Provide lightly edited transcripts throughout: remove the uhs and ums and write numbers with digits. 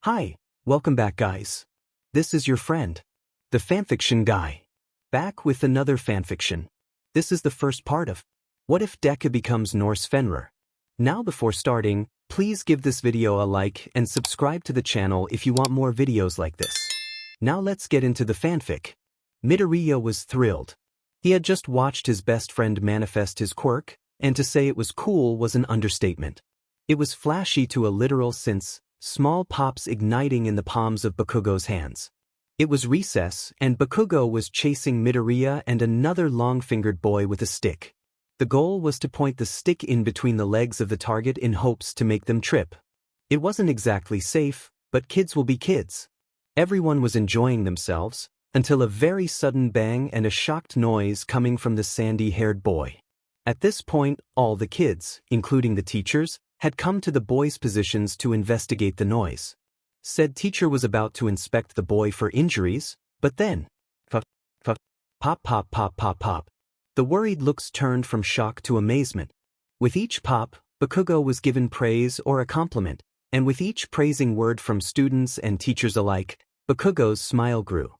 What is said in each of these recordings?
Hi, welcome back guys. This is your friend, the fanfiction guy. Back with another fanfiction. This is the first part of What If Deku Becomes Norse Fenrir? Now before starting, please give this video a like and subscribe to the channel if you want more videos like this. Now let's get into the fanfic. Midoriya was thrilled. He had just watched his best friend manifest his quirk, and to say it was cool was an understatement. It was flashy to a literal sense, small pops igniting in the palms of Bakugos' hands. It was recess, and Bakugo was chasing Midoriya and another long-fingered boy with a stick. The goal was to point the stick in between the legs of the target in hopes to make them trip. It wasn't exactly safe, but kids will be kids. Everyone was enjoying themselves, until a very sudden bang and a shocked noise coming from the sandy-haired boy. At this point, all the kids, including the teachers, had come to the boys' positions to investigate the noise. Said teacher was about to inspect the boy for injuries, but then, pop, pop, pop, pop, pop. The worried looks turned from shock to amazement. With each pop, Bakugo was given praise or a compliment, and with each praising word from students and teachers alike, Bakugo's smile grew.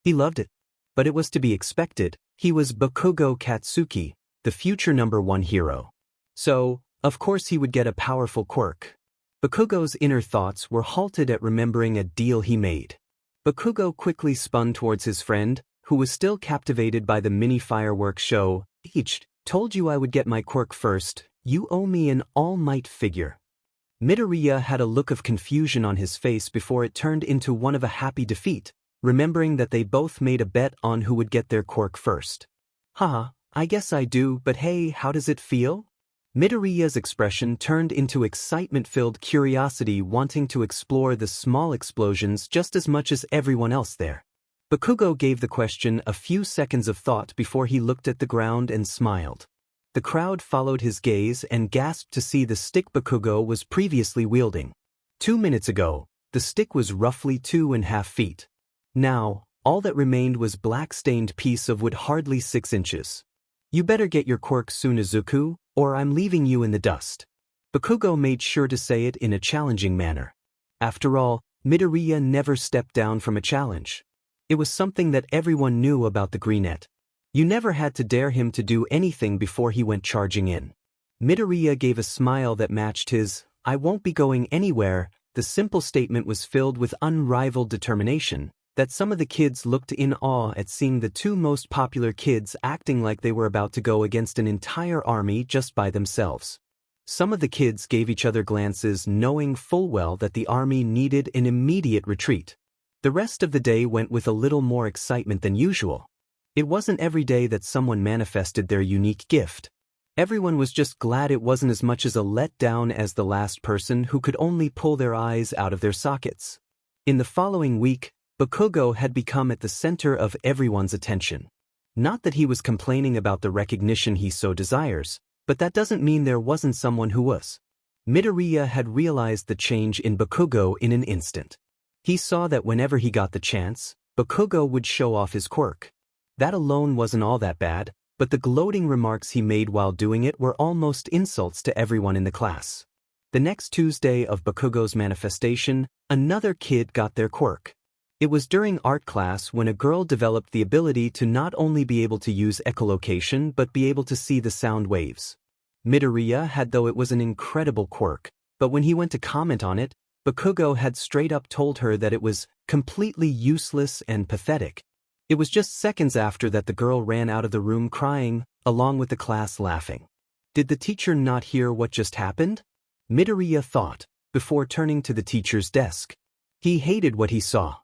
He loved it. But it was to be expected, he was Bakugo Katsuki, the future #1 hero. So, of course he would get a powerful quirk. Bakugo's inner thoughts were halted at remembering a deal he made. Bakugo quickly spun towards his friend, who was still captivated by the mini fireworks show. Each told you I would get my quirk first, you owe me an all-might figure. Midoriya had a look of confusion on his face before it turned into one of a happy defeat, remembering that they both made a bet on who would get their quirk first. Haha, I guess I do, but hey, how does it feel? Midoriya's expression turned into excitement-filled curiosity, wanting to explore the small explosions just as much as everyone else there. Bakugo gave the question a few seconds of thought before he looked at the ground and smiled. The crowd followed his gaze and gasped to see the stick Bakugo was previously wielding. 2 minutes ago, the stick was roughly 2.5 feet. Now, all that remained was black-stained piece of wood hardly 6 inches. You better get your quirk soon, Izuku, or I'm leaving you in the dust. Bakugo made sure to say it in a challenging manner. After all, Midoriya never stepped down from a challenge. It was something that everyone knew about the Greenette. You never had to dare him to do anything before he went charging in. Midoriya gave a smile that matched his, I won't be going anywhere. The simple statement was filled with unrivaled determination, that some of the kids looked in awe at seeing the two most popular kids acting like they were about to go against an entire army just by themselves. Some of the kids gave each other glances knowing full well that the army needed an immediate retreat. The rest of the day went with a little more excitement than usual. It wasn't every day that someone manifested their unique gift. Everyone was just glad it wasn't as much as a letdown as the last person who could only pull their eyes out of their sockets. In the following week, Bakugo had become at the center of everyone's attention. Not that he was complaining about the recognition he so desires, but that doesn't mean there wasn't someone who was. Midoriya had realized the change in Bakugo in an instant. He saw that whenever he got the chance, Bakugo would show off his quirk. That alone wasn't all that bad, but the gloating remarks he made while doing it were almost insults to everyone in the class. The next Tuesday of Bakugo's manifestation, another kid got their quirk. It was during art class when a girl developed the ability to not only be able to use echolocation but be able to see the sound waves. Midoriya had, though it was an incredible quirk, but when he went to comment on it, Bakugo had straight up told her that it was completely useless and pathetic. It was just seconds after that the girl ran out of the room crying, along with the class laughing. Did the teacher not hear what just happened? Midoriya thought, before turning to the teacher's desk. He hated what he saw.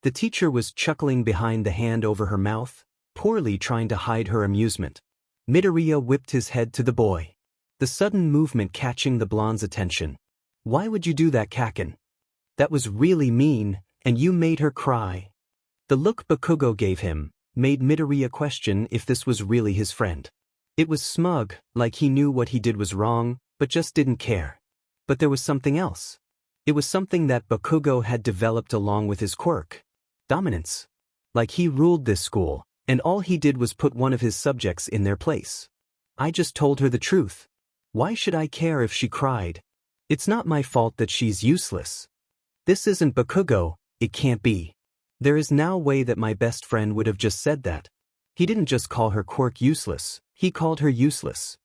The teacher was chuckling behind the hand over her mouth, poorly trying to hide her amusement. Midoriya whipped his head to the boy, the sudden movement catching the blonde's attention. Why would you do that, Kaken? That was really mean, and you made her cry. The look Bakugo gave him made Midoriya question if this was really his friend. It was smug, like he knew what he did was wrong, but just didn't care. But there was something else. It was something that Bakugo had developed along with his quirk. Dominance. Like he ruled this school, and all he did was put one of his subjects in their place. I just told her the truth. Why should I care if she cried? It's not my fault that she's useless. This isn't Bakugo, it can't be. There is no way that my best friend would have just said that. He didn't just call her Quirk useless, he called her useless.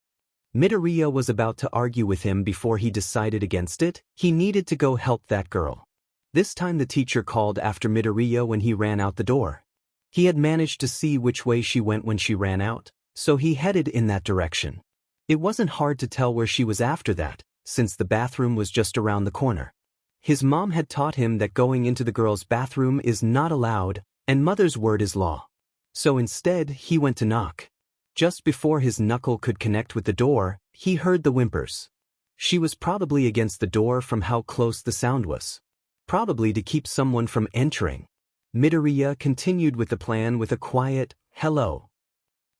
Midoriya was about to argue with him before he decided against it. He needed to go help that girl. This time the teacher called after Midoriya when he ran out the door. He had managed to see which way she went when she ran out, so he headed in that direction. It wasn't hard to tell where she was after that, since the bathroom was just around the corner. His mom had taught him that going into the girl's bathroom is not allowed, and mother's word is law. So instead, he went to knock. Just before his knuckle could connect with the door, he heard the whimpers. She was probably against the door from how close the sound was. Probably to keep someone from entering. Midoriya continued with the plan with a quiet, hello.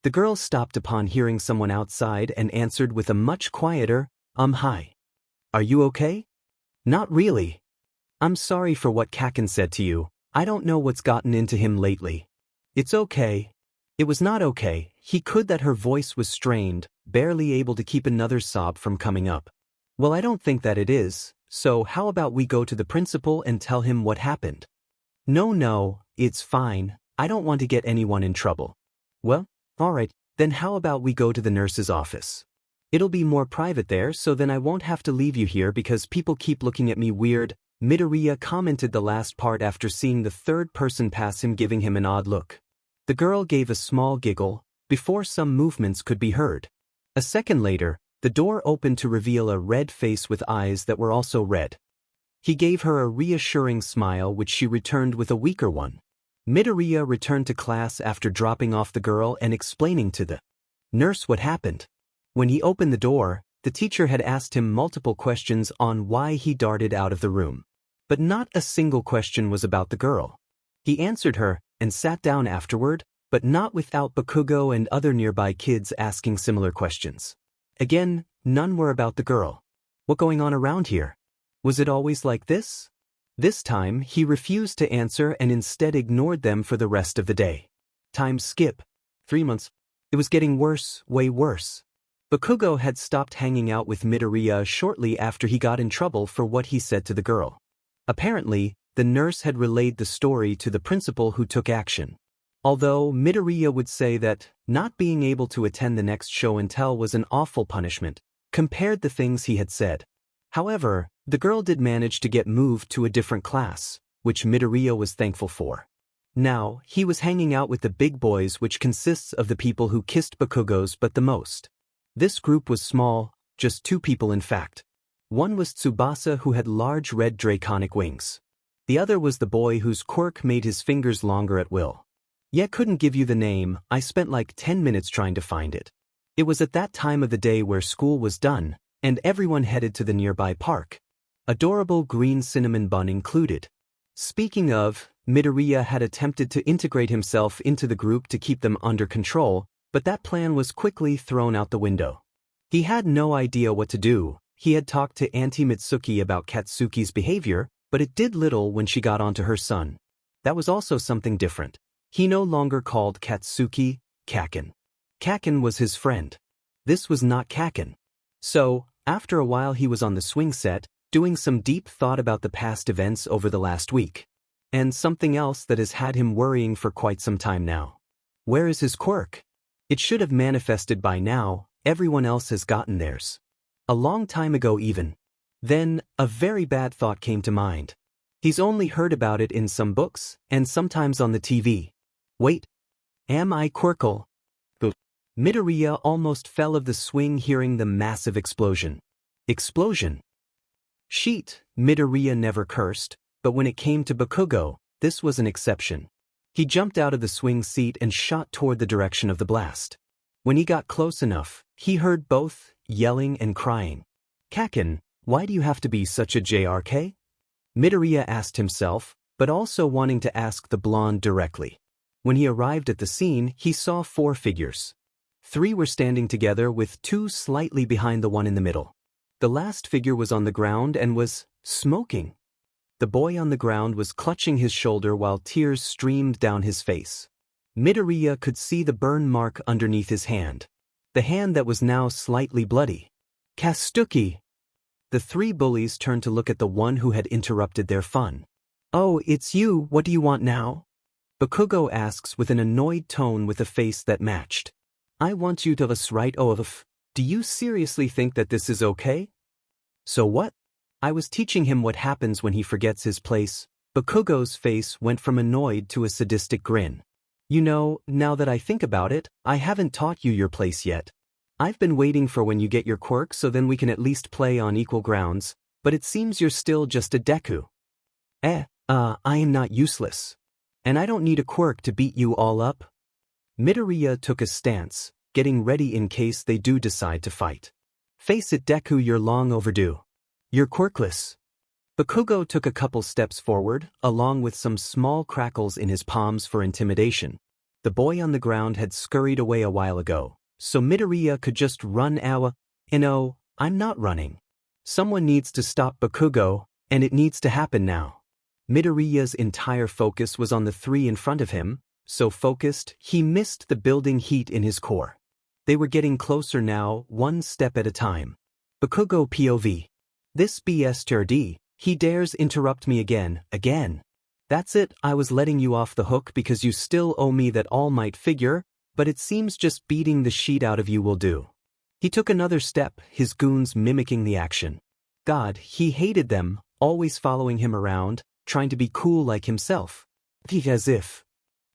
The girl stopped upon hearing someone outside and answered with a much quieter, hi. Are you okay? Not really. I'm sorry for what Kaken said to you. I don't know what's gotten into him lately. It's okay. It was not okay. He could that her voice was strained, barely able to keep another sob from coming up. Well, I don't think that it is, so how about we go to the principal and tell him what happened? No, it's fine. I don't want to get anyone in trouble. Well, alright, then how about we go to the nurse's office? It'll be more private there, so then I won't have to leave you here because people keep looking at me weird. Midoriya commented the last part after seeing the third person pass him, giving him an odd look. The girl gave a small giggle, before some movements could be heard. A second later, the door opened to reveal a red face with eyes that were also red. He gave her a reassuring smile which she returned with a weaker one. Midoriya returned to class after dropping off the girl and explaining to the nurse what happened. When he opened the door, the teacher had asked him multiple questions on why he darted out of the room. But not a single question was about the girl. He answered her, and sat down afterward, but not without Bakugo and other nearby kids asking similar questions. Again, none were about the girl. What going on around here? Was it always like this? This time, he refused to answer and instead ignored them for the rest of the day. Time skip. 3 months. It was getting worse, way worse. Bakugo had stopped hanging out with Midoriya shortly after he got in trouble for what he said to the girl. Apparently, the nurse had relayed the story to the principal who took action. Although Midoriya would say that not being able to attend the next show and tell was an awful punishment, compared the things he had said. However, the girl did manage to get moved to a different class, which Midoriya was thankful for. Now, he was hanging out with the big boys, which consists of the people who kissed Bakugos but the most. This group was small, just 2 people in fact. One was Tsubasa, who had large red draconic wings. The other was the boy whose quirk made his fingers longer at will. Yet couldn't give you the name. I spent like 10 minutes trying to find it. It was at that time of the day where school was done, and everyone headed to the nearby park. Adorable green cinnamon bun included. Speaking of, Midoriya had attempted to integrate himself into the group to keep them under control, but that plan was quickly thrown out the window. He had no idea what to do. He had talked to Auntie Mitsuki about Katsuki's behavior, but it did little when she got onto her son. That was also something different. He no longer called Katsuki Kaken. Kaken was his friend. This was not Kaken. So, after a while he was on the swing set, doing some deep thought about the past events over the last week. And something else that has had him worrying for quite some time now. Where is his quirk? It should have manifested by now. Everyone else has gotten theirs. A long time ago even. Then, a very bad thought came to mind. He's only heard about it in some books, and sometimes on the TV. Wait. Am I quirkle? Midoriya almost fell of the swing hearing the massive explosion. Explosion. Sheet. Midoriya never cursed, but when it came to Bakugo, this was an exception. He jumped out of the swing seat and shot toward the direction of the blast. When he got close enough, he heard both yelling and crying. Kaken, why do you have to be such a JRK? Midoriya asked himself, but also wanting to ask the blonde directly. When he arrived at the scene, he saw 4 figures. 3 were standing together with 2 slightly behind the one in the middle. The last figure was on the ground and was smoking. The boy on the ground was clutching his shoulder while tears streamed down his face. Midoriya could see the burn mark underneath his hand. The hand that was now slightly bloody. Kastuki! The three bullies turned to look at the one who had interrupted their fun. "Oh, it's you, what do you want now?" Bakugo asks with an annoyed tone with a face that matched. "I want you to us right off. Do you seriously think that this is okay?" "So what?" "I was teaching him what happens when he forgets his place." Bakugo's face went from annoyed to a sadistic grin. "You know, now that I think about it, I haven't taught you your place yet. I've been waiting for when you get your quirk so then we can at least play on equal grounds, but it seems you're still just a Deku." I am not useless. And I don't need a quirk to beat you all up." Midoriya took a stance, getting ready in case they do decide to fight. "Face it, Deku, you're long overdue. You're quirkless." Bakugo took a couple steps forward, along with some small crackles in his palms for intimidation. The boy on the ground had scurried away a while ago, so Midoriya could just run out. "No, I'm not running. Someone needs to stop Bakugo, and it needs to happen now." Midoriya's entire focus was on the three in front of him, so focused, he missed the building heat in his core. They were getting closer now, one step at a time. Bakugo POV. "This BSTRD, he dares interrupt me again. That's it, I was letting you off the hook because you still owe me that All Might figure, but it seems just beating the sheet out of you will do." He took another step, his goons mimicking the action. God, he hated them, always following him around, trying to be cool like himself. As if.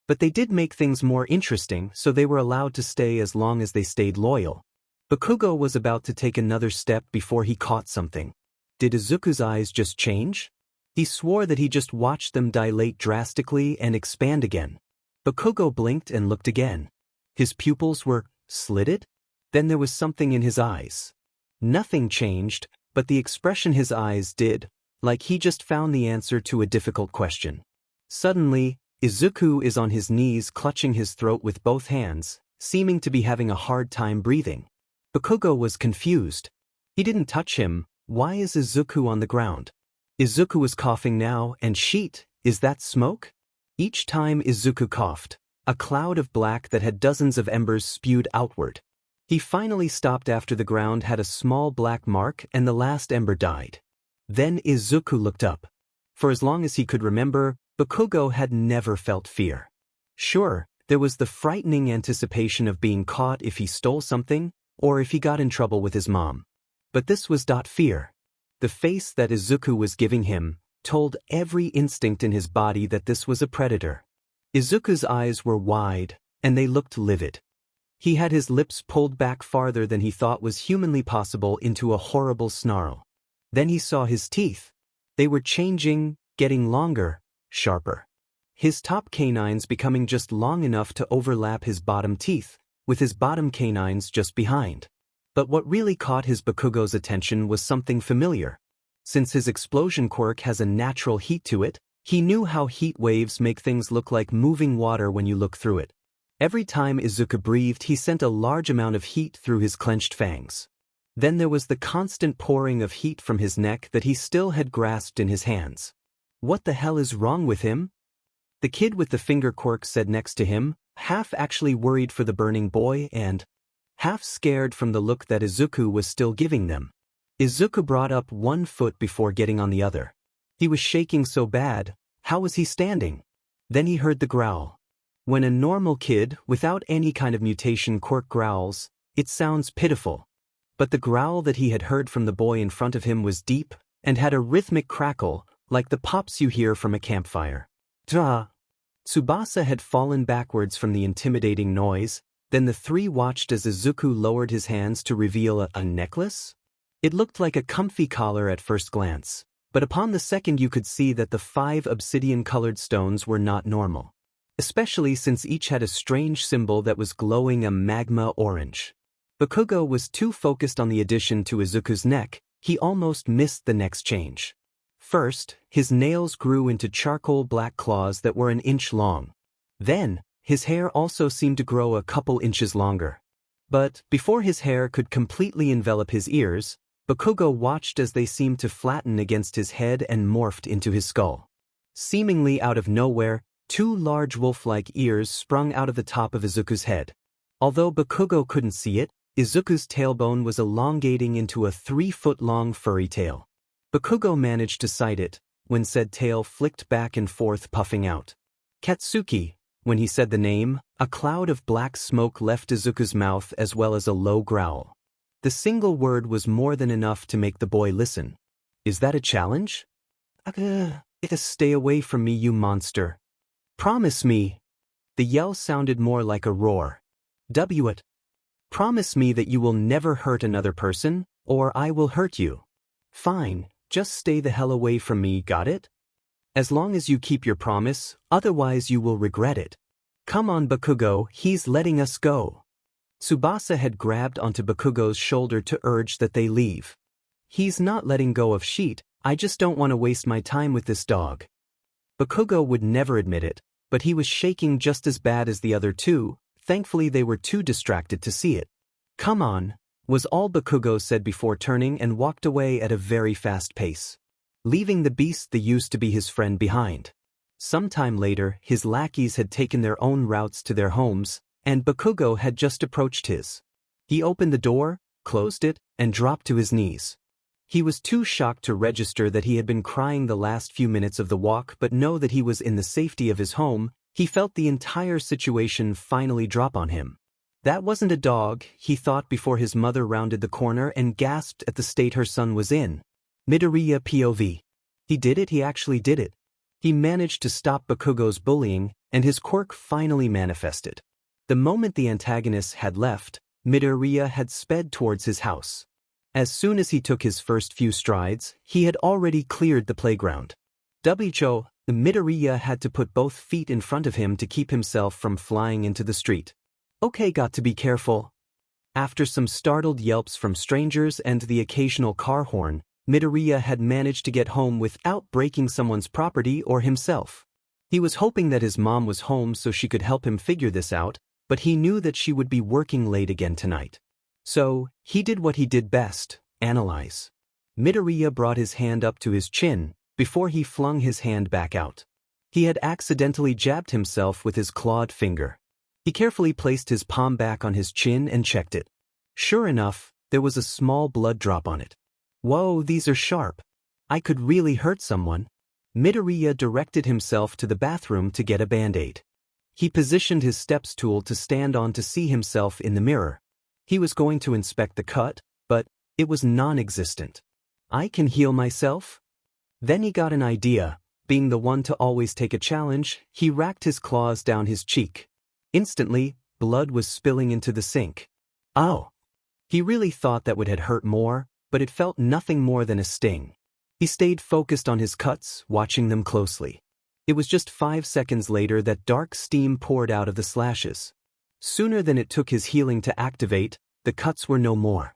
But they did make things more interesting, so they were allowed to stay as long as they stayed loyal. Bakugo was about to take another step before he caught something. Did Izuku's eyes just change? He swore that he just watched them dilate drastically and expand again. Bakugo blinked and looked again. His pupils were slitted? Then there was something in his eyes. Nothing changed, but the expression his eyes did, like he just found the answer to a difficult question. Suddenly, Izuku is on his knees clutching his throat with both hands, seeming to be having a hard time breathing. Bakugo was confused. He didn't touch him. Why is Izuku on the ground? Izuku was coughing now, and sheet, is that smoke? Each time Izuku coughed, a cloud of black that had dozens of embers spewed outward. He finally stopped after the ground had a small black mark and the last ember died. Then Izuku looked up. For as long as he could remember, Bakugo had never felt fear. Sure, there was the frightening anticipation of being caught if he stole something, or if he got in trouble with his mom. But this was not fear. The face that Izuku was giving him told every instinct in his body that this was a predator. Izuku's eyes were wide, and they looked livid. He had his lips pulled back farther than he thought was humanly possible into a horrible snarl. Then he saw his teeth. They were changing, getting longer, sharper. His top canines becoming just long enough to overlap his bottom teeth, with his bottom canines just behind. But what really caught his Bakugo's attention was something familiar. Since his explosion quirk has a natural heat to it, he knew how heat waves make things look like moving water when you look through it. Every time Izuku breathed, he sent a large amount of heat through his clenched fangs. Then there was the constant pouring of heat from his neck that he still had grasped in his hands. What the hell is wrong with him? The kid with the finger quirk said next to him, half actually worried for the burning boy and half scared from the look that Izuku was still giving them. Izuku brought up one foot before getting on the other. He was shaking so bad, how was he standing? Then he heard the growl. When a normal kid, without any kind of mutation quirk growls, it sounds pitiful. But the growl that he had heard from the boy in front of him was deep, and had a rhythmic crackle, like the pops you hear from a campfire. Duh! Tsubasa had fallen backwards from the intimidating noise, then the three watched as Izuku lowered his hands to reveal a necklace? It looked like a comfy collar at first glance, but upon the second you could see that the 5 obsidian-colored stones were not normal. Especially since each had a strange symbol that was glowing a magma orange. Bakugo was too focused on the addition to Izuku's neck, he almost missed the next change. First, his nails grew into charcoal black claws that were an inch long. Then, his hair also seemed to grow a couple inches longer. But, before his hair could completely envelop his ears, Bakugo watched as they seemed to flatten against his head and morphed into his skull. Seemingly out of nowhere, 2 large wolf-like ears sprung out of the top of Izuku's head. Although Bakugo couldn't see it, Izuku's tailbone was elongating into a 3-foot-long furry tail. Bakugo managed to sight it, when said tail flicked back and forth puffing out. Katsuki, when he said the name, a cloud of black smoke left Izuku's mouth as well as a low growl. The single word was more than enough to make the boy listen. Is that a challenge? Stay away from me, you monster. Promise me. The yell sounded more like a roar. It. Promise me that you will never hurt another person, or I will hurt you. Fine, just stay the hell away from me, got it? As long as you keep your promise, otherwise you will regret it. Come on Bakugo, he's letting us go. Tsubasa had grabbed onto Bakugo's shoulder to urge that they leave. He's not letting go of Sheet, I just don't want to waste my time with this dog. Bakugo would never admit it, but he was shaking just as bad as the other two. Thankfully they were too distracted to see it. Come on, was all Bakugo said before turning and walked away at a very fast pace, leaving the beast that used to be his friend behind. Sometime later, his lackeys had taken their own routes to their homes, and Bakugo had just approached his. He opened the door, closed it, and dropped to his knees. He was too shocked to register that he had been crying the last few minutes of the walk but know that he was in the safety of his home. He felt the entire situation finally drop on him. That wasn't a dog, he thought before his mother rounded the corner and gasped at the state her son was in. Midoriya POV. He did it, he actually did it. He managed to stop Bakugo's bullying, and his quirk finally manifested. The moment the antagonists had left, Midoriya had sped towards his house. As soon as he took his first few strides, he had already cleared the playground. Midoriya had to put both feet in front of him to keep himself from flying into the street. Okay, got to be careful. After some startled yelps from strangers and the occasional car horn, Midoriya had managed to get home without breaking someone's property or himself. He was hoping that his mom was home so she could help him figure this out, but he knew that she would be working late again tonight. So, he did what he did best, analyze. Midoriya brought his hand up to his chin, before he flung his hand back out. He had accidentally jabbed himself with his clawed finger. He carefully placed his palm back on his chin and checked it. Sure enough, there was a small blood drop on it. Whoa, these are sharp. I could really hurt someone. Midoriya directed himself to the bathroom to get a band-aid. He positioned his steps tool to stand on to see himself in the mirror. He was going to inspect the cut, but it was non-existent. I can heal myself? Then he got an idea. Being the one to always take a challenge, he racked his claws down his cheek. Instantly, blood was spilling into the sink. Ow! He really thought that would have hurt more, but it felt nothing more than a sting. He stayed focused on his cuts, watching them closely. It was just 5 seconds later that dark steam poured out of the slashes. Sooner than it took his healing to activate, the cuts were no more.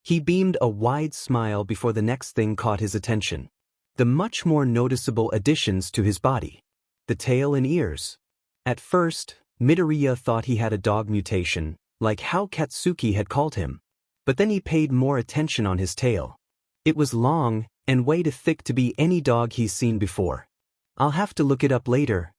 He beamed a wide smile before the next thing caught his attention. The much more noticeable additions to his body. The tail and ears. At first, Midoriya thought he had a dog mutation, like how Katsuki had called him. But then he paid more attention on his tail. It was long, and way too thick to be any dog he's seen before. I'll have to look it up later.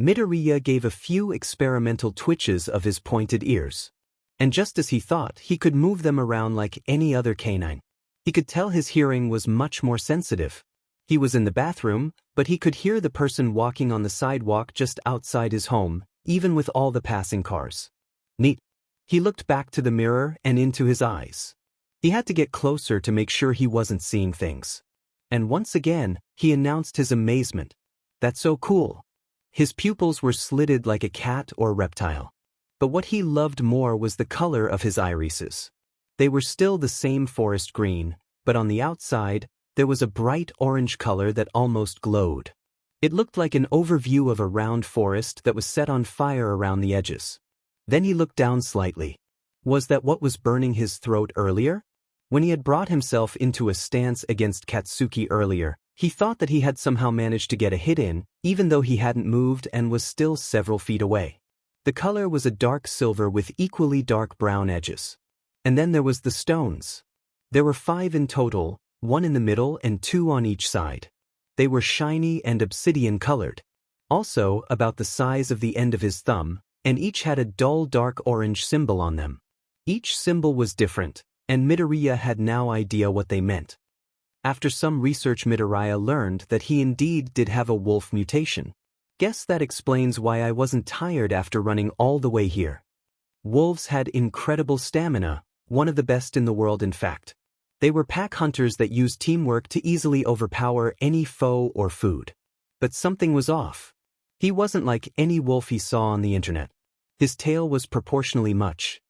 Midoriya gave a few experimental twitches of his pointed ears. And just as he thought, he could move them around like any other canine. He could tell his hearing was much more sensitive. He was in the bathroom, but he could hear the person walking on the sidewalk just outside his home, even with all the passing cars. Neat. He looked back to the mirror and into his eyes. He had to get closer to make sure he wasn't seeing things. And once again, he announced his amazement. That's so cool. His pupils were slitted like a cat or reptile. But what he loved more was the color of his irises. They were still the same forest green, but on the outside, there was a bright orange color that almost glowed. It looked like an overview of a round forest that was set on fire around the edges. Then he looked down slightly. Was that what was burning his throat earlier? When he had brought himself into a stance against Katsuki earlier, he thought that he had somehow managed to get a hit in, even though he hadn't moved and was still several feet away. The color was a dark silver with equally dark brown edges. And then there was the stones. There were 5 in total, 1 in the middle and 2 on each side. They were shiny and obsidian-colored. Also, about the size of the end of his thumb, and each had a dull dark orange symbol on them. Each symbol was different, and Midoriya had no idea what they meant. After some research, Midoriya learned that he indeed did have a wolf mutation. Guess that explains why I wasn't tired after running all the way here. Wolves had incredible stamina, one of the best in the world in fact. They were pack hunters that used teamwork to easily overpower any foe or food. But something was off. He wasn't like any wolf he saw on the internet. His tail was proportionally much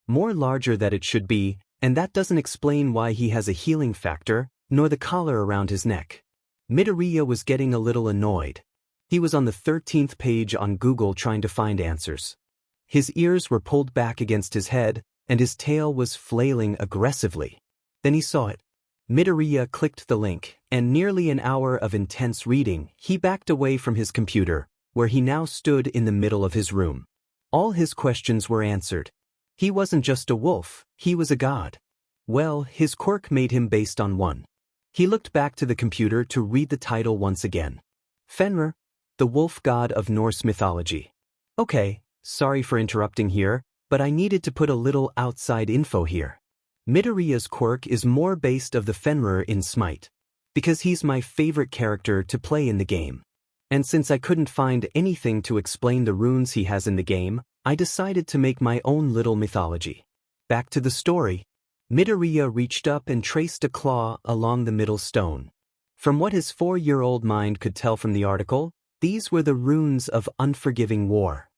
more larger than it should be, and that doesn't explain why he has a healing factor, nor the collar around his neck. Midoriya was getting a little annoyed. He was on the 13th page on Google trying to find answers. His ears were pulled back against his head, and his tail was flailing aggressively. Then he saw it. Midoriya clicked the link, and nearly an hour of intense reading, he backed away from his computer, where he now stood in the middle of his room. All his questions were answered. He wasn't just a wolf, he was a god. Well, his quirk made him based on one. He looked back to the computer to read the title once again. Fenrir, the wolf god of Norse mythology. Okay, sorry for interrupting here, but I needed to put a little outside info here. Midoriya's quirk is more based of the Fenrir in Smite, because he's my favorite character to play in the game. And since I couldn't find anything to explain the runes he has in the game, I decided to make my own little mythology. Back to the story. Midoriya reached up and traced a claw along the middle stone. From what his 4-year-old mind could tell from the article, these were the runes of unforgiving war.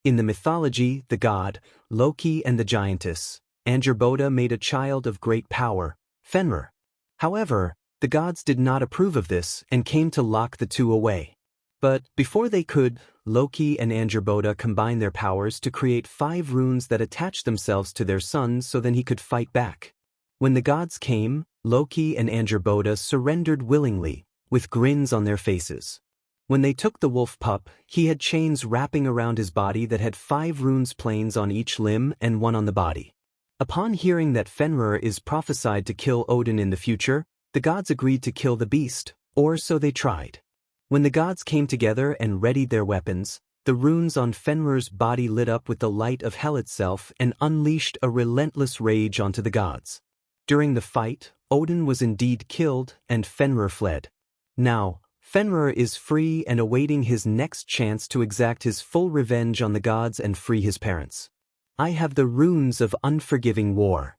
In the mythology, the god, Loki and the giantess, Angerboda made a child of great power, Fenrir. However, the gods did not approve of this and came to lock the two away. But before they could, Loki and Angerboda combined their powers to create 5 runes that attached themselves to their son so then he could fight back. When the gods came, Loki and Angerboda surrendered willingly, with grins on their faces. When they took the wolf pup, he had chains wrapping around his body that had 5 runes planes on each limb and 1 on the body. Upon hearing that Fenrir is prophesied to kill Odin in the future, the gods agreed to kill the beast, or so they tried. When the gods came together and readied their weapons, the runes on Fenrir's body lit up with the light of hell itself and unleashed a relentless rage onto the gods. During the fight, Odin was indeed killed and Fenrir fled. Now, Fenrir is free and awaiting his next chance to exact his full revenge on the gods and free his parents. I have the runes of unforgiving war,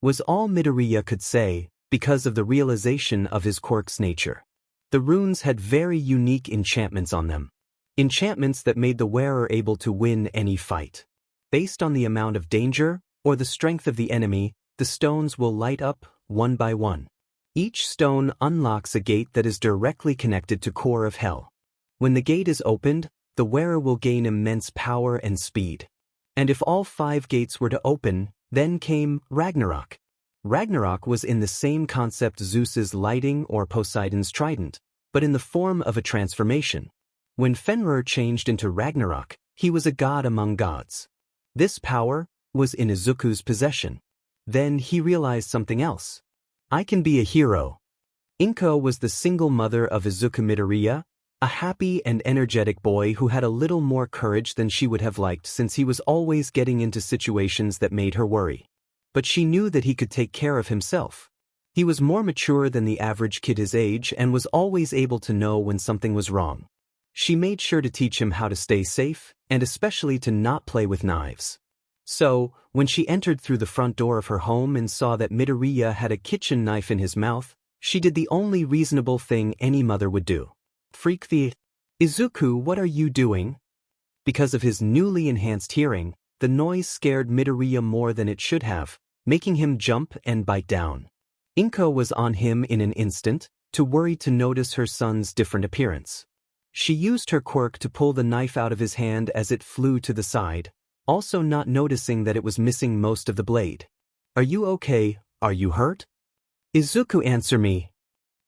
was all Midoriya could say, because of the realization of his quirk's nature. The runes had very unique enchantments on them. Enchantments that made the wearer able to win any fight. Based on the amount of danger, or the strength of the enemy, the stones will light up, one by one. Each stone unlocks a gate that is directly connected to core of hell. When the gate is opened, the wearer will gain immense power and speed. And if all 5 gates were to open, then came Ragnarok. Ragnarok was in the same concept Zeus's lighting or Poseidon's trident, but in the form of a transformation. When Fenrir changed into Ragnarok, he was a god among gods. This power was in Izuku's possession. Then he realized something else. I can be a hero. Inko was the single mother of Izuku Midoriya, a happy and energetic boy who had a little more courage than she would have liked since he was always getting into situations that made her worry. But she knew that he could take care of himself. He was more mature than the average kid his age and was always able to know when something was wrong. She made sure to teach him how to stay safe, and especially to not play with knives. So, when she entered through the front door of her home and saw that Midoriya had a kitchen knife in his mouth, she did the only reasonable thing any mother would do. Freak the Izuku, what are you doing? Because of his newly enhanced hearing, the noise scared Midoriya more than it should have, making him jump and bite down. Inko was on him in an instant, too worried to notice her son's different appearance. She used her quirk to pull the knife out of his hand as it flew to the side, also not noticing that it was missing most of the blade. Are you okay? Are you hurt? Izuku, answer me.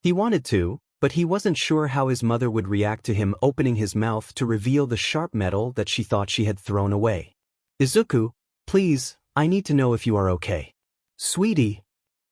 He wanted to, but he wasn't sure how his mother would react to him opening his mouth to reveal the sharp metal that she thought she had thrown away. Izuku, please, I need to know if you are okay. Sweetie.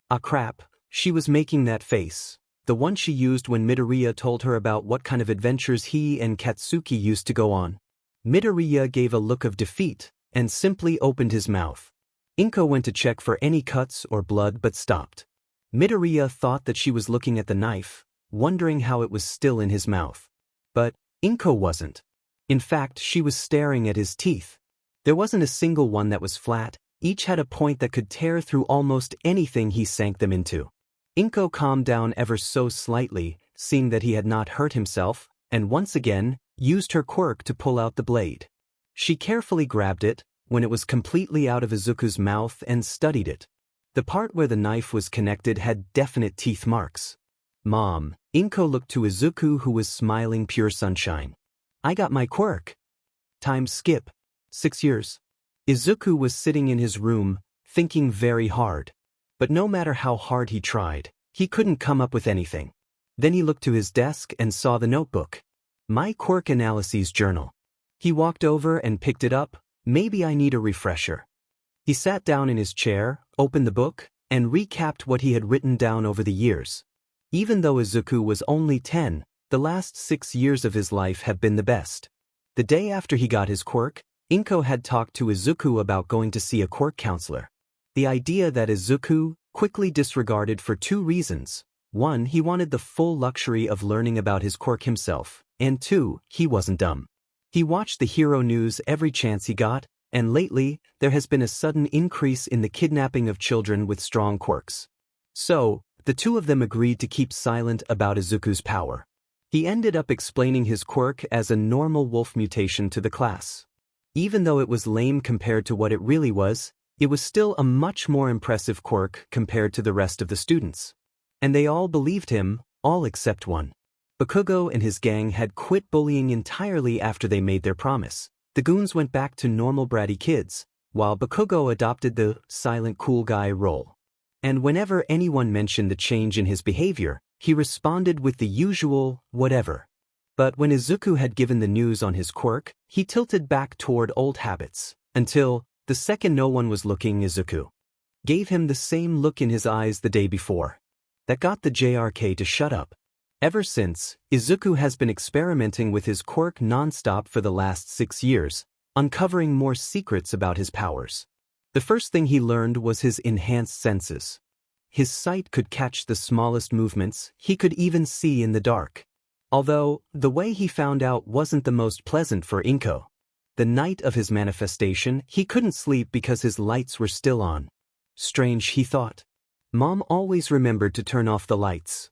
Ah crap, she was making that face, the one she used when Midoriya told her about what kind of adventures he and Katsuki used to go on. Midoriya gave a look of defeat, and simply opened his mouth. Inko went to check for any cuts or blood but stopped. Midoriya thought that she was looking at the knife, wondering how it was still in his mouth. But Inko wasn't. In fact, she was staring at his teeth. There wasn't a single one that was flat, each had a point that could tear through almost anything he sank them into. Inko calmed down ever so slightly, seeing that he had not hurt himself, and once again, used her quirk to pull out the blade. She carefully grabbed it, when it was completely out of Izuku's mouth, and studied it. The part where the knife was connected had definite teeth marks. Mom, Inko looked to Izuku, who was smiling pure sunshine. I got my quirk. Time skip. 6 years. Izuku was sitting in his room, thinking very hard. But no matter how hard he tried, he couldn't come up with anything. Then he looked to his desk and saw the notebook. My quirk analyses journal. He walked over and picked it up. Maybe I need a refresher. He sat down in his chair, opened the book, and recapped what he had written down over the years. Even though Izuku was only 10, the last 6 years of his life have been the best. The day after he got his quirk, Inko had talked to Izuku about going to see a quirk counselor. The idea that Izuku quickly disregarded for 2 reasons. 1, he wanted the full luxury of learning about his quirk himself, and 2, he wasn't dumb. He watched the hero news every chance he got, and lately, there has been a sudden increase in the kidnapping of children with strong quirks. So, the 2 of them agreed to keep silent about Izuku's power. He ended up explaining his quirk as a normal wolf mutation to the class. Even though it was lame compared to what it really was, it was still a much more impressive quirk compared to the rest of the students. And they all believed him, all except one. Bakugo and his gang had quit bullying entirely after they made their promise. The goons went back to normal bratty kids, while Bakugo adopted the silent cool guy role. And whenever anyone mentioned the change in his behavior, he responded with the usual, whatever. But when Izuku had given the news on his quirk, he tilted back toward old habits, until, the second no one was looking, Izuku gave him the same look in his eyes the day before. That got the JRK to shut up. Ever since, Izuku has been experimenting with his quirk non-stop for the last 6 years, uncovering more secrets about his powers. The first thing he learned was his enhanced senses. His sight could catch the smallest movements, he could even see in the dark. Although, the way he found out wasn't the most pleasant for Inko. The night of his manifestation, he couldn't sleep because his lights were still on. Strange, he thought. Mom always remembered to turn off the lights.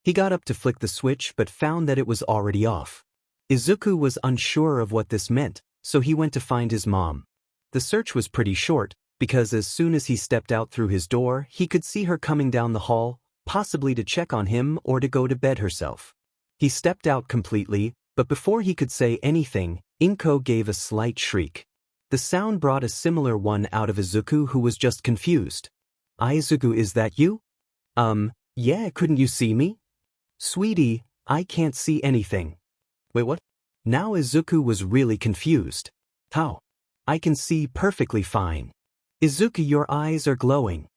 He got up to flick the switch but found that it was already off. Izuku was unsure of what this meant, so he went to find his mom. The search was pretty short, because as soon as he stepped out through his door, he could see her coming down the hall, possibly to check on him or to go to bed herself. He stepped out completely, but before he could say anything, Inko gave a slight shriek. The sound brought a similar one out of Izuku, who was just confused. Izuku, is that you? Yeah, couldn't you see me? Sweetie, I can't see anything. Wait, what? Now Izuku was really confused. How? I can see perfectly fine. Izuku, your eyes are glowing.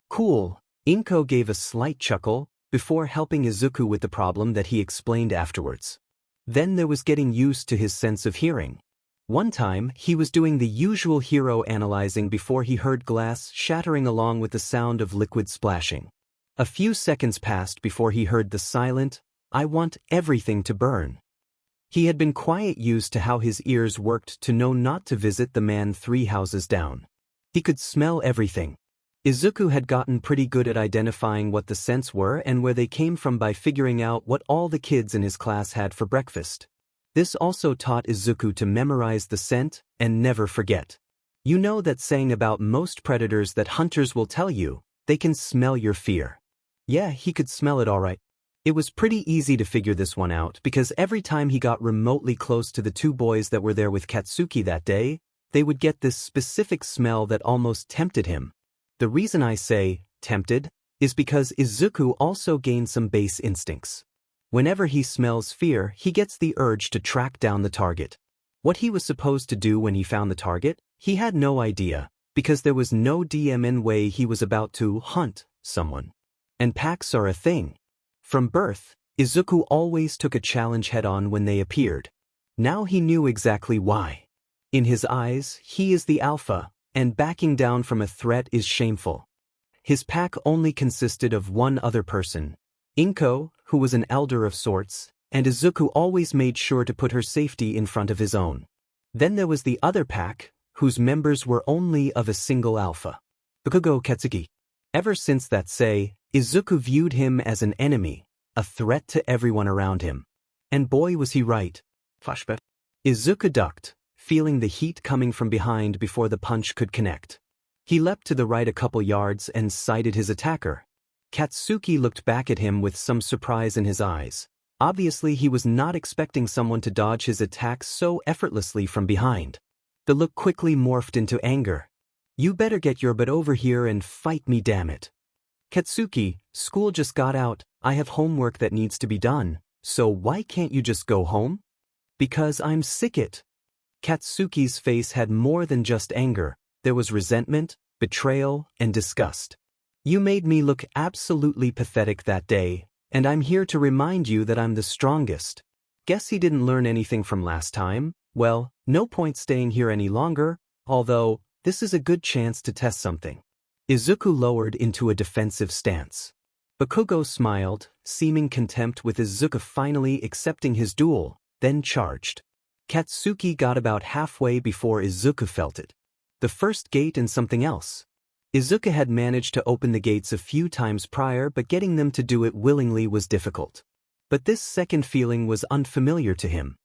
Cool. Inko gave a slight chuckle, before helping Izuku with the problem that he explained afterwards. Then there was getting used to his sense of hearing. One time, he was doing the usual hero analyzing before he heard glass shattering along with the sound of liquid splashing. A few seconds passed before he heard the silent, "I want everything to burn." He had been quite used to how his ears worked to know not to visit the man 3 houses down. He could smell everything. Izuku had gotten pretty good at identifying what the scents were and where they came from by figuring out what all the kids in his class had for breakfast. This also taught Izuku to memorize the scent and never forget. You know that saying about most predators that hunters will tell you, they can smell your fear. Yeah, he could smell it all right. It was pretty easy to figure this one out because every time he got remotely close to the 2 boys that were there with Katsuki that day, they would get this specific smell that almost tempted him. The reason I say, tempted, is because Izuku also gained some base instincts. Whenever he smells fear, he gets the urge to track down the target. What he was supposed to do when he found the target, he had no idea, because there was no DMN way he was about to hunt someone. And packs are a thing. From birth, Izuku always took a challenge head-on when they appeared. Now he knew exactly why. In his eyes, he is the alpha, and backing down from a threat is shameful. His pack only consisted of one other person, Inko, who was an elder of sorts, and Izuku always made sure to put her safety in front of his own. Then there was the other pack, whose members were only of a single alpha, Bakugo Ketsuki. Ever since that say, Izuku viewed him as an enemy, a threat to everyone around him. And boy was he right. Flashback. Izuku ducked, feeling the heat coming from behind before the punch could connect. He leapt to the right a couple yards and sighted his attacker. Katsuki looked back at him with some surprise in his eyes. Obviously he was not expecting someone to dodge his attack so effortlessly from behind. The look quickly morphed into anger. You better get your butt over here and fight me, damn it. Katsuki, school just got out, I have homework that needs to be done, so why can't you just go home? Because I'm sick it. Katsuki's face had more than just anger. There was resentment, betrayal, and disgust. You made me look absolutely pathetic that day, and I'm here to remind you that I'm the strongest. Guess he didn't learn anything from last time? Well, no point staying here any longer, although, this is a good chance to test something. Izuku lowered into a defensive stance. Bakugos smiled, seeming contempt with Izuku finally accepting his duel, then charged. Katsuki got about halfway before Izuku felt it. The first gate and something else. Izuku had managed to open the gates a few times prior, but getting them to do it willingly was difficult. But this second feeling was unfamiliar to him.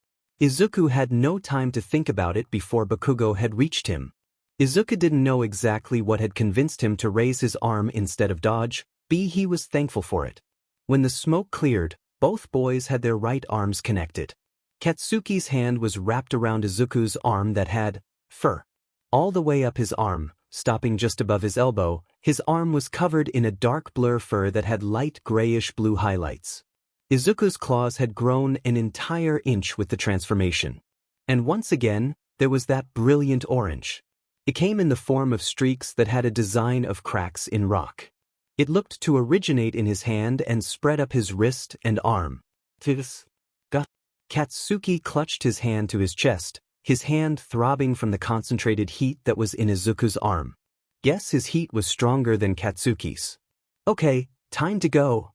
Izuku had no time to think about it before Bakugo had reached him. Izuku didn't know exactly what had convinced him to raise his arm instead of dodge, but he was thankful for it. When the smoke cleared, both boys had their right arms connected. Katsuki's hand was wrapped around Izuku's arm that had fur all the way up his arm, stopping just above his elbow. His arm was covered in a dark blur fur that had light grayish-blue highlights. Izuku's claws had grown an entire inch with the transformation. And once again, there was that brilliant orange. It came in the form of streaks that had a design of cracks in rock. It looked to originate in his hand and spread up his wrist and arm. Katsuki clutched his hand to his chest, his hand throbbing from the concentrated heat that was in Izuku's arm. Guess his heat was stronger than Katsuki's. Okay, time to go,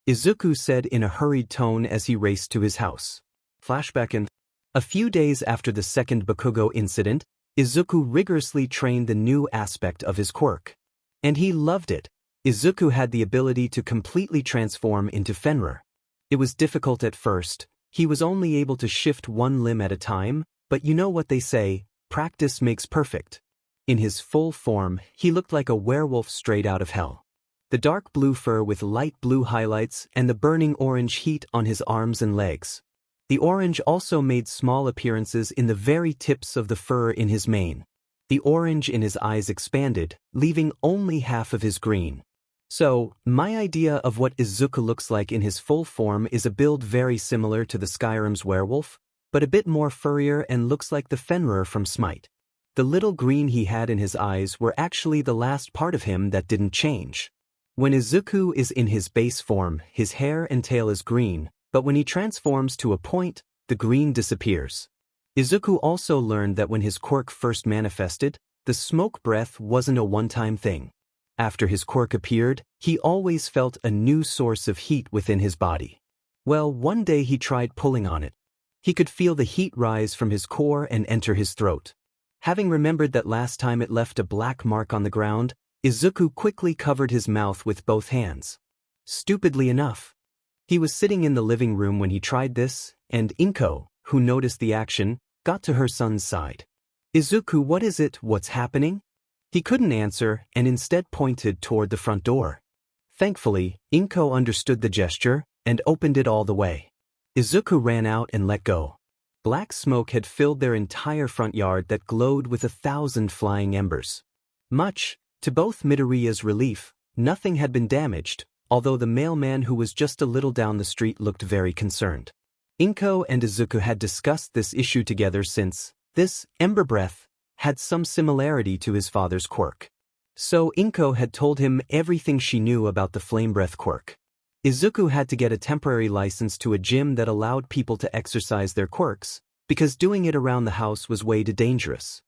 Izuku said in a hurried tone as he raced to his house. Flashback in. A few days after the second Bakugo incident, Izuku rigorously trained the new aspect of his quirk. And he loved it. Izuku had the ability to completely transform into Fenrir. It was difficult at first. He was only able to shift one limb at a time, but you know what they say, practice makes perfect. In his full form, he looked like a werewolf straight out of hell. The dark blue fur with light blue highlights and the burning orange heat on his arms and legs. The orange also made small appearances in the very tips of the fur in his mane. The orange in his eyes expanded, leaving only half of his green. So, my idea of what Izuku looks like in his full form is a build very similar to the Skyrim's werewolf, but a bit more furrier and looks like the Fenrir from Smite. The little green he had in his eyes were actually the last part of him that didn't change. When Izuku is in his base form, his hair and tail is green, but when he transforms to a point, the green disappears. Izuku also learned that when his quirk first manifested, the smoke breath wasn't a one-time thing. After his quirk appeared, he always felt a new source of heat within his body. Well, one day he tried pulling on it. He could feel the heat rise from his core and enter his throat. Having remembered that last time it left a black mark on the ground, Izuku quickly covered his mouth with both hands. Stupidly enough, he was sitting in the living room when he tried this, and Inko, who noticed the action, got to her son's side. Izuku, what is it? What's happening? He couldn't answer and instead pointed toward the front door. Thankfully, Inko understood the gesture and opened it all the way. Izuku ran out and let go. Black smoke had filled their entire front yard that glowed with 1,000 flying embers. Much to both Midoriya's relief, nothing had been damaged, although the mailman who was just a little down the street looked very concerned. Inko and Izuku had discussed this issue together since this ember breath had some similarity to his father's quirk. So Inko had told him everything she knew about the flame breath quirk. Izuku had to get a temporary license to a gym that allowed people to exercise their quirks, because doing it around the house was way too dangerous.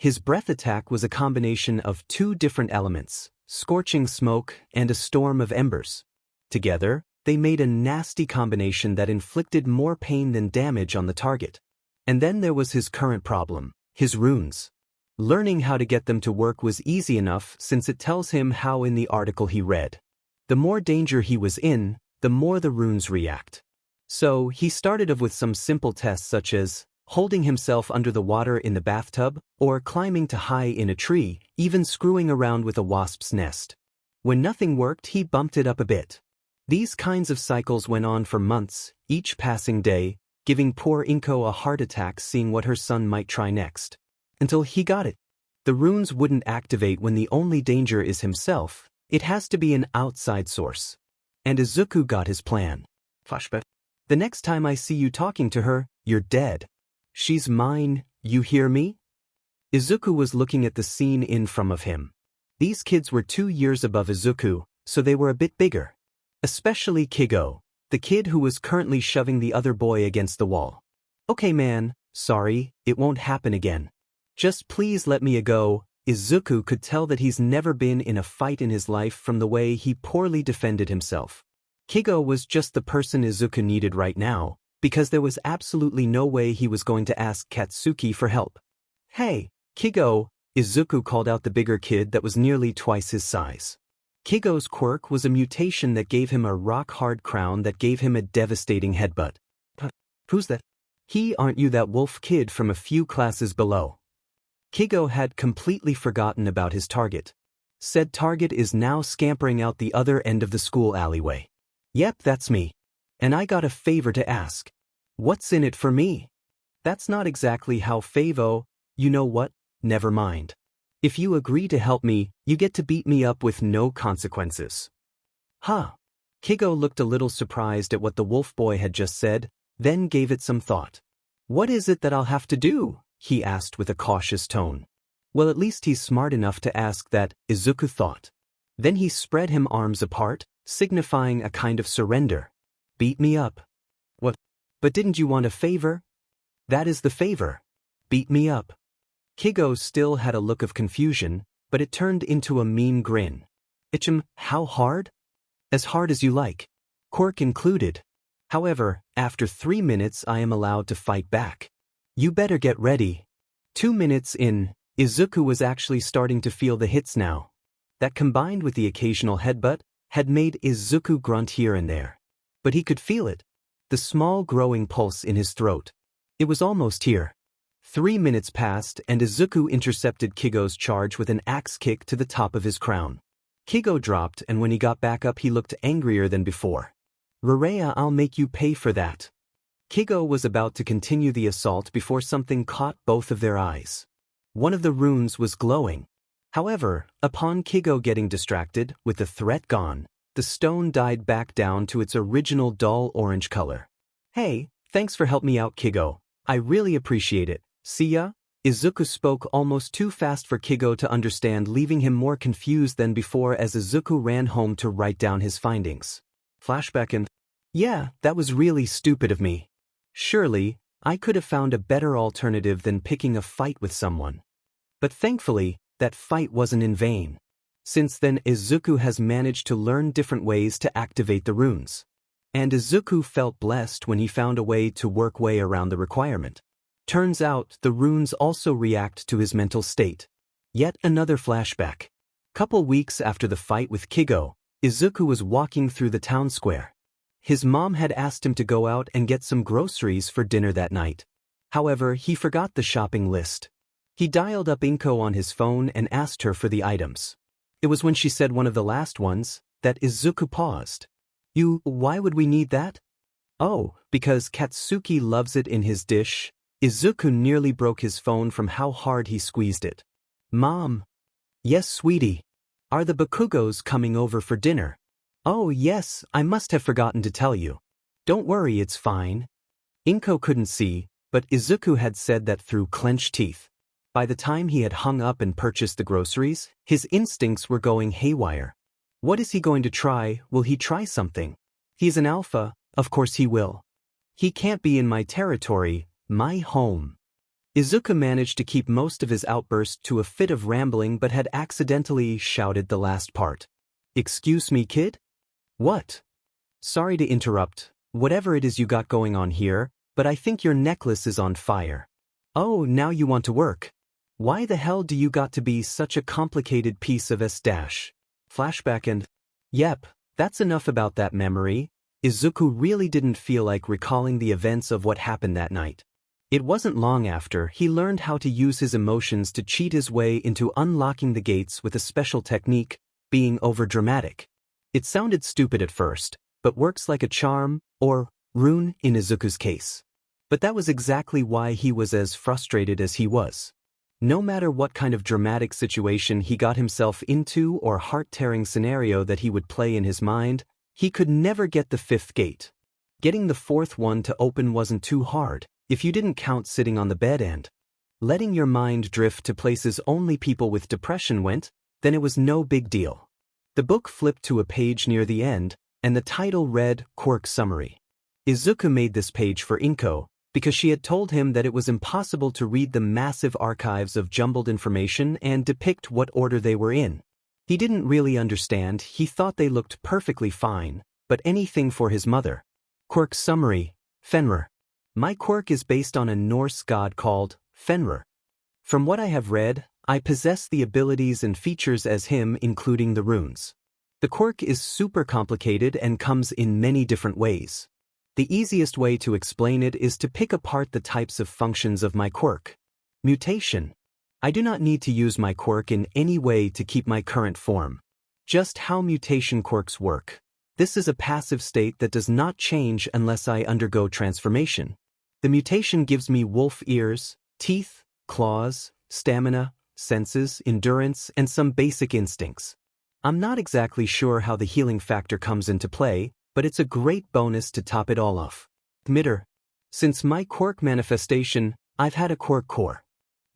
His breath attack was a combination of two different elements, scorching smoke and a storm of embers. Together, they made a nasty combination that inflicted more pain than damage on the target. And then there was his current problem, his runes. Learning how to get them to work was easy enough since it tells him how in the article he read. The more danger he was in, the more the runes react. So, he started off with some simple tests such as holding himself under the water in the bathtub, or climbing to high in a tree, even screwing around with a wasp's nest. When nothing worked, he bumped it up a bit. These kinds of cycles went on for months, each passing day, giving poor Inko a heart attack seeing what her son might try next. Until he got it. The runes wouldn't activate when the only danger is himself, it has to be an outside source. And Izuku got his plan. Flashback. The next time I see you talking to her, you're dead. She's mine, you hear me? Izuku was looking at the scene in front of him. These kids were 2 years above Izuku, so they were a bit bigger. Especially Kigo, the kid who was currently shoving the other boy against the wall. Okay man, sorry, it won't happen again. Just please let me go. Izuku could tell that he's never been in a fight in his life from the way he poorly defended himself. Kigo was just the person Izuku needed right now, because there was absolutely no way he was going to ask Katsuki for help. Hey, Kigo, Izuku called out the bigger kid that was nearly twice his size. Kigo's quirk was a mutation that gave him a rock-hard crown that gave him a devastating headbutt. Who's that? Aren't you that wolf kid from a few classes below? Kigo had completely forgotten about his target. Said target is now scampering out the other end of the school alleyway. Yep, that's me. And I got a favor to ask. What's in it for me? That's not exactly how Favo, you know what, never mind. If you agree to help me, you get to beat me up with no consequences. Huh. Kigo looked a little surprised at what the wolf boy had just said, then gave it some thought. What is it that I'll have to do? He asked with a cautious tone. Well, at least he's smart enough to ask that, Izuku thought. Then he spread him arms apart, signifying a kind of surrender. Beat me up. What? But didn't you want a favor? That is the favor. Beat me up. Kigo still had a look of confusion, but it turned into a mean grin. How hard? As hard as you like. Quirk included. However, after 3 minutes I am allowed to fight back. You better get ready. 2 minutes in, Izuku was actually starting to feel the hits now. That combined with the occasional headbutt, had made Izuku grunt here and there. But he could feel it. The small growing pulse in his throat. It was almost here. 3 minutes passed and Izuku intercepted Kigo's charge with an axe kick to the top of his crown. Kigo dropped and when he got back up he looked angrier than before. Rarea, I'll make you pay for that. Kigo was about to continue the assault before something caught both of their eyes. One of the runes was glowing. However, upon Kigo getting distracted, with the threat gone, the stone died back down to its original dull orange color. Hey, thanks for helping me out, Kigo. I really appreciate it. See ya? Izuku spoke almost too fast for Kigo to understand, leaving him more confused than before as Izuku ran home to write down his findings. Flashback and, yeah, that was really stupid of me. Surely, I could have found a better alternative than picking a fight with someone. But thankfully, that fight wasn't in vain. Since then Izuku has managed to learn different ways to activate the runes. And Izuku felt blessed when he found a way to work way around the requirement. Turns out the runes also react to his mental state. Yet another flashback. Couple weeks after the fight with Kigo, Izuku was walking through the town square. His mom had asked him to go out and get some groceries for dinner that night. However, he forgot the shopping list. He dialed up Inko on his phone and asked her for the items. It was when she said one of the last ones that Izuku paused. Why would we need that? Oh, because Katsuki loves it in his dish. Izuku nearly broke his phone from how hard he squeezed it. Mom. Yes, sweetie. Are the Bakugos coming over for dinner? Oh yes, I must have forgotten to tell you. Don't worry, it's fine. Inko couldn't see, but Izuku had said that through clenched teeth. By the time he had hung up and purchased the groceries, his instincts were going haywire. What is he going to try? Will he try something? He's an alpha, of course he will. He can't be in my territory, my home. Izuku managed to keep most of his outburst to a fit of rambling but had accidentally shouted the last part. "Excuse me, kid? What? Sorry to interrupt, whatever it is you got going on here, but I think your necklace is on fire. Oh, now you want to work. Why the hell do you got to be such a complicated piece of s-dash?" Flashback and, yep, that's enough about that memory. Izuku really didn't feel like recalling the events of what happened that night. It wasn't long after he learned how to use his emotions to cheat his way into unlocking the gates with a special technique, being overdramatic. It sounded stupid at first, but works like a charm, or rune in Izuku's case. But that was exactly why he was as frustrated as he was. No matter what kind of dramatic situation he got himself into or heart-tearing scenario that he would play in his mind, he could never get the fifth gate. Getting the fourth one to open wasn't too hard, if you didn't count sitting on the bed and letting your mind drift to places only people with depression went, then it was no big deal. The book flipped to a page near the end, and the title read, Quirk Summary. Izuku made this page for Inko, because she had told him that it was impossible to read the massive archives of jumbled information and depict what order they were in. He didn't really understand, he thought they looked perfectly fine, but anything for his mother. Quirk Summary, Fenrir. My quirk is based on a Norse god called Fenrir. From what I have read, I possess the abilities and features as him, including the runes. The quirk is super complicated and comes in many different ways. The easiest way to explain it is to pick apart the types of functions of my quirk. Mutation. I do not need to use my quirk in any way to keep my current form. Just how mutation quirks work. This is a passive state that does not change unless I undergo transformation. The mutation gives me wolf ears, teeth, claws, stamina, senses, endurance, and some basic instincts. I'm not exactly sure how the healing factor comes into play, but it's a great bonus to top it all off. Emitter. Since my quirk manifestation, I've had a quirk core.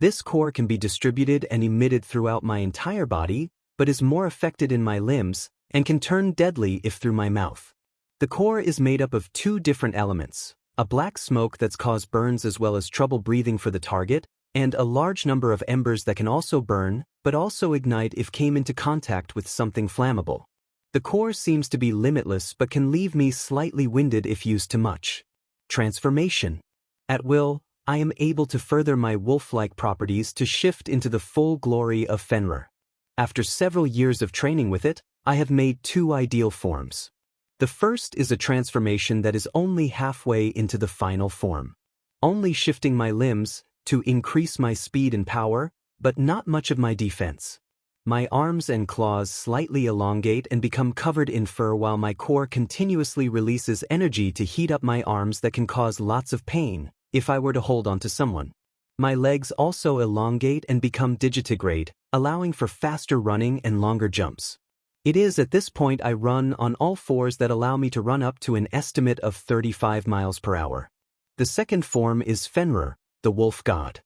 This core can be distributed and emitted throughout my entire body, but is more affected in my limbs, and can turn deadly if through my mouth. The core is made up of two different elements, a black smoke that's caused burns as well as trouble breathing for the target, and a large number of embers that can also burn, but also ignite if came into contact with something flammable. The core seems to be limitless but can leave me slightly winded if used too much. Transformation. At will, I am able to further my wolf-like properties to shift into the full glory of Fenrir. After several years of training with it, I have made two ideal forms. The first is a transformation that is only halfway into the final form. Only shifting my limbs to increase my speed and power, but not much of my defense. My arms and claws slightly elongate and become covered in fur while my core continuously releases energy to heat up my arms that can cause lots of pain if I were to hold onto someone. My legs also elongate and become digitigrade, allowing for faster running and longer jumps. It is at this point I run on all fours that allow me to run up to an estimate of 35 miles per hour. The second form is Fenrir, the wolf god.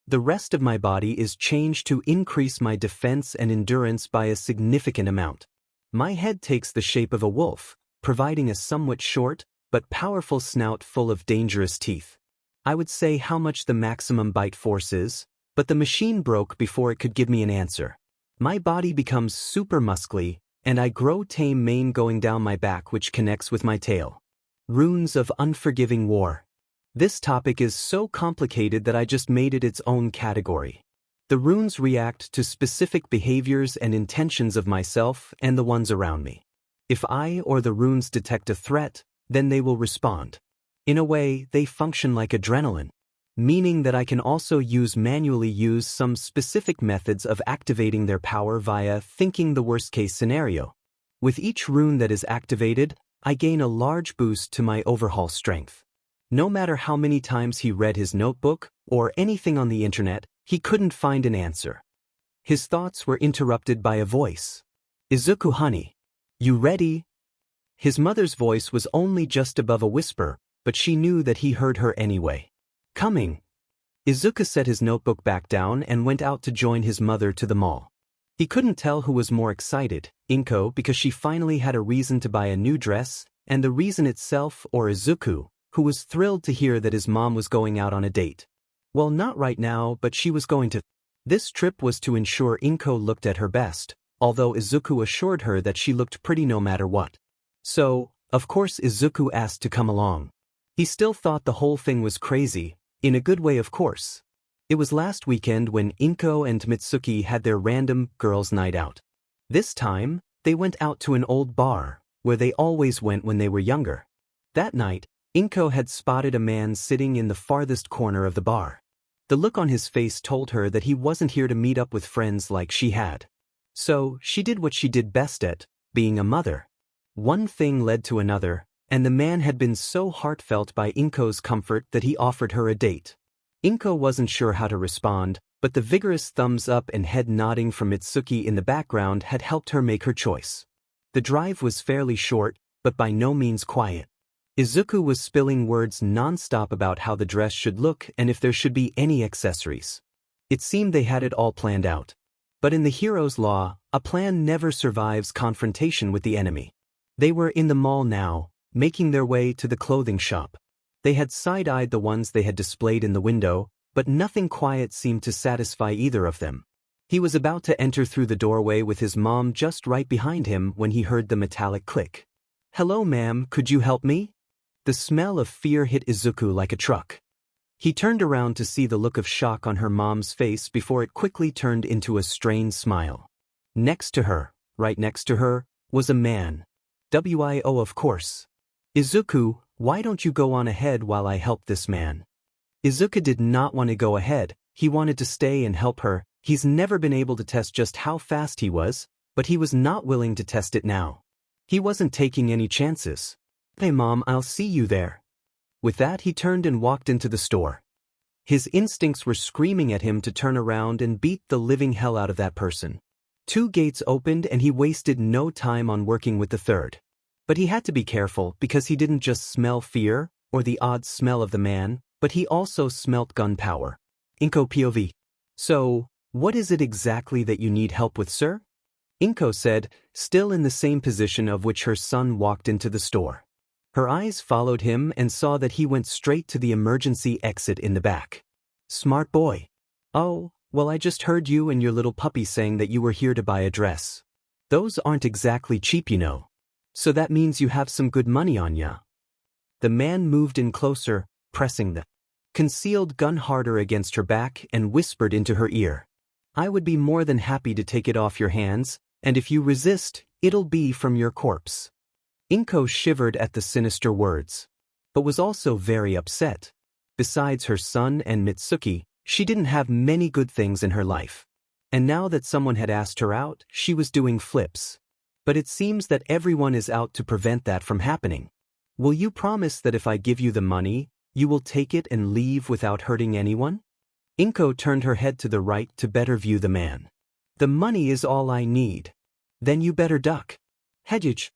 The rest of my body is changed to increase my defense and endurance by a significant amount. My head takes the shape of a wolf, providing a somewhat short but powerful snout full of dangerous teeth. I would say how much the maximum bite force is, but the machine broke before it could give me an answer. My body becomes super muscly, and I grow tame mane going down my back which connects with my tail. Runes of Unforgiving War. This topic is so complicated that I just made it its own category. The runes react to specific behaviors and intentions of myself and the ones around me. If I or the runes detect a threat, then they will respond. In a way, they function like adrenaline, meaning that I can also manually use some specific methods of activating their power via thinking the worst-case scenario. With each rune that is activated, I gain a large boost to my overhaul strength. No matter how many times he read his notebook or anything on the internet, he couldn't find an answer. His thoughts were interrupted by a voice. "Izuku, honey. You ready?" His mother's voice was only just above a whisper, but she knew that he heard her anyway. "Coming." Izuku set his notebook back down and went out to join his mother to the mall. He couldn't tell who was more excited, Inko because she finally had a reason to buy a new dress, and the reason itself, or Izuku, who was thrilled to hear that his mom was going out on a date. Well, not right now, but she was going to. This trip was to ensure Inko looked at her best, although Izuku assured her that she looked pretty no matter what. So, of course Izuku asked to come along. He still thought the whole thing was crazy, in a good way of course. It was last weekend when Inko and Mitsuki had their random girls' night out. This time, they went out to an old bar, where they always went when they were younger. That night, Inko had spotted a man sitting in the farthest corner of the bar. The look on his face told her that he wasn't here to meet up with friends like she had. So, she did what she did best at, being a mother. One thing led to another, and the man had been so heartfelt by Inko's comfort that he offered her a date. Inko wasn't sure how to respond, but the vigorous thumbs up and head nodding from Mitsuki in the background had helped her make her choice. The drive was fairly short, but by no means quiet. Izuku was spilling words non-stop about how the dress should look and if there should be any accessories. It seemed they had it all planned out. But in the hero's law, a plan never survives confrontation with the enemy. They were in the mall now, making their way to the clothing shop. They had side-eyed the ones they had displayed in the window, but nothing quiet seemed to satisfy either of them. He was about to enter through the doorway with his mom just right behind him when he heard the metallic click. "Hello ma'am, could you help me?" The smell of fear hit Izuku like a truck. He turned around to see the look of shock on her mom's face before it quickly turned into a strained smile. Next to her, right next to her, was a man. WIO of course. "Izuku, why don't you go on ahead while I help this man?" Izuku did not want to go ahead, he wanted to stay and help her. He's never been able to test just how fast he was, but he was not willing to test it now. He wasn't taking any chances. "Hey mom, I'll see you there." With that he turned and walked into the store. His instincts were screaming at him to turn around and beat the living hell out of that person. 2 gates opened and he wasted no time on working with the third. But he had to be careful because he didn't just smell fear, or the odd smell of the man, but he also smelt gunpowder. Inko POV. "So, what is it exactly that you need help with, sir?" Inko said, still in the same position of which her son walked into the store. Her eyes followed him and saw that he went straight to the emergency exit in the back. "Smart boy. Oh, well I just heard you and your little puppy saying that you were here to buy a dress. Those aren't exactly cheap, you know. So that means you have some good money on ya." The man moved in closer, pressing the concealed gun harder against her back and whispered into her ear. "I would be more than happy to take it off your hands, and if you resist, it'll be from your corpse." Inko shivered at the sinister words, but was also very upset. Besides her son and Mitsuki, she didn't have many good things in her life. And now that someone had asked her out, she was doing flips. But it seems that everyone is out to prevent that from happening. "Will you promise that if I give you the money, you will take it and leave without hurting anyone?" Inko turned her head to the right to better view the man. "The money is all I need. Then you better duck." Hedgehog.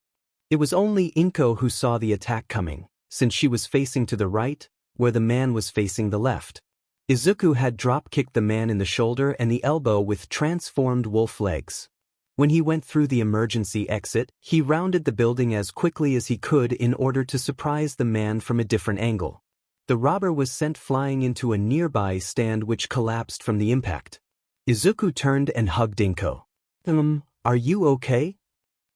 It was only Inko who saw the attack coming, since she was facing to the right, where the man was facing the left. Izuku had drop-kicked the man in the shoulder and the elbow with transformed wolf legs. When he went through the emergency exit, he rounded the building as quickly as he could in order to surprise the man from a different angle. The robber was sent flying into a nearby stand which collapsed from the impact. Izuku turned and hugged Inko. Are you okay?"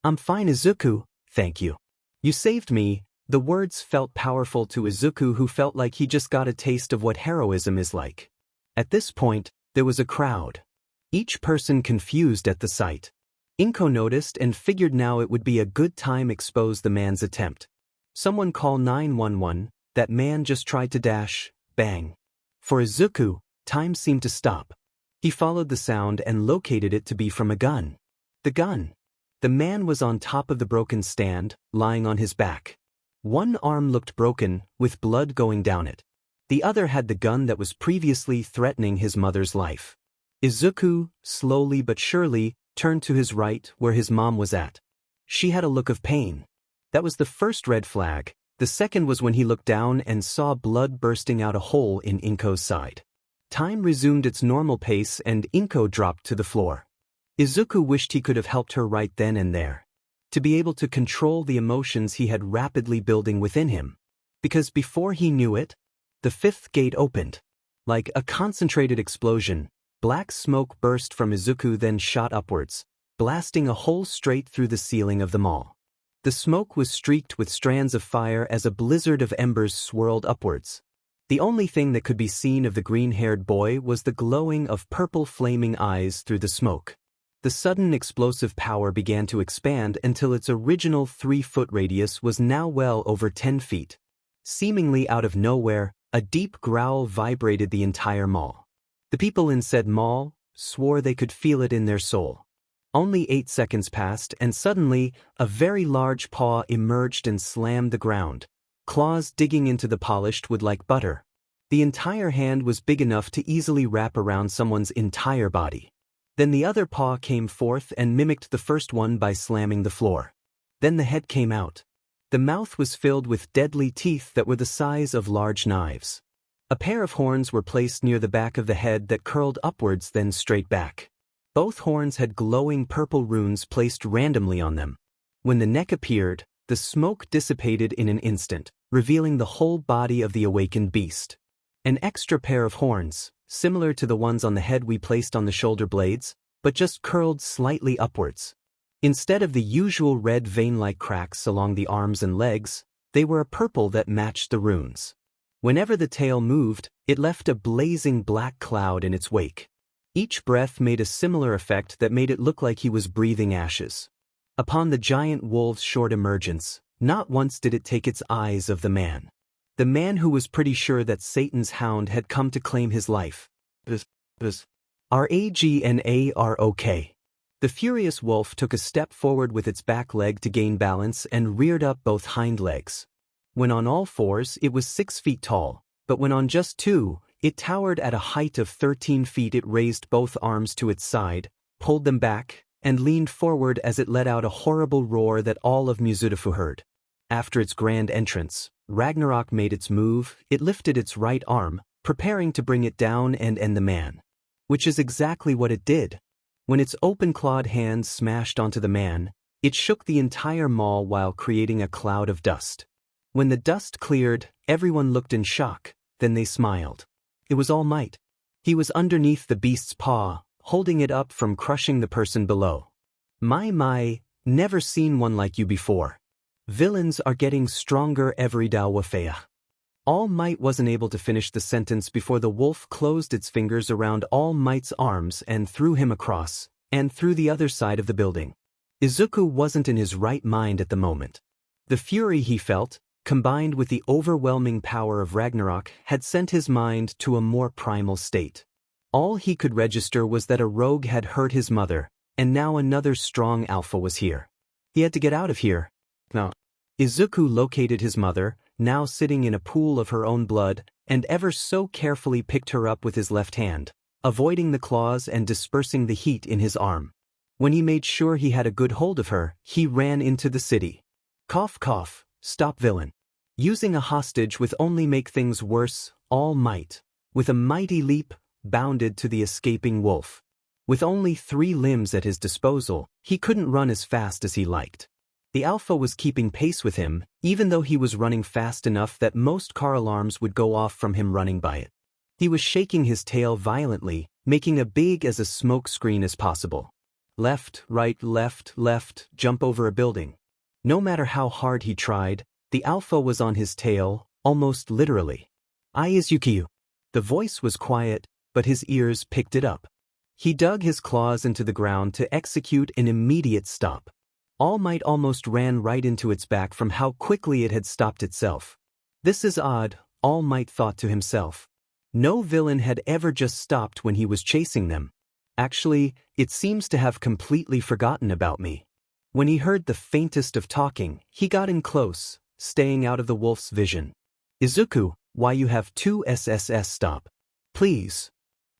"I'm fine, Izuku, thank you. You saved me." The words felt powerful to Izuku, who felt like he just got a taste of what heroism is like. At this point, there was a crowd. Each person confused at the sight. Inko noticed and figured now it would be a good time expose the man's attempt. "Someone call 911, that man just tried to dash." Bang. For Izuku, time seemed to stop. He followed the sound and located it to be from a gun. The gun. The man was on top of the broken stand, lying on his back. One arm looked broken, with blood going down it. The other had the gun that was previously threatening his mother's life. Izuku, slowly but surely, turned to his right where his mom was at. She had a look of pain. That was the first red flag. The second was when he looked down and saw blood bursting out a hole in Inko's side. Time resumed its normal pace and Inko dropped to the floor. Izuku wished he could have helped her right then and there. To be able to control the emotions he had rapidly building within him. Because before he knew it, the 5th gate opened. Like a concentrated explosion, black smoke burst from Izuku then shot upwards, blasting a hole straight through the ceiling of the mall. The smoke was streaked with strands of fire as a blizzard of embers swirled upwards. The only thing that could be seen of the green-haired boy was the glowing of purple flaming eyes through the smoke. The sudden explosive power began to expand until its original 3-foot radius was now well over 10 feet. Seemingly out of nowhere, a deep growl vibrated the entire mall. The people in said mall swore they could feel it in their soul. Only 8 seconds passed and suddenly, a very large paw emerged and slammed the ground, claws digging into the polished wood like butter. The entire hand was big enough to easily wrap around someone's entire body. Then the other paw came forth and mimicked the first one by slamming the floor. Then the head came out. The mouth was filled with deadly teeth that were the size of large knives. A pair of horns were placed near the back of the head that curled upwards then straight back. Both horns had glowing purple runes placed randomly on them. When the neck appeared, the smoke dissipated in an instant, revealing the whole body of the awakened beast. An extra pair of horns, similar to the ones on the head we placed on the shoulder blades, but just curled slightly upwards. Instead of the usual red vein-like cracks along the arms and legs, they were a purple that matched the runes. Whenever the tail moved, it left a blazing black cloud in its wake. Each breath made a similar effect that made it look like he was breathing ashes. Upon the giant wolf's short emergence, not once did it take its eyes off the man. The man who was pretty sure that Satan's hound had come to claim his life. Ragnarok. The furious wolf took a step forward with its back leg to gain balance and reared up both hind legs. When on all fours, it was 6 feet tall, but when on just 2, it towered at a height of 13 feet. It raised both arms to its side, pulled them back, and leaned forward as it let out a horrible roar that all of Mizufu heard. After its grand entrance, Ragnarok made its move. It lifted its right arm, preparing to bring it down and end the man. Which is exactly what it did. When its open-clawed hands smashed onto the man, it shook the entire mall while creating a cloud of dust. When the dust cleared, everyone looked in shock, then they smiled. It was All Might. He was underneath the beast's paw, holding it up from crushing the person below. My, never seen one like you before. Villains are getting stronger every day. Wafea. All Might wasn't able to finish the sentence before the wolf closed its fingers around All Might's arms and threw him across, and through the other side of the building. Izuku wasn't in his right mind at the moment. The fury he felt, combined with the overwhelming power of Ragnarok, had sent his mind to a more primal state. All he could register was that a rogue had hurt his mother, and now another strong alpha was here. He had to get out of here. Now, Izuku located his mother, now sitting in a pool of her own blood, and ever so carefully picked her up with his left hand, avoiding the claws and dispersing the heat in his arm. When he made sure he had a good hold of her, he ran into the city. Cough cough, stop villain. Using a hostage would only make things worse. All Might, with a mighty leap, bounded to the escaping wolf. With only 3 limbs at his disposal, he couldn't run as fast as he liked. The alpha was keeping pace with him, even though he was running fast enough that most car alarms would go off from him running by it. He was shaking his tail violently, making as big as a smoke screen as possible. Left, left, jump over a building. No matter how hard he tried, the alpha was on his tail, almost literally. Isizuku. The voice was quiet, but his ears picked it up. He dug his claws into the ground to execute an immediate stop. All Might almost ran right into its back from how quickly it had stopped itself. This is odd, All Might thought to himself. No villain had ever just stopped when he was chasing them. Actually, it seems to have completely forgotten about me. When he heard the faintest of talking, he got in close, staying out of the wolf's vision. Izuku, why you have 2 SSS stop. Please.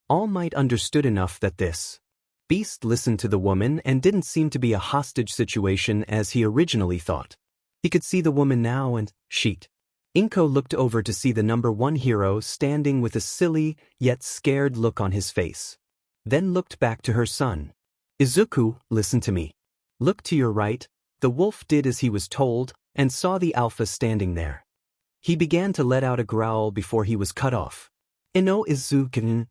All Might understood enough that this beast listened to the woman and didn't seem to be a hostage situation as he originally thought. He could see the woman now and, sheet. Inko looked over to see the #1 hero standing with a silly, yet scared look on his face. Then looked back to her son. Izuku, listen to me. Look to your right. The wolf did as he was told, and saw the alpha standing there. He began to let out a growl before he was cut off. Izuku.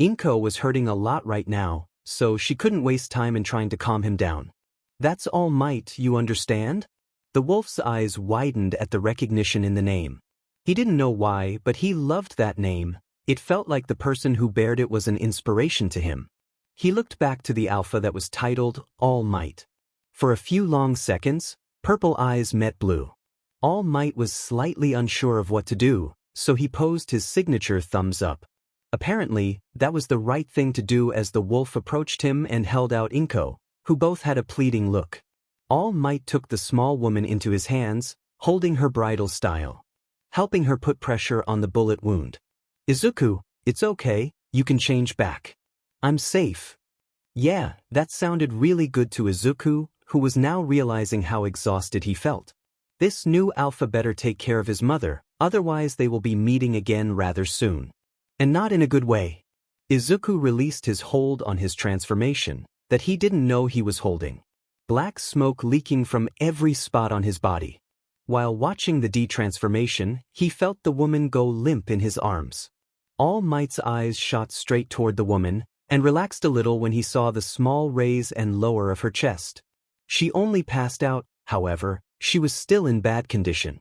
Inko was hurting a lot right now, so she couldn't waste time in trying to calm him down. That's all might, you understand? The wolf's eyes widened at the recognition in the name. He didn't know why, but he loved that name. It felt like the person who bared it was an inspiration to him. He looked back to the alpha that was titled All Might. For a few long seconds, purple eyes met blue. All Might was slightly unsure of what to do, so he posed his signature thumbs up. Apparently, that was the right thing to do as the wolf approached him and held out Inko, who both had a pleading look. All Might took the small woman into his hands, holding her bridal style, helping her put pressure on the bullet wound. Izuku, it's okay, you can change back. I'm safe. Yeah, that sounded really good to Izuku, who was now realizing how exhausted he felt. This new alpha better take care of his mother, otherwise they will be meeting again rather soon. And not in a good way. Izuku released his hold on his transformation, that he didn't know he was holding. Black smoke leaking from every spot on his body. While watching the de-transformation, he felt the woman go limp in his arms. All Might's eyes shot straight toward the woman, and relaxed a little when he saw the small raise and lower of her chest. She only passed out, however, she was still in bad condition.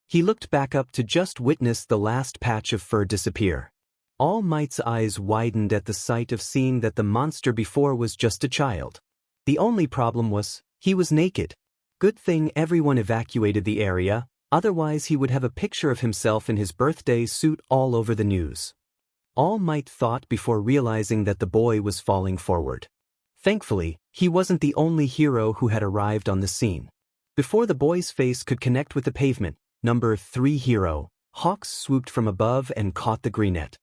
He looked back up to just witness the last patch of fur disappear. All Might's eyes widened at the sight of seeing that the monster before was just a child. The only problem was, he was naked. Good thing everyone evacuated the area, otherwise he would have a picture of himself in his birthday suit all over the news. All Might thought before realizing that the boy was falling forward. Thankfully, he wasn't the only hero who had arrived on the scene. Before the boy's face could connect with the pavement, number 3 hero, Hawks swooped from above and caught the greenette.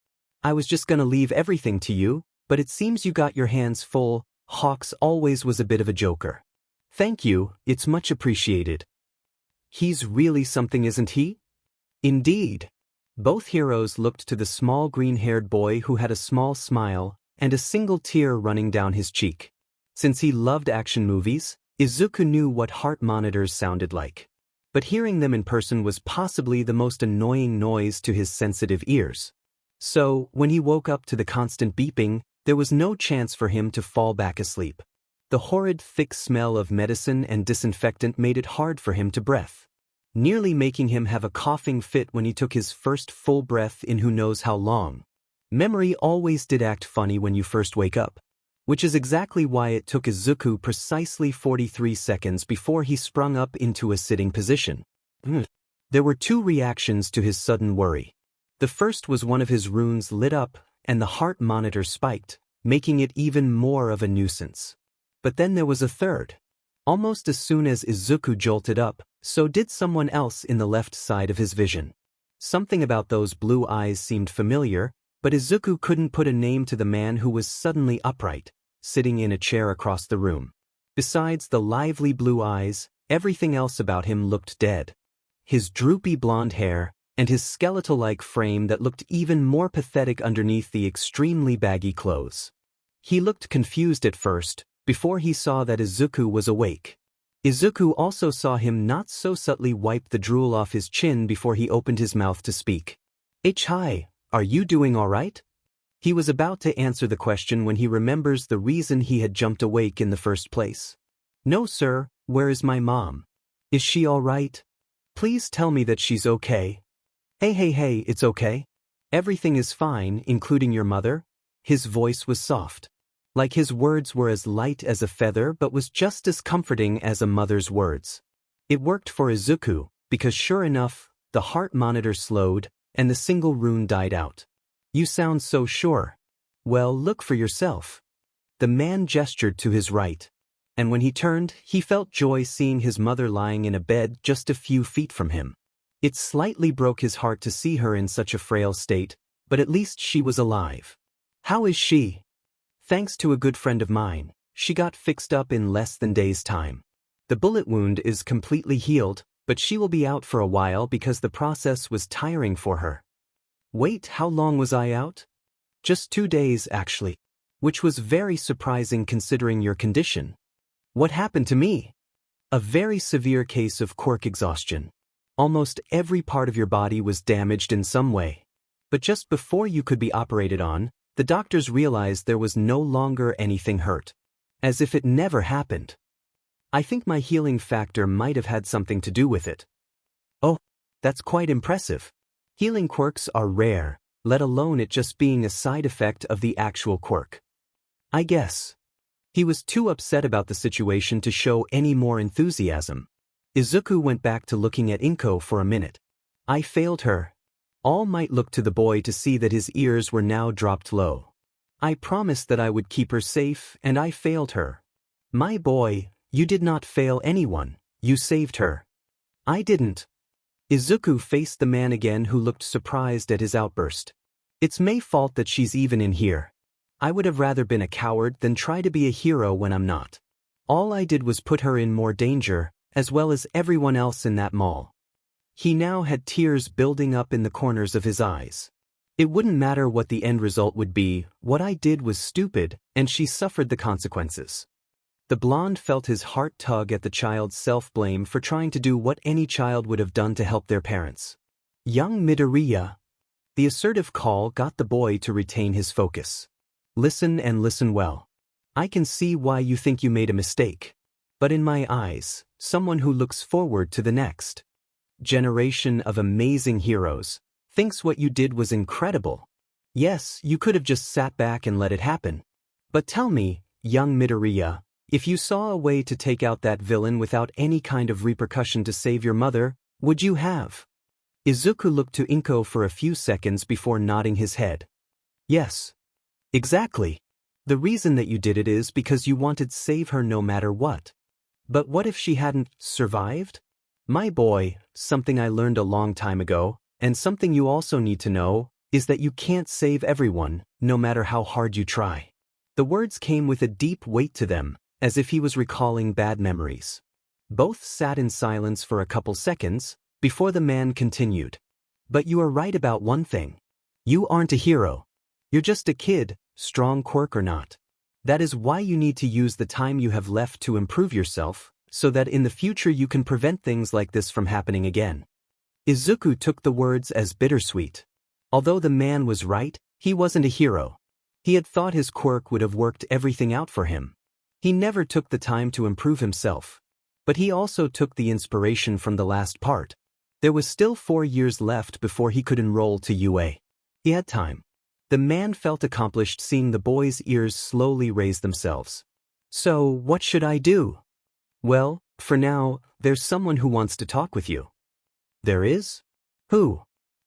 I was just gonna leave everything to you, but it seems you got your hands full. Hawks always was a bit of a joker. Thank you, it's much appreciated. He's really something, isn't he? Indeed. Both heroes looked to the small green-haired boy who had a small smile and a single tear running down his cheek. Since he loved action movies, Izuku knew what heart monitors sounded like. But hearing them in person was possibly the most annoying noise to his sensitive ears. So, when he woke up to the constant beeping, there was no chance for him to fall back asleep. The horrid thick smell of medicine and disinfectant made it hard for him to breathe, nearly making him have a coughing fit when he took his first full breath in who knows how long. Memory always did act funny when you first wake up, which is exactly why it took Izuku precisely 43 seconds before he sprung up into a sitting position. There were 2 reactions to his sudden worry. The first was one of his runes lit up, and the heart monitor spiked, making it even more of a nuisance. But then there was a third. Almost as soon as Izuku jolted up, so did someone else in the left side of his vision. Something about those blue eyes seemed familiar, but Izuku couldn't put a name to the man who was suddenly upright, sitting in a chair across the room. Besides the lively blue eyes, everything else about him looked dead. His droopy blonde hair, and his skeletal-like frame that looked even more pathetic underneath the extremely baggy clothes. He looked confused at first, before he saw that Izuku was awake. Izuku also saw him not so subtly wipe the drool off his chin before he opened his mouth to speak. Hi, are you doing all right? He was about to answer the question when he remembers the reason he had jumped awake in the first place. No sir, where is my mom? Is she all right? Please tell me that she's okay. Hey, it's okay. Everything is fine, including your mother. His voice was soft. Like his words were as light as a feather but was just as comforting as a mother's words. It worked for Izuku, because sure enough, the heart monitor slowed, and the single rune died out. You sound so sure. Well, look for yourself. The man gestured to his right. And when he turned, he felt joy seeing his mother lying in a bed just a few feet from him. It slightly broke his heart to see her in such a frail state, but at least she was alive. How is she? Thanks to a good friend of mine, she got fixed up in less than days' time. The bullet wound is completely healed, but she will be out for a while because the process was tiring for her. Wait, how long was I out? Just 2 days, actually. Which was very surprising considering your condition. What happened to me? A very severe case of quirk exhaustion. Almost every part of your body was damaged in some way. But just before you could be operated on, the doctors realized there was no longer anything hurt. As if it never happened. I think my healing factor might have had something to do with it. Oh, that's quite impressive. Healing quirks are rare, let alone it just being a side effect of the actual quirk. I guess. He was too upset about the situation to show any more enthusiasm. Izuku went back to looking at Inko for a minute. I failed her. All Might looked to the boy to see that his ears were now dropped low. I promised that I would keep her safe, and I failed her. My boy, you did not fail anyone, you saved her. I didn't. Izuku faced the man again who looked surprised at his outburst. It's my fault that she's even in here. I would have rather been a coward than try to be a hero when I'm not. All I did was put her in more danger, as well as everyone else in that mall. He now had tears building up in the corners of his eyes. It wouldn't matter what the end result would be, what I did was stupid, and she suffered the consequences. The blonde felt his heart tug at the child's self-blame for trying to do what any child would have done to help their parents. Young Midoriya. The assertive call got the boy to retain his focus. Listen and listen well. I can see why you think you made a mistake. But in my eyes, someone who looks forward to the next generation of amazing heroes thinks what you did was incredible. Yes, you could have just sat back and let it happen. But tell me, young Midoriya, if you saw a way to take out that villain without any kind of repercussion to save your mother, would you have? Izuku looked to Inko for a few seconds before nodding his head. Yes. Exactly. The reason that you did it is because you wanted to save her no matter what. But what if she hadn't survived? My boy, something I learned a long time ago, and something you also need to know, is that you can't save everyone, no matter how hard you try. The words came with a deep weight to them, as if he was recalling bad memories. Both sat in silence for a couple seconds, before the man continued. But you are right about one thing. You aren't a hero. You're just a kid, strong quirk or not. That is why you need to use the time you have left to improve yourself, so that in the future you can prevent things like this from happening again. Izuku took the words as bittersweet. Although the man was right, he wasn't a hero. He had thought his quirk would have worked everything out for him. He never took the time to improve himself. But he also took the inspiration from the last part. There was still 4 years left before he could enroll to UA. He had time. The man felt accomplished seeing the boy's ears slowly raise themselves. So, what should I do? Well, for now, there's someone who wants to talk with you. There is? Who?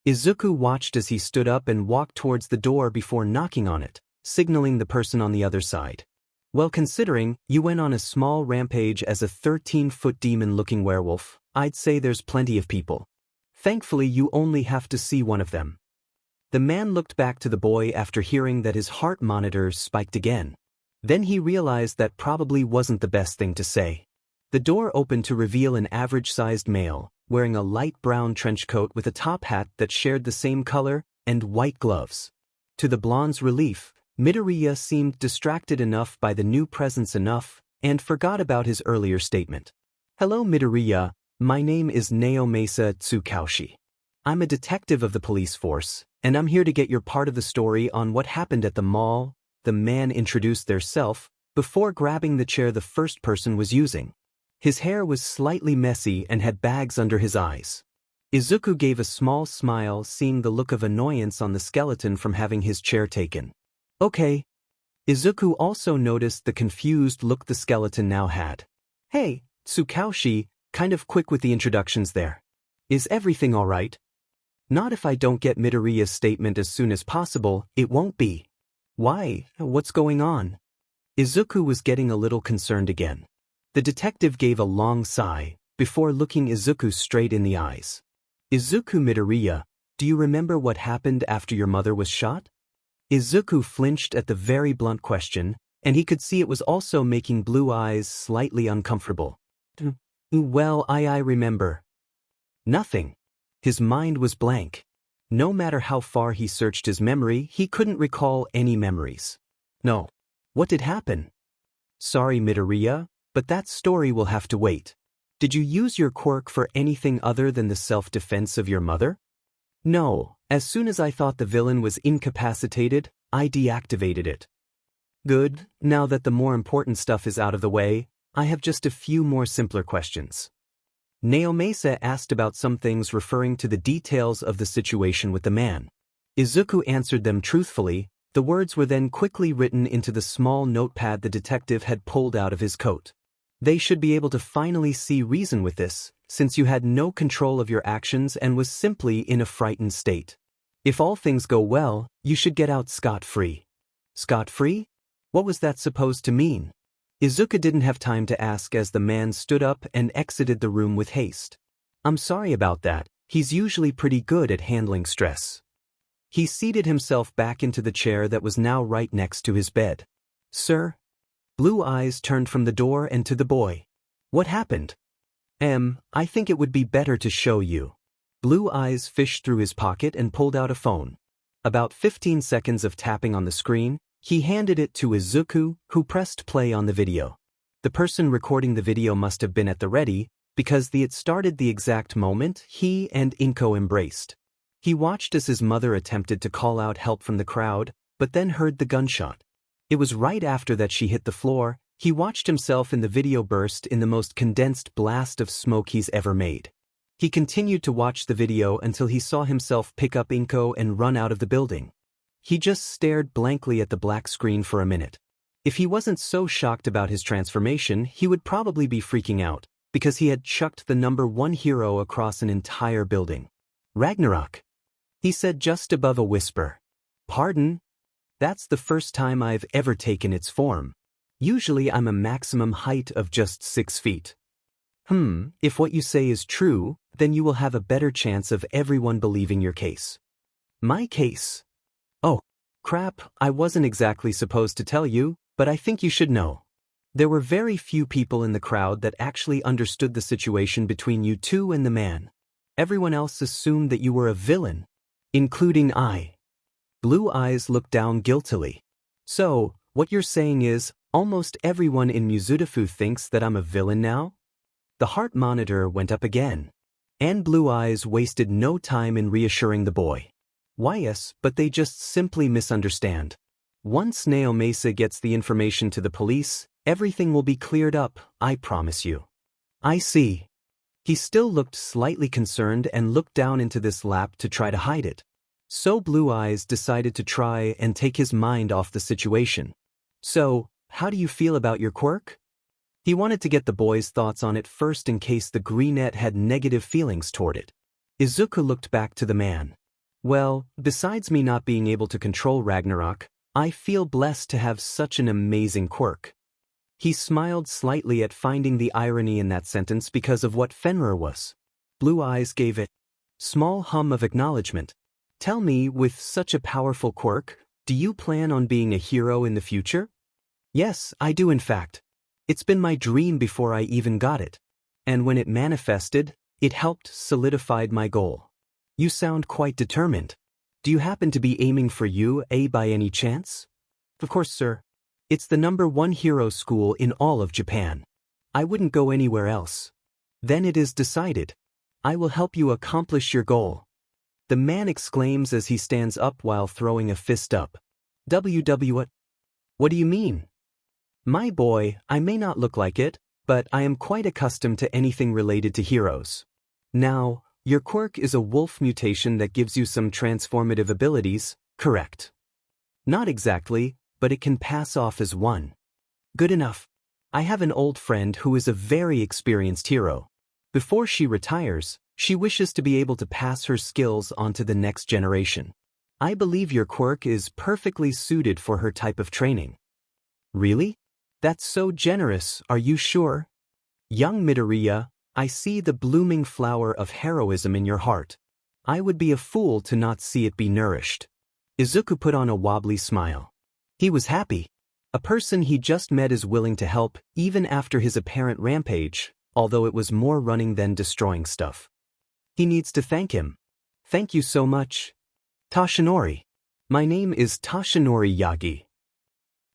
Izuku watched as he stood up and walked towards the door before knocking on it, signaling the person on the other side. Well, considering you went on a small rampage as a 13-foot demon-looking werewolf, I'd say there's plenty of people. Thankfully, you only have to see one of them. The man looked back to the boy after hearing that his heart monitor spiked again. Then he realized that probably wasn't the best thing to say. The door opened to reveal an average-sized male, wearing a light brown trench coat with a top hat that shared the same color, and white gloves. To the blonde's relief, Midoriya seemed distracted enough by the new presence and forgot about his earlier statement. Hello Midoriya, my name is Naomasa Tsukaushi. I'm a detective of the police force, and I'm here to get your part of the story on what happened at the mall. The man introduced theirself, before grabbing the chair the first person was using. His hair was slightly messy and had bags under his eyes. Izuku gave a small smile seeing the look of annoyance on the skeleton from having his chair taken. Okay. Izuku also noticed the confused look the skeleton now had. Hey, Tsukaushi, kind of quick with the introductions there. Is everything alright? Not if I don't get Midoriya's statement as soon as possible, it won't be. Why, what's going on? Izuku was getting a little concerned again. The detective gave a long sigh, before looking Izuku straight in the eyes. Izuku Midoriya, do you remember what happened after your mother was shot? Izuku flinched at the very blunt question, and he could see it was also making Blue Eyes slightly uncomfortable. Well, I remember. Nothing. His mind was blank. No matter how far he searched his memory, he couldn't recall any memories. No. What did happen? Sorry Midoriya, but that story will have to wait. Did you use your quirk for anything other than the self-defense of your mother? No, as soon as I thought the villain was incapacitated, I deactivated it. Good, now that the more important stuff is out of the way, I have just a few more simpler questions. Naomasa asked about some things referring to the details of the situation with the man. Izuku answered them truthfully. The words were then quickly written into the small notepad the detective had pulled out of his coat. They should be able to finally see reason with this, since you had no control of your actions and was simply in a frightened state. If all things go well, you should get out scot-free. Scot-free? What was that supposed to mean? Izuku didn't have time to ask as the man stood up and exited the room with haste. I'm sorry about that, he's usually pretty good at handling stress. He seated himself back into the chair that was now right next to his bed. Sir? Blue eyes turned from the door and to the boy. What happened? I think it would be better to show you. Blue eyes fished through his pocket and pulled out a phone. About 15 seconds of tapping on the screen, he handed it to Izuku, who pressed play on the video. The person recording the video must have been at the ready, because it started the exact moment he and Inko embraced. He watched as his mother attempted to call out help from the crowd, but then heard the gunshot. It was right after that she hit the floor. He watched himself in the video burst in the most condensed blast of smoke he's ever made. He continued to watch the video until he saw himself pick up Inko and run out of the building. He just stared blankly at the black screen for a minute. If he wasn't so shocked about his transformation, he would probably be freaking out, because he had chucked the #1 hero across an entire building. Ragnarok, he said just above a whisper. Pardon? That's the first time I've ever taken its form. Usually I'm a maximum height of just 6 feet. If what you say is true, then you will have a better chance of everyone believing your case. My case? Oh, crap, I wasn't exactly supposed to tell you, but I think you should know. There were very few people in the crowd that actually understood the situation between you two and the man. Everyone else assumed that you were a villain, including I. Blue eyes looked down guiltily. So, what you're saying is, almost everyone in Mizudafu thinks that I'm a villain now? The heart monitor went up again. And Blue eyes wasted no time in reassuring the boy. Why yes, but they just simply misunderstand. Once Naomasa gets the information to the police, everything will be cleared up, I promise you. I see. He still looked slightly concerned and looked down into this lap to try to hide it. So Blue eyes decided to try and take his mind off the situation. So, how do you feel about your quirk? He wanted to get the boy's thoughts on it first in case the greenette had negative feelings toward it. Izuku looked back to the man. Well, besides me not being able to control Ragnarok, I feel blessed to have such an amazing quirk. He smiled slightly at finding the irony in that sentence because of what Fenrir was. Blue eyes gave it small hum of acknowledgement. Tell me, with such a powerful quirk, do you plan on being a hero in the future? Yes, I do in fact. It's been my dream before I even got it. And when it manifested, it helped solidified my goal. You sound quite determined. Do you happen to be aiming for UA by any chance? Of course, sir. It's the #1 hero school in all of Japan. I wouldn't go anywhere else. Then it is decided. I will help you accomplish your goal. The man exclaims as he stands up while throwing a fist up. What do you mean? My boy, I may not look like it, but I am quite accustomed to anything related to heroes. Now, your quirk is a wolf mutation that gives you some transformative abilities, correct? Not exactly, but it can pass off as one. Good enough. I have an old friend who is a very experienced hero. Before she retires, she wishes to be able to pass her skills on to the next generation. I believe your quirk is perfectly suited for her type of training. Really? That's so generous, are you sure? Young Midoriya, I see the blooming flower of heroism in your heart. I would be a fool to not see it be nourished. Izuku put on a wobbly smile. He was happy. A person he just met is willing to help, even after his apparent rampage, although it was more running than destroying stuff. He needs to thank him. Thank you so much. Toshinori. My name is Toshinori Yagi.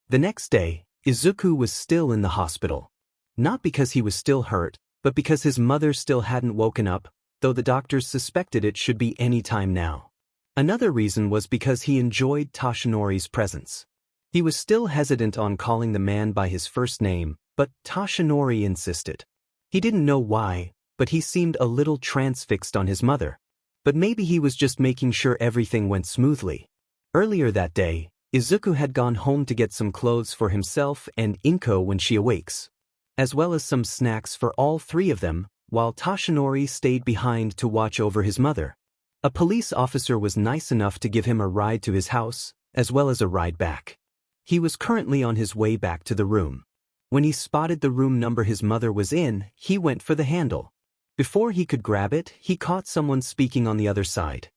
The next day, Izuku was still in the hospital. Not because he was still hurt, but because his mother still hadn't woken up. though the doctors suspected it should be any time now. Another reason was because he enjoyed Toshinori's presence. He was still hesitant on calling the man by his first name, but Toshinori insisted. He didn't know why, but he seemed a little transfixed on his mother. But maybe he was just making sure everything went smoothly. Earlier that day, Izuku had gone home to get some clothes for himself and Inko when she awakes, as well as some snacks for all three of them, while Toshinori stayed behind to watch over his mother. A police officer was nice enough to give him a ride to his house, as well as a ride back. He was currently on his way back to the room. When he spotted the room number his mother was in, he went for the handle. Before he could grab it, he caught someone speaking on the other side.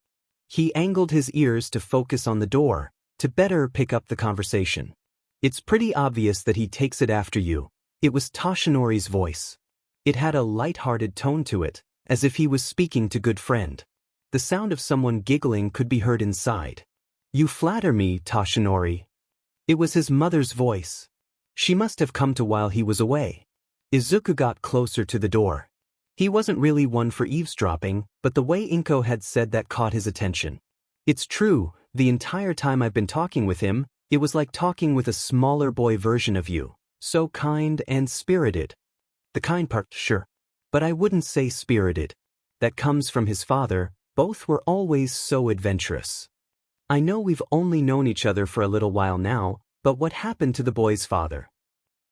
He angled his ears to focus on the door, to better pick up the conversation. "It's pretty obvious that he takes it after you." It was Toshinori's voice. It had a light-hearted tone to it, as if he was speaking to good friend. The sound of someone giggling could be heard inside. "You flatter me, Toshinori." It was his mother's voice. She must have come to while he was away. Izuku got closer to the door. He wasn't really one for eavesdropping, but the way Inko had said that caught his attention. "It's true, the entire time I've been talking with him, it was like talking with a smaller boy version of you, so kind and spirited." The kind part, sure. But I wouldn't say spirited. That comes from his father, both were always so adventurous. "I know we've only known each other for a little while now, but what happened to the boy's father?"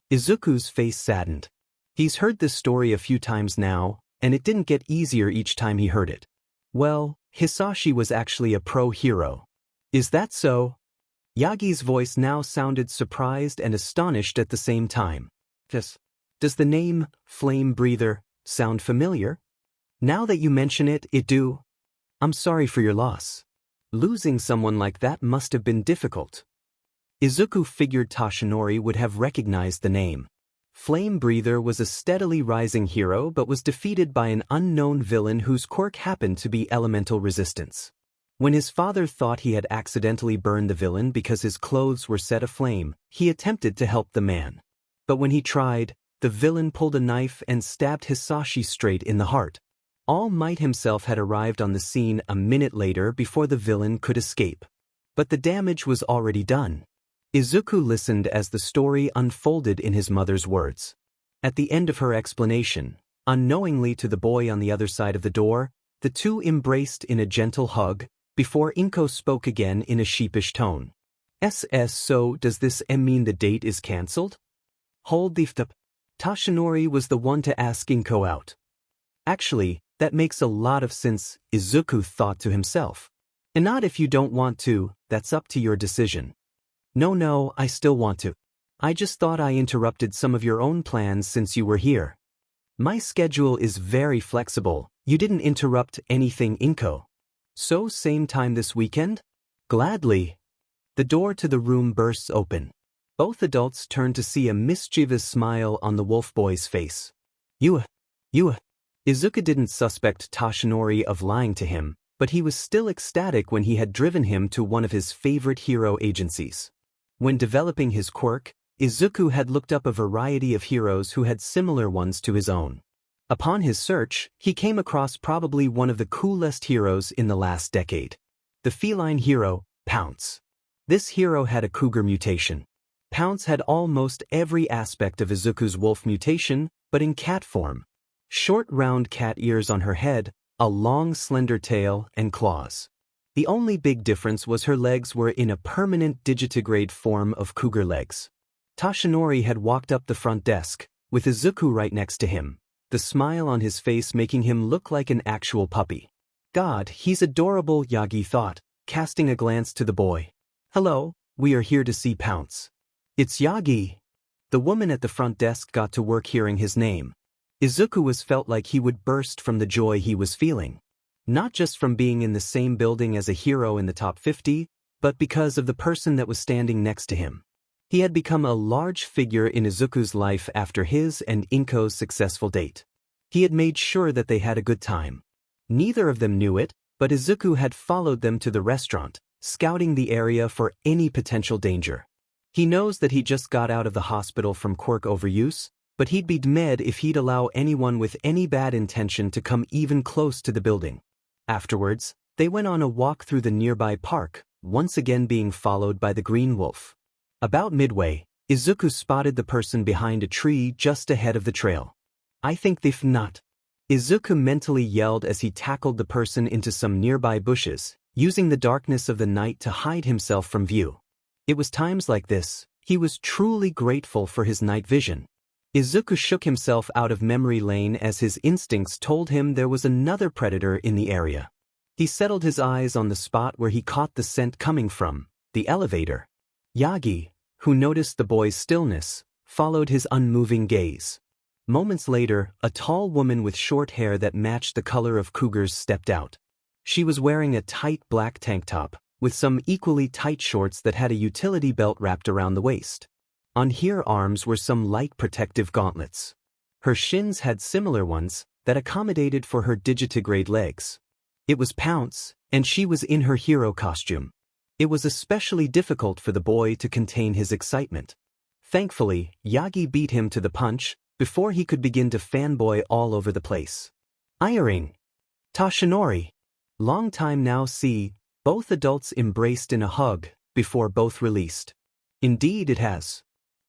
Izuku's face saddened. He's heard this story a few times now, and it didn't get easier each time he heard it. "Well, Hisashi was actually a pro-hero." "Is that so?" Yagi's voice now sounded surprised and astonished at the same time. Does the name, Flame Breather, sound familiar?" "Now that you mention it, it do." "I'm sorry for your loss. Losing someone like that must have been difficult." Izuku figured Toshinori would have recognized the name. Flame Breather was a steadily rising hero but was defeated by an unknown villain whose quirk happened to be elemental resistance. When his father thought he had accidentally burned the villain because his clothes were set aflame, he attempted to help the man. But when he tried, the villain pulled a knife and stabbed Hisashi straight in the heart. All Might himself had arrived on the scene a minute later before the villain could escape. But the damage was already done. Izuku listened as the story unfolded in his mother's words. At the end of her explanation, unknowingly to the boy on the other side of the door, the two embraced in a gentle hug, before Inko spoke again in a sheepish tone. So does this mean the date is cancelled?" "Hold the f***. Toshinori was the one to ask Inko out." "Actually, that makes a lot of sense," Izuku thought to himself. "And not if you don't want to, that's up to your decision." No, I still want to. I just thought I interrupted some of your own plans since you were here." "My schedule is very flexible. You didn't interrupt anything, Inko." "So same time this weekend?" "Gladly." The door to the room bursts open. Both adults turn to see a mischievous smile on the wolf boy's face. You. Izuku didn't suspect Toshinori of lying to him, but he was still ecstatic when he had driven him to one of his favorite hero agencies. When developing his quirk, Izuku had looked up a variety of heroes who had similar ones to his own. Upon his search, he came across probably one of the coolest heroes in the last decade. The feline hero, Pounce. This hero had a cougar mutation. Pounce had almost every aspect of Izuku's wolf mutation, but in cat form. Short round cat ears on her head, a long slender tail, and claws. The only big difference was her legs were in a permanent digitigrade form of cougar legs. Toshinori had walked up the front desk, with Izuku right next to him, the smile on his face making him look like an actual puppy. "God, he's adorable," Yagi thought, casting a glance to the boy. "Hello, we are here to see Pounce." "It's Yagi." The woman at the front desk got to work hearing his name. Izuku felt like he would burst from the joy he was feeling. Not just from being in the same building as a hero in the top 50, but because of the person that was standing next to him. He had become a large figure in Izuku's life after his and Inko's successful date. He had made sure that they had a good time. Neither of them knew it, but Izuku had followed them to the restaurant, scouting the area for any potential danger. He knows that he just got out of the hospital from quirk overuse, but he'd be dead if he'd allow anyone with any bad intention to come even close to the building. Afterwards, they went on a walk through the nearby park, once again being followed by the green wolf. About midway, Izuku spotted the person behind a tree just ahead of the trail. "I think they've not." Izuku mentally yelled as he tackled the person into some nearby bushes, using the darkness of the night to hide himself from view. It was times like this he was truly grateful for his night vision. Izuku shook himself out of memory lane as his instincts told him there was another predator in the area. He settled his eyes on the spot where he caught the scent coming from, the elevator. Yagi, who noticed the boy's stillness, followed his unmoving gaze. Moments later, a tall woman with short hair that matched the color of Cougar's stepped out. She was wearing a tight black tank top, with some equally tight shorts that had a utility belt wrapped around the waist. On her arms were some light protective gauntlets. Her shins had similar ones that accommodated for her digitigrade legs. It was Pounce, and she was in her hero costume. It was especially difficult for the boy to contain his excitement. Thankfully, Yagi beat him to the punch before he could begin to fanboy all over the place. "Iring! Toshinori!" Long time now see, both adults embraced in a hug before both released. "Indeed it has.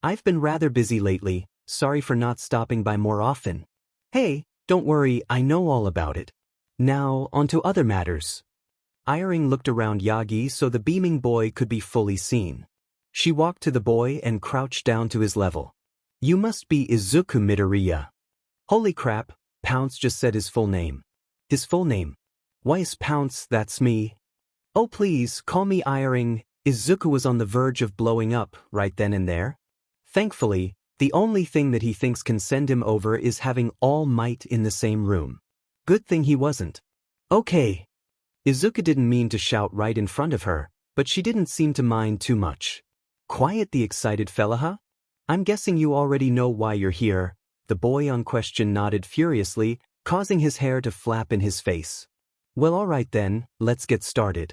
I've been rather busy lately, sorry for not stopping by more often." "Hey, don't worry, I know all about it. Now, on to other matters." Iring looked around Yagi so the beaming boy could be fully seen. She walked to the boy and crouched down to his level. "You must be Izuku Midoriya." "Holy crap, Pounce just said his full name." "His full name? Why is Pounce, that's me." "Oh please, call me Iring." Izuku was on the verge of blowing up right then and there. Thankfully, the only thing that he thinks can send him over is having All Might in the same room. Good thing he wasn't. "Okay." Izuku didn't mean to shout right in front of her, but she didn't seem to mind too much. "Quiet the excited fella, huh? I'm guessing you already know why you're here." The boy on question nodded furiously, causing his hair to flap in his face. "Well, alright then, let's get started."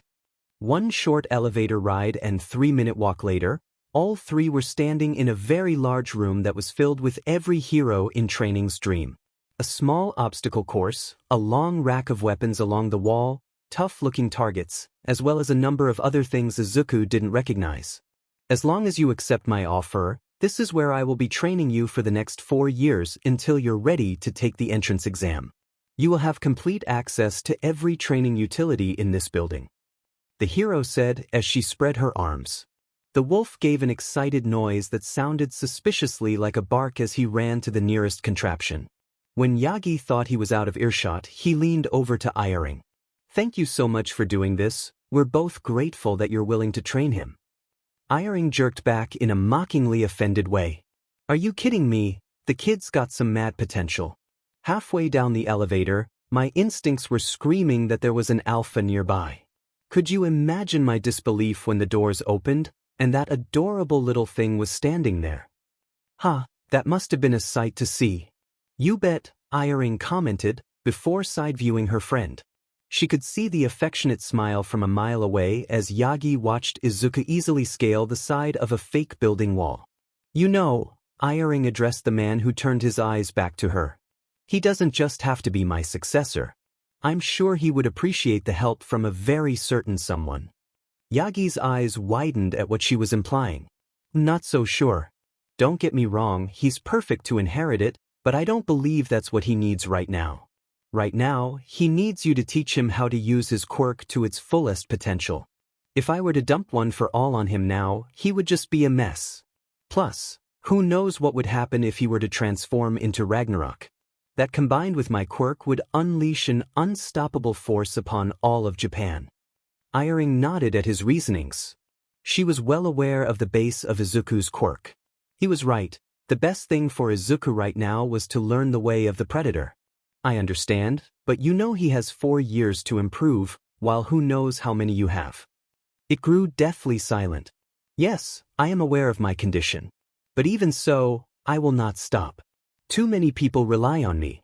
One short elevator ride and 3-minute walk later, all three were standing in a very large room that was filled with every hero in training's dream. A small obstacle course, a long rack of weapons along the wall, tough-looking targets, as well as a number of other things Izuku didn't recognize. "As long as you accept my offer, this is where I will be training you for the next 4 years until you're ready to take the entrance exam. You will have complete access to every training utility in this building," the hero said as she spread her arms. The wolf gave an excited noise that sounded suspiciously like a bark as he ran to the nearest contraption. When Yagi thought he was out of earshot, he leaned over to Iring. "Thank you so much for doing this. We're both grateful that you're willing to train him." Iring jerked back in a mockingly offended way. "Are you kidding me? The kid's got some mad potential." Halfway down the elevator, my instincts were screaming that there was an alpha nearby. Could you imagine my disbelief when the doors opened, and that adorable little thing was standing there? "Huh, that must have been a sight to see." "You bet," Iring commented, before side-viewing her friend. She could see the affectionate smile from a mile away as Yagi watched Izuku easily scale the side of a fake building wall. "You know," Iring addressed the man who turned his eyes back to her. "He doesn't just have to be my successor. I'm sure he would appreciate the help from a very certain someone." Yagi's eyes widened at what she was implying. "Not so sure. Don't get me wrong, he's perfect to inherit it, but I don't believe that's what he needs right now. Right now, he needs you to teach him how to use his quirk to its fullest potential. If I were to dump one for all on him now, he would just be a mess. Plus, who knows what would happen if he were to transform into Ragnarok. That combined with my quirk would unleash an unstoppable force upon all of Japan." Iring nodded at his reasonings. She was well aware of the base of Izuku's quirk. He was right, the best thing for Izuku right now was to learn the way of the predator. "I understand, but you know he has 4 years to improve, while who knows how many you have." It grew deathly silent. "Yes, I am aware of my condition. But even so, I will not stop. Too many people rely on me."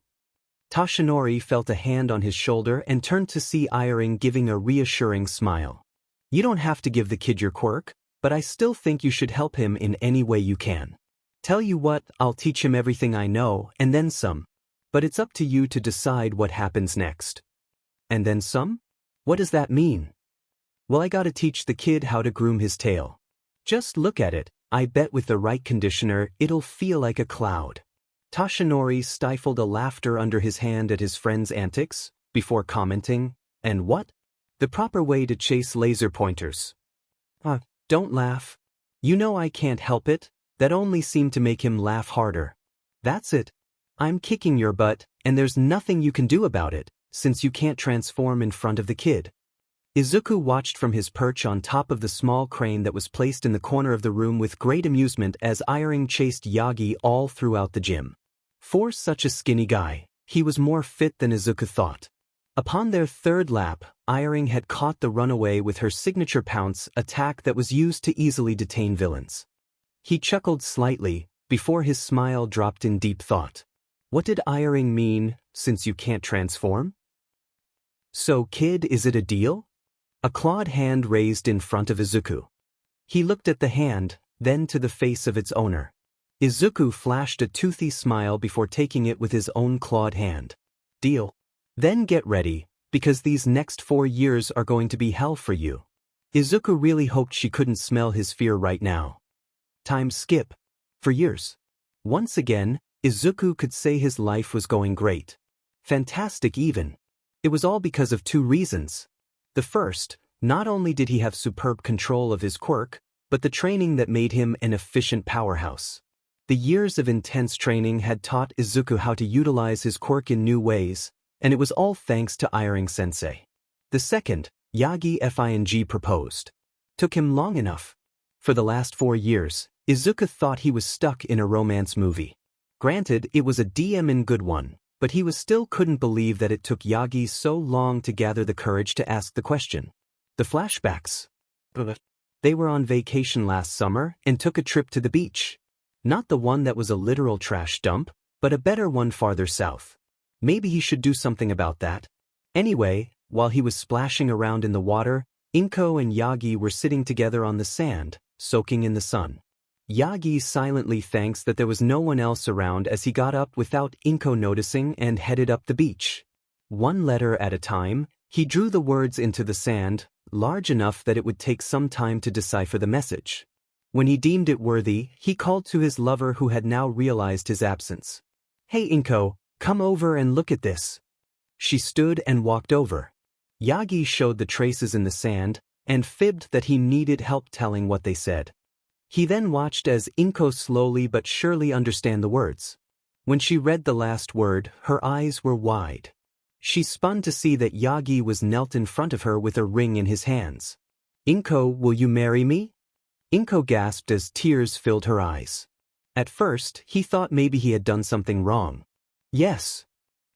Toshinori felt a hand on his shoulder and turned to see Iring giving a reassuring smile. "You don't have to give the kid your quirk, but I still think you should help him in any way you can. Tell you what, I'll teach him everything I know, and then some. But it's up to you to decide what happens next. And then some? What does that mean? Well, I gotta teach the kid how to groom his tail. Just look at it, I bet with the right conditioner, it'll feel like a cloud. Toshinori stifled a laughter under his hand at his friend's antics, before commenting, and what? The proper way to chase laser pointers. Don't laugh. You know I can't help it. That only seemed to make him laugh harder. That's it. I'm kicking your butt, and there's nothing you can do about it, since you can't transform in front of the kid. Izuku watched from his perch on top of the small crane that was placed in the corner of the room with great amusement as Iring chased Yagi all throughout the gym. For such a skinny guy, he was more fit than Izuku thought. Upon their third lap, Iring had caught the runaway with her signature Pounce attack that was used to easily detain villains. He chuckled slightly, before his smile dropped in deep thought. What did Iring mean, since you can't transform? So kid, is it a deal? A clawed hand raised in front of Izuku. He looked at the hand, then to the face of its owner. Izuku flashed a toothy smile before taking it with his own clawed hand. Deal. Then get ready, because these next 4 years are going to be hell for you. Izuku really hoped she couldn't smell his fear right now. Time skip. For years. Once again, Izuku could say his life was going great. Fantastic even. It was all because of 2 reasons. The first, not only did he have superb control of his quirk, but the training that made him an efficient powerhouse. The years of intense training had taught Izuku how to utilize his quirk in new ways, and it was all thanks to Iring-sensei. The second, Yagi Fing proposed. Took him long enough. For the last 4 years, Izuku thought he was stuck in a romance movie. Granted, it was a damn good one, but he still couldn't believe that it took Yagi so long to gather the courage to ask the question. The flashbacks. They were on vacation last summer and took a trip to the beach. Not the one that was a literal trash dump, but a better one farther south. Maybe he should do something about that. Anyway, while he was splashing around in the water, Inko and Yagi were sitting together on the sand, soaking in the sun. Yagi silently thanks that there was no one else around as he got up without Inko noticing and headed up the beach. One letter at a time, he drew the words into the sand, large enough that it would take some time to decipher the message. When he deemed it worthy, he called to his lover who had now realized his absence. Hey Inko, come over and look at this. She stood and walked over. Yagi showed the traces in the sand, and fibbed that he needed help telling what they said. He then watched as Inko slowly but surely understand the words. When she read the last word, her eyes were wide. She spun to see that Yagi was knelt in front of her with a ring in his hands. Inko, will you marry me? Inko gasped as tears filled her eyes. At first, he thought maybe he had done something wrong. Yes.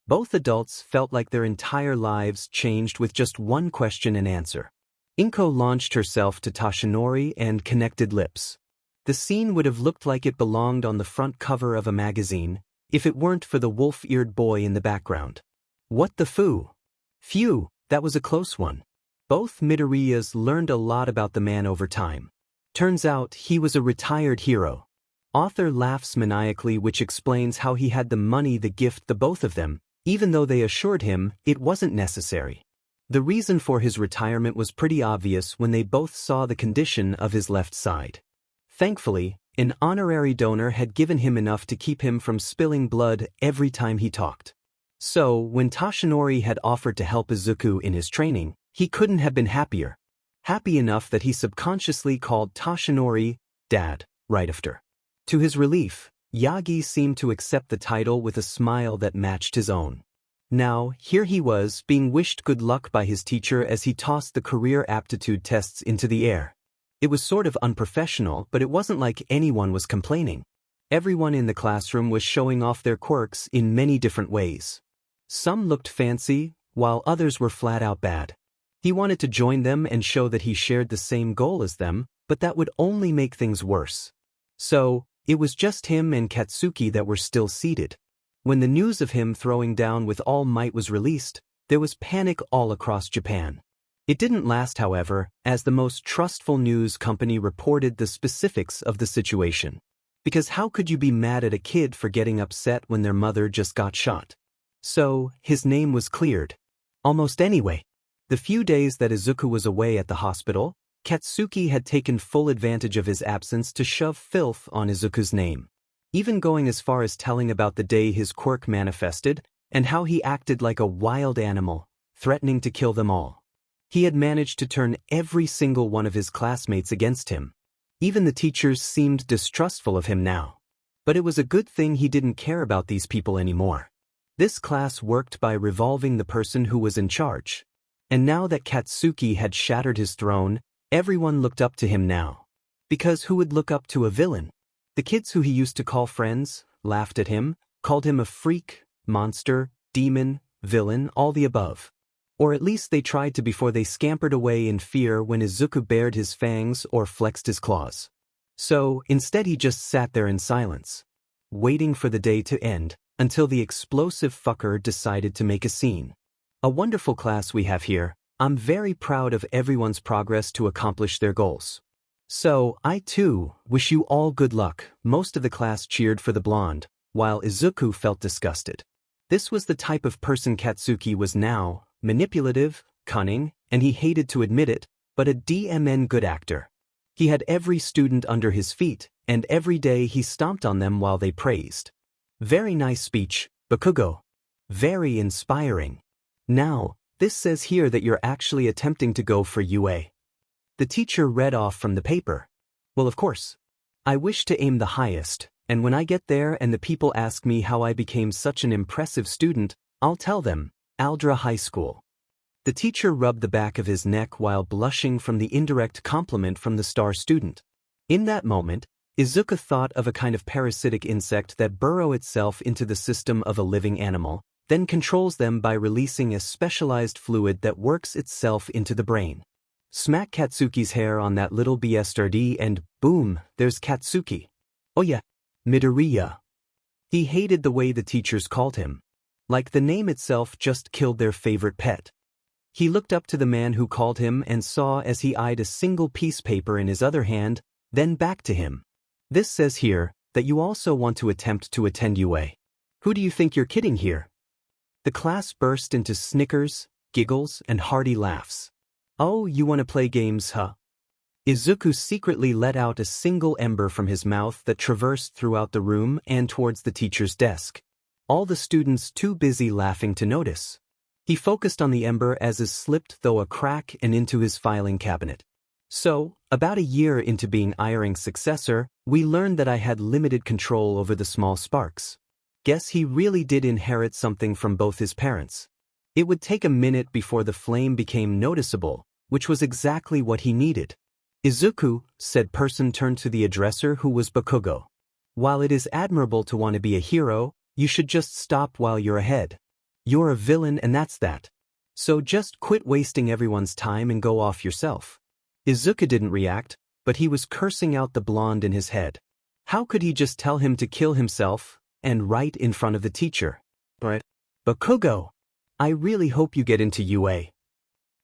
Both adults felt like their entire lives changed with just one question and answer. Inko launched herself to Toshinori and connected lips. The scene would have looked like it belonged on the front cover of a magazine, if it weren't for the wolf-eared boy in the background. What the foo? Phew, that was a close one. Both Midoriyas learned a lot about the man over time. Turns out he was a retired hero. Author laughs maniacally, which explains how he had the money to gift the both of them, even though they assured him it wasn't necessary. The reason for his retirement was pretty obvious when they both saw the condition of his left side. Thankfully, an honorary donor had given him enough to keep him from spilling blood every time he talked. So, when Toshinori had offered to help Izuku in his training, he couldn't have been happier. Happy enough that he subconsciously called Toshinori Dad right after. To his relief, Yagi seemed to accept the title with a smile that matched his own. Now, here he was, being wished good luck by his teacher as he tossed the career aptitude tests into the air. It was sort of unprofessional, but it wasn't like anyone was complaining. Everyone in the classroom was showing off their quirks in many different ways. Some looked fancy, while others were flat out bad. He wanted to join them and show that he shared the same goal as them, but that would only make things worse. So, it was just him and Katsuki that were still seated. When the news of him throwing down with all might was released, there was panic all across Japan. It didn't last, however, as the most trustful news company reported the specifics of the situation. Because how could you be mad at a kid for getting upset when their mother just got shot? So, his name was cleared. Almost anyway. The few days that Izuku was away at the hospital, Katsuki had taken full advantage of his absence to shove filth on Izuku's name. Even going as far as telling about the day his quirk manifested, and how he acted like a wild animal, threatening to kill them all. He had managed to turn every single one of his classmates against him. Even the teachers seemed distrustful of him now. But it was a good thing he didn't care about these people anymore. This class worked by revolving the person who was in charge. And now that Katsuki had shattered his throne, everyone looked up to him now. Because who would look up to a villain? The kids who he used to call friends laughed at him, called him a freak, monster, demon, villain, all the above. Or at least they tried to before they scampered away in fear when Izuku bared his fangs or flexed his claws. So, instead he just sat there in silence, waiting for the day to end, until the explosive fucker decided to make a scene. A wonderful class we have here. I'm very proud of everyone's progress to accomplish their goals. So, I too, wish you all good luck. Most of the class cheered for the blonde, while Izuku felt disgusted. This was the type of person Katsuki was now, manipulative, cunning, and he hated to admit it, but a DMN good actor. He had every student under his feet, and every day he stomped on them while they praised. Very nice speech, Bakugo. Very inspiring. Now, this says here that you're actually attempting to go for UA. The teacher read off from the paper. Well, of course. I wish to aim the highest, and when I get there and the people ask me how I became such an impressive student, I'll tell them, Aldra High School. The teacher rubbed the back of his neck while blushing from the indirect compliment from the star student. In that moment, Izuku thought of a kind of parasitic insect that burrows itself into the system of a living animal, then controls them by releasing a specialized fluid that works itself into the brain. Smack Katsuki's hair on that little BSRD and boom, there's Katsuki. Oh yeah, Midoriya. He hated the way the teachers called him. Like the name itself just killed their favorite pet. He looked up to the man who called him and saw as he eyed a single piece paper in his other hand, then back to him. This says here that you also want to attempt to attend UA. Who do you think you're kidding here? The class burst into snickers, giggles, and hearty laughs. Oh, you want to play games, huh? Izuku secretly let out a single ember from his mouth that traversed throughout the room and towards the teacher's desk. All the students too busy laughing to notice. He focused on the ember as it slipped through a crack and into his filing cabinet. So, about a year into being Iron's successor, we learned that I had limited control over the small sparks. Guess he really did inherit something from both his parents. It would take a minute before the flame became noticeable, which was exactly what he needed. Izuku, said person turned to the addresser who was Bakugo. While it is admirable to want to be a hero, you should just stop while you're ahead. You're a villain and that's that. So just quit wasting everyone's time and go off yourself. Izuku didn't react, but he was cursing out the blonde in his head. How could he just tell him to kill himself, and right in front of the teacher? But Bakugo, I really hope you get into UA.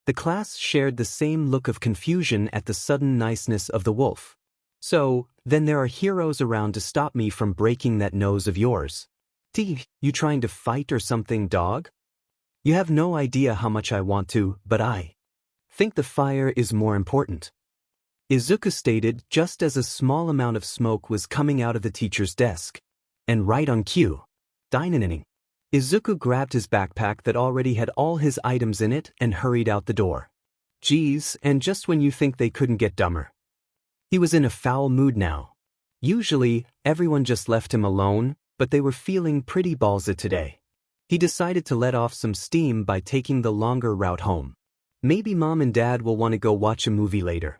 The class shared the same look of confusion at the sudden niceness of the wolf. So, then there are heroes around to stop me from breaking that nose of yours. You trying to fight or something, dog? You have no idea how much I want to, but I think the fire is more important. Izuku stated just as a small amount of smoke was coming out of the teacher's desk. And right on cue. Dynamite. Izuku grabbed his backpack that already had all his items in it and hurried out the door. Geez, and just when you think they couldn't get dumber. He was in a foul mood now. Usually, everyone just left him alone, but they were feeling pretty ballsy today. He decided to let off some steam by taking the longer route home. Maybe mom and dad will want to go watch a movie later.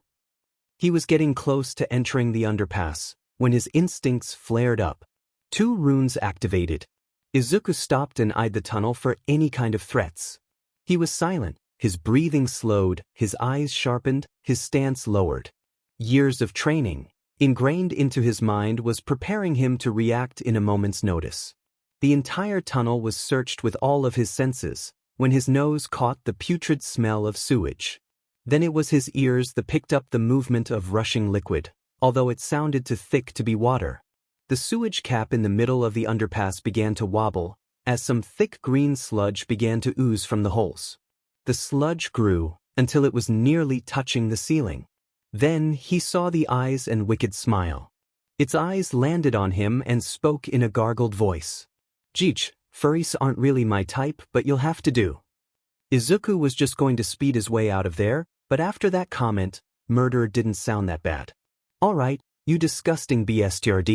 He was getting close to entering the underpass, when his instincts flared up. 2 runes activated. Izuku stopped and eyed the tunnel for any kind of threats. He was silent, his breathing slowed, his eyes sharpened, his stance lowered. Years of training, ingrained into his mind, was preparing him to react in a moment's notice. The entire tunnel was searched with all of his senses, when his nose caught the putrid smell of sewage. Then it was his ears that picked up the movement of rushing liquid, although it sounded too thick to be water. The sewage cap in the middle of the underpass began to wobble, as some thick green sludge began to ooze from the holes. The sludge grew until it was nearly touching the ceiling. Then he saw the eyes and wicked smile. Its eyes landed on him and spoke in a gargled voice. "Jeech, furries aren't really my type, but you'll have to do." Izuku was just going to speed his way out of there, but after that comment, murder didn't sound that bad. "Alright, you disgusting bastard.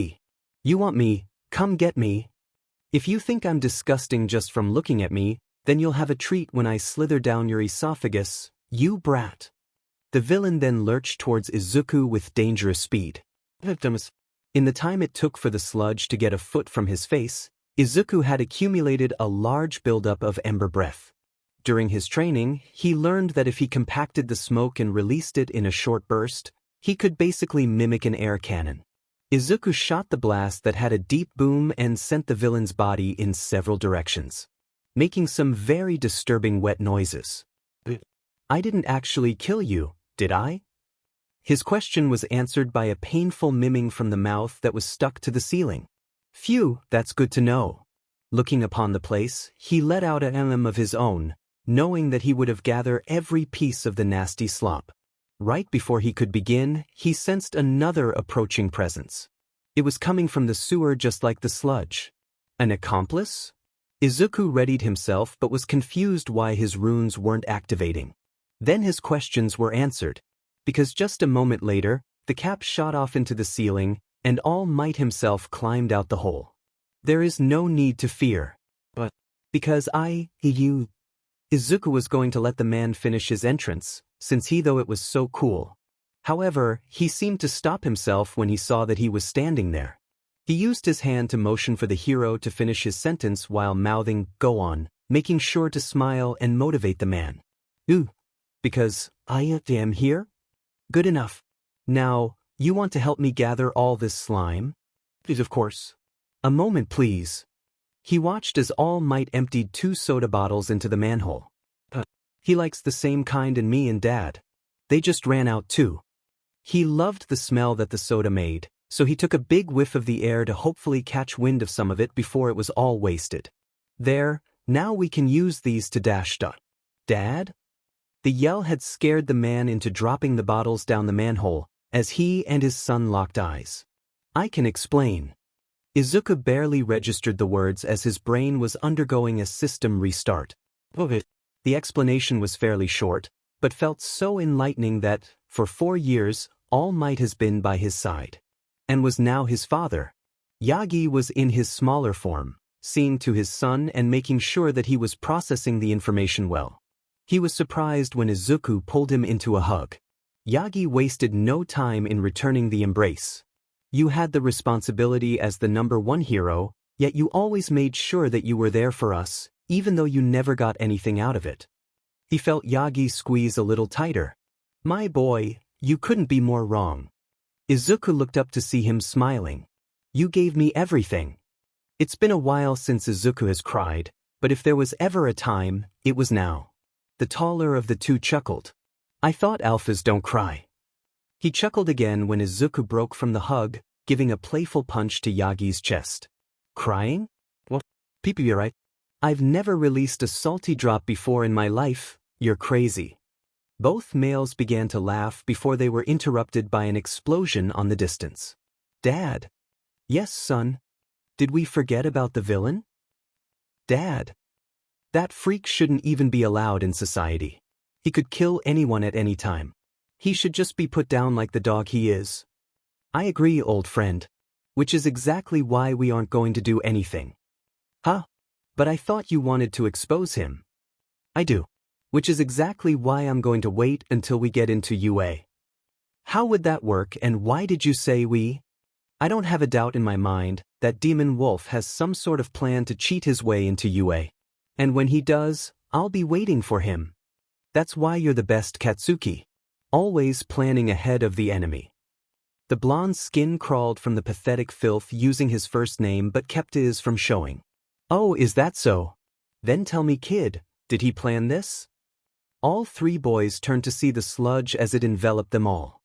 You want me, come get me. If you think I'm disgusting just from looking at me, then you'll have a treat when I slither down your esophagus, you brat." The villain then lurched towards Izuku with dangerous speed. In the time it took for the sludge to get a foot from his face, Izuku had accumulated a large buildup of ember breath. During his training, he learned that if he compacted the smoke and released it in a short burst, he could basically mimic an air cannon. Izuku shot the blast that had a deep boom and sent the villain's body in several directions, making some very disturbing wet noises. "I didn't actually kill you, did I?" His question was answered by a painful miming from the mouth that was stuck to the ceiling. "Phew, that's good to know." Looking upon the place, he let out an of his own, knowing that he would have gathered every piece of the nasty slop. Right before he could begin, he sensed another approaching presence. It was coming from the sewer just like the sludge. An accomplice? Izuku readied himself but was confused why his runes weren't activating. Then his questions were answered, because just a moment later, the cap shot off into the ceiling, and All Might himself climbed out the hole. "There is no need to fear. But because Izuku was going to let the man finish his entrance, since though it was so cool. However, he seemed to stop himself when he saw that he was standing there. He used his hand to motion for the hero to finish his sentence while mouthing, "Go on," making sure to smile and motivate the man. Because I am here? Good enough. Now, you want to help me gather all this slime?" "Please, of course." "A moment, please." He watched as All Might emptied 2 soda bottles into the manhole. He likes the same kind and me and Dad. They just ran out too." He loved the smell that the soda made, so he took a big whiff of the air to hopefully catch wind of some of it before it was all wasted. "There, now we can use these to dash. Dad?" The yell had scared the man into dropping the bottles down the manhole, as he and his son locked eyes. "I can explain." Izuku barely registered the words as his brain was undergoing a system restart. The explanation was fairly short, but felt so enlightening that, for 4 years, All Might has been by his side. And was now his father. Yagi was in his smaller form, seeing to his son and making sure that he was processing the information well. He was surprised when Izuku pulled him into a hug. Yagi wasted no time in returning the embrace. "You had the responsibility as the #1 hero, yet you always made sure that you were there for us, even though you never got anything out of it." He felt Yagi squeeze a little tighter. "My boy, you couldn't be more wrong." Izuku looked up to see him smiling. "You gave me everything." It's been a while since Izuku has cried, but if there was ever a time, it was now. The taller of the two chuckled. "I thought alphas don't cry." He chuckled again when Izuku broke from the hug, giving a playful punch to Yagi's chest. "Crying? Well, people, you're right. I've never released a salty drop before in my life, you're crazy." Both males began to laugh before they were interrupted by an explosion on the distance. "Dad." "Yes, son. Did we forget about the villain?" "Dad. That freak shouldn't even be allowed in society. He could kill anyone at any time. He should just be put down like the dog he is." "I agree, old friend. Which is exactly why we aren't going to do anything." "Huh? But I thought you wanted to expose him." "I do. Which is exactly why I'm going to wait until we get into UA." "How would that work, and why did you say we?" "I don't have a doubt in my mind that Demon Wolf has some sort of plan to cheat his way into UA. And when he does, I'll be waiting for him. That's why you're the best Katsuki. Always planning ahead of the enemy." The blonde's skin crawled from the pathetic filth using his first name but kept his from showing. "Oh, is that so? Then tell me, kid, did he plan this?" All 3 boys turned to see the sludge as it enveloped them all.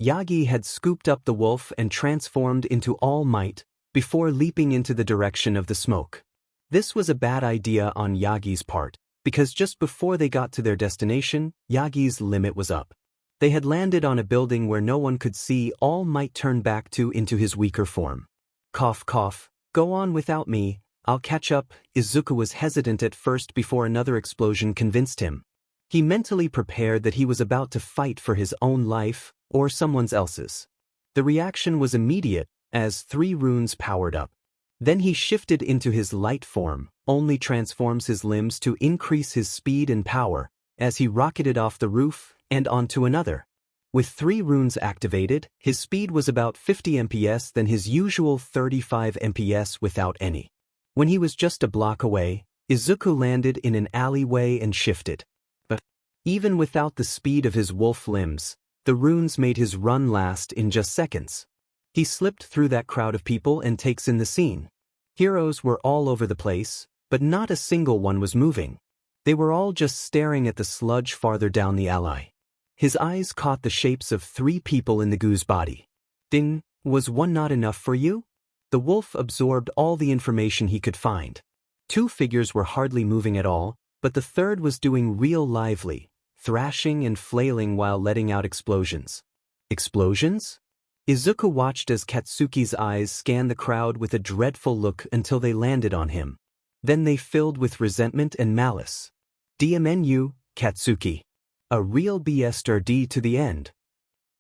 Yagi had scooped up the wolf and transformed into All Might, before leaping into the direction of the smoke. This was a bad idea on Yagi's part, because just before they got to their destination, Yagi's limit was up. They had landed on a building where no one could see. All might turn back into his weaker form. Cough cough, go on without me, I'll catch up. Izuku was hesitant at first before another explosion convinced him. He mentally prepared that he was about to fight for his own life, or someone else's. The reaction was immediate, as 3 runes powered up. Then he shifted into his light form, only transforms his limbs to increase his speed and power, as he rocketed off the roof and onto another. With 3 runes activated, his speed was about 50 mph than his usual 35 mph without any. When he was just a block away, Izuku landed in an alleyway and shifted. But even without the speed of his wolf limbs, the runes made his run last in just seconds. He slipped through that crowd of people and takes in the scene. Heroes were all over the place, but not a single one was moving. They were all just staring at the sludge farther down the alley. His eyes caught the shapes of 3 people in the goose body. Ding, was one not enough for you? The wolf absorbed all the information he could find. 2 figures were hardly moving at all, but the third was doing real lively, thrashing and flailing while letting out explosions. Explosions? Izuku watched as Katsuki's eyes scanned the crowd with a dreadful look until they landed on him. Then they filled with resentment and malice. DMNU, Katsuki. A real BSRD to the end.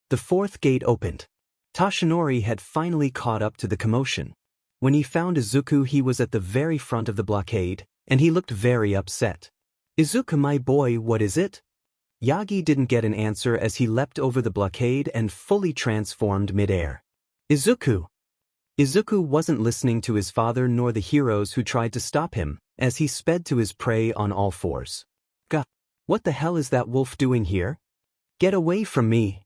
The 4th gate opened. Toshinori had finally caught up to the commotion. When he found Izuku, he was at the very front of the blockade, and he looked very upset. Izuku, my boy, what is it? Yagi didn't get an answer as he leapt over the blockade and fully transformed mid-air. Izuku! Izuku wasn't listening to his father nor the heroes who tried to stop him, as he sped to his prey on all 4s. Gah! What the hell is that wolf doing here? Get away from me!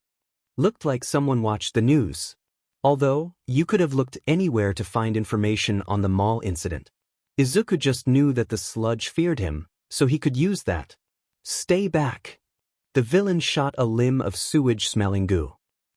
Looked like someone watched the news. Although, you could have looked anywhere to find information on the mall incident. Izuku just knew that the sludge feared him, so he could use that. Stay back! The villain shot a limb of sewage-smelling goo.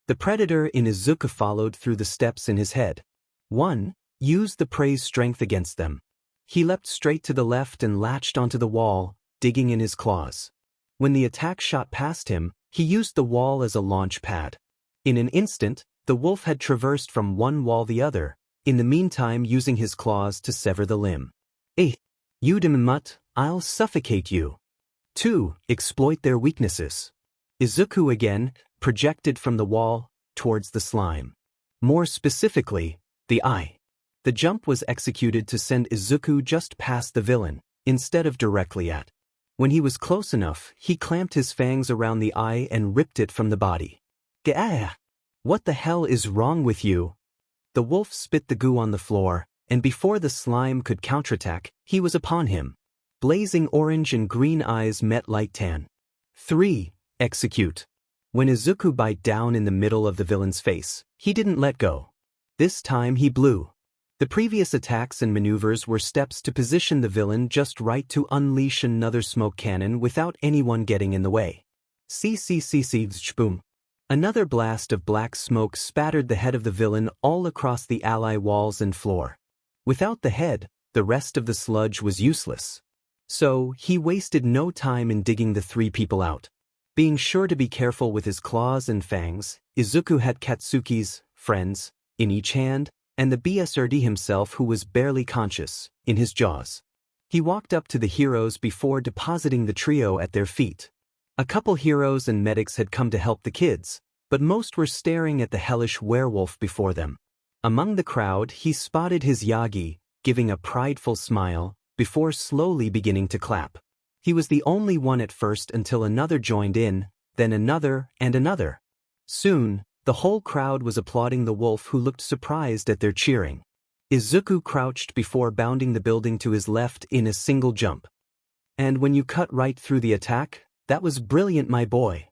The predator in Izuku followed through the steps in his head. 1. Use the prey's strength against them. He leapt straight to the left and latched onto the wall, digging in his claws. When the attack shot past him, he used the wall as a launch pad. In an instant, the wolf had traversed from one wall to the other, in the meantime using his claws to sever the limb. You damn mutt, I'll suffocate you. 2. Exploit their weaknesses. Izuku again, projected from the wall, towards the slime. More specifically, the eye. The jump was executed to send Izuku just past the villain, instead of directly at. When he was close enough, he clamped his fangs around the eye and ripped it from the body. Gah! What the hell is wrong with you? The wolf spit the goo on the floor, and before the slime could counterattack, he was upon him. Blazing orange and green eyes met like tan. 3. Execute. When Izuku bit down in the middle of the villain's face, he didn't let go. This time he blew. The previous attacks and maneuvers were steps to position the villain just right to unleash another smoke cannon without anyone getting in the way. Boom. Another blast of black smoke spattered the head of the villain all across the ally walls and floor. Without the head, the rest of the sludge was useless. So, he wasted no time in digging the 3 people out. Being sure to be careful with his claws and fangs, Izuku had Katsuki's friends in each hand, and the BSRD himself, who was barely conscious, in his jaws. He walked up to the heroes before depositing the trio at their feet. A couple heroes and medics had come to help the kids, but most were staring at the hellish werewolf before them. Among the crowd, he spotted his Yagi, giving a prideful smile, before slowly beginning to clap. He was the only one at first until another joined in, then another and another. Soon, the whole crowd was applauding the wolf, who looked surprised at their cheering. Izuku crouched before bounding the building to his left in a single jump. And when you cut right through the attack, that was brilliant, my boy.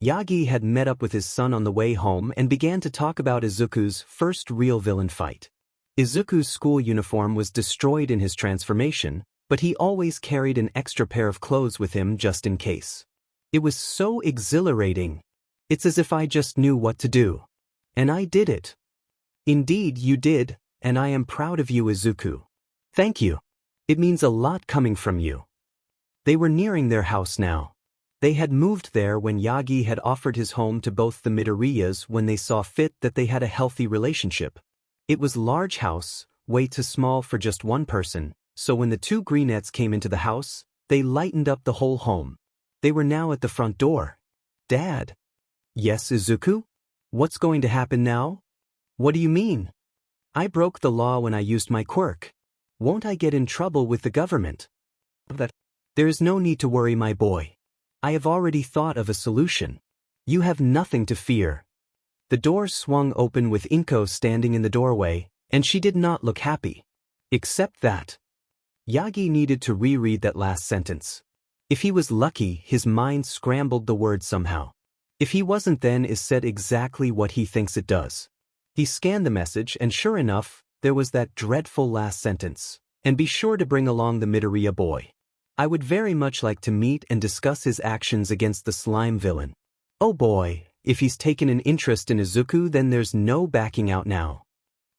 Yagi had met up with his son on the way home and began to talk about Izuku's first real villain fight. Izuku's school uniform was destroyed in his transformation, but he always carried an extra pair of clothes with him just in case. It was so exhilarating. It's as if I just knew what to do. And I did it. Indeed, you did, and I am proud of you, Izuku. Thank you. It means a lot coming from you. They were nearing their house now. They had moved there when Yagi had offered his home to both the Midoriyas when they saw fit that they had a healthy relationship. It was large house, way too small for just one person, so when the two greenettes came into the house, they lightened up the whole home. They were now at the front door. Dad. Yes, Izuku? What's going to happen now? What do you mean? I broke the law when I used my quirk. Won't I get in trouble with the government? There is no need to worry, my boy. I have already thought of a solution. You have nothing to fear. The door swung open with Inko standing in the doorway, and she did not look happy. Except that Yagi needed to reread that last sentence. If he was lucky, his mind scrambled the word somehow. If he wasn't, then it said exactly what he thinks it does. He scanned the message, and sure enough, there was that dreadful last sentence. And be sure to bring along the Midoriya boy. I would very much like to meet and discuss his actions against the slime villain. Oh boy, if he's taken an interest in Izuku, then there's no backing out now.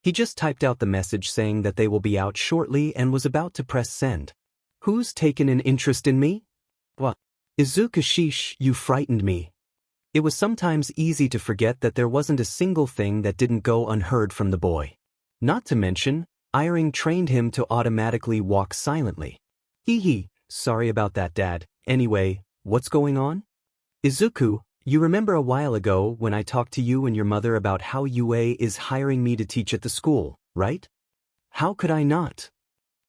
He just typed out the message saying that they will be out shortly and was about to press send. Who's taken an interest in me? What? Izuku, sheesh, you frightened me. It was sometimes easy to forget that there wasn't a single thing that didn't go unheard from the boy. Not to mention, Iring trained him to automatically walk silently. Hee. Sorry about that, Dad. Anyway, what's going on? Izuku, you remember a while ago when I talked to you and your mother about how UA is hiring me to teach at the school, right? How could I not?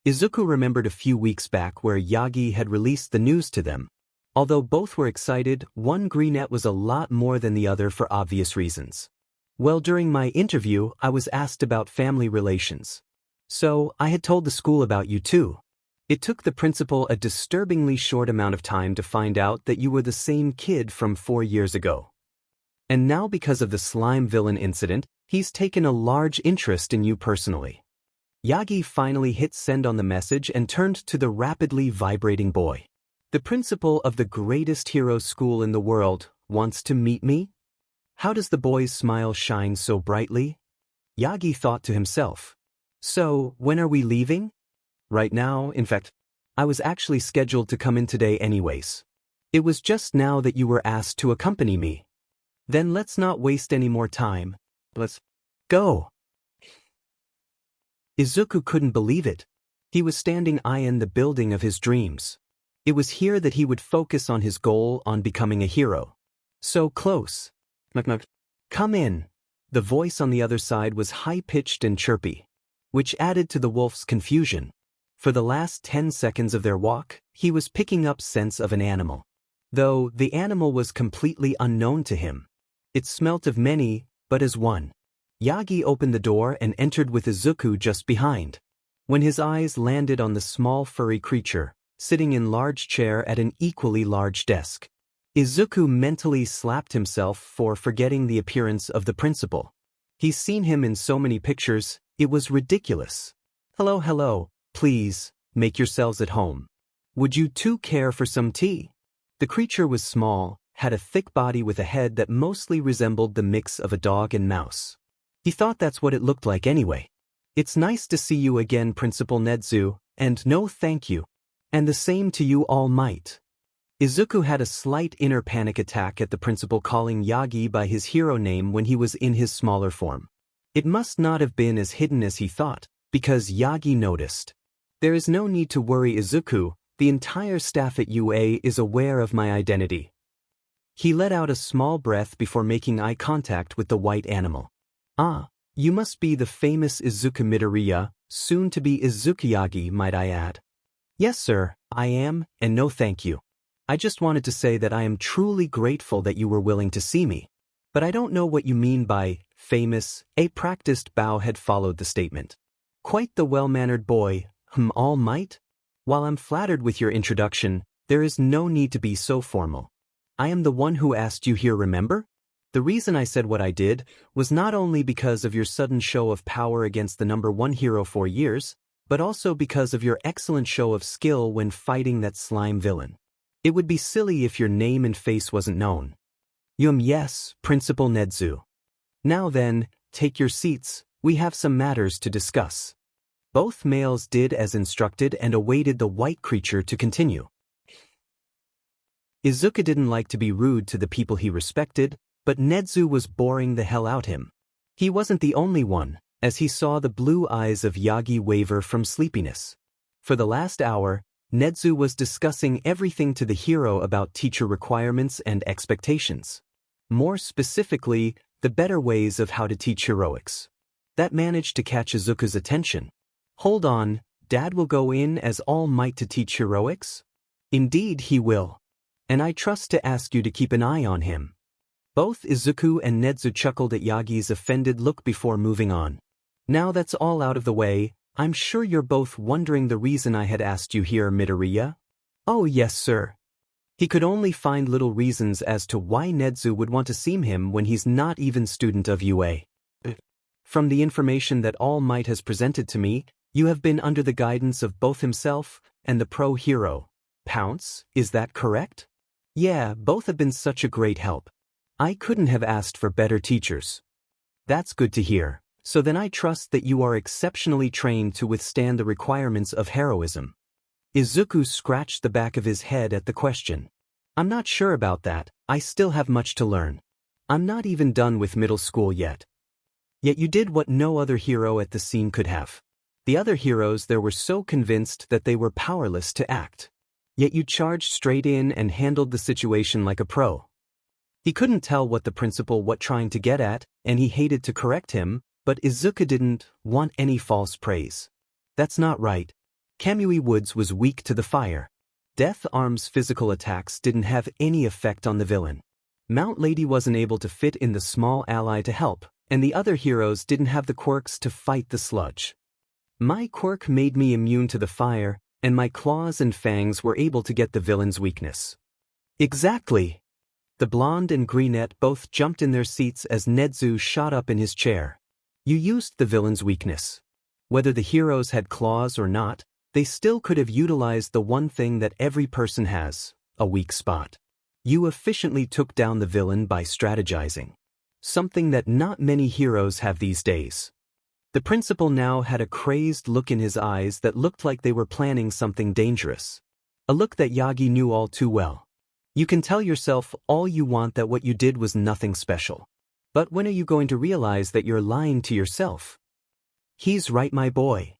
Izuku remembered a few weeks back where Yagi had released the news to them. Although both were excited, one greenette was a lot more than the other for obvious reasons. Well, during my interview, I was asked about family relations. So, I had told the school about you too. It took the principal a disturbingly short amount of time to find out that you were the same kid from 4 years ago. And now because of the slime villain incident, he's taken a large interest in you personally. Yagi finally hit send on the message and turned to the rapidly vibrating boy. The principal of the greatest hero school in the world wants to meet me? How does the boy's smile shine so brightly? Yagi thought to himself. So, when are we leaving? Right now, in fact, I was actually scheduled to come in today anyways. It was just now that you were asked to accompany me. Then let's not waste any more time. Let's go. Izuku couldn't believe it. He was standing eyeing the building of his dreams. It was here that he would focus on his goal on becoming a hero. So close. Come in. The voice on the other side was high-pitched and chirpy, which added to the wolf's confusion. For the last 10 seconds of their walk, he was picking up scents of an animal. Though the animal was completely unknown to him. It smelt of many, but as one. Yagi opened the door and entered with Izuku just behind. When his eyes landed on the small furry creature, sitting in large chair at an equally large desk, Izuku mentally slapped himself for forgetting the appearance of the principal. He's seen him in so many pictures, it was ridiculous. Hello. Please, make yourselves at home. Would you two care for some tea? The creature was small, had a thick body with a head that mostly resembled the mix of a dog and mouse. He thought that's what it looked like anyway. It's nice to see you again, Principal Nedzu, and no thank you. And the same to you, All Might. Izuku had a slight inner panic attack at the principal calling Yagi by his hero name when he was in his smaller form. It must not have been as hidden as he thought, because Yagi noticed. There is no need to worry, Izuku, the entire staff at UA is aware of my identity. He let out a small breath before making eye contact with the white animal. Ah, you must be the famous Izuku Midoriya, soon to be Izukiyagi, might I add. Yes, sir, I am, and no thank you. I just wanted to say that I am truly grateful that you were willing to see me. But I don't know what you mean by famous. A practiced bow had followed the statement. Quite the well-mannered boy. All Might? While I'm flattered with your introduction, there is no need to be so formal. I am the one who asked you here, remember? The reason I said what I did was not only because of your sudden show of power against the #1 hero for years, but also because of your excellent show of skill when fighting that slime villain. It would be silly if your name and face wasn't known. Yes, Principal Nedzu. Now then, take your seats, We have some matters to discuss. Both males did as instructed and awaited the white creature to continue. Izuku didn't like to be rude to the people he respected, but Nedzu was boring the hell out him. He wasn't the only one, as he saw the blue eyes of Yagi waver from sleepiness. For the last hour, Nedzu was discussing everything to the hero about teacher requirements and expectations. More specifically, the better ways of how to teach heroics. That managed to catch Izuku's attention. Hold on, Dad will go in as All Might to teach heroics? Indeed he will. And I trust to ask you to keep an eye on him. Both Izuku and Nedzu chuckled at Yagi's offended look before moving on. Now that's all out of the way, I'm sure you're both wondering the reason I had asked you here, Midoriya? Oh yes, sir. He could only find little reasons as to why Nedzu would want to see him when he's not even student of UA. From the information that All Might has presented to me, you have been under the guidance of both himself and the pro-hero, Pounce, is that correct? Yeah, both have been such a great help. I couldn't have asked for better teachers. That's good to hear, so then I trust that you are exceptionally trained to withstand the requirements of heroism. Izuku scratched the back of his head at the question. I'm not sure about that, I still have much to learn. I'm not even done with middle school yet. Yet you did what no other hero at the scene could have. The other heroes there were so convinced that they were powerless to act. Yet you charged straight in and handled the situation like a pro. He couldn't tell what the principal was trying to get at, and he hated to correct him, but Izuku didn't want any false praise. That's not right. Kamui Woods was weak to the fire. Death Arm's physical attacks didn't have any effect on the villain. Mount Lady wasn't able to fit in the small ally to help, and the other heroes didn't have the quirks to fight the sludge. My quirk made me immune to the fire, and my claws and fangs were able to get the villain's weakness. Exactly. The blonde and brunette both jumped in their seats as Nedzu shot up in his chair. You used the villain's weakness. Whether the heroes had claws or not, they still could have utilized the one thing that every person has, a weak spot. You efficiently took down the villain by strategizing. Something that not many heroes have these days. The principal now had a crazed look in his eyes that looked like they were planning something dangerous. A look that Yagi knew all too well. You can tell yourself all you want that what you did was nothing special. But when are you going to realize that you're lying to yourself? He's right, my boy.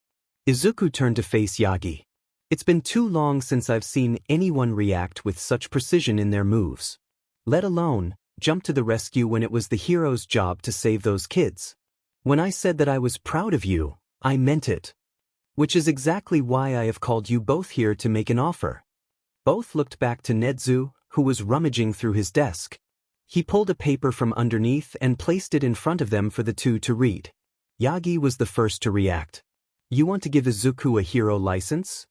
Izuku turned to face Yagi. It's been too long since I've seen anyone react with such precision in their moves. Let alone jump to the rescue when it was the hero's job to save those kids. When I said that I was proud of you, I meant it. Which is exactly why I have called you both here to make an offer. Both looked back to Nedzu, who was rummaging through his desk. He pulled a paper from underneath and placed it in front of them for the two to read. Yagi was the first to react. You want to give Izuku a hero license?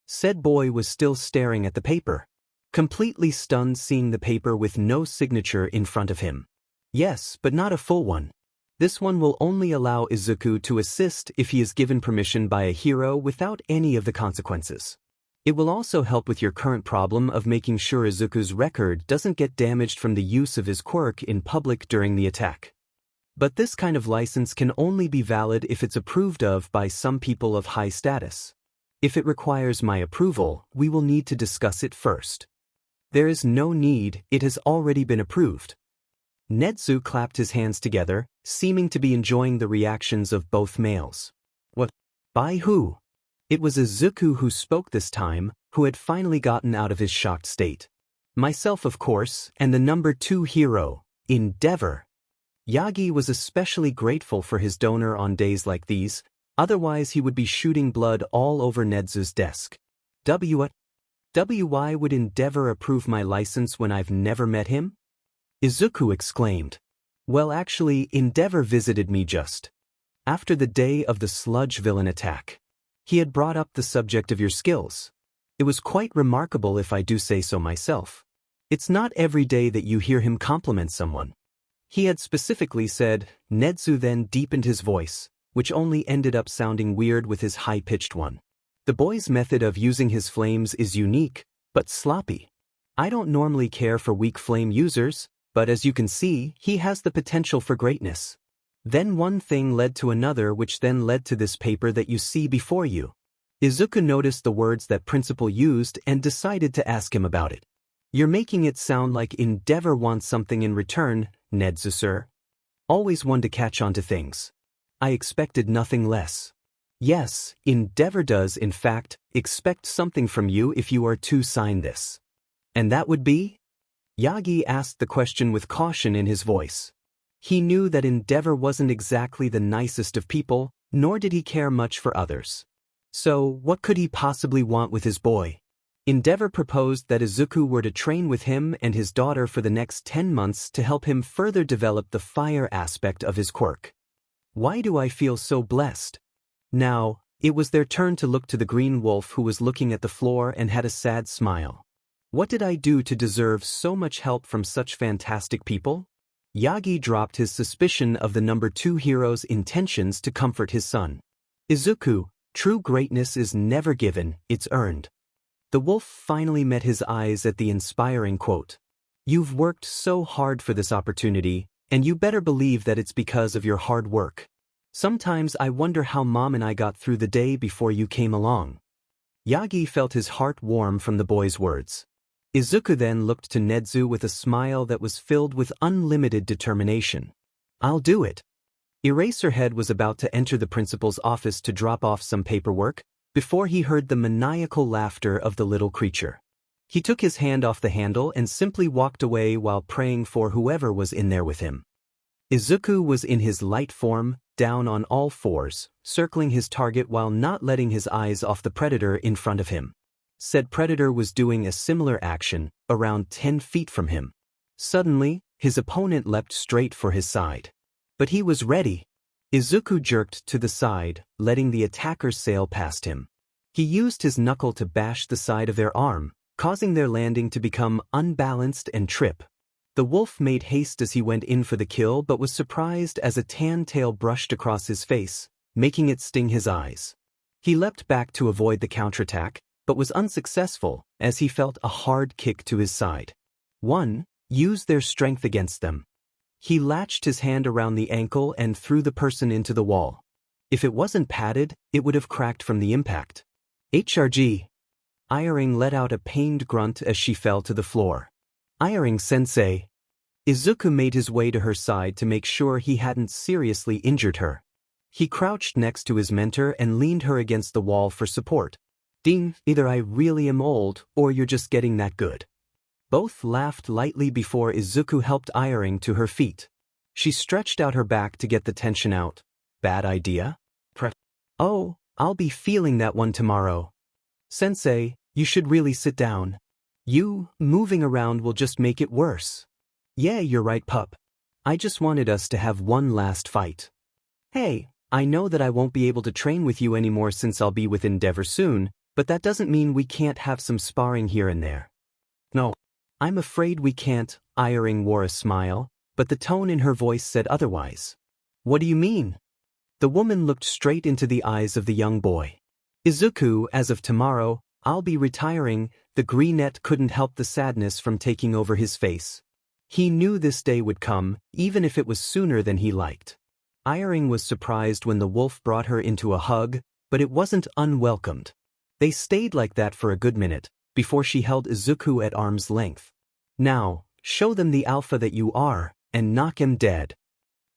Said boy was still staring at the paper, completely stunned seeing the paper with no signature in front of him. Yes, but not a full one. This one will only allow Izuku to assist if he is given permission by a hero without any of the consequences. It will also help with your current problem of making sure Izuku's record doesn't get damaged from the use of his quirk in public during the attack. But this kind of license can only be valid if it's approved of by some people of high status. If it requires my approval, we will need to discuss it first. There is no need, it has already been approved. Nedzu clapped his hands together, seeming to be enjoying the reactions of both males. What? By who? It was Izuku who spoke this time, who had finally gotten out of his shocked state. Myself, of course, and the number 2 hero, Endeavor. Yagi was especially grateful for his donor on days like these, otherwise he would be shooting blood all over Nedzu's desk. Why would Endeavor approve my license when I've never met him? Izuku exclaimed. Well, actually, Endeavor visited me just after the day of the sludge villain attack. He had brought up the subject of your skills. It was quite remarkable if I do say so myself. It's not every day that you hear him compliment someone. He had specifically said. Nedzu then deepened his voice, which only ended up sounding weird with his high-pitched one. The boy's method of using his flames is unique, but sloppy. I don't normally care for weak flame users, but as you can see, he has the potential for greatness. Then one thing led to another, which then led to this paper that you see before you. Izuku noticed the words that principal used and decided to ask him about it. You're making it sound like Endeavor wants something in return, Nedzu-sir. Always one to catch on to things. I expected nothing less. Yes, Endeavor does in fact expect something from you if you are to sign this. And that would be? Yagi asked the question with caution in his voice. He knew that Endeavor wasn't exactly the nicest of people, nor did he care much for others. So, what could he possibly want with his boy? Endeavor proposed that Izuku were to train with him and his daughter for the next 10 months to help him further develop the fire aspect of his quirk. Why do I feel so blessed? Now, it was their turn to look to the green wolf, who was looking at the floor and had a sad smile. What did I do to deserve so much help from such fantastic people? Yagi dropped his suspicion of the number 2 hero's intentions to comfort his son. Izuku, true greatness is never given, it's earned. The wolf finally met his eyes at the inspiring quote. You've worked so hard for this opportunity, and you better believe that it's because of your hard work. Sometimes I wonder how Mom and I got through the day before you came along. Yagi felt his heart warm from the boy's words. Izuku then looked to Nedzu with a smile that was filled with unlimited determination. I'll do it. Eraserhead was about to enter the principal's office to drop off some paperwork, before he heard the maniacal laughter of the little creature. He took his hand off the handle and simply walked away while praying for whoever was in there with him. Izuku was in his light form, down on all fours, circling his target while not letting his eyes off the predator in front of him. Said predator was doing a similar action, around 10 feet from him. Suddenly, his opponent leapt straight for his side. But he was ready. Izuku jerked to the side, letting the attacker sail past him. He used his knuckle to bash the side of their arm, causing their landing to become unbalanced and trip. The wolf made haste as he went in for the kill, but was surprised as a tan tail brushed across his face, making it sting his eyes. He leapt back to avoid the counterattack, but was unsuccessful as he felt a hard kick to his side. 1. Use their strength against them. He latched his hand around the ankle and threw the person into the wall. If it wasn't padded, it would have cracked from the impact. HRG. Iring let out a pained grunt as she fell to the floor. Iring-sensei. Izuku made his way to her side to make sure he hadn't seriously injured her. He crouched next to his mentor and leaned her against the wall for support. Ding, either I really am old, or you're just getting that good. Both laughed lightly before Izuku helped Iring to her feet. She stretched out her back to get the tension out. Bad idea? Oh, I'll be feeling that one tomorrow. Sensei, you should really sit down. You, moving around will just make it worse. Yeah, you're right, pup. I just wanted us to have one last fight. Hey, I know that I won't be able to train with you anymore since I'll be with Endeavor soon, but that doesn't mean we can't have some sparring here and there. No. I'm afraid we can't. Iring wore a smile, but the tone in her voice said otherwise. What do you mean? The woman looked straight into the eyes of the young boy. Izuku, as of tomorrow, I'll be retiring. The greenette couldn't help the sadness from taking over his face. He knew this day would come, even if it was sooner than he liked. Iring was surprised when the wolf brought her into a hug, but it wasn't unwelcomed. They stayed like that for a good minute, before she held Izuku at arm's length. Now, show them the alpha that you are, and knock him dead.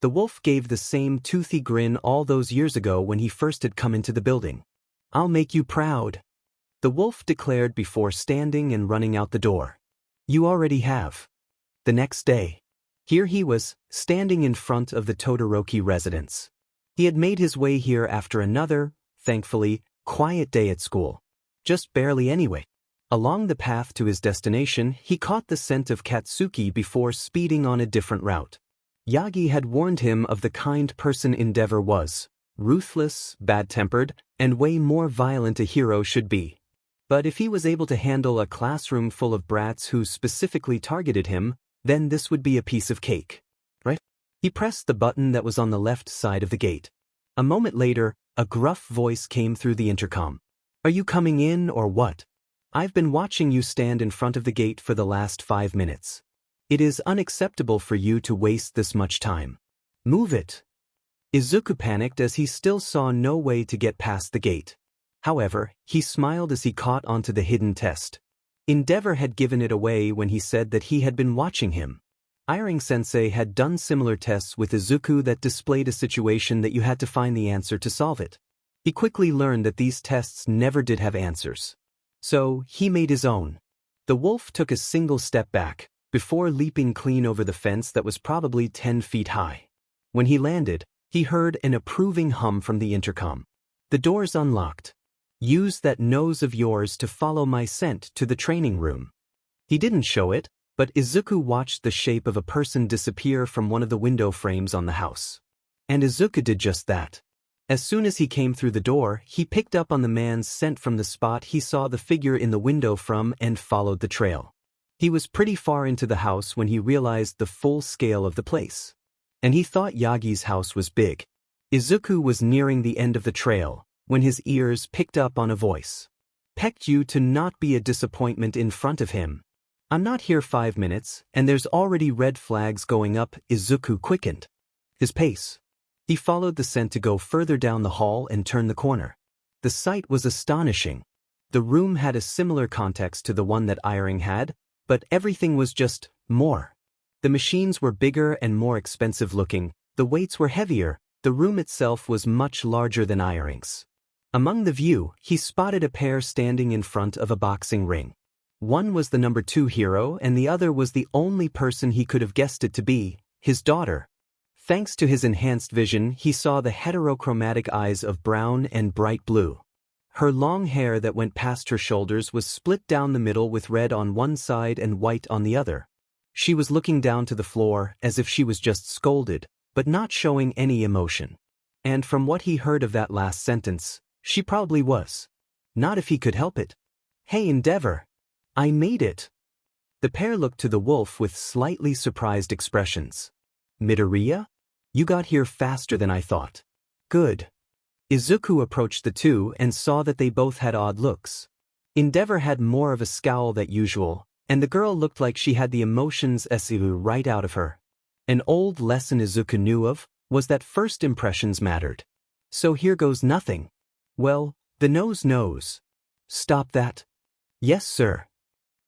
The wolf gave the same toothy grin all those years ago when he first had come into the building. I'll make you proud. The wolf declared before standing and running out the door. You already have. The next day, here he was, standing in front of the Todoroki residence. He had made his way here after another, thankfully, quiet day at school. Just barely anyway. Along the path to his destination, he caught the scent of Katsuki before speeding on a different route. Yagi had warned him of the kind person Endeavor was, ruthless, bad-tempered, and way more violent a hero should be. But if he was able to handle a classroom full of brats who specifically targeted him, then this would be a piece of cake. Right? He pressed the button that was on the left side of the gate. A moment later, a gruff voice came through the intercom. Are you coming in or what? I've been watching you stand in front of the gate for the last 5 minutes. It is unacceptable for you to waste this much time. Move it. Izuku panicked as he still saw no way to get past the gate. However, he smiled as he caught onto the hidden test. Endeavor had given it away when he said that he had been watching him. Iring-sensei had done similar tests with Izuku that displayed a situation that you had to find the answer to solve it. He quickly learned that these tests never did have answers. So, he made his own. The wolf took a single step back, before leaping clean over the fence that was probably 10 feet high. When he landed, he heard an approving hum from the intercom. The doors unlocked. Use that nose of yours to follow my scent to the training room. He didn't show it, but Izuku watched the shape of a person disappear from one of the window frames on the house. And Izuku did just that. As soon as he came through the door, he picked up on the man's scent from the spot he saw the figure in the window from and followed the trail. He was pretty far into the house when he realized the full scale of the place. And he thought Yagi's house was big. Izuku was nearing the end of the trail when his ears picked up on a voice. Pecked you to not be a disappointment in front of him. I'm not here 5 minutes, and there's already red flags going up. Izuku quickened his pace. He followed the scent to go further down the hall and turn the corner. The sight was astonishing. The room had a similar context to the one that Iring had, but everything was just more. The machines were bigger and more expensive looking, the weights were heavier, the room itself was much larger than Iring's. Among the view, he spotted a pair standing in front of a boxing ring. One was the number 2 hero and the other was the only person he could have guessed it to be, his daughter. Thanks to his enhanced vision, he saw the heterochromatic eyes of brown and bright blue. Her long hair that went past her shoulders was split down the middle with red on one side and white on the other. She was looking down to the floor as if she was just scolded, but not showing any emotion. And from what he heard of that last sentence, she probably was. Not if he could help it. Hey Endeavor! I made it! The pair looked to the wolf with slightly surprised expressions. Midoriya? You got here faster than I thought. Good. Izuku approached the two and saw that they both had odd looks. Endeavor had more of a scowl than usual, and the girl looked like she had the emotions right out of her. An old lesson Izuku knew of was that first impressions mattered. So here goes nothing. Well, the nose knows. Stop that. Yes, sir.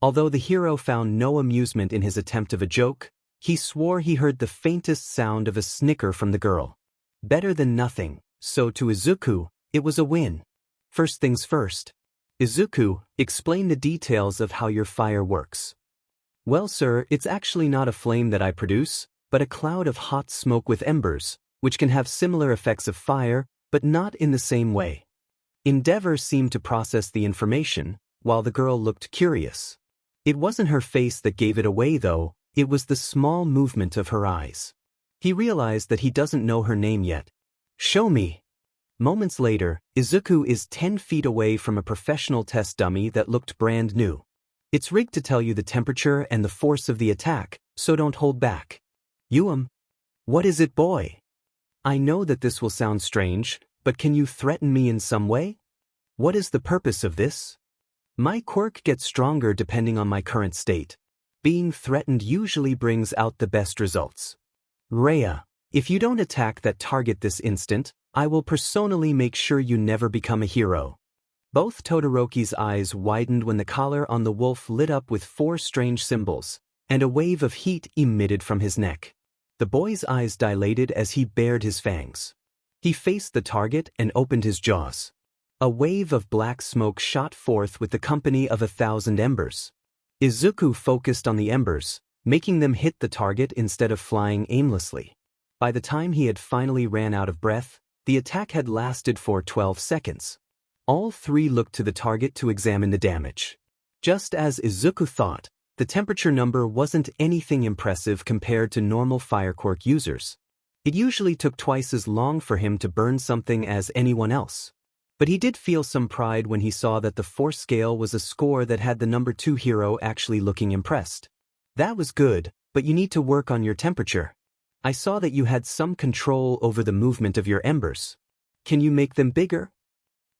Although the hero found no amusement in his attempt of a joke, he swore he heard the faintest sound of a snicker from the girl. Better than nothing, so to Izuku, it was a win. First things first. Izuku, explain the details of how your fire works. Well, sir, it's actually not a flame that I produce, but a cloud of hot smoke with embers, which can have similar effects of fire, but not in the same way. Endeavor seemed to process the information, while the girl looked curious. It wasn't her face that gave it away though, it was the small movement of her eyes. He realized that he doesn't know her name yet. Show me. Moments later, Izuku is 10 feet away from a professional test dummy that looked brand new. It's rigged to tell you the temperature and the force of the attack, so don't hold back. What is it, boy? I know that this will sound strange, but can you threaten me in some way? What is the purpose of this? My quirk gets stronger depending on my current state. Being threatened usually brings out the best results. Rhea, if you don't attack that target this instant, I will personally make sure you never become a hero. Both Todoroki's eyes widened when the collar on the wolf lit up with 4 strange symbols, and a wave of heat emitted from his neck. The boy's eyes dilated as he bared his fangs. He faced the target and opened his jaws. A wave of black smoke shot forth with the company of 1,000 embers. Izuku focused on the embers, making them hit the target instead of flying aimlessly. By the time he had finally ran out of breath, the attack had lasted for 12 seconds. All 3 looked to the target to examine the damage. Just as Izuku thought, the temperature number wasn't anything impressive compared to normal fire quirk users. It usually took twice as long for him to burn something as anyone else. But he did feel some pride when he saw that the force scale was a score that had the number 2 hero actually looking impressed. That was good, but you need to work on your temperature. I saw that you had some control over the movement of your embers. Can you make them bigger?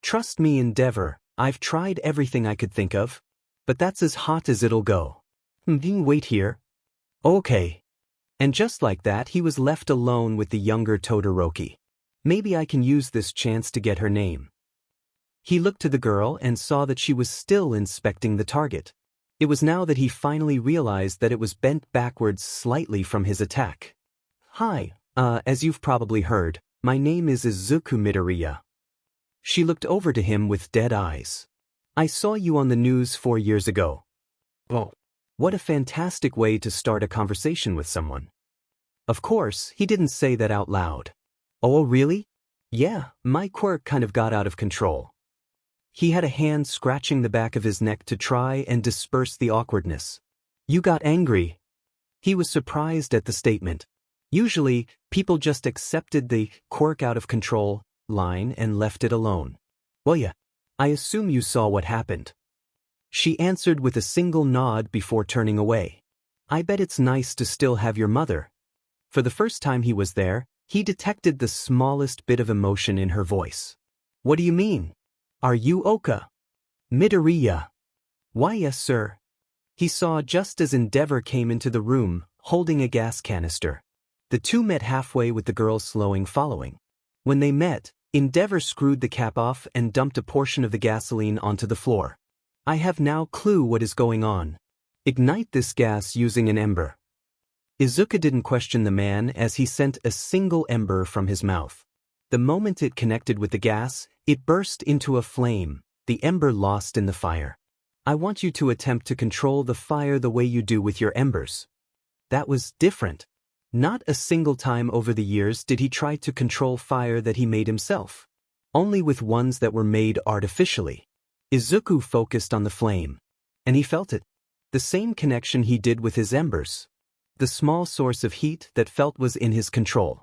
Trust me, Endeavor, I've tried everything I could think of. But that's as hot as it'll go. Wait here. Okay. And just like that he was left alone with the younger Todoroki. Maybe I can use this chance to get her name. He looked to the girl and saw that she was still inspecting the target. It was now that he finally realized that it was bent backwards slightly from his attack. Hi, as you've probably heard, my name is Izuku Midoriya. She looked over to him with dead eyes. I saw you on the news 4 years ago. Oh, what a fantastic way to start a conversation with someone. Of course, he didn't say that out loud. Oh, really? Yeah, my quirk kind of got out of control. He had a hand scratching the back of his neck to try and disperse the awkwardness. You got angry. He was surprised at the statement. Usually, people just accepted the quirk out of control line and left it alone. Well, yeah, I assume you saw what happened. She answered with a single nod before turning away. I bet it's nice to still have your mother. For the first time he was there, he detected the smallest bit of emotion in her voice. What do you mean? Are you Oka? Midoriya. Why, yes, sir. He saw just as Endeavor came into the room, holding a gas canister. The two met halfway with the girl slowing following. When they met, Endeavor screwed the cap off and dumped a portion of the gasoline onto the floor. I have now clue what is going on. Ignite this gas using an ember. Izuku didn't question the man as he sent a single ember from his mouth. The moment it connected with the gas, it burst into a flame, the ember lost in the fire. I want you to attempt to control the fire the way you do with your embers. That was different. Not a single time over the years did he try to control fire that he made himself. Only with ones that were made artificially. Izuku focused on the flame. And he felt it. The same connection he did with his embers. The small source of heat that felt was in his control.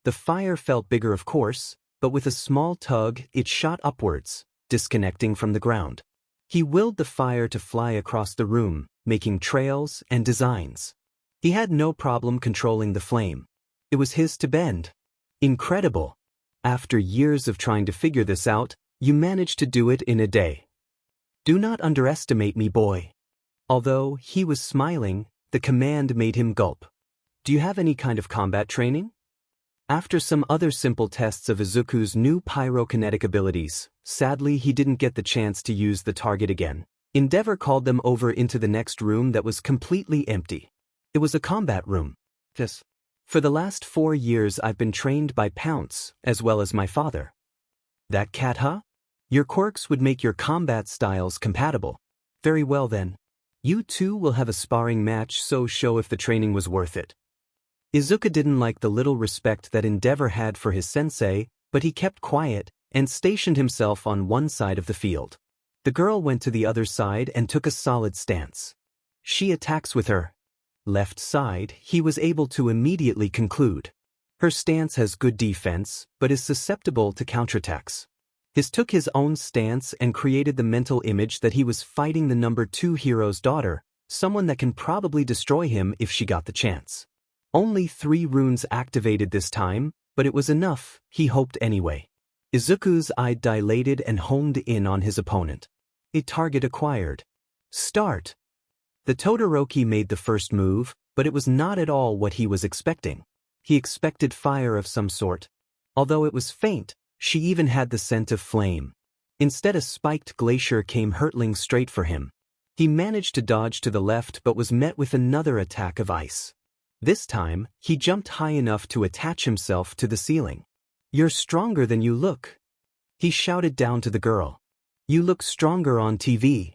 The fire felt bigger, of course, but with a small tug it shot upwards, disconnecting from the ground. He willed the fire to fly across the room, making trails and designs. He had no problem controlling the flame. It was his to bend. Incredible. After years of trying to figure this out, you managed to do it in a day. Do not underestimate me, boy. Although he was smiling, the command made him gulp. Do you have any kind of combat training? After some other simple tests of Izuku's new pyrokinetic abilities, sadly he didn't get the chance to use the target again. Endeavor called them over into the next room that was completely empty. It was a combat room. Yes. For the last 4 years I've been trained by Pounce, as well as my father. That cat, huh? Your quirks would make your combat styles compatible. Very well then. You two will have a sparring match, so show if the training was worth it. Izuku didn't like the little respect that Endeavor had for his sensei, but he kept quiet and stationed himself on one side of the field. The girl went to the other side and took a solid stance. She attacks with her left side, he was able to immediately conclude. Her stance has good defense, but is susceptible to counterattacks. His took his own stance and created the mental image that he was fighting the number 2 hero's daughter, someone that can probably destroy him if she got the chance. Only 3 runes activated this time, but it was enough, he hoped anyway. Izuku's eye dilated and honed in on his opponent. A target acquired. Start. The Todoroki made the first move, but it was not at all what he was expecting. He expected fire of some sort. Although it was faint, she even had the scent of flame. Instead, a spiked glacier came hurtling straight for him. He managed to dodge to the left but was met with another attack of ice. This time, he jumped high enough to attach himself to the ceiling. You're stronger than you look. He shouted down to the girl. You look stronger on TV.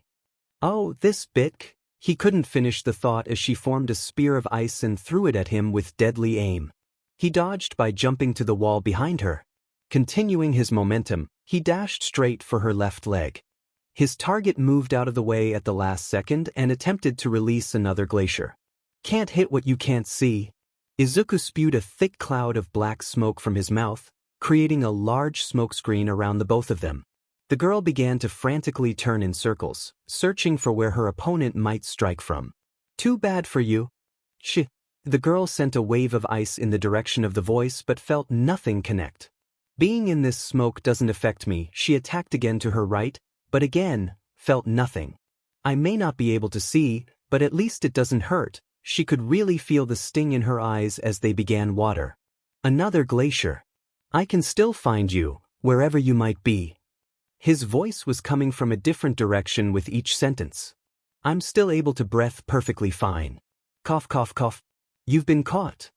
Oh, this bit. He couldn't finish the thought as she formed a spear of ice and threw it at him with deadly aim. He dodged by jumping to the wall behind her. Continuing his momentum, he dashed straight for her left leg. His target moved out of the way at the last second and attempted to release another glacier. Can't hit what you can't see. Izuku spewed a thick cloud of black smoke from his mouth, creating a large smokescreen around the both of them. The girl began to frantically turn in circles, searching for where her opponent might strike from. Too bad for you. Shh. The girl sent a wave of ice in the direction of the voice but felt nothing connect. Being in this smoke doesn't affect me, she attacked again to her right, but again, felt nothing. I may not be able to see, but at least it doesn't hurt. She could really feel the sting in her eyes as they began water. Another glacier. I can still find you, wherever you might be. His voice was coming from a different direction with each sentence. I'm still able to breathe perfectly fine. Cough cough cough. You've been caught.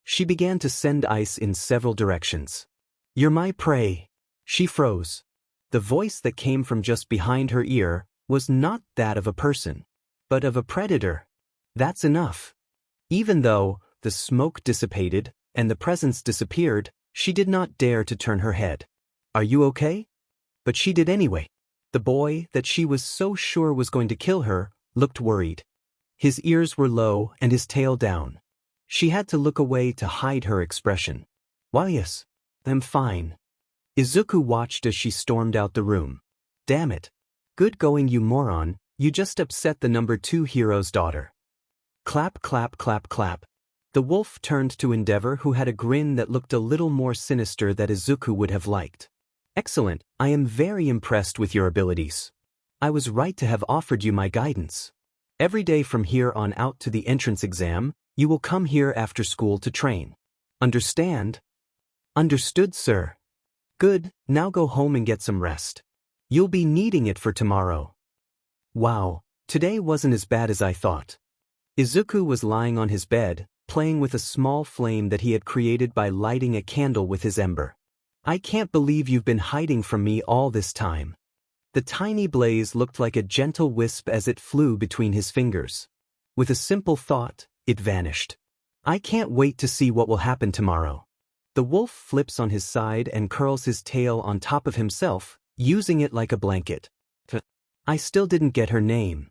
She began to send ice in several directions. You're my prey. She froze. The voice that came from just behind her ear was not that of a person, but of a predator. That's enough. Even though the smoke dissipated and the presence disappeared, she did not dare to turn her head. Are you okay? But she did anyway. The boy that she was so sure was going to kill her looked worried. His ears were low and his tail down. She had to look away to hide her expression. Why yes, I'm fine. Izuku watched as she stormed out the room. Damn it. Good going, you moron, you just upset the number 2 hero's daughter. Clap clap clap clap. The wolf turned to Endeavor, who had a grin that looked a little more sinister than Izuku would have liked. Excellent, I am very impressed with your abilities. I was right to have offered you my guidance. Every day from here on out to the entrance exam, you will come here after school to train. Understand? Understood, sir. Good, now go home and get some rest. You'll be needing it for tomorrow. Wow, today wasn't as bad as I thought. Izuku was lying on his bed, playing with a small flame that he had created by lighting a candle with his ember. I can't believe you've been hiding from me all this time. The tiny blaze looked like a gentle wisp as it flew between his fingers. With a simple thought, it vanished. I can't wait to see what will happen tomorrow. The wolf flips on his side and curls his tail on top of himself, using it like a blanket. I still didn't get her name.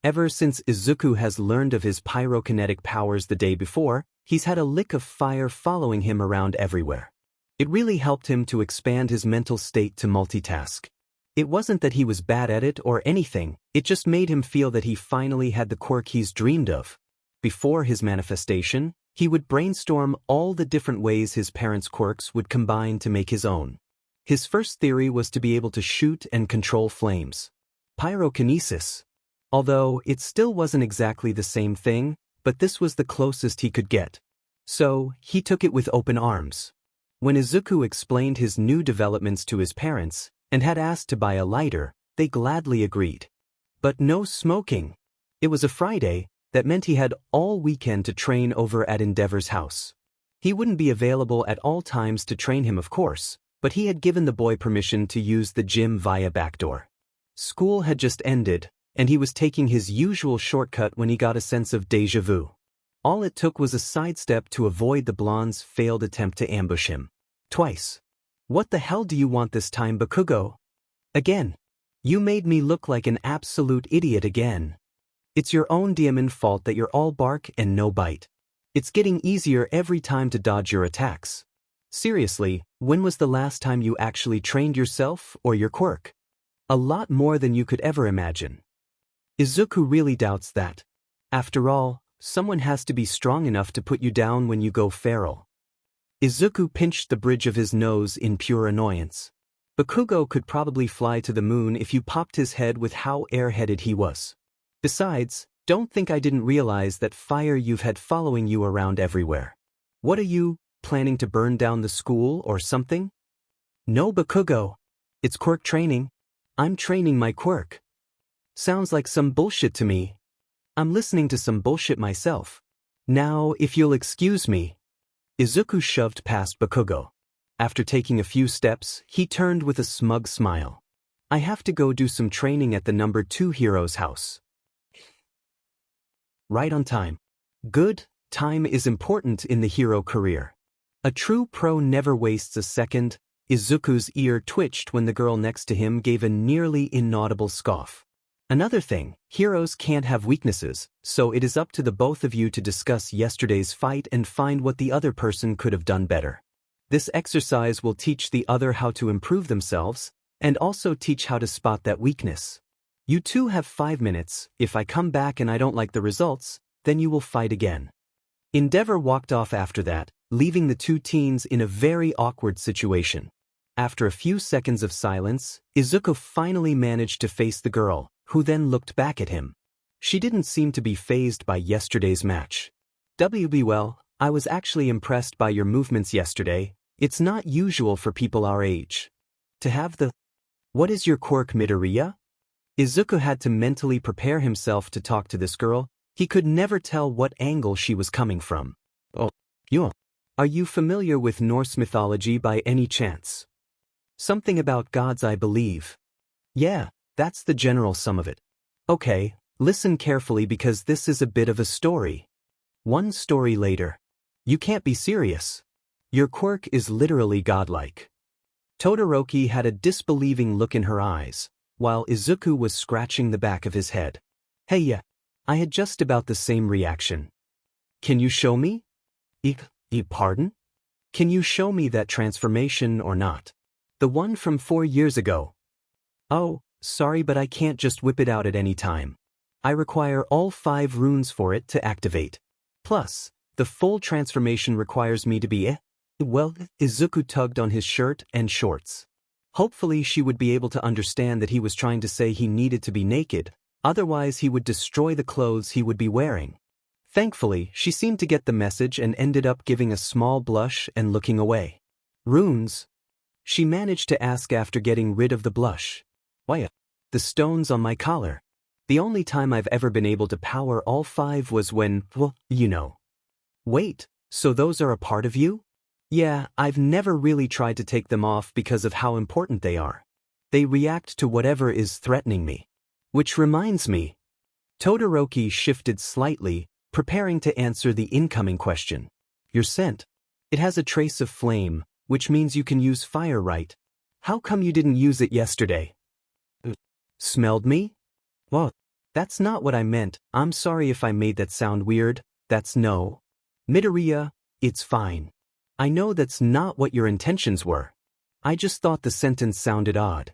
Ever since Izuku has learned of his pyrokinetic powers the day before, he's had a lick of fire following him around everywhere. It really helped him to expand his mental state to multitask. It wasn't that he was bad at it or anything, it just made him feel that he finally had the quirk he's dreamed of. Before his manifestation, he would brainstorm all the different ways his parents' quirks would combine to make his own. His first theory was to be able to shoot and control flames. Pyrokinesis. Although it still wasn't exactly the same thing, but this was the closest he could get. So, he took it with open arms. When Izuku explained his new developments to his parents, and had asked to buy a lighter, they gladly agreed. But no smoking. It was a Friday, that meant he had all weekend to train over at Endeavor's house. He wouldn't be available at all times to train him, of course, but he had given the boy permission to use the gym via backdoor. School had just ended, and he was taking his usual shortcut when he got a sense of déjà vu. All it took was a sidestep to avoid the blonde's failed attempt to ambush him. Twice. What the hell do you want this time, Bakugo? Again. You made me look like an absolute idiot again. It's your own demon fault that you're all bark and no bite. It's getting easier every time to dodge your attacks. Seriously, when was the last time you actually trained yourself or your quirk? A lot more than you could ever imagine. Izuku really doubts that. After all, someone has to be strong enough to put you down when you go feral. Izuku pinched the bridge of his nose in pure annoyance. Bakugo could probably fly to the moon if you popped his head with how airheaded he was. Besides, don't think I didn't realize that fire you've had following you around everywhere. What are you, planning to burn down the school or something? No, Bakugo. It's quirk training. I'm training my quirk. Sounds like some bullshit to me. I'm listening to some bullshit myself. Now, if you'll excuse me. Izuku shoved past Bakugo. After taking a few steps, he turned with a smug smile. I have to go do some training at the number 2 hero's house. Right on time. Good, time is important in the hero career. A true pro never wastes a second. Izuku's ear twitched when the girl next to him gave a nearly inaudible scoff. Another thing, heroes can't have weaknesses, so it is up to the both of you to discuss yesterday's fight and find what the other person could have done better. This exercise will teach the other how to improve themselves, and also teach how to spot that weakness. You two have 5 minutes. If I come back and I don't like the results, then you will fight again. Endeavor walked off after that, leaving the two teens in a very awkward situation. After a few seconds of silence, Izuku finally managed to face the girl, who then looked back at him. She didn't seem to be fazed by yesterday's match. Well, I was actually impressed by your movements yesterday. It's not usual for people our age to have the "What is your quirk, Midoriya?" Izuku had to mentally prepare himself to talk to this girl. He could never tell what angle she was coming from. "Oh, you. Are you familiar with Norse mythology by any chance?" "Something about gods, I believe." "Yeah, that's the general sum of it." "Okay, listen carefully because this is a bit of a story." One story later. "You can't be serious. Your quirk is literally godlike." Todoroki had a disbelieving look in her eyes, while Izuku was scratching the back of his head. "Hey, yeah, I had just about the same reaction." "Can you show me?" Pardon? "Can you show me that transformation or not? The one from 4 years ago." "Oh, sorry, but I can't just whip it out at any time. I require all 5 runes for it to activate. Plus, the full transformation requires me to be Well, Izuku tugged on his shirt and shorts. Hopefully she would be able to understand that he was trying to say he needed to be naked, otherwise he would destroy the clothes he would be wearing. Thankfully, she seemed to get the message and ended up giving a small blush and looking away. "Runes?" she managed to ask after getting rid of the blush. "Why, the stones on my collar. The only time I've ever been able to power all 5 was when, well, you know." "Wait, so those are a part of you?" "Yeah, I've never really tried to take them off because of how important they are. They react to whatever is threatening me. Which reminds me." Todoroki shifted slightly, preparing to answer the incoming question. "Your scent. It has a trace of flame, which means you can use fire, right? How come you didn't use it yesterday?" "Smelled me?" "Well, that's not what I meant. I'm sorry if I made that sound weird. That's no. Midoriya, it's fine. I know that's not what your intentions were. I just thought the sentence sounded odd."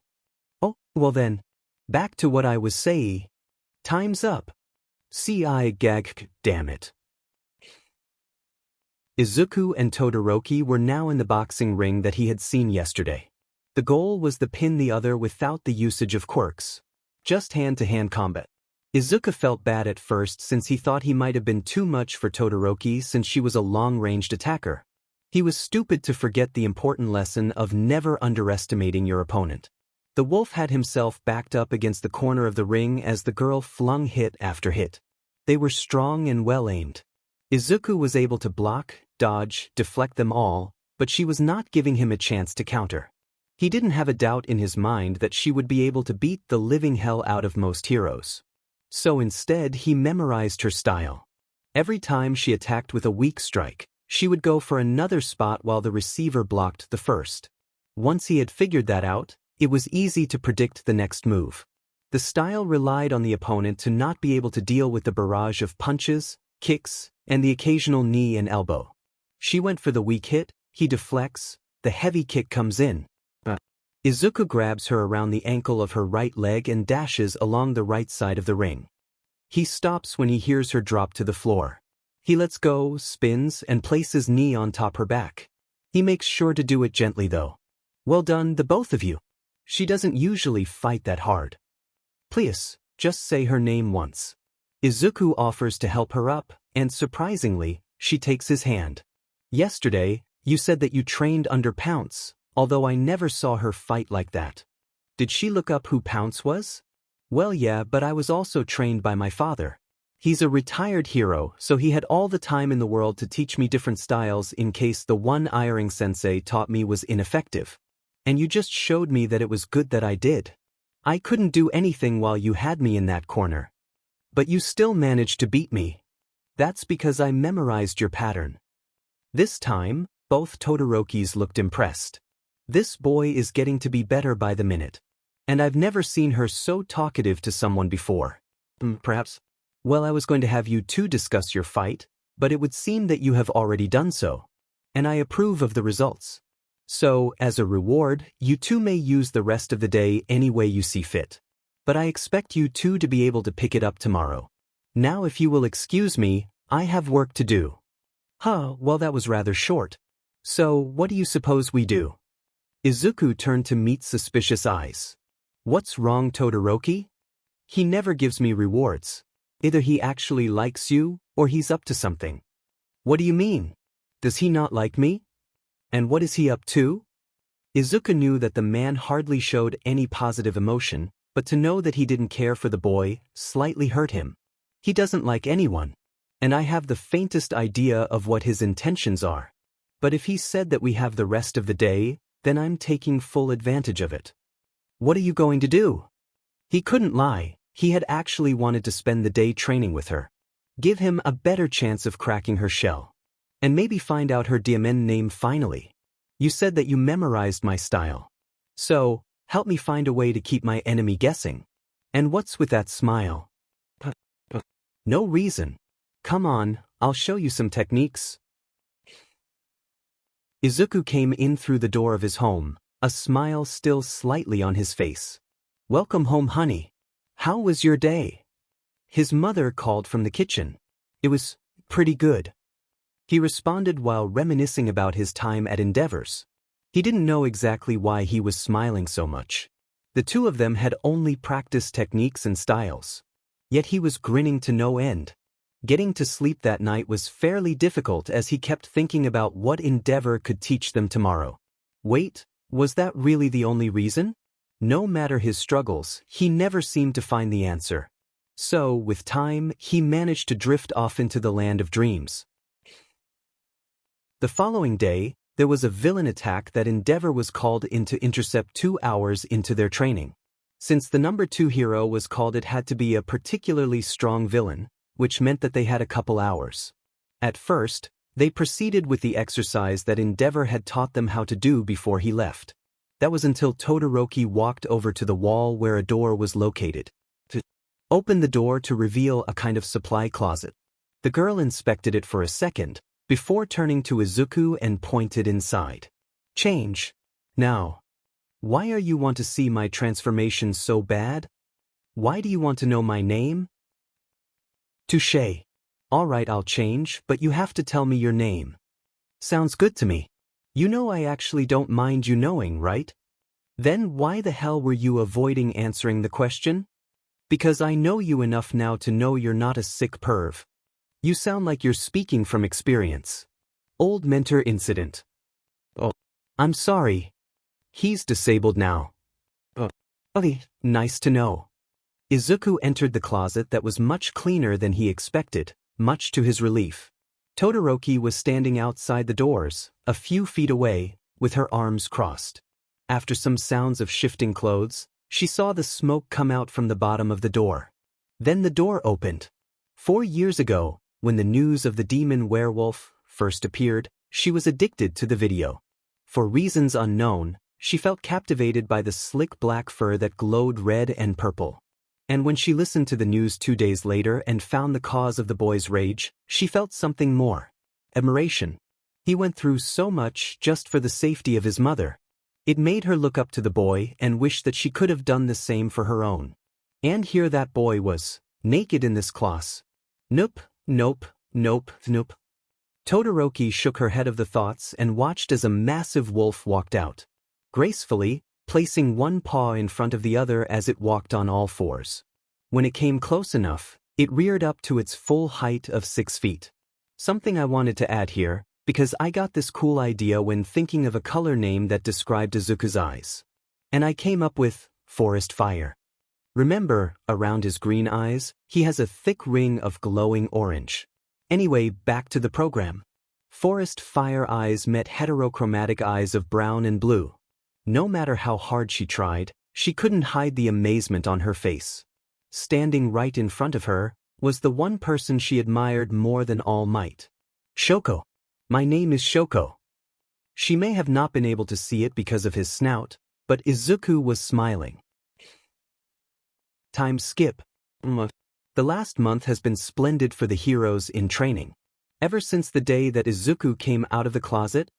"Oh, well then. Back to what I was saying. Time's up. Damn it." Izuku and Todoroki were now in the boxing ring that he had seen yesterday. The goal was to pin the other without the usage of quirks. Just hand-to-hand combat. Izuku felt bad at first since he thought he might have been too much for Todoroki since she was a long-ranged attacker. He was stupid to forget the important lesson of never underestimating your opponent. The wolf had himself backed up against the corner of the ring as the girl flung hit after hit. They were strong and well-aimed. Izuku was able to block, dodge, deflect them all, but she was not giving him a chance to counter. He didn't have a doubt in his mind that she would be able to beat the living hell out of most heroes. So instead, he memorized her style. Every time she attacked with a weak strike, she would go for another spot while the receiver blocked the first. Once he had figured that out, it was easy to predict the next move. The style relied on the opponent to not be able to deal with the barrage of punches, kicks, and the occasional knee and elbow. She went for the weak hit, he deflects, the heavy kick comes in. Izuku grabs her around the ankle of her right leg and dashes along the right side of the ring. He stops when he hears her drop to the floor. He lets go, spins, and places knee on top her back. He makes sure to do it gently though. "Well done, the both of you. She doesn't usually fight that hard. Please, just say her name once." Izuku offers to help her up, and surprisingly, she takes his hand. "Yesterday, you said that you trained under Pounce, although I never saw her fight like that." "Did she look up who Pounce was?" "Well, yeah, but I was also trained by my father. He's a retired hero, so he had all the time in the world to teach me different styles in case the one Iring sensei taught me was ineffective. And you just showed me that it was good that I did. I couldn't do anything while you had me in that corner. But you still managed to beat me. That's because I memorized your pattern." This time, both Todorokis looked impressed. This boy is getting to be better by the minute. And I've never seen her so talkative to someone before. Perhaps. Well, I was going to have you two discuss your fight, but it would seem that you have already done so. And I approve of the results. So, as a reward, you two may use the rest of the day any way you see fit. But I expect you two to be able to pick it up tomorrow. Now if you will excuse me, I have work to do." Well, that was rather short. So, what do you suppose we do?" Izuku turned to meet suspicious eyes. "What's wrong, Todoroki? He never gives me rewards. Either he actually likes you, or he's up to something." "What do you mean? Does he not like me?" And what is he up to? Izuku knew that the man hardly showed any positive emotion, but to know that he didn't care for the boy slightly hurt him. He doesn't like anyone. And I have the faintest idea of what his intentions are. But if he said that we have the rest of the day, then I'm taking full advantage of it. What are you going to do? He couldn't lie, he had actually wanted to spend the day training with her. Give him a better chance of cracking her shell. And maybe find out her diamond name finally. You said that you memorized my style. So, help me find a way to keep my enemy guessing. And what's with that smile? No reason. Come on, I'll show you some techniques. Izuku came in through the door of his home, a smile still slightly on his face. Welcome home, honey. How was your day? His mother called from the kitchen. It was pretty good. He responded while reminiscing about his time at Endeavors. He didn't know exactly why he was smiling so much. The two of them had only practiced techniques and styles. Yet he was grinning to no end. Getting to sleep that night was fairly difficult as he kept thinking about what Endeavor could teach them tomorrow. Wait, was that really the only reason? No matter his struggles, he never seemed to find the answer. So, with time, he managed to drift off into the land of dreams. The following day, there was a villain attack that Endeavor was called in to intercept 2 hours into their training. Since the number 2 hero was called, it had to be a particularly strong villain, which meant that they had a couple hours. At first, they proceeded with the exercise that Endeavor had taught them how to do before he left. That was until Todoroki walked over to the wall where a door was located. To open the door to reveal a kind of supply closet. The girl inspected it for a second, before turning to Izuku and pointed inside. Change. Now. Why are you want to see my transformation so bad? Why do you want to know my name? Touché. Alright, I'll change, but you have to tell me your name. Sounds good to me. You know I actually don't mind you knowing, right? Then why the hell were you avoiding answering the question? Because I know you enough now to know you're not a sick perv. You sound like you're speaking from experience. Old mentor incident. Oh, I'm sorry. He's disabled now. Okay, nice to know. Izuku entered the closet that was much cleaner than he expected, much to his relief. Todoroki was standing outside the doors, a few feet away, with her arms crossed. After some sounds of shifting clothes, she saw the smoke come out from the bottom of the door. Then the door opened. 4 years ago, when the news of the demon werewolf first appeared, she was addicted to the video. For reasons unknown, she felt captivated by the slick black fur that glowed red and purple. And when she listened to the news 2 days later and found the cause of the boy's rage, she felt something more. Admiration. He went through so much just for the safety of his mother. It made her look up to the boy and wish that she could have done the same for her own. And here that boy was, naked in this class. Nope, nope, nope, nope. Todoroki shook her head of the thoughts and watched as a massive wolf walked out. Gracefully, placing one paw in front of the other as it walked on all fours. When it came close enough, it reared up to its full height of 6 feet. Something I wanted to add here, because I got this cool idea when thinking of a color name that described Izuku's eyes. And I came up with Forest Fire. Remember, around his green eyes, he has a thick ring of glowing orange. Anyway, back to the program. Forest Fire eyes met heterochromatic eyes of brown and blue. No matter how hard she tried, she couldn't hide the amazement on her face. Standing right in front of her was the one person she admired more than all might. Shoko. My name is Shoko. She may have not been able to see it because of his snout, but Izuku was smiling. Time skip. The last month has been splendid for the heroes in training. Ever since the day that Izuku came out of the closet,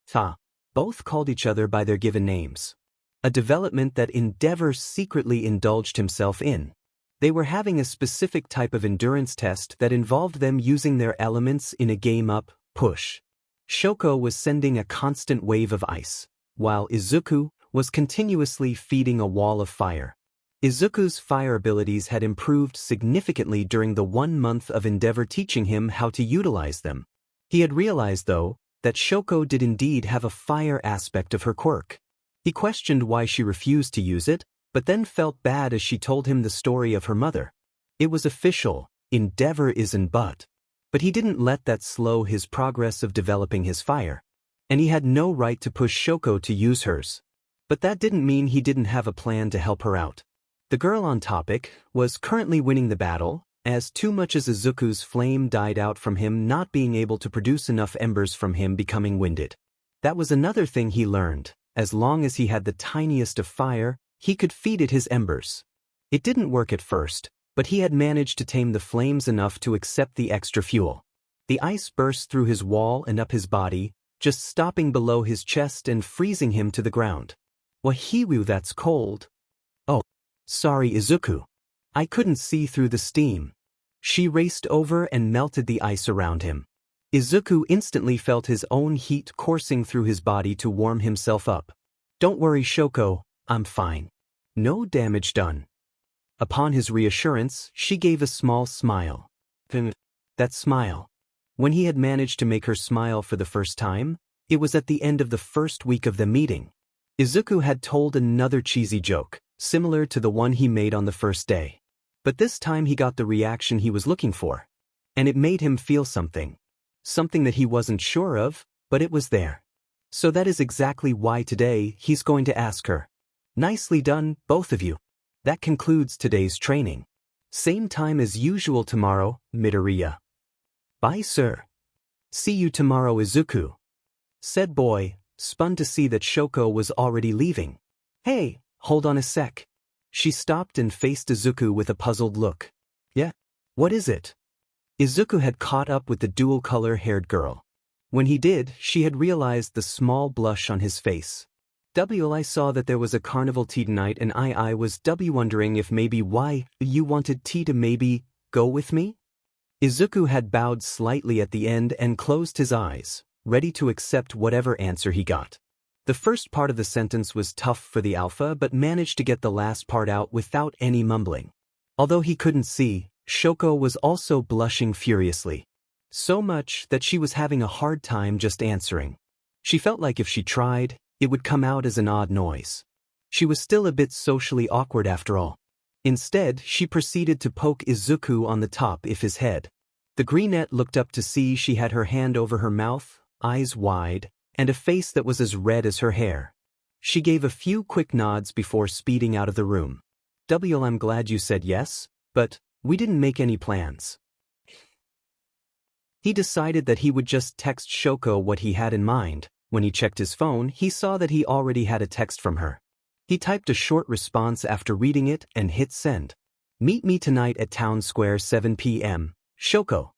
both called each other by their given names. A development that Endeavor secretly indulged himself in. They were having a specific type of endurance test that involved them using their elements in a game up, push. Shoko was sending a constant wave of ice, while Izuku was continuously feeding a wall of fire. Izuku's fire abilities had improved significantly during the 1 month of Endeavor teaching him how to utilize them. He had realized, though, that Shoko did indeed have a fire aspect of her quirk. He questioned why she refused to use it, but then felt bad as she told him the story of her mother. It was official, endeavor isn't but he didn't let that slow his progress of developing his fire. And he had no right to push Shoko to use hers. But that didn't mean he didn't have a plan to help her out. The girl on topic was currently winning the battle, as too much as Izuku's flame died out from him not being able to produce enough embers from him becoming winded. That was another thing he learned. As long as he had the tiniest of fire, he could feed it his embers. It didn't work at first, but he had managed to tame the flames enough to accept the extra fuel. The ice burst through his wall and up his body, just stopping below his chest and freezing him to the ground. Wahiwu, that's cold. Oh, sorry Izuku. I couldn't see through the steam. She raced over and melted the ice around him. Izuku instantly felt his own heat coursing through his body to warm himself up. Don't worry Shoko, I'm fine. No damage done. Upon his reassurance, she gave a small smile. That smile. When he had managed to make her smile for the first time, it was at the end of the first week of the meeting. Izuku had told another cheesy joke, similar to the one he made on the first day. But this time he got the reaction he was looking for. And it made him feel something. Something that he wasn't sure of, but it was there. So that is exactly why today he's going to ask her. Nicely done, both of you. That concludes today's training. Same time as usual tomorrow, Midoriya. Bye sir. See you tomorrow Izuku. Said boy, spun to see that Shoko was already leaving. Hey, hold on a sec. She stopped and faced Izuku with a puzzled look. Yeah? What is it? Izuku had caught up with the dual-color-haired girl. When he did, she had realized the small blush on his face. I saw that there was a Carnival Date tonight and I was wondering if maybe why you wanted T to maybe go with me? Izuku had bowed slightly at the end and closed his eyes, ready to accept whatever answer he got. The first part of the sentence was tough for the alpha but managed to get the last part out without any mumbling. Although he couldn't see, Shoko was also blushing furiously. So much that she was having a hard time just answering. She felt like if she tried, it would come out as an odd noise. She was still a bit socially awkward after all. Instead, she proceeded to poke Izuku on the top of his head. The greenette looked up to see she had her hand over her mouth, eyes wide, and a face that was as red as her hair. She gave a few quick nods before speeding out of the room. I'm glad you said yes, but we didn't make any plans. He decided that he would just text Shoko what he had in mind. When he checked his phone, he saw that he already had a text from her. He typed a short response after reading it and hit send. Meet me tonight at Town Square 7 p.m. Shoko.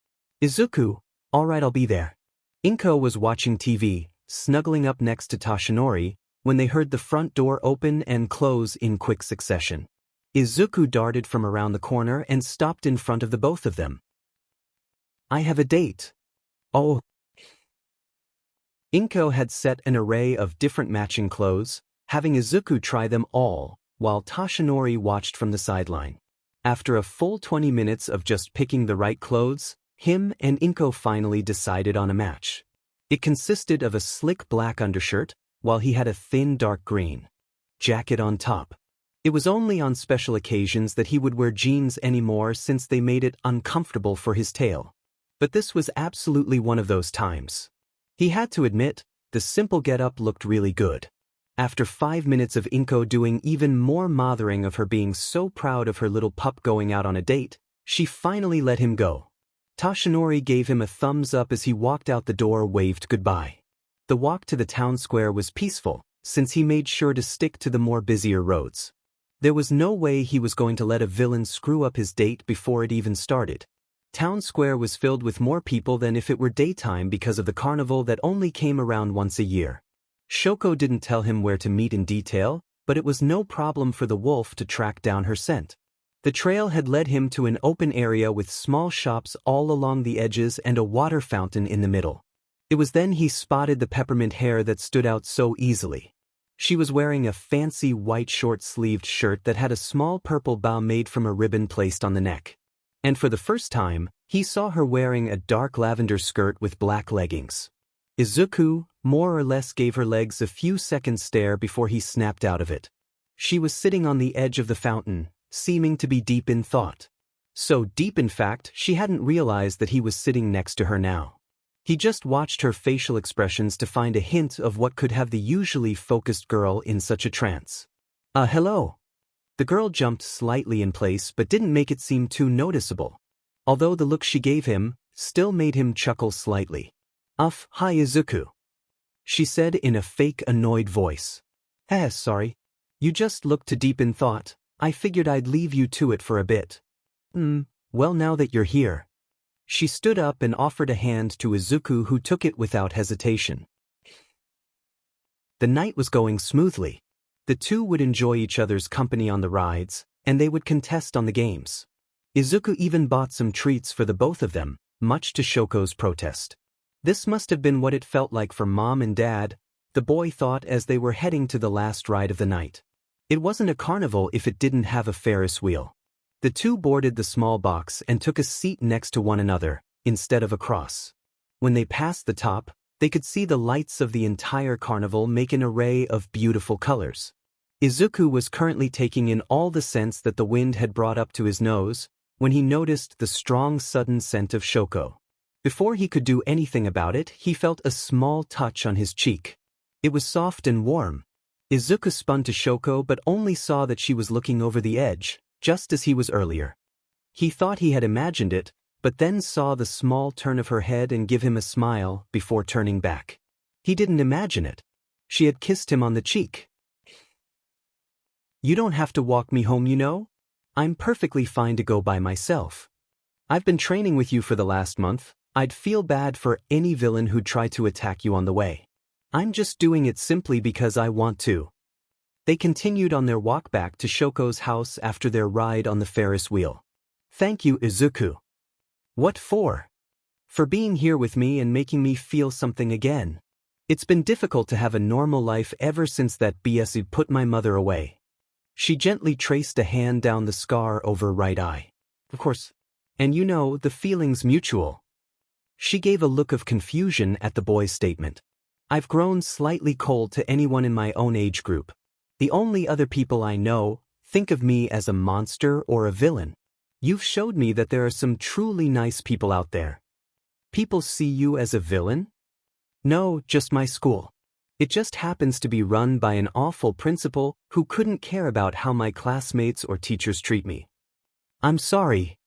Izuku, alright I'll be there. Inko was watching TV, snuggling up next to Toshinori, when they heard the front door open and close in quick succession. Izuku darted from around the corner and stopped in front of the both of them. I have a date. Oh. Inko had set an array of different matching clothes, having Izuku try them all, while Toshinori watched from the sideline. After a full 20 minutes of just picking the right clothes, him and Inko finally decided on a match. It consisted of a slick black undershirt, while he had a thin dark green jacket on top. It was only on special occasions that he would wear jeans anymore since they made it uncomfortable for his tail. But this was absolutely one of those times. He had to admit, the simple get-up looked really good. After 5 minutes of Inko doing even more mothering of her being so proud of her little pup going out on a date, she finally let him go. Toshinori gave him a thumbs up as he walked out the door, waved goodbye. The walk to the town square was peaceful, since he made sure to stick to the more busier roads. There was no way he was going to let a villain screw up his date before it even started. Town Square was filled with more people than if it were daytime because of the carnival that only came around once a year. Shoko didn't tell him where to meet in detail, but it was no problem for the wolf to track down her scent. The trail had led him to an open area with small shops all along the edges and a water fountain in the middle. It was then he spotted the peppermint hair that stood out so easily. She was wearing a fancy white short-sleeved shirt that had a small purple bow made from a ribbon placed on the neck. And for the first time, he saw her wearing a dark lavender skirt with black leggings. Izuku more or less gave her legs a few seconds stare before he snapped out of it. She was sitting on the edge of the fountain, seeming to be deep in thought. So deep in fact, she hadn't realized that he was sitting next to her now. He just watched her facial expressions to find a hint of what could have the usually focused girl in such a trance. Hello. The girl jumped slightly in place but didn't make it seem too noticeable. Although the look she gave him still made him chuckle slightly. Hi Izuku. She said in a fake annoyed voice. Sorry. You just looked too deep in thought. I figured I'd leave you to it for a bit. Well now that you're here. She stood up and offered a hand to Izuku, who took it without hesitation. The night was going smoothly. The two would enjoy each other's company on the rides, and they would contest on the games. Izuku even bought some treats for the both of them, much to Shoko's protest. This must have been what it felt like for Mom and Dad, the boy thought as they were heading to the last ride of the night. It wasn't a carnival if it didn't have a Ferris wheel. The two boarded the small box and took a seat next to one another, instead of across. When they passed the top, they could see the lights of the entire carnival make an array of beautiful colors. Izuku was currently taking in all the scents that the wind had brought up to his nose, when he noticed the strong sudden scent of Shoko. Before he could do anything about it, he felt a small touch on his cheek. It was soft and warm. Izuku spun to Shoko but only saw that she was looking over the edge, just as he was earlier. He thought he had imagined it, but then saw the small turn of her head and give him a smile before turning back. He didn't imagine it. She had kissed him on the cheek. You don't have to walk me home, you know? I'm perfectly fine to go by myself. I've been training with you for the last month. I'd feel bad for any villain who'd try to attack you on the way. I'm just doing it simply because I want to. They continued on their walk back to Shoko's house after their ride on the Ferris wheel. Thank you, Izuku. What for? For being here with me and making me feel something again. It's been difficult to have a normal life ever since that BS put my mother away. She gently traced a hand down the scar over right eye. Of course. And you know, the feeling's mutual. She gave a look of confusion at the boy's statement. I've grown slightly cold to anyone in my own age group. The only other people I know think of me as a monster or a villain. You've showed me that there are some truly nice people out there. People see you as a villain? No, just my school. It just happens to be run by an awful principal who couldn't care about how my classmates or teachers treat me. I'm sorry.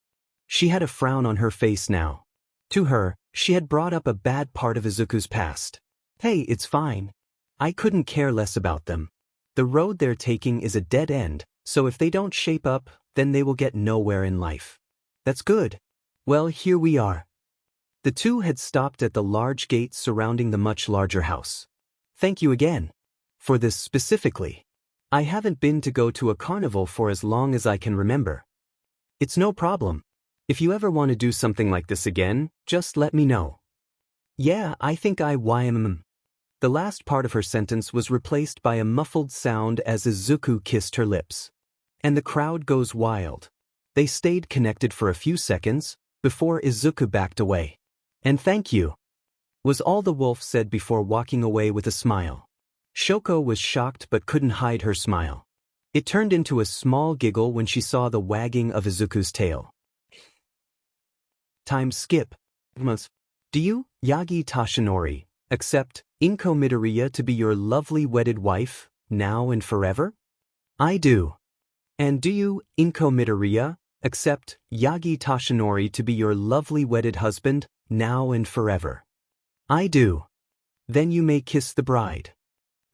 She had a frown on her face now. To her, she had brought up a bad part of Izuku's past. Hey, it's fine. I couldn't care less about them. The road they're taking is a dead end, so if they don't shape up, then they will get nowhere in life. That's good. Well, here we are. The two had stopped at the large gate surrounding the much larger house. Thank you again. For this specifically. I haven't been to go to a carnival for as long as I can remember. It's no problem. If you ever want to do something like this again, just let me know. Yeah, I think I ym. The last part of her sentence was replaced by a muffled sound as Izuku kissed her lips. And the crowd goes wild. They stayed connected for a few seconds, before Izuku backed away. And thank you, was all the wolf said before walking away with a smile. Shoko was shocked but couldn't hide her smile. It turned into a small giggle when she saw the wagging of Izuku's tail. Time skip. Do you, Yagi Tashinori, accept Inko Midoriya to be your lovely wedded wife, now and forever? I do. And do you, Inko Midoriya, accept Yagi Tashinori to be your lovely wedded husband, now and forever? I do. Then you may kiss the bride.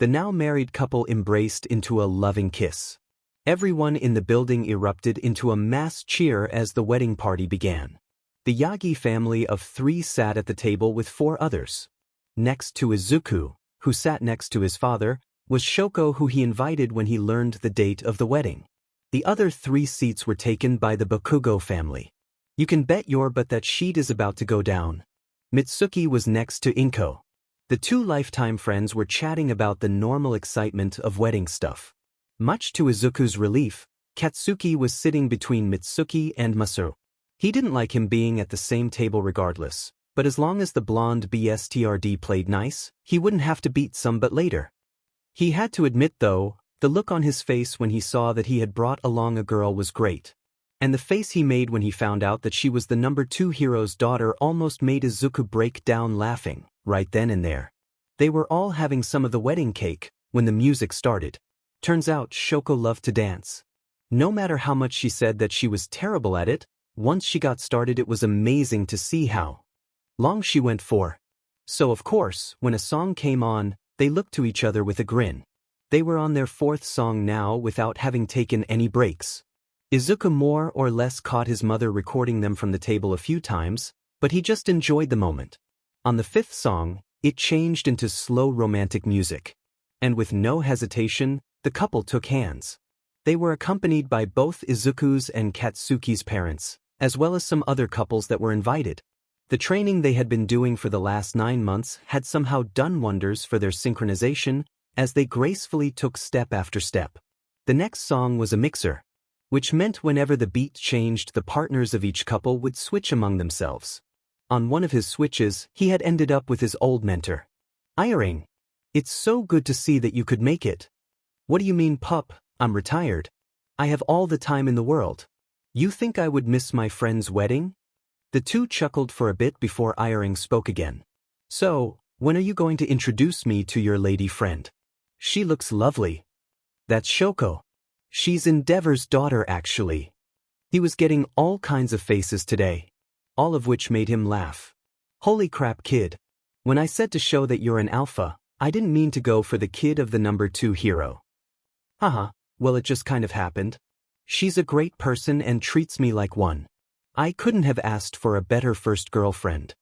The now married couple embraced into a loving kiss. Everyone in the building erupted into a mass cheer as the wedding party began. The Yagi family of 3 sat at the table with 4 others. Next to Izuku, who sat next to his father, was Shoko, who he invited when he learned the date of the wedding. The other 3 seats were taken by the Bakugos family. You can bet your butt that sheet is about to go down. Mitsuki was next to Inko. The 2 lifetime friends were chatting about the normal excitement of wedding stuff. Much to Izuku's relief, Katsuki was sitting between Mitsuki and Masaru. He didn't like him being at the same table regardless, But as long as the blonde BSTRD played nice, he wouldn't have to beat some but later. He had to admit though, the look on his face when he saw that he had brought along a girl was great. And the face he made when he found out that she was the number 2 hero's daughter almost made Izuku break down laughing, right then and there. They were all having some of the wedding cake, when the music started. Turns out Shoko loved to dance. No matter how much she said that she was terrible at it, once she got started it was amazing to see how long she went for. So of course, when a song came on, they looked to each other with a grin. They were on their 4th song now without having taken any breaks. Izuku more or less caught his mother recording them from the table a few times, but he just enjoyed the moment. On the 5th song, it changed into slow romantic music. And with no hesitation, the couple took hands. They were accompanied by both Izuku's and Katsuki's parents, as well as some other couples that were invited. The training they had been doing for the last 9 months had somehow done wonders for their synchronization, as they gracefully took step after step. The next song was a mixer, which meant whenever the beat changed the partners of each couple would switch among themselves. On one of his switches, he had ended up with his old mentor. Iring. It's so good to see that you could make it. What do you mean, pup? I'm retired. I have all the time in the world. You think I would miss my friend's wedding? The two chuckled for a bit before Iring spoke again. So, when are you going to introduce me to your lady friend? She looks lovely. That's Shoko. She's Endeavor's daughter actually. He was getting all kinds of faces today, all of which made him laugh. Holy crap, kid. When I said to show that you're an alpha, I didn't mean to go for the kid of the number 2 hero. Haha, well it just kind of happened. She's a great person and treats me like one. I couldn't have asked for a better first girlfriend.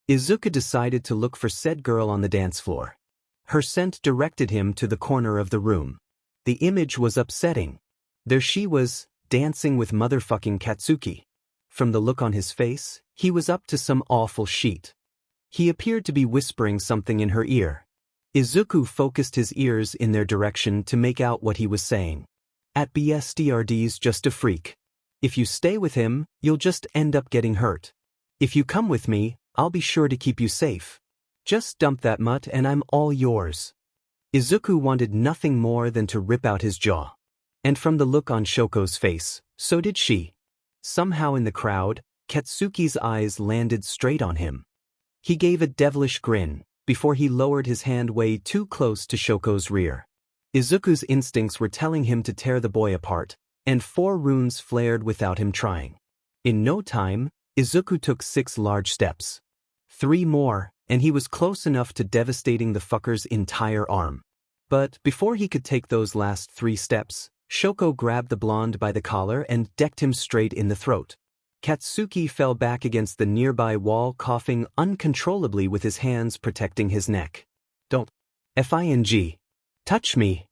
Izuku decided to look for said girl on the dance floor. Her scent directed him to the corner of the room. The image was upsetting. There she was, dancing with motherfucking Katsuki. From the look on his face, he was up to some awful shit. He appeared to be whispering something in her ear. Izuku focused his ears in their direction to make out what he was saying. At BSDRD's just a freak. If you stay with him, you'll just end up getting hurt. If you come with me, I'll be sure to keep you safe. Just dump that mutt and I'm all yours. Izuku wanted nothing more than to rip out his jaw. And from the look on Shoko's face, so did she. Somehow in the crowd, Katsuki's eyes landed straight on him. He gave a devilish grin, before he lowered his hand way too close to Shoko's rear. Izuku's instincts were telling him to tear the boy apart, and 4 runes flared without him trying. In no time, Izuku took 6 large steps. 3 more, and he was close enough to devastating the fucker's entire arm. But before he could take those last 3 steps, Shoko grabbed the blonde by the collar and decked him straight in the throat. Katsuki fell back against the nearby wall, coughing uncontrollably with his hands protecting his neck. Don't F-I-N-G. Touch me.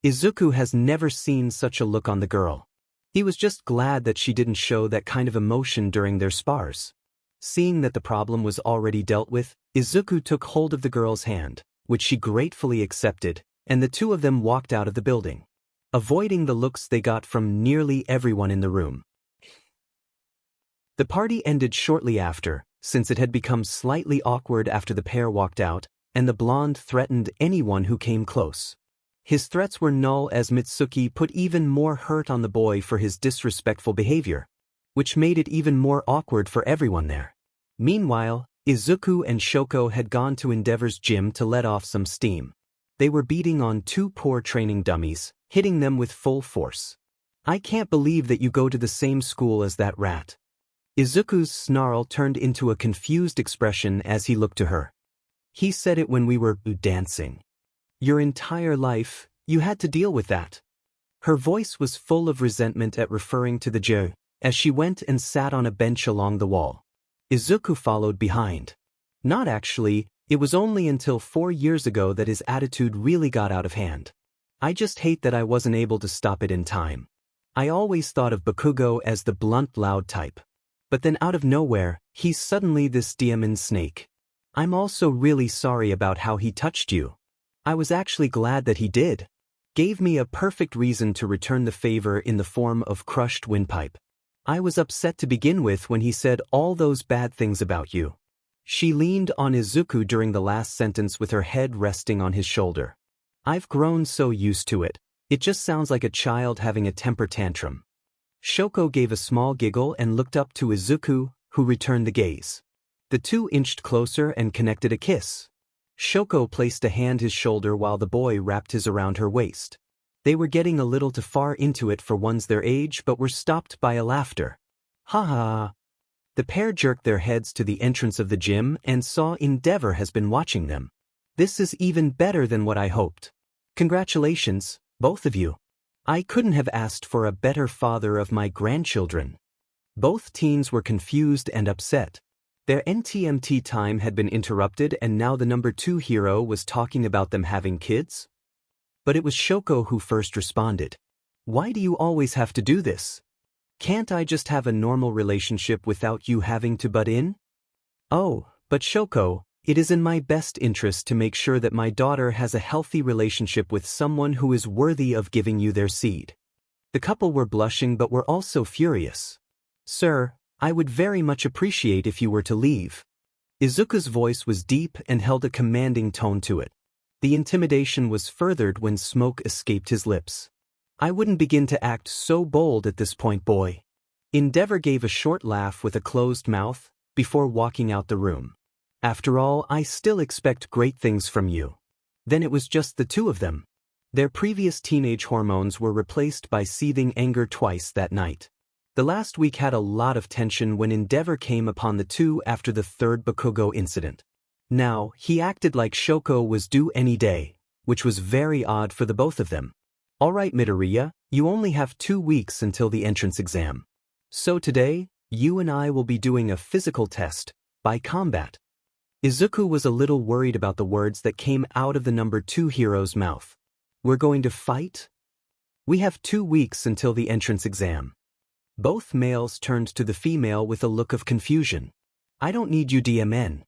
Izuku has never seen such a look on the girl. He was just glad that she didn't show that kind of emotion during their spars. Seeing that the problem was already dealt with, Izuku took hold of the girl's hand, which she gratefully accepted, and the two of them walked out of the building, avoiding the looks they got from nearly everyone in the room. The party ended shortly after, since it had become slightly awkward after the pair walked out, and the blonde threatened anyone who came close. His threats were null as Mitsuki put even more hurt on the boy for his disrespectful behavior, which made it even more awkward for everyone there. Meanwhile, Izuku and Shoko had gone to Endeavor's gym to let off some steam. They were beating on 2 poor training dummies, hitting them with full force. I can't believe that you go to the same school as that rat. Izuku's snarl turned into a confused expression as he looked to her. He said it when we were dancing. Your entire life, you had to deal with that. Her voice was full of resentment at referring to the Joe, as she went and sat on a bench along the wall. Izuku followed behind. Not actually, it was only until 4 years ago that his attitude really got out of hand. I just hate that I wasn't able to stop it in time. I always thought of Bakugo as the blunt, loud type. But then out of nowhere, he's suddenly this demon snake. I'm also really sorry about how he touched you. I was actually glad that he did. Gave me a perfect reason to return the favor in the form of crushed windpipe. I was upset to begin with when he said all those bad things about you. She leaned on Izuku during the last sentence with her head resting on his shoulder. I've grown so used to it. It just sounds like a child having a temper tantrum. Shoko gave a small giggle and looked up to Izuku, who returned the gaze. The two inched closer and connected a kiss. Shoko placed a hand on his shoulder while the boy wrapped his around her waist. They were getting a little too far into it for ones their age but were stopped by a laughter. Ha ha! The pair jerked their heads to the entrance of the gym and saw Endeavor has been watching them. This is even better than what I hoped. Congratulations, both of you. I couldn't have asked for a better father of my grandchildren. Both teens were confused and upset. Their NTMT time had been interrupted and now the number 2 hero was talking about them having kids? But it was Shoko who first responded. Why do you always have to do this? Can't I just have a normal relationship without you having to butt in? Oh, but Shoko, it is in my best interest to make sure that my daughter has a healthy relationship with someone who is worthy of giving you their seed. The couple were blushing but were also furious. Sir, I would very much appreciate if you were to leave. Izuku's voice was deep and held a commanding tone to it. The intimidation was furthered when smoke escaped his lips. I wouldn't begin to act so bold at this point, boy. Endeavor gave a short laugh with a closed mouth, before walking out the room. After all, I still expect great things from you. Then it was just the two of them. Their previous teenage hormones were replaced by seething anger twice that night. The last week had a lot of tension when Endeavor came upon the two after the third Bakugo incident. Now, he acted like Shoko was due any day, which was very odd for the both of them. Alright Midoriya, you only have 2 weeks until the entrance exam. So today, you and I will be doing a physical test, by combat. Izuku was a little worried about the words that came out of the number 2 hero's mouth. We're going to fight? We have 2 weeks until the entrance exam. Both males turned to the female with a look of confusion. I don't need you DMN.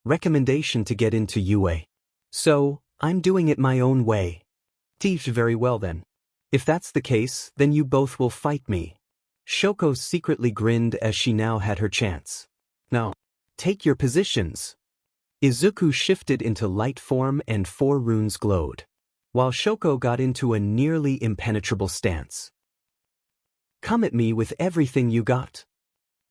Recommendation to get into UA. So, I'm doing it my own way. Teach very well then. If that's the case, then you both will fight me. Shoko secretly grinned as she now had her chance. Now, take your positions. Izuku shifted into light form and 4 runes glowed, while Shoko got into a nearly impenetrable stance. Come at me with everything you got.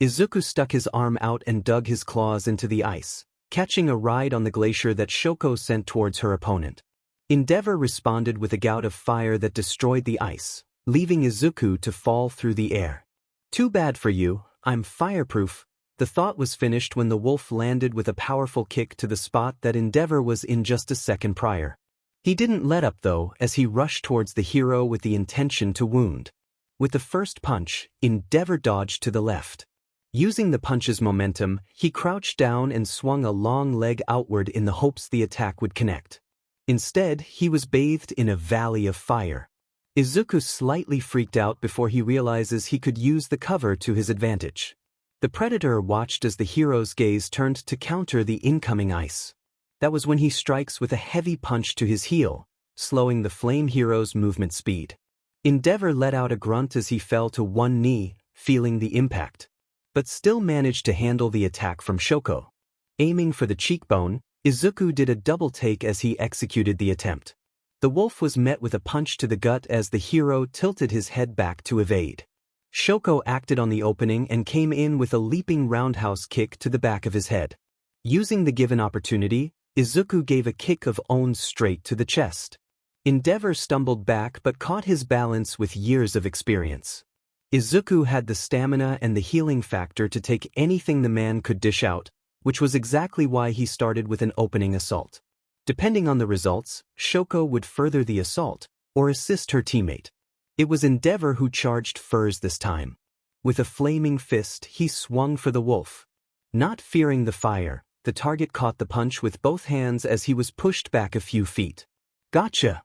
Izuku stuck his arm out and dug his claws into the ice, catching a ride on the glacier that Shoko sent towards her opponent. Endeavor responded with a gout of fire that destroyed the ice, leaving Izuku to fall through the air. Too bad for you, I'm fireproof. The thought was finished when the wolf landed with a powerful kick to the spot that Endeavor was in just a second prior. He didn't let up though as he rushed towards the hero with the intention to wound. With the first punch, Endeavor dodged to the left. Using the punch's momentum, he crouched down and swung a long leg outward in the hopes the attack would connect. Instead, he was bathed in a valley of fire. Izuku slightly freaked out before he realizes he could use the cover to his advantage. The predator watched as the hero's gaze turned to counter the incoming ice. That was when he strikes with a heavy punch to his heel, slowing the flame hero's movement speed. Endeavor let out a grunt as he fell to one knee, feeling the impact, but still managed to handle the attack from Shoko. Aiming for the cheekbone, Izuku did a double take as he executed the attempt. The wolf was met with a punch to the gut as the hero tilted his head back to evade. Shoko acted on the opening and came in with a leaping roundhouse kick to the back of his head. Using the given opportunity, Izuku gave a kick of own straight to the chest. Endeavor stumbled back but caught his balance with years of experience. Izuku had the stamina and the healing factor to take anything the man could dish out, which was exactly why he started with an opening assault. Depending on the results, Shoko would further the assault, or assist her teammate. It was Endeavor who charged first this time. With a flaming fist, he swung for the wolf. Not fearing the fire, the target caught the punch with both hands as he was pushed back a few feet. Gotcha!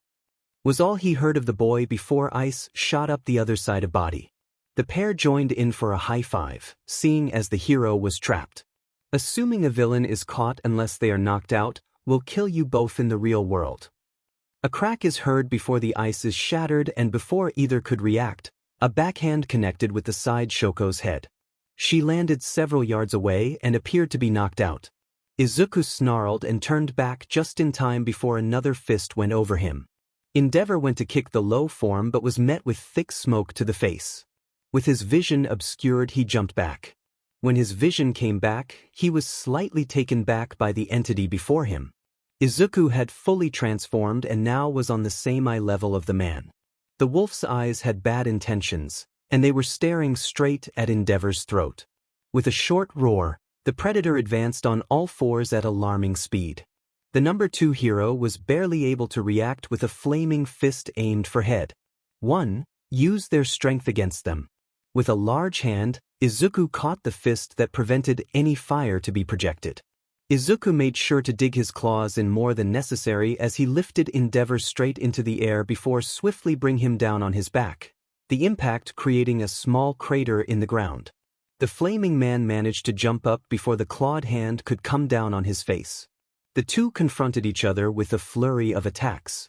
Was all he heard of the boy before ice shot up the other side of body. The pair joined in for a high five, seeing as the hero was trapped. Assuming a villain is caught unless they are knocked out, will kill you both in the real world. A crack is heard before the ice is shattered and before either could react, a backhand connected with the side Shoko's head. She landed several yards away and appeared to be knocked out. Izuku snarled and turned back just in time before another fist went over him. Endeavor went to kick the low form but was met with thick smoke to the face. With his vision obscured, he jumped back. When his vision came back, he was slightly taken back by the entity before him. Izuku had fully transformed and now was on the same eye level of the man. The wolf's eyes had bad intentions, and they were staring straight at Endeavor's throat. With a short roar, the predator advanced on all fours at alarming speed. The number 2 hero was barely able to react with a flaming fist aimed for head. 1. Use their strength against them. With a large hand, Izuku caught the fist that prevented any fire to be projected. Izuku made sure to dig his claws in more than necessary as he lifted Endeavor straight into the air before swiftly bring him down on his back, the impact creating a small crater in the ground. The flaming man managed to jump up before the clawed hand could come down on his face. The two confronted each other with a flurry of attacks.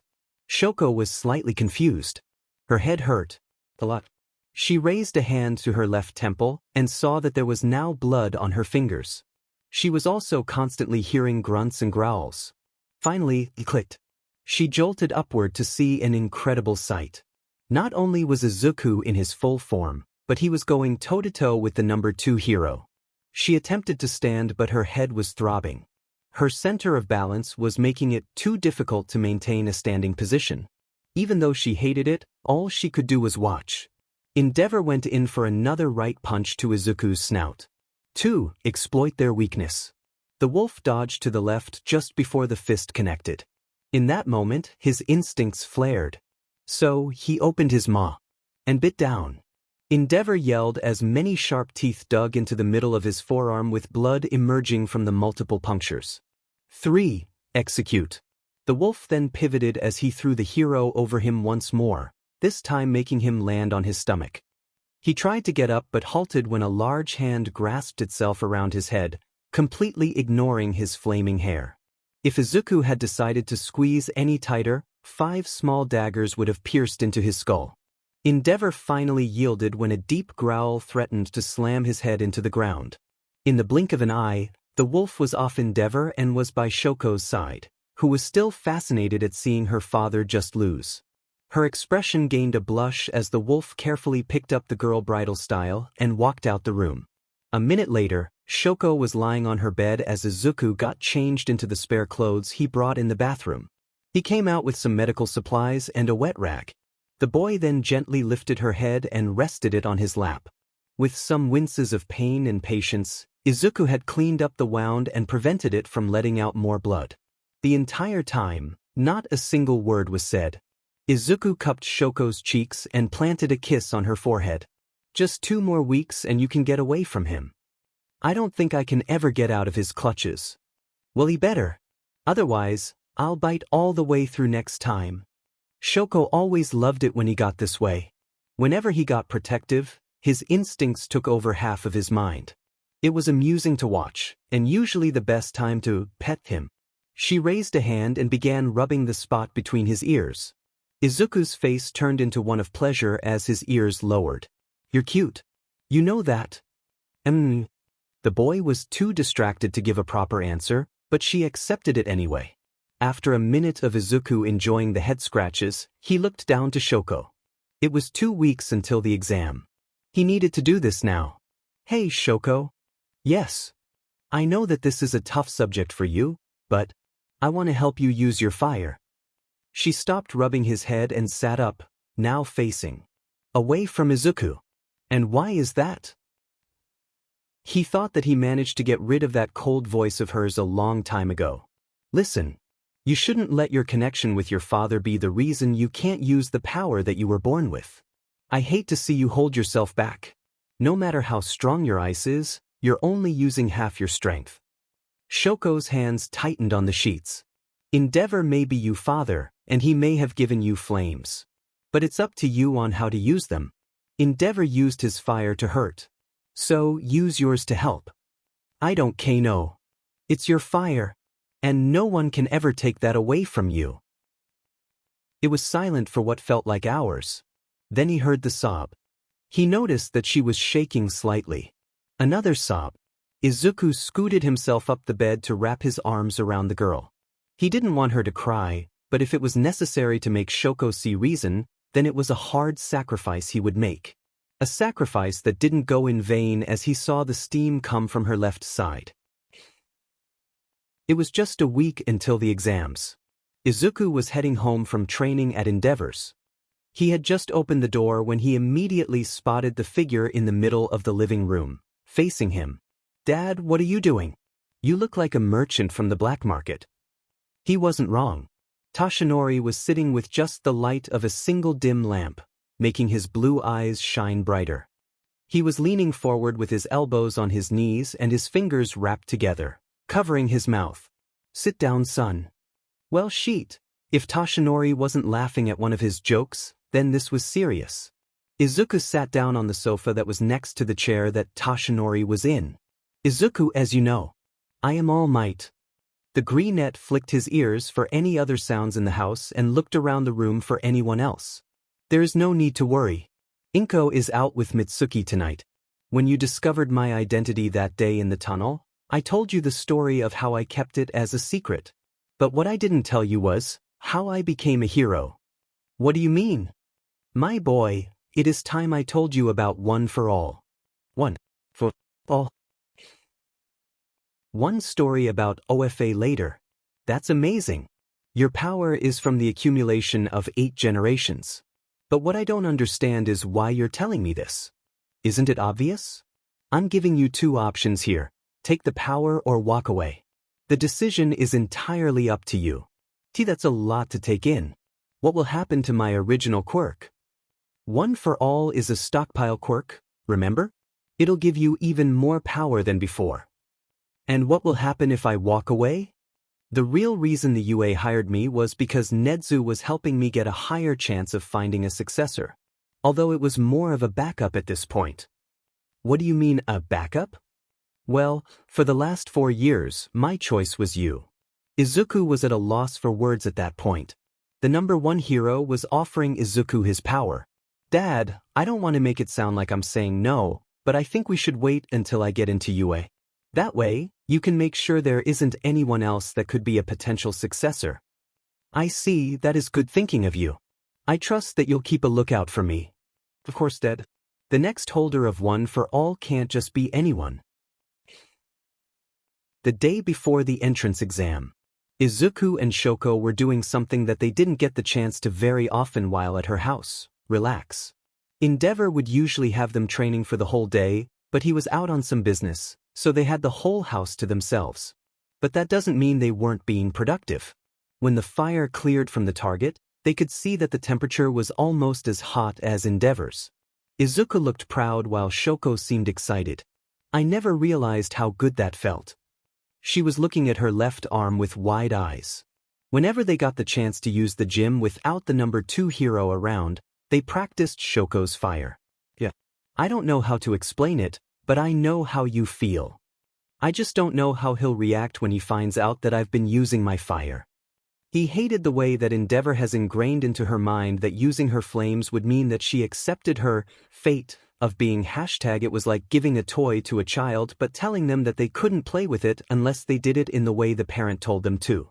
Shoko was slightly confused. Her head hurt a lot. She raised a hand to her left temple and saw that there was now blood on her fingers. She was also constantly hearing grunts and growls. Finally, it clicked. She jolted upward to see an incredible sight. Not only was Izuku in his full form, but he was going toe-to-toe with the number 2 hero. She attempted to stand, but her head was throbbing. Her center of balance was making it too difficult to maintain a standing position. Even though she hated it, all she could do was watch. Endeavor went in for another right punch to Izuku's snout. 2. Exploit their weakness. The wolf dodged to the left just before the fist connected. In that moment, his instincts flared. So, he opened his maw and bit down. Endeavor yelled as many sharp teeth dug into the middle of his forearm with blood emerging from the multiple punctures. 3. Execute. The wolf then pivoted as he threw the hero over him once more, this time making him land on his stomach. He tried to get up but halted when a large hand grasped itself around his head, completely ignoring his flaming hair. If Izuku had decided to squeeze any tighter, 5 small daggers would have pierced into his skull. Endeavor finally yielded when a deep growl threatened to slam his head into the ground. In the blink of an eye, the wolf was off Endeavor and was by Shoko's side, who was still fascinated at seeing her father just lose. Her expression gained a blush as the wolf carefully picked up the girl bridal style and walked out the room. A minute later, Shoko was lying on her bed as Izuku got changed into the spare clothes he brought in the bathroom. He came out with some medical supplies and a wet rag. The boy then gently lifted her head and rested it on his lap. With some winces of pain and patience, Izuku had cleaned up the wound and prevented it from letting out more blood. The entire time, not a single word was said. Izuku cupped Shoko's cheeks and planted a kiss on her forehead. Just 2 more weeks and you can get away from him. I don't think I can ever get out of his clutches. Well, he better. Otherwise, I'll bite all the way through next time. Shoko always loved it when he got this way. Whenever he got protective, his instincts took over half of his mind. It was amusing to watch, and usually the best time to pet him. She raised a hand and began rubbing the spot between his ears. Izuku's face turned into one of pleasure as his ears lowered. You're cute. You know that. The boy was too distracted to give a proper answer, but she accepted it anyway. After a minute of Izuku enjoying the head scratches, he looked down to Shoko. It was 2 weeks until the exam. He needed to do this now. Hey, Shoko. Yes. I know that this is a tough subject for you, but I want to help you use your fire. She stopped rubbing his head and sat up, now facing away from Izuku. And why is that? He thought that he managed to get rid of that cold voice of hers a long time ago. Listen, you shouldn't let your connection with your father be the reason you can't use the power that you were born with. I hate to see you hold yourself back. No matter how strong your ice is, you're only using half your strength. Shoko's hands tightened on the sheets. Endeavor may be you father, and he may have given you flames. But it's up to you on how to use them. Endeavor used his fire to hurt. So use yours to help. I don't know. It's your fire, and no one can ever take that away from you. It was silent for what felt like hours. Then he heard the sob. He noticed that she was shaking slightly. Another sob. Izuku scooted himself up the bed to wrap his arms around the girl. He didn't want her to cry, but if it was necessary to make Shoko see reason, then it was a hard sacrifice he would make. A sacrifice that didn't go in vain as he saw the steam come from her left side. It was just a week until the exams. Izuku was heading home from training at Endeavor's. He had just opened the door when he immediately spotted the figure in the middle of the living room, facing him. "Dad, what are you doing? You look like a merchant from the black market." He wasn't wrong. Toshinori was sitting with just the light of a single dim lamp, making his blue eyes shine brighter. He was leaning forward with his elbows on his knees and his fingers wrapped together, covering his mouth. "Sit down, son." Well, shit. If Toshinori wasn't laughing at one of his jokes, then this was serious. Izuku sat down on the sofa that was next to the chair that Toshinori was in. "Izuku, as you know, I am All Might." The greenette flicked his ears for any other sounds in the house and looked around the room for anyone else. "There is no need to worry. Inko is out with Mitsuki tonight. When you discovered my identity that day in the tunnel, I told you the story of how I kept it as a secret. But what I didn't tell you was how I became a hero." "What do you mean?" "My boy, it is time I told you about One for All." One for all. One story about OFA later. That's amazing. Your power is from the accumulation of 8 generations. But what I don't understand is why you're telling me this. Isn't it obvious? I'm giving you 2 options here. Take the power or walk away. The decision is entirely up to you. That's a lot to take in. What will happen to my original quirk? One for All is a stockpile quirk, remember? It'll give you even more power than before. And what will happen if I walk away? The real reason the UA hired me was because Nedzu was helping me get a higher chance of finding a successor. Although it was more of a backup at this point. What do you mean, a backup? Well, for the last 4 years, my choice was you. Izuku was at a loss for words at that point. The number 1 hero was offering Izuku his power. "Dad, I don't want to make it sound like I'm saying no, but I think we should wait until I get into UA. That way, you can make sure there isn't anyone else that could be a potential successor." "I see, that is good thinking of you. I trust that you'll keep a lookout for me." "Of course, Dad." The next holder of One for All can't just be anyone. The day before the entrance exam, Izuku and Shoko were doing something that they didn't get the chance to very often while at her house: relax. Endeavor would usually have them training for the whole day, but he was out on some business, so they had the whole house to themselves. But that doesn't mean they weren't being productive. When the fire cleared from the target, they could see that the temperature was almost as hot as Endeavor's. Izuku looked proud while Shoko seemed excited. I never realized how good that felt. She was looking at her left arm with wide eyes. Whenever they got the chance to use the gym without the number 2 hero around, they practiced Shoko's fire. "Yeah. I don't know how to explain it, but I know how you feel. I just don't know how he'll react when he finds out that I've been using my fire." He hated the way that Endeavor has ingrained into her mind that using her flames would mean that she accepted her fate of being #it was like giving a toy to a child but telling them that they couldn't play with it unless they did it in the way the parent told them to.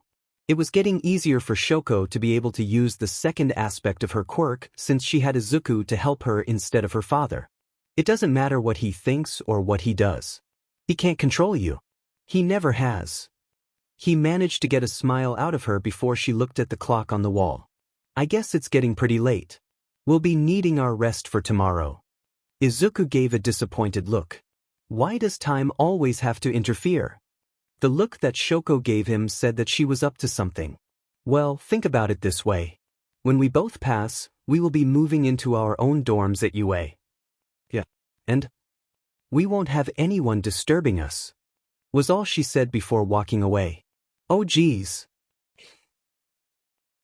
It was getting easier for Shoko to be able to use the second aspect of her quirk since she had Izuku to help her instead of her father. It doesn't matter what he thinks or what he does. He can't control you. He never has. He managed to get a smile out of her before she looked at the clock on the wall. "I guess it's getting pretty late. We'll be needing our rest for tomorrow." Izuku gave a disappointed look. Why does time always have to interfere? The look that Shoko gave him said that she was up to something. Well, think about it this way. When we both pass, we will be moving into our own dorms at UA. Yeah. And we won't have anyone disturbing us, was all she said before walking away. Oh geez.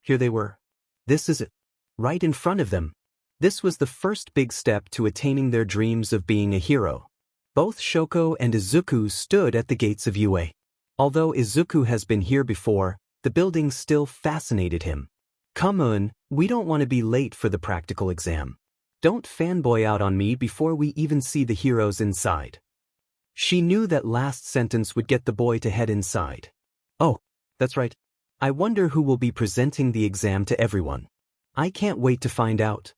Here they were. This is it. Right in front of them. This was the first big step to attaining their dreams of being a hero. Both Shoko and Izuku stood at the gates of UA. Although Izuku has been here before, the building still fascinated him. "Come on, we don't want to be late for the practical exam. Don't fanboy out on me before we even see the heroes inside." She knew that last sentence would get the boy to head inside. Oh, that's right. I wonder who will be presenting the exam to everyone. I can't wait to find out.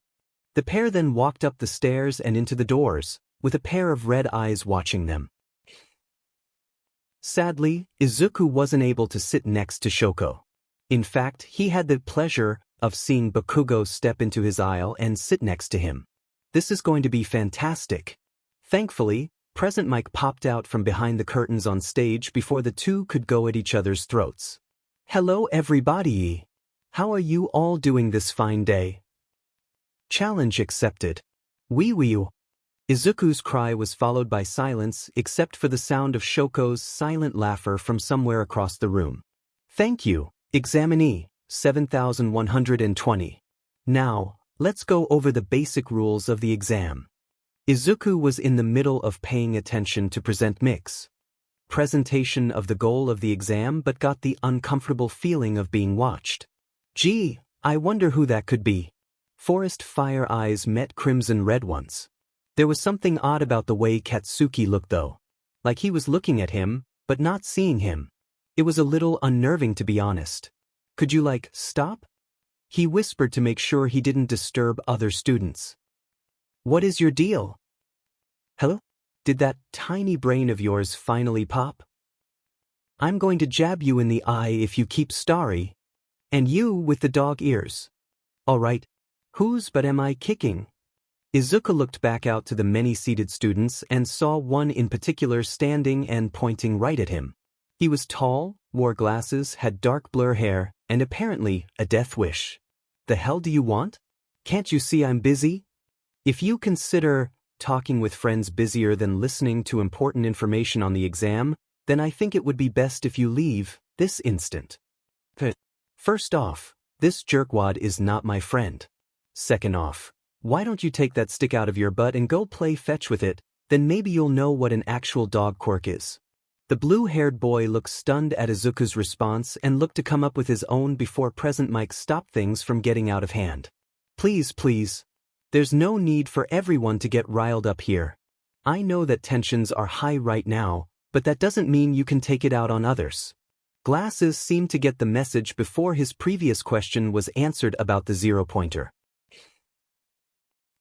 The pair then walked up the stairs and into the doors, with a pair of red eyes watching them. Sadly, Izuku wasn't able to sit next to Shoko. In fact, he had the pleasure of seeing Bakugos step into his aisle and sit next to him. This is going to be fantastic. Thankfully, Present Mic popped out from behind the curtains on stage before the two could go at each other's throats. Hello everybody! How are you all doing this fine day? Challenge accepted. Wee wee. Izuku's cry was followed by silence except for the sound of Shoko's silent laughter from somewhere across the room. Thank you, examinee, 7120. Now, let's go over the basic rules of the exam. Izuku was in the middle of paying attention to present mix. Presentation of the goal of the exam but got the uncomfortable feeling of being watched. Gee, I wonder who that could be. Forest fire eyes met crimson red ones. There was something odd about the way Katsuki looked though. Like he was looking at him, but not seeing him. It was a little unnerving to be honest. Could you stop? He whispered to make sure he didn't disturb other students. What is your deal? Hello? Did that tiny brain of yours finally pop? I'm going to jab you in the eye if you keep starry. And you with the dog ears. All right. Whose butt am I kicking? Izuku looked back out to the many seated students and saw one in particular standing and pointing right at him. He was tall, wore glasses, had dark blur hair, and apparently a death wish. The hell do you want? Can't you see I'm busy? If you consider talking with friends busier than listening to important information on the exam, then I think it would be best if you leave this instant. First off, this jerkwad is not my friend. Second off, why don't you take that stick out of your butt and go play fetch with it, then maybe you'll know what an actual dog quirk is. The blue-haired boy looked stunned at Izuku's response and looked to come up with his own before Present Mic stopped things from getting out of hand. Please, please. There's no need for everyone to get riled up here. I know that tensions are high right now, but that doesn't mean you can take it out on others. Glasses seemed to get the message before his previous question was answered about the zero-pointer.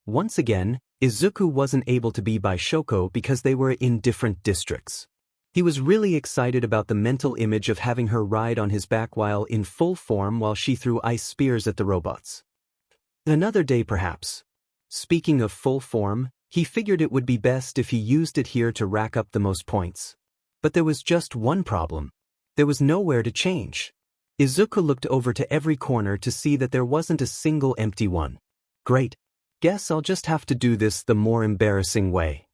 Once again, Izuku wasn't able to be by Shoko because they were in different districts. He was really excited about the mental image of having her ride on his back while in full form while she threw ice spears at the robots. Another day perhaps. Speaking of full form, he figured it would be best if he used it here to rack up the most points. But there was just one problem. There was nowhere to change. Izuku looked over to every corner to see that there wasn't a single empty one. Great. Guess I'll just have to do this the more embarrassing way.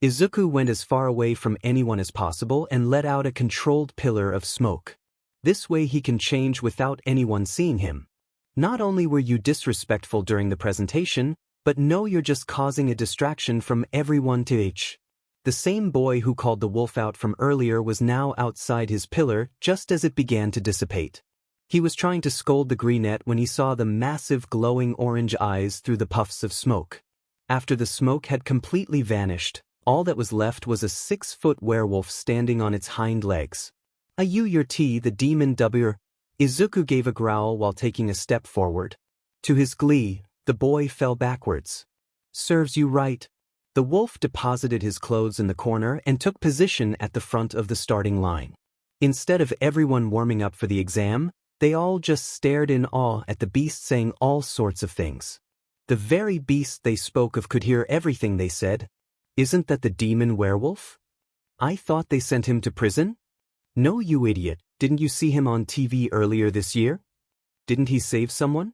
Izuku went as far away from anyone as possible and let out a controlled pillar of smoke. This way he can change without anyone seeing him. Not only were you disrespectful during the presentation, but no, you're just causing a distraction from everyone to H. The same boy who called the wolf out from earlier was now outside his pillar just as it began to dissipate. He was trying to scold the greenette when he saw the massive glowing orange eyes through the puffs of smoke. After the smoke had completely vanished, all that was left was a 6-foot werewolf standing on its hind legs. Your tea, the demon W. Izuku gave a growl while taking a step forward. To his glee, the boy fell backwards. Serves you right. The wolf deposited his clothes in the corner and took position at the front of the starting line. Instead of everyone warming up for the exam, they all just stared in awe at the beast saying all sorts of things. The very beast they spoke of could hear everything they said. Isn't that the demon werewolf? I thought they sent him to prison? No, you idiot, didn't you see him on TV earlier this year? Didn't he save someone?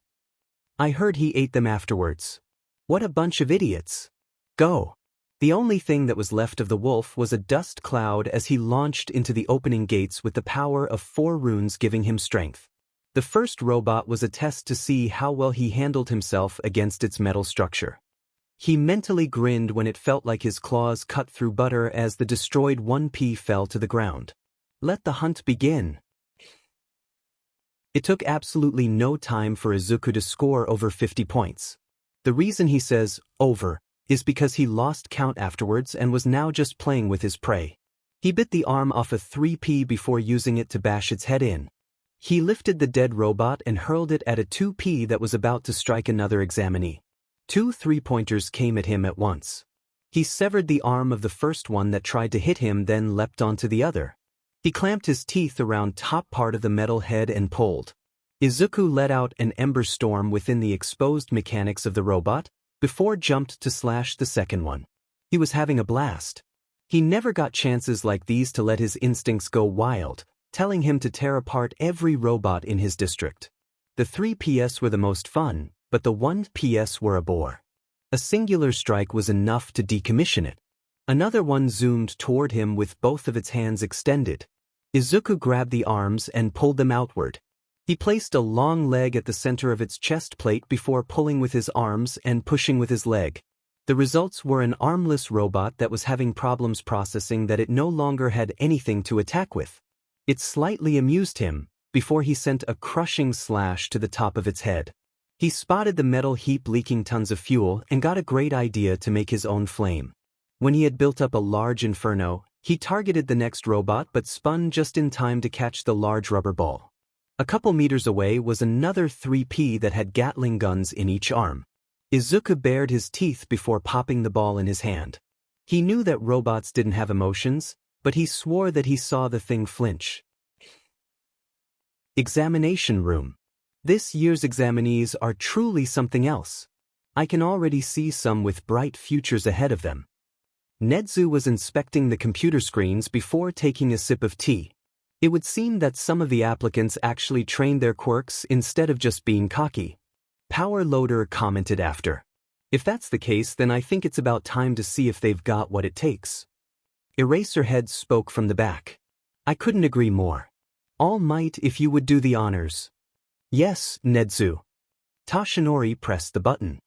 I heard he ate them afterwards. What a bunch of idiots. Go. The only thing that was left of the wolf was a dust cloud as he launched into the opening gates with the power of 4 runes giving him strength. The first robot was a test to see how well he handled himself against its metal structure. He mentally grinned when it felt like his claws cut through butter as the destroyed 1P fell to the ground. Let the hunt begin. It took absolutely no time for Izuku to score over 50 points. The reason he says over is because he lost count afterwards and was now just playing with his prey. He bit the arm off a 3P before using it to bash its head in. He lifted the dead robot and hurled it at a 2P that was about to strike another examinee. 2 3-pointers came at him at once. He severed the arm of the first one that tried to hit him, then leapt onto the other. He clamped his teeth around top part of the metal head and pulled. Izuku let out an ember storm within the exposed mechanics of the robot, before jumped to slash the second one. He was having a blast. He never got chances like these to let his instincts go wild, telling him to tear apart every robot in his district. The 3PS were the most fun, but the 1PS were a bore. A singular strike was enough to decommission it. Another one zoomed toward him with both of its hands extended. Izuku grabbed the arms and pulled them outward. He placed a long leg at the center of its chest plate before pulling with his arms and pushing with his leg. The results were an armless robot that was having problems processing that it no longer had anything to attack with. It slightly amused him, before he sent a crushing slash to the top of its head. He spotted the metal heap leaking tons of fuel and got a great idea to make his own flame. When he had built up a large inferno, he targeted the next robot but spun just in time to catch the large rubber ball. A couple meters away was another 3P that had Gatling guns in each arm. Izuku bared his teeth before popping the ball in his hand. He knew that robots didn't have emotions, but he swore that he saw the thing flinch. Examination room. This year's examinees are truly something else. I can already see some with bright futures ahead of them. Nedzu was inspecting the computer screens before taking a sip of tea. It would seem that some of the applicants actually trained their quirks instead of just being cocky. Power Loader commented after. If that's the case, then I think it's about time to see if they've got what it takes. Eraserhead spoke from the back. I couldn't agree more. All might if you would do the honors. Yes, Nedzu. Toshinori pressed the button.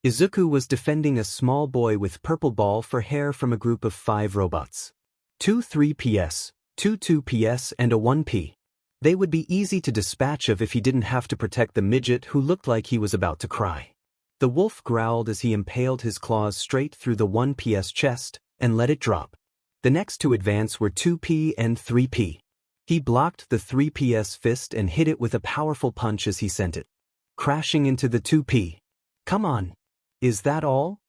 Izuku was defending a small boy with purple ball for hair from a group of 5 robots. 2 3PS, 2 2PS and a 1P. They would be easy to dispatch of if he didn't have to protect the midget who looked like he was about to cry. The wolf growled as he impaled his claws straight through the 1PS chest and let it drop. The next to advance were 2P and 3P. He blocked the 3PS fist and hit it with a powerful punch as he sent it crashing into the 2P. Come on. Is that all?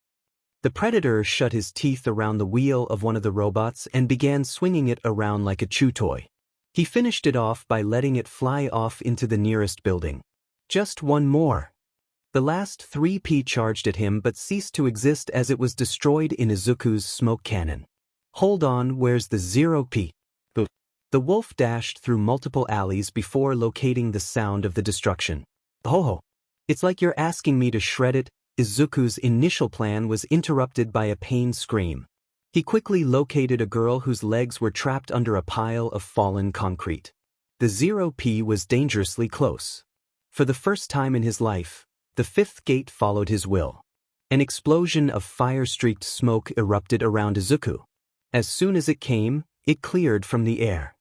The predator shut his teeth around the wheel of one of the robots and began swinging it around like a chew toy. He finished it off by letting it fly off into the nearest building. Just one more. The last 3P charged at him but ceased to exist as it was destroyed in Izuku's smoke cannon. Hold on, where's the 0P? The wolf dashed through multiple alleys before locating the sound of the destruction. Oh, it's like you're asking me to shred it. Izuku's initial plan was interrupted by a pained scream. He quickly located a girl whose legs were trapped under a pile of fallen concrete. The 0P was dangerously close. For the first time in his life, the 5th gate followed his will. An explosion of fire-streaked smoke erupted around Izuku. As soon as it came, it cleared from the air.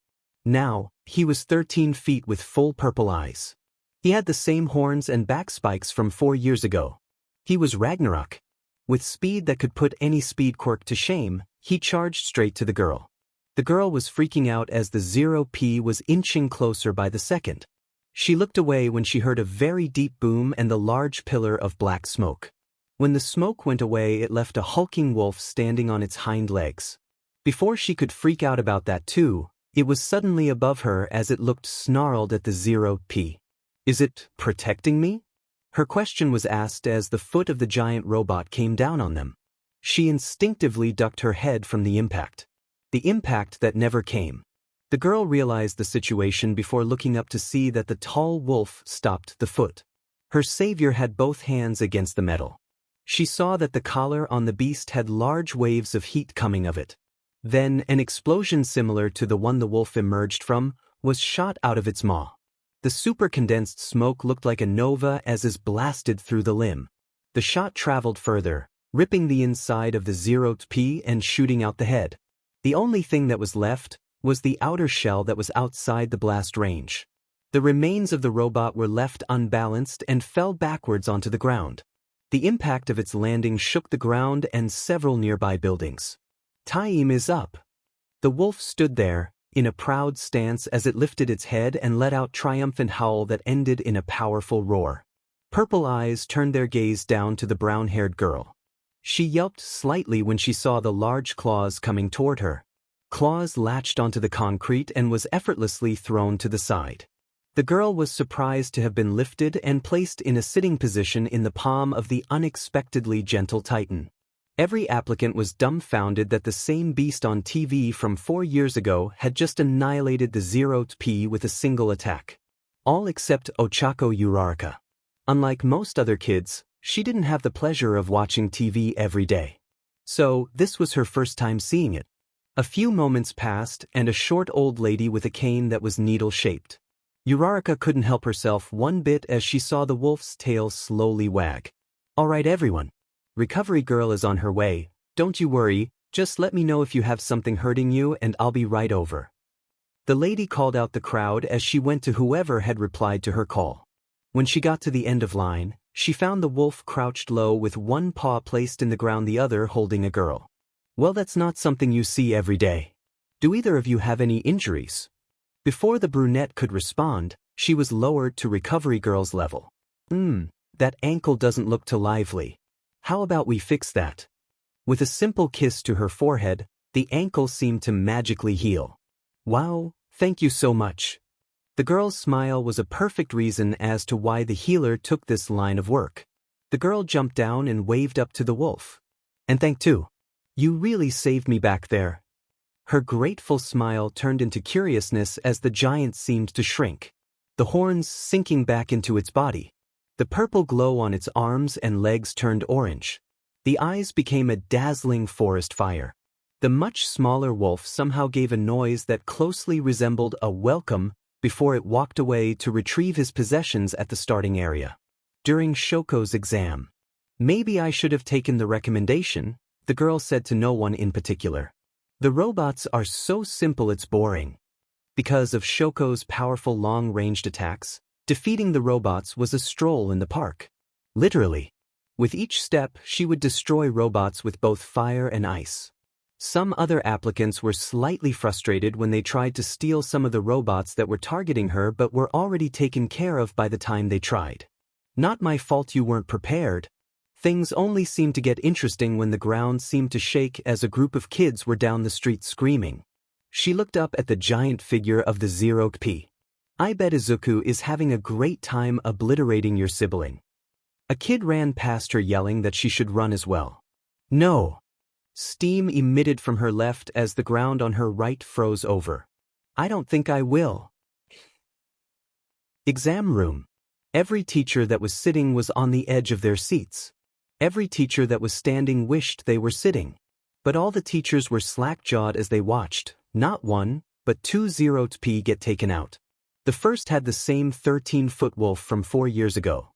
Now, he was 13 feet with full purple eyes. He had the same horns and back spikes from 4 years ago. He was Ragnarok. With speed that could put any speed quirk to shame, he charged straight to the girl. The girl was freaking out as the 0P was inching closer by the second. She looked away when she heard a very deep boom and the large pillar of black smoke. When the smoke went away, it left a hulking wolf standing on its hind legs. Before she could freak out about that too, it was suddenly above her as it looked snarled at the 0P. Is it protecting me? Her question was asked as the foot of the giant robot came down on them. She instinctively ducked her head from the impact. The impact that never came. The girl realized the situation before looking up to see that the tall wolf stopped the foot. Her savior had both hands against the metal. She saw that the collar on the beast had large waves of heat coming of it. Then, an explosion similar to the one the wolf emerged from was shot out of its maw. The super-condensed smoke looked like a nova as is blasted through the limb. The shot traveled further, ripping the inside of the 0P and shooting out the head. The only thing that was left was the outer shell that was outside the blast range. The remains of the robot were left unbalanced and fell backwards onto the ground. The impact of its landing shook the ground and several nearby buildings. Time is up. The wolf stood there, in a proud stance as it lifted its head and let out a triumphant howl that ended in a powerful roar. Purple eyes turned their gaze down to the brown-haired girl. She yelped slightly when she saw the large claws coming toward her. Claws latched onto the concrete and was effortlessly thrown to the side. The girl was surprised to have been lifted and placed in a sitting position in the palm of the unexpectedly gentle Titan. Every applicant was dumbfounded that the same beast on TV from 4 years ago had just annihilated the Zeroth P with a single attack. All except Ochako Uraraka. Unlike most other kids, she didn't have the pleasure of watching TV every day. So, this was her first time seeing it. A few moments passed and a short old lady with a cane that was needle-shaped. Uraraka couldn't help herself one bit as she saw the wolf's tail slowly wag. "All right, everyone. Recovery girl is on her way, don't you worry, just let me know if you have something hurting you and I'll be right over." The lady called out the crowd as she went to whoever had replied to her call. When she got to the end of line, she found the wolf crouched low with one paw placed in the ground, the other holding a girl. "Well, that's not something you see every day. Do either of you have any injuries?" Before the brunette could respond, she was lowered to recovery girl's level. That ankle doesn't look too lively. How about we fix that?" With a simple kiss to her forehead, the ankle seemed to magically heal. "Wow, thank you so much." The girl's smile was a perfect reason as to why the healer took this line of work. The girl jumped down and waved up to the wolf. "And thank you. You really saved me back there." Her grateful smile turned into curiousness as the giant seemed to shrink, the horns sinking back into its body. The purple glow on its arms and legs turned orange. The eyes became a dazzling forest fire. The much smaller wolf somehow gave a noise that closely resembled a welcome before it walked away to retrieve his possessions at the starting area. During Shoko's exam. "Maybe I should have taken the recommendation," the girl said to no one in particular. "The robots are so simple it's boring." Because of Shoko's powerful long-ranged attacks, defeating the robots was a stroll in the park. Literally. With each step, she would destroy robots with both fire and ice. Some other applicants were slightly frustrated when they tried to steal some of the robots that were targeting her but were already taken care of by the time they tried. "Not my fault you weren't prepared." Things only seemed to get interesting when the ground seemed to shake as a group of kids were down the street screaming. She looked up at the giant figure of the Zeroth P. "I bet Izuku is having a great time obliterating your sibling." A kid ran past her yelling that she should run as well. "No." Steam emitted from her left as the ground on her right froze over. "I don't think I will." Exam room. Every teacher that was sitting was on the edge of their seats. Every teacher that was standing wished they were sitting. But all the teachers were slack-jawed as they watched, not one, but 2 Zeroth P get taken out. The first had the same 13-foot wolf from 4 years ago.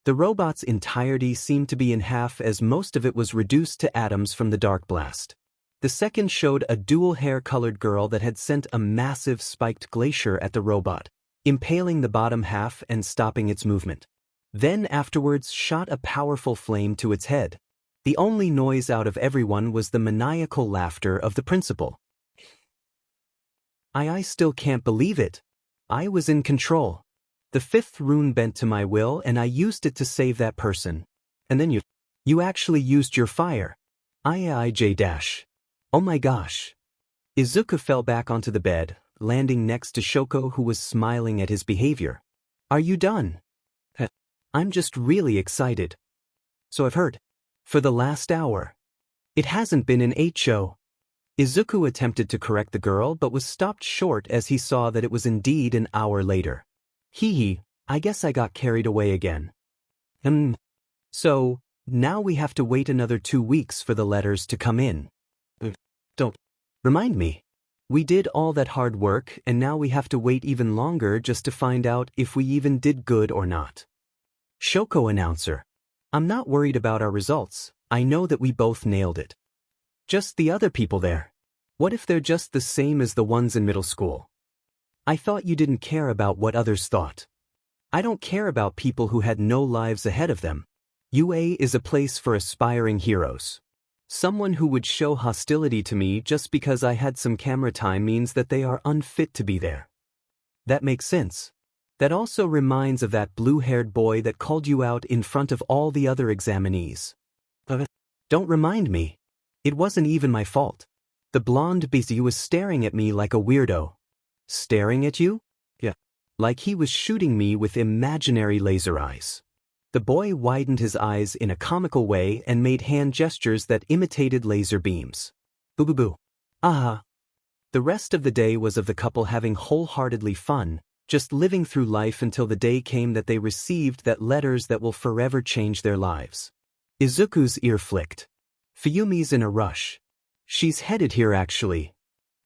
The robot's entirety seemed to be in half as most of it was reduced to atoms from the dark blast. The second showed a dual hair-colored girl that had sent a massive spiked glacier at the robot, impaling the bottom half and stopping its movement. Then afterwards shot a powerful flame to its head. The only noise out of everyone was the maniacal laughter of the principal. I still can't believe it. I was in control. The 5th rune bent to my will and I used it to save that person. And then you actually used your fire. IJ-. Oh my gosh. Izuku fell back onto the bed, landing next to Shoko, who was smiling at his behavior. "Are you done?" "I'm just really excited." "So I've heard. For the last hour. It hasn't been an 8 show. Izuku attempted to correct the girl but was stopped short as he saw that it was indeed an hour later. I guess I got carried away again." So, now we have to wait another 2 weeks for the letters to come in." "Don't remind me. We did all that hard work and now we have to wait even longer just to find out if we even did good or not." Shoko announcer. "I'm not worried about our results. I know that we both nailed it. Just the other people there. What if they're just the same as the ones in middle school? I thought you didn't care about what others thought." "I don't care about people who had no lives ahead of them. UA is a place for aspiring heroes. Someone who would show hostility to me just because I had some camera time means that they are unfit to be there. That makes sense. That also reminds of that blue-haired boy that called you out in front of all the other examinees. Don't remind me. It wasn't even my fault. The blonde beastie was staring at me like a weirdo. Staring at you? Yeah. Like he was shooting me with imaginary laser eyes. The boy widened his eyes in a comical way and made hand gestures that imitated laser beams. Boo boo boo. Ah. The rest of the day was of the couple having wholeheartedly fun, just living through life until the day came that they received that letters that will forever change their lives. Izuku's ear flicked. Fuyumi's in a rush. She's headed here actually.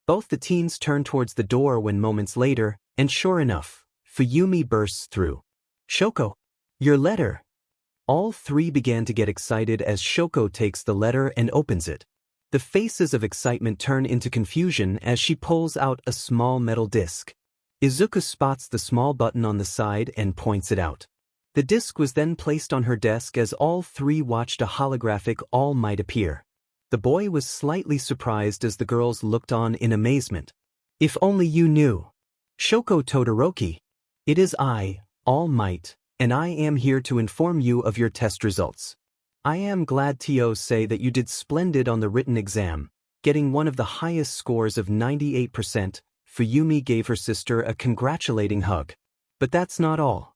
Both the teens turned towards the door when moments later, and sure enough, Fuyumi bursts through. Shoko. Your letter. All three began to get excited as Shoko takes the letter and opens it. The faces of excitement turn into confusion as she pulls out a small metal disc. Izuku spots the small button on the side and points it out. The disc was then placed on her desk as all three watched a holographic All Might appear. The boy was slightly surprised as the girls looked on in amazement. If only you knew. Shoko Todoroki. It is I, All Might, and I am here to inform you of your test results. I am glad to say that you did splendid on the written exam, getting one of the highest scores of 98%. Fuyumi gave her sister a congratulating hug. But that's not all.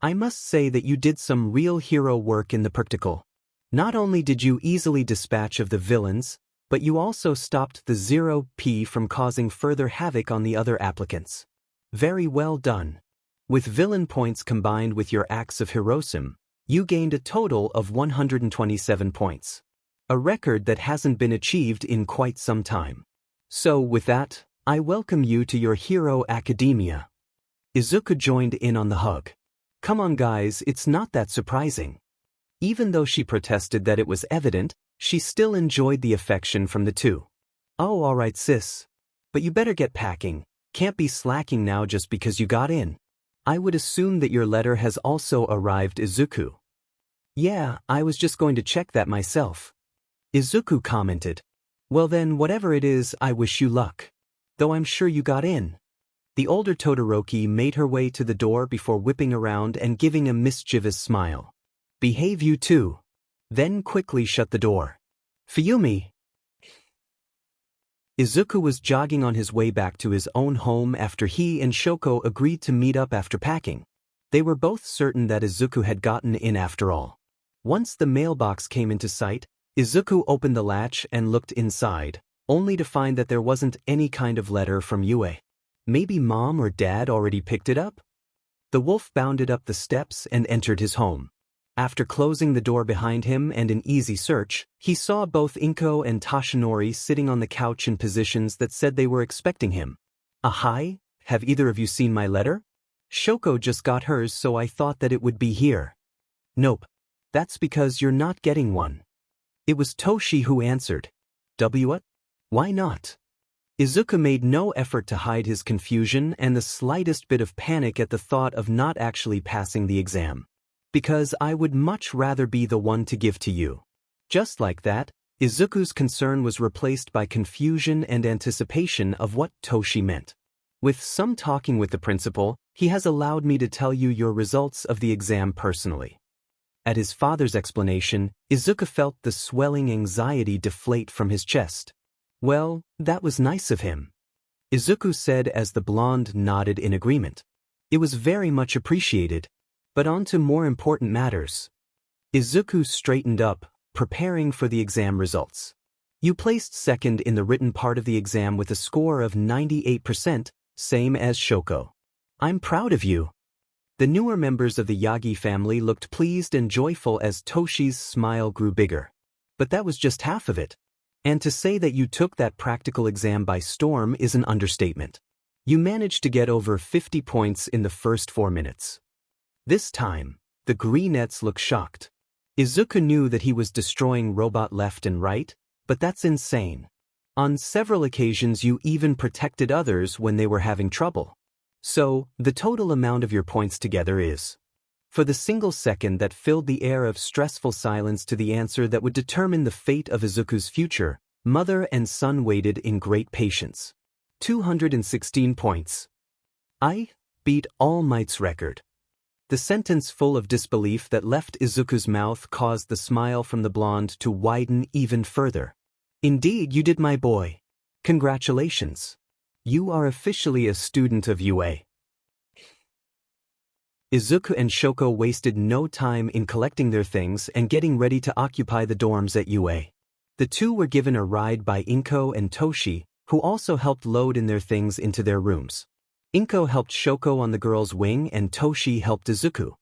I must say that you did some real hero work in the practical. Not only did you easily dispatch of the villains, but you also stopped the 0p from causing further havoc on the other applicants. Very well done. With villain points combined with your acts of heroism, you gained a total of 127 points. A record that hasn't been achieved in quite some time. So with that, I welcome you to your hero academia. Izuku joined in on the hug. Come on guys, it's not that surprising. Even though she protested that it was evident, she still enjoyed the affection from the two. Oh alright sis. But you better get packing, can't be slacking now just because you got in. I would assume that your letter has also arrived Izuku. Yeah, I was just going to check that myself. Izuku commented. Well then whatever it is, I wish you luck. Though I'm sure you got in. The older Todoroki made her way to the door before whipping around and giving a mischievous smile. Behave you too. Then quickly shut the door. Fuyumi. Izuku was jogging on his way back to his own home after he and Shoko agreed to meet up after packing. They were both certain that Izuku had gotten in after all. Once the mailbox came into sight, Izuku opened the latch and looked inside, only to find that there wasn't any kind of letter from Yue. Maybe mom or dad already picked it up? The wolf bounded up the steps and entered his home. After closing the door behind him and an easy search, he saw both Inko and Toshinori sitting on the couch in positions that said they were expecting him. Hi, have either of you seen my letter? Shoko just got hers, so I thought that it would be here. Nope. That's because you're not getting one. It was Toshi who answered. What? Why not? Izuku made no effort to hide his confusion and the slightest bit of panic at the thought of not actually passing the exam. Because I would much rather be the one to give to you. Just like that, Izuku's concern was replaced by confusion and anticipation of what Toshi meant. With some talking with the principal, he has allowed me to tell you your results of the exam personally. At his father's explanation, Izuku felt the swelling anxiety deflate from his chest. Well, that was nice of him. Izuku said as the blonde nodded in agreement. It was very much appreciated. But on to more important matters. Izuku straightened up, preparing for the exam results. You placed second in the written part of the exam with a score of 98%, same as Shoko. I'm proud of you. The newer members of the Yagi family looked pleased and joyful as Toshi's smile grew bigger. But that was just half of it. And to say that you took that practical exam by storm is an understatement. You managed to get over 50 points in the first 4 minutes. This time, the Greenettes looked shocked. Izuku knew that he was destroying robot left and right, but that's insane. On several occasions you even protected others when they were having trouble. So, the total amount of your points together is For the single second that filled the air of stressful silence to the answer that would determine the fate of Izuku's future, mother and son waited in great patience. 216 points. I beat All Might's record. The sentence full of disbelief that left Izuku's mouth caused the smile from the blonde to widen even further. Indeed, you did, my boy. Congratulations. You are officially a student of UA. Izuku and Shoko wasted no time in collecting their things and getting ready to occupy the dorms at UA. The two were given a ride by Inko and Toshi, who also helped load in their things into their rooms. Inko helped Shoko on the girl's wing and Toshi helped Izuku.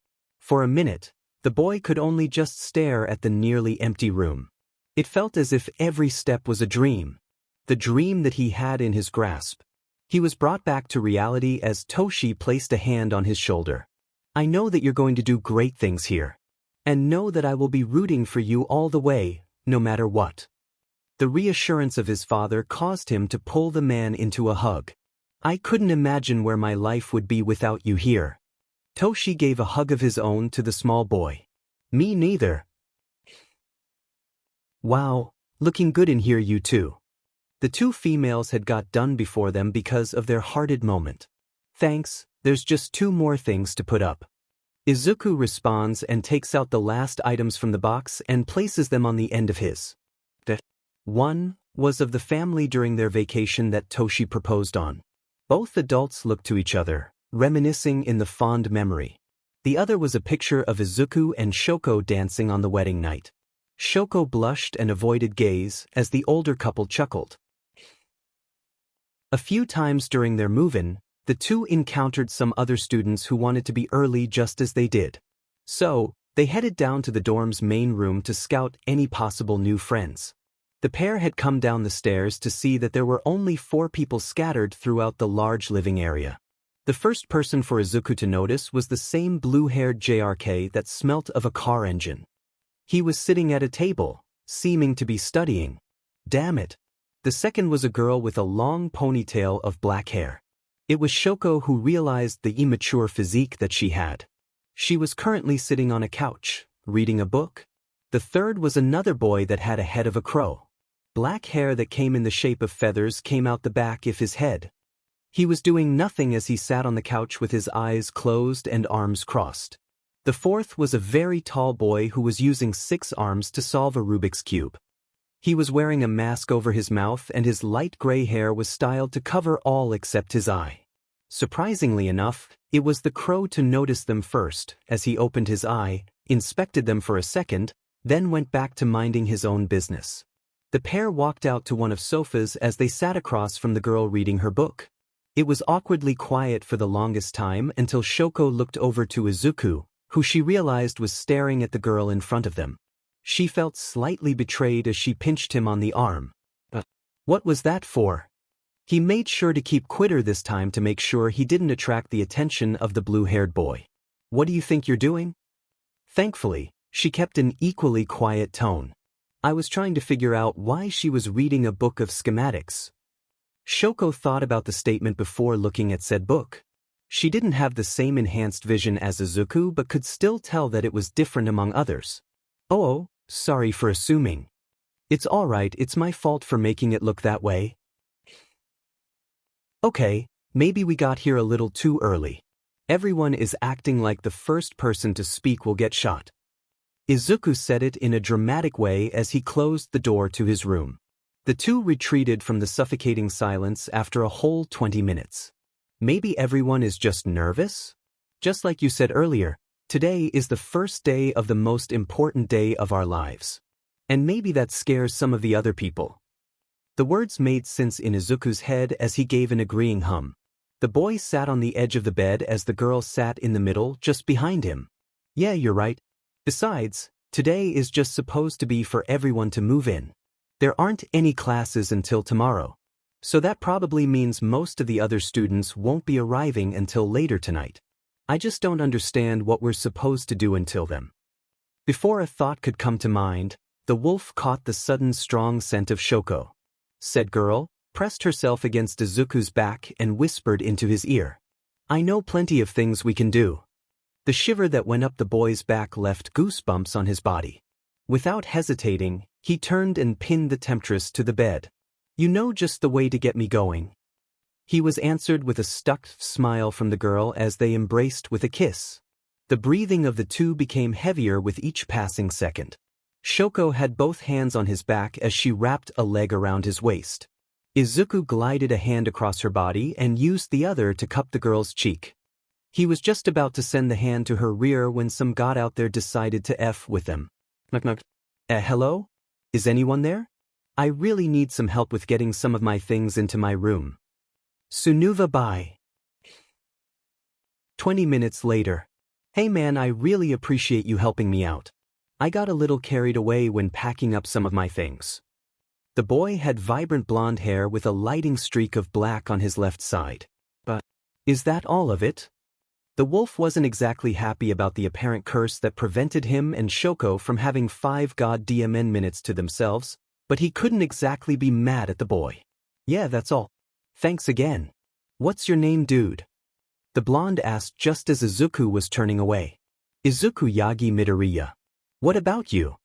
For a minute, the boy could only just stare at the nearly empty room. It felt as if every step was a dream. The dream that he had in his grasp. He was brought back to reality as Toshi placed a hand on his shoulder. I know that you're going to do great things here. And know that I will be rooting for you all the way, no matter what. The reassurance of his father caused him to pull the man into a hug. I couldn't imagine where my life would be without you here. Toshi gave a hug of his own to the small boy. Me neither. Wow, looking good in here, you two. The two females had got done before them because of their hearted moment. Thanks, there's just 2 more things to put up. Izuku responds and takes out the last items from the box and places them on the end of his. One was of the family during their vacation that Toshi proposed on. Both adults looked to each other, reminiscing in the fond memory. The other was a picture of Izuku and Shoko dancing on the wedding night. Shoko blushed and avoided gaze as the older couple chuckled. A few times during their move-in, the two encountered some other students who wanted to be early just as they did. So, they headed down to the dorm's main room to scout any possible new friends. The pair had come down the stairs to see that there were only 4 people scattered throughout the large living area. The first person for Izuku to notice was the same blue-haired JRK that smelt of a car engine. He was sitting at a table, seeming to be studying. Damn it. The second was a girl with a long ponytail of black hair. It was Shoko who realized the immature physique that she had. She was currently sitting on a couch, reading a book. The third was another boy that had a head of a crow. Black hair that came in the shape of feathers came out the back of his head. He was doing nothing as he sat on the couch with his eyes closed and arms crossed. The fourth was a very tall boy who was using 6 arms to solve a Rubik's Cube. He was wearing a mask over his mouth and his light gray hair was styled to cover all except his eye. Surprisingly enough, it was the crow to notice them first, as he opened his eye, inspected them for a second, then went back to minding his own business. The pair walked out to one of sofas as they sat across from the girl reading her book. It was awkwardly quiet for the longest time until Shoko looked over to Izuku, who she realized was staring at the girl in front of them. She felt slightly betrayed as she pinched him on the arm. What was that for? He made sure to keep quitter this time to make sure he didn't attract the attention of the blue-haired boy. What do you think you're doing? Thankfully, she kept an equally quiet tone. I was trying to figure out why she was reading a book of schematics. Shoko thought about the statement before looking at said book. She didn't have the same enhanced vision as Izuku but could still tell that it was different among others. Oh, sorry for assuming. It's alright, it's my fault for making it look that way. Okay, maybe we got here a little too early. Everyone is acting like the first person to speak will get shot. Izuku said it in a dramatic way as he closed the door to his room. The two retreated from the suffocating silence after a whole 20 minutes. Maybe everyone is just nervous? Just like you said earlier, today is the first day of the most important day of our lives. And maybe that scares some of the other people. The words made sense in Izuku's head as he gave an agreeing hum. The boy sat on the edge of the bed as the girl sat in the middle just behind him. Yeah, you're right. Besides, today is just supposed to be for everyone to move in. There aren't any classes until tomorrow. So that probably means most of the other students won't be arriving until later tonight. I just don't understand what we're supposed to do until then. Before a thought could come to mind, the wolf caught the sudden strong scent of Shoko. Said girl, pressed herself against Izuku's back and whispered into his ear. I know plenty of things we can do. The shiver that went up the boy's back left goosebumps on his body. Without hesitating, he turned and pinned the temptress to the bed. "You know just the way to get me going." He was answered with a stuck smile from the girl as they embraced with a kiss. The breathing of the two became heavier with each passing second. Shoko had both hands on his back as she wrapped a leg around his waist. Izuku glided a hand across her body and used the other to cup the girl's cheek. He was just about to send the hand to her rear when some god out there decided to F with them. Knock knock. Hello? Is anyone there? I really need some help with getting some of my things into my room. Sunuva bye. 20 minutes later. Hey man, I really appreciate you helping me out. I got a little carried away when packing up some of my things. The boy had vibrant blonde hair with a lighting streak of black on his left side. But is that all of it? The wolf wasn't exactly happy about the apparent curse that prevented him and Shoko from having 5 god DMN minutes to themselves, but he couldn't exactly be mad at the boy. Yeah, that's all. Thanks again. What's your name, dude? The blonde asked just as Izuku was turning away. Izuku Yagi Midoriya. What about you?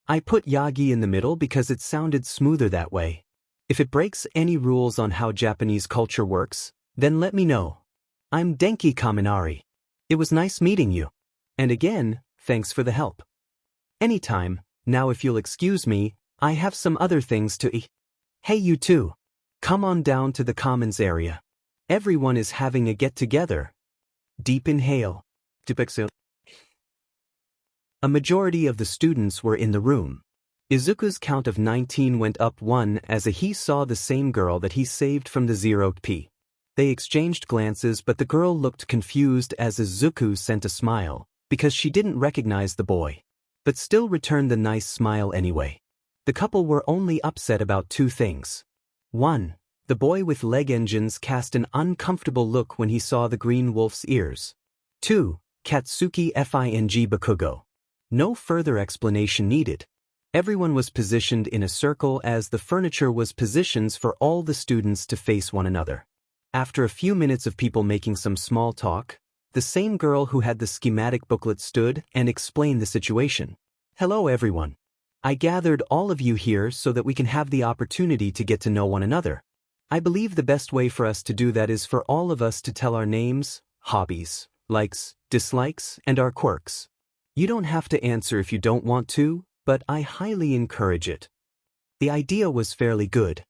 I put Yagi in the middle because it sounded smoother that way. If it breaks any rules on how Japanese culture works, then let me know. I'm Denki Kaminari. It was nice meeting you. And again, thanks for the help. Anytime. Now if you'll excuse me, I have some other things to eat. Hey you two. Come on down to the commons area. Everyone is having a get-together. Deep inhale. Deep exhale. A majority of the students were in the room. Izuku's count of 19 went up 1 as he saw the same girl that he saved from the 0p. They exchanged glances, but the girl looked confused as Izuku sent a smile, because she didn't recognize the boy. But still returned the nice smile anyway. The couple were only upset about 2 things. 1. The boy with leg engines cast an uncomfortable look when he saw the green wolf's ears. 2. Katsuki Fing Bakugo. No further explanation needed. Everyone was positioned in a circle as the furniture was positions for all the students to face one another. After a few minutes of people making some small talk, the same girl who had the schematic booklet stood and explained the situation. Hello everyone. I gathered all of you here so that we can have the opportunity to get to know one another. I believe the best way for us to do that is for all of us to tell our names, hobbies, likes, dislikes, and our quirks. You don't have to answer if you don't want to, but I highly encourage it. The idea was fairly good.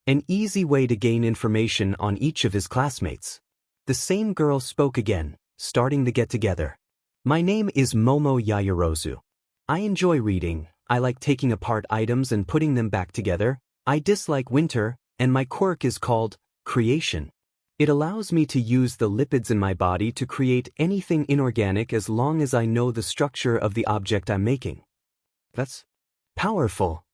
An easy way to gain information on each of his classmates. The same girl spoke again, starting the get-together. My name is Momo Yayarozu. I enjoy reading, I like taking apart items and putting them back together, I dislike winter, and my quirk is called creation. It allows me to use the lipids in my body to create anything inorganic as long as I know the structure of the object I'm making. That's powerful.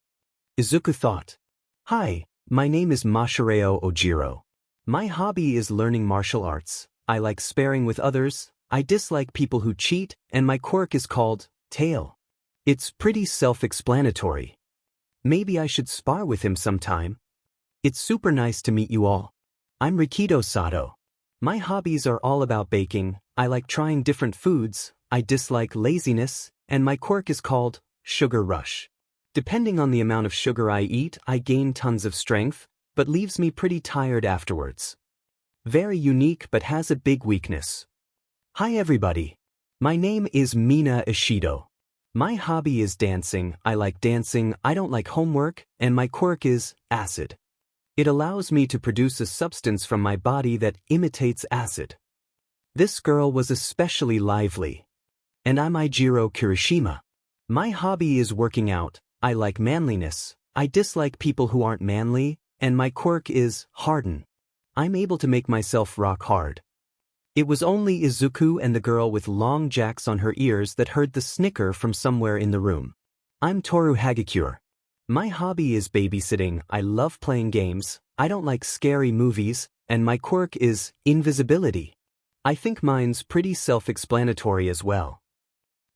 Izuku thought. Hi, my name is Masahiro Ojiro. My hobby is learning martial arts. I like sparring with others, I dislike people who cheat, and my quirk is called tail. It's pretty self-explanatory. Maybe I should spar with him sometime. It's super nice to meet you all. I'm Rikido Sato. My hobbies are all about baking, I like trying different foods, I dislike laziness, and my quirk is called sugar rush. Depending on the amount of sugar I eat, I gain tons of strength, but leaves me pretty tired afterwards. Very unique but has a big weakness. Hi everybody. My name is Mina Ishido. My hobby is dancing, I like dancing, I don't like homework, and my quirk is acid. It allows me to produce a substance from my body that imitates acid. This girl was especially lively. And I'm Ijiro Kirishima. My hobby is working out, I like manliness, I dislike people who aren't manly, and my quirk is harden. I'm able to make myself rock hard. It was only Izuku and the girl with long jacks on her ears that heard the snicker from somewhere in the room. I'm Toru Hagakure. My hobby is babysitting, I love playing games, I don't like scary movies, and my quirk is invisibility. I think mine's pretty self-explanatory as well.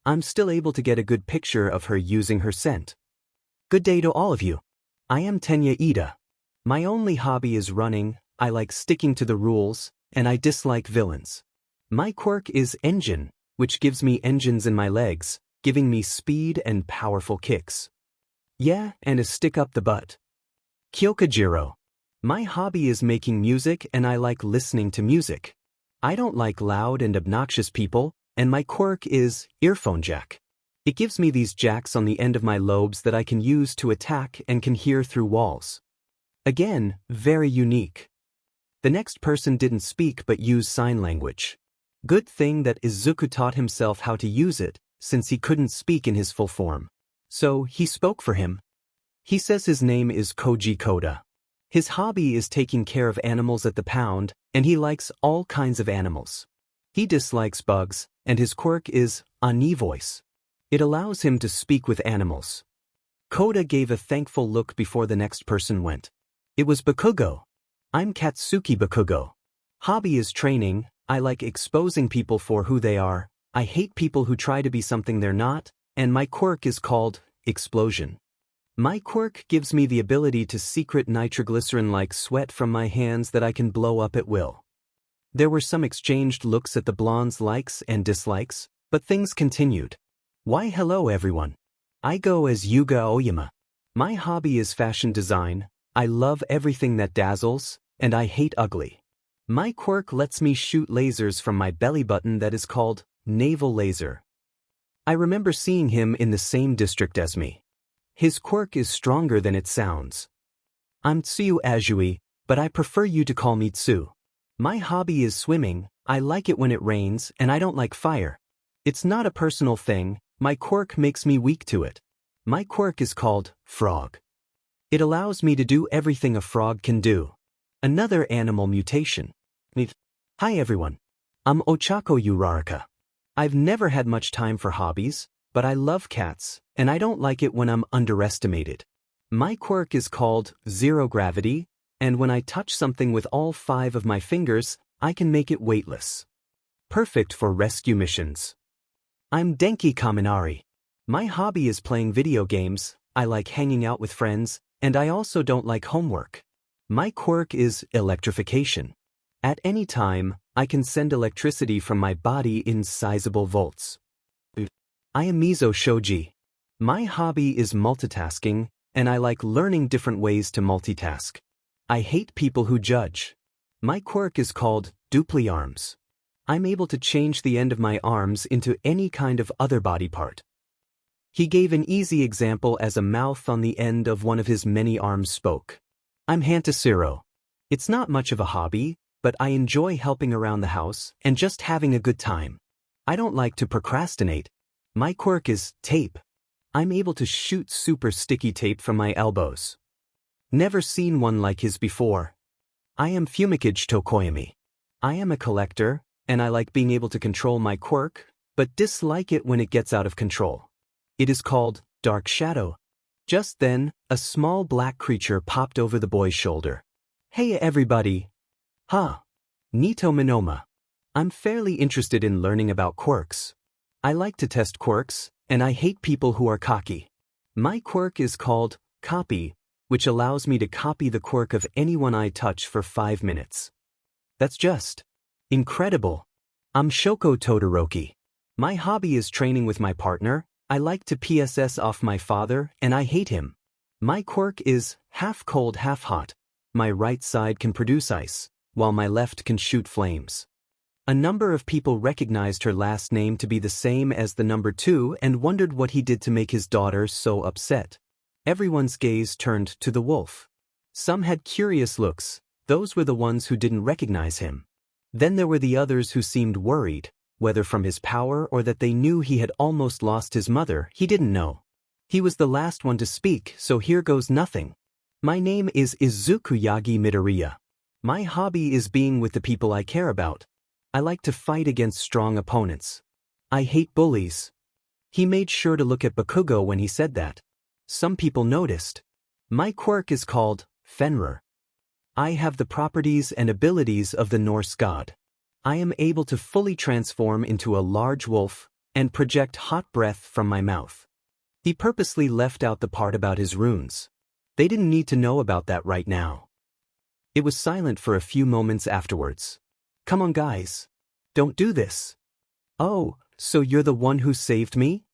I'm still able to get a good picture of her using her scent. Good day to all of you. I am Tenya Ida. My only hobby is running, I like sticking to the rules, and I dislike villains. My quirk is engine, which gives me engines in my legs, giving me speed and powerful kicks. Yeah, and a stick up the butt. Kyokujiro. My hobby is making music and I like listening to music. I don't like loud and obnoxious people, and my quirk is earphone jack. It gives me these jacks on the end of my lobes that I can use to attack and can hear through walls. Again, very unique. The next person didn't speak but used sign language. Good thing that Izuku taught himself how to use it, since he couldn't speak in his full form. So he spoke for him. He says his name is Koji Koda. His hobby is taking care of animals at the pound, and he likes all kinds of animals. He dislikes bugs, and his quirk is Ani voice. It allows him to speak with animals. Koda gave a thankful look before the next person went. It was Bakugo. I'm Katsuki Bakugo. Hobby is training. I like exposing people for who they are. I hate people who try to be something they're not, and my quirk is called explosion. My quirk gives me the ability to secret nitroglycerin-like sweat from my hands that I can blow up at will. There were some exchanged looks at the blonde's likes and dislikes, but things continued. Why hello everyone. I go as Yuga Oyama. My hobby is fashion design. I love everything that dazzles, and I hate ugly. My quirk lets me shoot lasers from my belly button that is called navel laser. I remember seeing him in the same district as me. His quirk is stronger than it sounds. I'm Tsuyu Azui, but I prefer you to call me Tsu. My hobby is swimming. I like it when it rains, and I don't like fire. It's not a personal thing. My quirk makes me weak to it. My quirk is called frog. It allows me to do everything a frog can do. Another animal mutation. Hi everyone. I'm Ochako Uraraka. I've never had much time for hobbies, but I love cats, and I don't like it when I'm underestimated. My quirk is called zero gravity, and when I touch something with all 5 of my fingers, I can make it weightless. Perfect for rescue missions. I'm Denki Kaminari. My hobby is playing video games. I like hanging out with friends, and I also don't like homework. My quirk is electrification. At any time, I can send electricity from my body in sizable volts. I am Mizo Shoji. My hobby is multitasking, and I like learning different ways to multitask. I hate people who judge. My quirk is called dupli arms. I'm able to change the end of my arms into any kind of other body part. He gave an easy example as a mouth on the end of one of his many arms spoke. I'm Hantasiro. It's not much of a hobby, but I enjoy helping around the house and just having a good time. I don't like to procrastinate. My quirk is tape. I'm able to shoot super sticky tape from my elbows. Never seen one like his before. I am Fumikage Tokoyami. I am a collector, and I like being able to control my quirk, but dislike it when it gets out of control. It is called Dark Shadow. Just then, a small black creature popped over the boy's shoulder. Hey everybody. Nito Minoma. I'm fairly interested in learning about quirks. I like to test quirks, and I hate people who are cocky. My quirk is called copy, which allows me to copy the quirk of anyone I touch for 5 minutes. That's just incredible. I'm Shoko Todoroki. My hobby is training with my partner. I like to PSS off my father, and I hate him. My quirk is half cold, half hot. My right side can produce ice, while my left can shoot flames. A number of people recognized her last name to be the same as the number 2 and wondered what he did to make his daughter so upset. Everyone's gaze turned to the wolf. Some had curious looks. Those were the ones who didn't recognize him. Then there were the others who seemed worried, whether from his power or that they knew he had almost lost his mother, he didn't know. He was the last one to speak, so here goes nothing. My name is Izuku Yagi Midoriya. My hobby is being with the people I care about. I like to fight against strong opponents. I hate bullies. He made sure to look at Bakugo when he said that. Some people noticed. My quirk is called Fenrir. I have the properties and abilities of the Norse God. I am able to fully transform into a large wolf and project hot breath from my mouth. He purposely left out the part about his runes. They didn't need to know about that right now. It was silent for a few moments afterwards. Come on guys. Don't do this. Oh, So you're the one who saved me?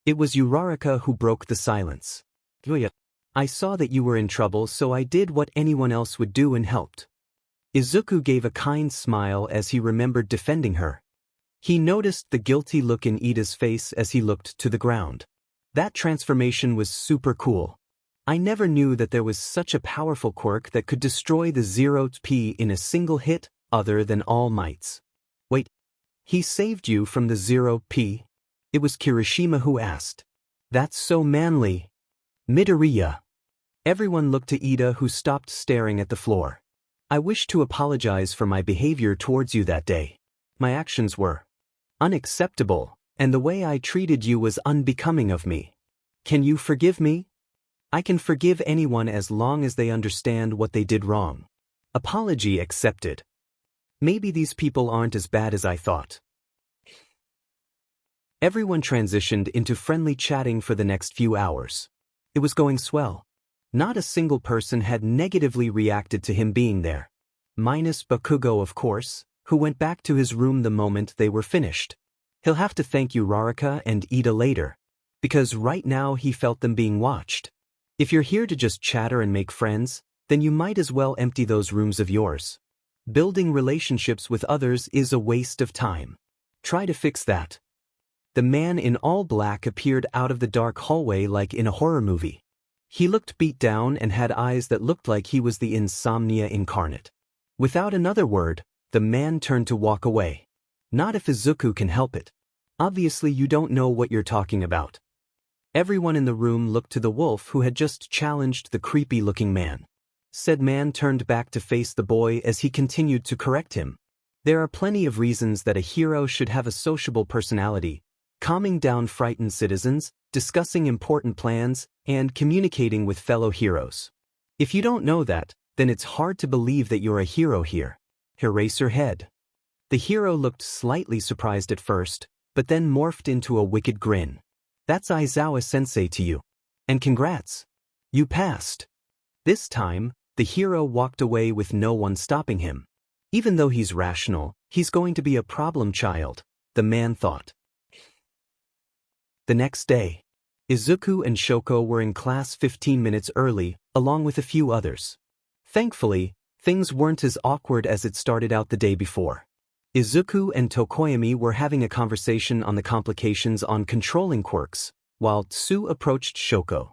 It was Uraraka who broke the silence. I saw that you were in trouble, so I did what anyone else would do and helped. Izuku gave a kind smile as he remembered defending her. He noticed the guilty look in Ida's face as he looked to the ground. That transformation was super cool. I never knew that there was such a powerful quirk that could destroy the 0p in a single hit, other than All Mights. Wait, he saved you from the 0p? It was Kirishima who asked. That's so manly. Midoriya. Everyone looked to Ida, who stopped staring at the floor. I wish to apologize for my behavior towards you that day. My actions were unacceptable, and the way I treated you was unbecoming of me. Can you forgive me? I can forgive anyone as long as they understand what they did wrong. Apology accepted. Maybe these people aren't as bad as I thought. Everyone transitioned into friendly chatting for the next few hours. It was going swell. Not a single person had negatively reacted to him being there. Minus Bakugo, of course, who went back to his room the moment they were finished. He'll have to thank Uraraka and Ida later, because right now he felt them being watched. If you're here to just chatter and make friends, then you might as well empty those rooms of yours. Building relationships with others is a waste of time. Try to fix that. The man in all black appeared out of the dark hallway like in a horror movie. He looked beat down and had eyes that looked like he was the insomnia incarnate. Without another word, the man turned to walk away. Not if Izuku can help it. Obviously you don't know what you're talking about. Everyone in the room looked to the wolf who had just challenged the creepy-looking man. Said man turned back to face the boy as he continued to correct him. There are plenty of reasons that a hero should have a sociable personality, calming down frightened citizens, discussing important plans, and communicating with fellow heroes. If you don't know that, then it's hard to believe that you're a hero here. Erase her head. The hero looked slightly surprised at first, but then morphed into a wicked grin. That's Aizawa-sensei to you. And congrats. You passed. This time, the hero walked away with no one stopping him. Even though he's rational, he's going to be a problem child, the man thought. The next day, Izuku and Shoko were in class 15 minutes early, along with a few others. Thankfully, things weren't as awkward as it started out the day before. Izuku and Tokoyami were having a conversation on the complications on controlling quirks, while Tsu approached Shoko.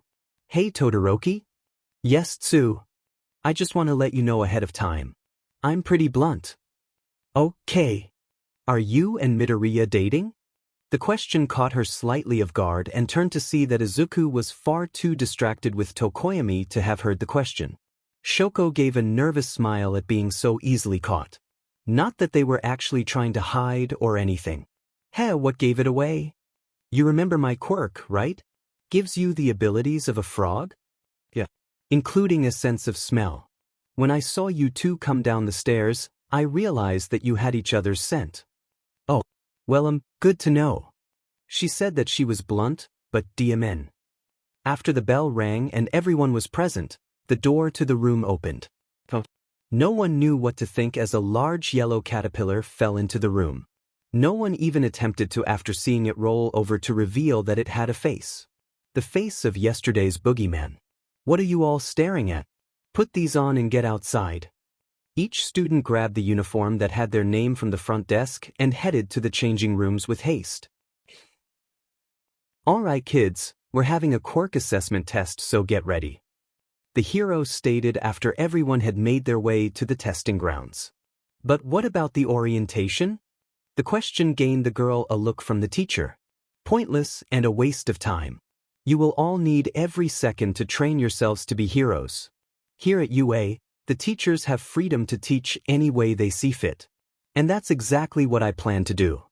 Hey Todoroki? Yes Tsu. I just want to let you know ahead of time. I'm pretty blunt. Okay. Are you and Midoriya dating? The question caught her slightly off guard and turned to see that Izuku was far too distracted with Tokoyami to have heard the question. Shoko gave a nervous smile at being so easily caught. Not that they were actually trying to hide or anything. Heh, what gave it away? You remember my quirk, right? Gives you the abilities of a frog? Yeah. Including a sense of smell. When I saw you two come down the stairs, I realized that you had each other's scent. Oh, well, good to know. She said that she was blunt, but DMN. After the bell rang and everyone was present, the door to the room opened. No one knew what to think as a large yellow caterpillar fell into the room. No one even attempted to after seeing it roll over to reveal that it had a face. The face of yesterday's boogeyman. What are you all staring at? Put these on and get outside. Each student grabbed the uniform that had their name from the front desk and headed to the changing rooms with haste. All right kids, we're having a quirk assessment test, so get ready. The hero stated after everyone had made their way to the testing grounds. But what about the orientation? The question gained the girl a look from the teacher. Pointless and a waste of time. You will all need every second to train yourselves to be heroes. Here at UA, the teachers have freedom to teach any way they see fit. And that's exactly what I plan to do.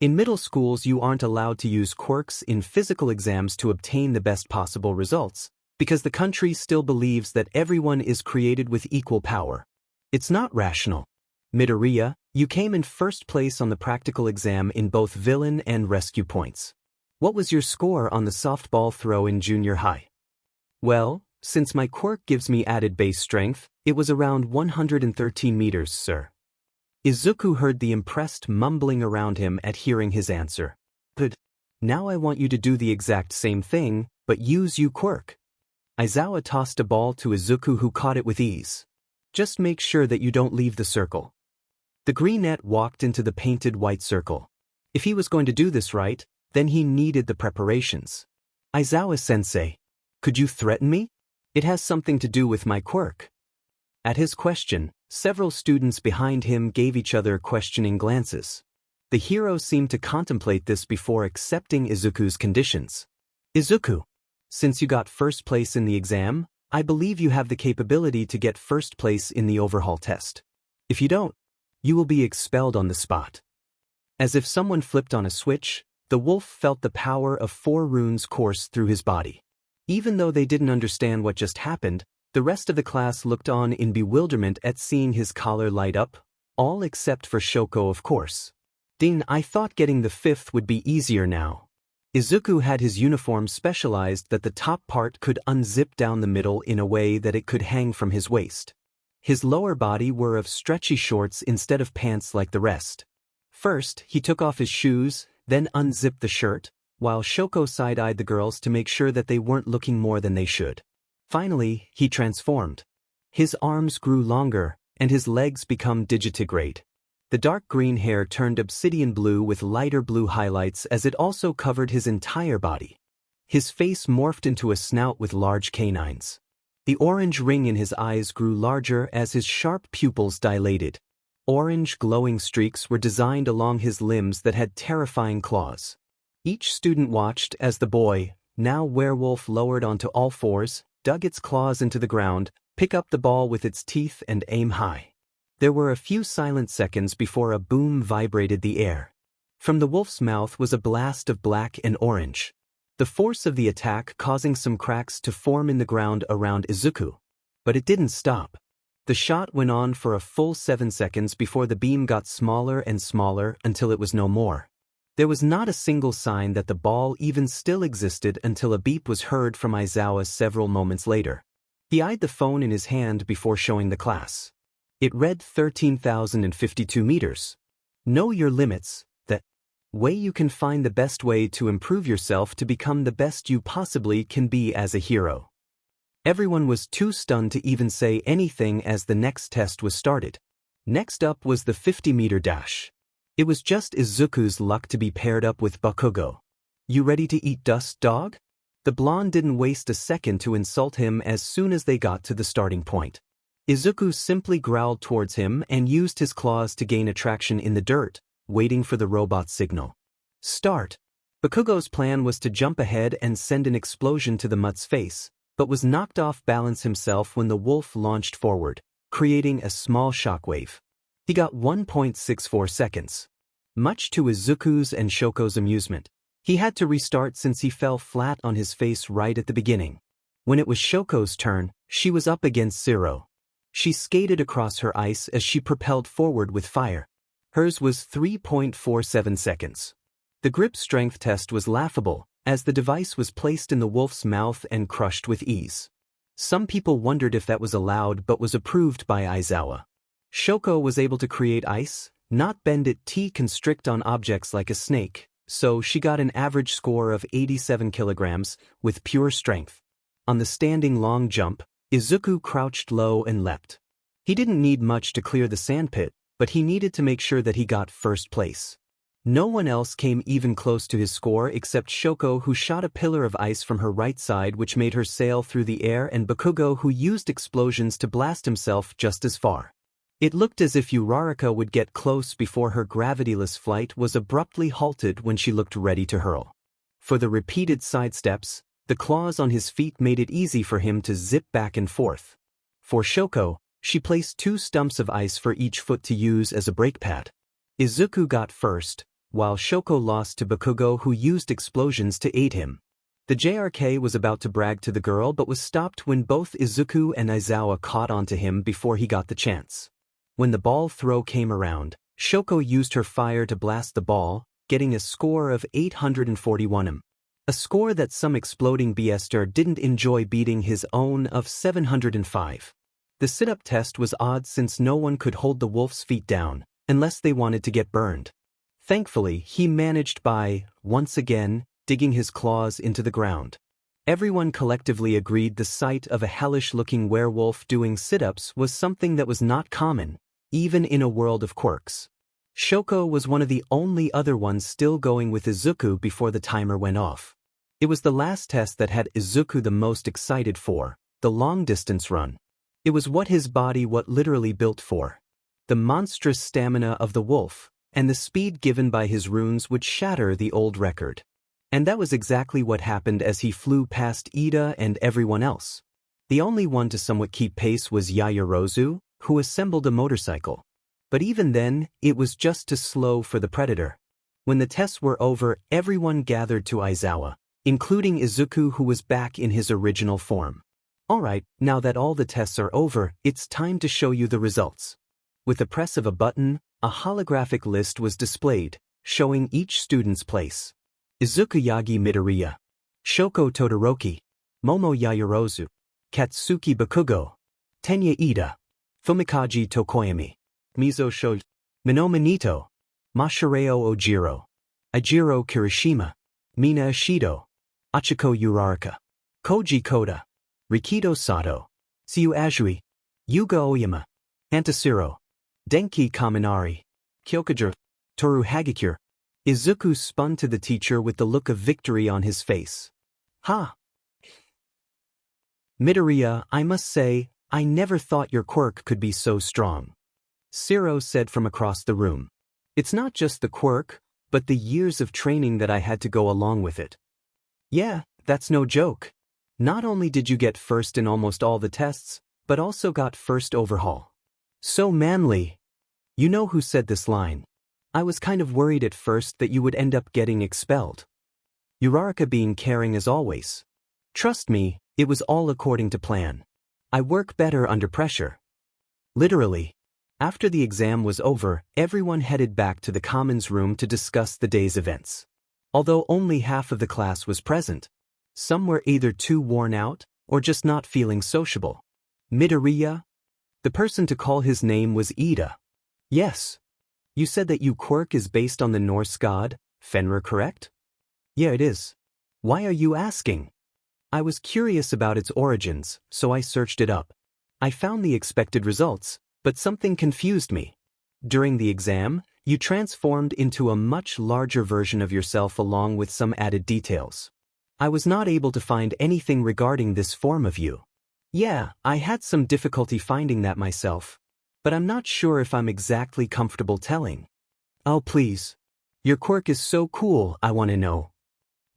In middle schools, you aren't allowed to use quirks in physical exams to obtain the best possible results, because the country still believes that everyone is created with equal power. It's not rational. Midoriya, you came in first place on the practical exam in both villain and rescue points. What was your score on the softball throw in junior high? Well, since my quirk gives me added base strength, it was around 113 meters, sir. Izuku heard the impressed mumbling around him at hearing his answer. Good. Now I want you to do the exact same thing, but use you quirk. Aizawa tossed a ball to Izuku, who caught it with ease. Just make sure that you don't leave the circle. The greenette walked into the painted white circle. If he was going to do this right, then he needed the preparations. Aizawa-sensei, could you threaten me? It has something to do with my quirk. At his question, several students behind him gave each other questioning glances. The hero seemed to contemplate this before accepting Izuku's conditions. Izuku, since you got first place in the exam, I believe you have the capability to get first place in the overhaul test. If you don't, you will be expelled on the spot. As if someone flipped on a switch, the wolf felt the power of 4 runes course through his body. Even though they didn't understand what just happened, the rest of the class looked on in bewilderment at seeing his collar light up, all except for Shoko, of course. Ding, I thought getting the 5th would be easier now. Izuku had his uniform specialized that the top part could unzip down the middle in a way that it could hang from his waist. His lower body were of stretchy shorts instead of pants like the rest. First, he took off his shoes, then unzipped the shirt, while Shoko side-eyed the girls to make sure that they weren't looking more than they should. Finally, he transformed. His arms grew longer, and his legs become digitigrade. The dark green hair turned obsidian blue with lighter blue highlights as it also covered his entire body. His face morphed into a snout with large canines. The orange ring in his eyes grew larger as his sharp pupils dilated. Orange glowing streaks were designed along his limbs that had terrifying claws. Each student watched as the boy, now werewolf, lowered onto all fours, dug its claws into the ground, pick up the ball with its teeth and aim high. There were a few silent seconds before a boom vibrated the air. From the wolf's mouth was a blast of black and orange. The force of the attack causing some cracks to form in the ground around Izuku. But it didn't stop. The shot went on for a full 7 seconds before the beam got smaller and smaller until it was no more. There was not a single sign that the ball even still existed until a beep was heard from Aizawa several moments later. He eyed the phone in his hand before showing the class. It read 13,052 meters. Know your limits, that way you can find the best way to improve yourself to become the best you possibly can be as a hero. Everyone was too stunned to even say anything as the next test was started. Next up was the 50-meter dash. It was just Izuku's luck to be paired up with Bakugo. You ready to eat dust, dog? The blonde didn't waste a second to insult him as soon as they got to the starting point. Izuku simply growled towards him and used his claws to gain attraction in the dirt, waiting for the robot's signal. Start. Bakugo's plan was to jump ahead and send an explosion to the mutt's face, but was knocked off balance himself when the wolf launched forward, creating a small shockwave. He got 1.64 seconds. Much to Izuku's and Shoko's amusement, he had to restart since he fell flat on his face right at the beginning. When it was Shoko's turn, she was up against 0. She skated across her ice as she propelled forward with fire. Hers was 3.47 seconds. The grip strength test was laughable, as the device was placed in the wolf's mouth and crushed with ease. Some people wondered if that was allowed but was approved by Aizawa. Shoko was able to create ice, not bend it to constrict on objects like a snake, so she got an average score of 87 kilograms, with pure strength. On the standing long jump, Izuku crouched low and leapt. He didn't need much to clear the sandpit, but he needed to make sure that he got first place. No one else came even close to his score except Shoko, who shot a pillar of ice from her right side which made her sail through the air, and Bakugo, who used explosions to blast himself just as far. It looked as if Uraraka would get close before her gravityless flight was abruptly halted when she looked ready to hurl. For the repeated sidesteps, the claws on his feet made it easy for him to zip back and forth. For Shoko, she placed 2 stumps of ice for each foot to use as a brake pad. Izuku got first, while Shoko lost to Bakugo, who used explosions to aid him. The JRK was about to brag to the girl but was stopped when both Izuku and Aizawa caught onto him before he got the chance. When the ball throw came around, Shoko used her fire to blast the ball, getting a score of 841. A score that some exploding BSter didn't enjoy beating his own of 705. The sit-up test was odd since no one could hold the wolf's feet down, unless they wanted to get burned. Thankfully, he managed by, once again, digging his claws into the ground. Everyone collectively agreed the sight of a hellish-looking werewolf doing sit-ups was something that was not common, even in a world of quirks. Shoko was one of the only other ones still going with Izuku before the timer went off. It was the last test that had Izuku the most excited for, the long-distance run. It was what his body literally built for. The monstrous stamina of the wolf, and the speed given by his runes would shatter the old record. And that was exactly what happened as he flew past Ida and everyone else. The only one to somewhat keep pace was Yaoyorozu, who assembled a motorcycle. But even then, it was just too slow for the predator. When the tests were over, everyone gathered to Aizawa, including Izuku, who was back in his original form. Alright, now that all the tests are over, it's time to show you the results. With the press of a button, a holographic list was displayed, showing each student's place. Izuku Yagi Midoriya, Shoko Todoroki, Momo Yaoyorozu, Katsuki Bakugo, Tenya Ida, Fumikaji Tokoyami, Mizo Shoji, Minoma Nito, Mashareo Ojiro, Ijiro Kirishima, Mina Ishido, Achiko Uraraka, Koji Koda, Rikido Sato, Tsuyu Azui, Yuga Oyama, Antasiro, Denki Kaminari, Kyokujiro, Toru Hagakure. Izuku spun to the teacher with the look of victory on his face. Ha! Midoriya, I must say, I never thought your quirk could be so strong. Siro said from across the room. It's not just the quirk, but the years of training that I had to go along with it. Yeah, that's no joke. Not only did you get first in almost all the tests, but also got first overhaul. So manly. You know who said this line? I was kind of worried at first that you would end up getting expelled. Uraraka being caring as always. Trust me, it was all according to plan. I work better under pressure. Literally. After the exam was over, everyone headed back to the commons room to discuss the day's events. Although only half of the class was present, some were either too worn out or just not feeling sociable. Midoriya? The person to call his name was Ida. Yes. You said that your quirk is based on the Norse God, Fenrir, correct? Yeah, it is. Why are you asking? I was curious about its origins, so I searched it up. I found the expected results, but something confused me. During the exam, you transformed into a much larger version of yourself along with some added details. I was not able to find anything regarding this form of you. Yeah, I had some difficulty finding that myself. But I'm not sure if I'm exactly comfortable telling. Oh please. Your quirk is so cool, I want to know.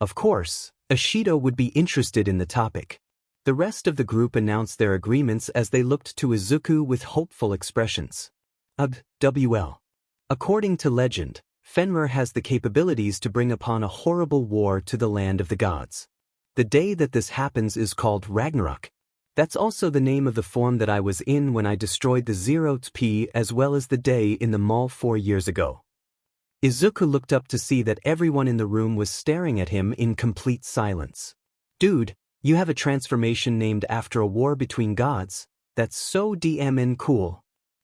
Of course, Ishido would be interested in the topic. The rest of the group announced their agreements as they looked to Izuku with hopeful expressions. WL. According to legend, Fenrir has the capabilities to bring upon a horrible war to the land of the gods. The day that this happens is called Ragnarok. That's also the name of the form that I was in when I destroyed the Zeroth P as well as the day in the mall 4 years ago. Izuku looked up to see that everyone in the room was staring at him in complete silence. Dude, you have a transformation named after a war between gods? That's so DMN cool.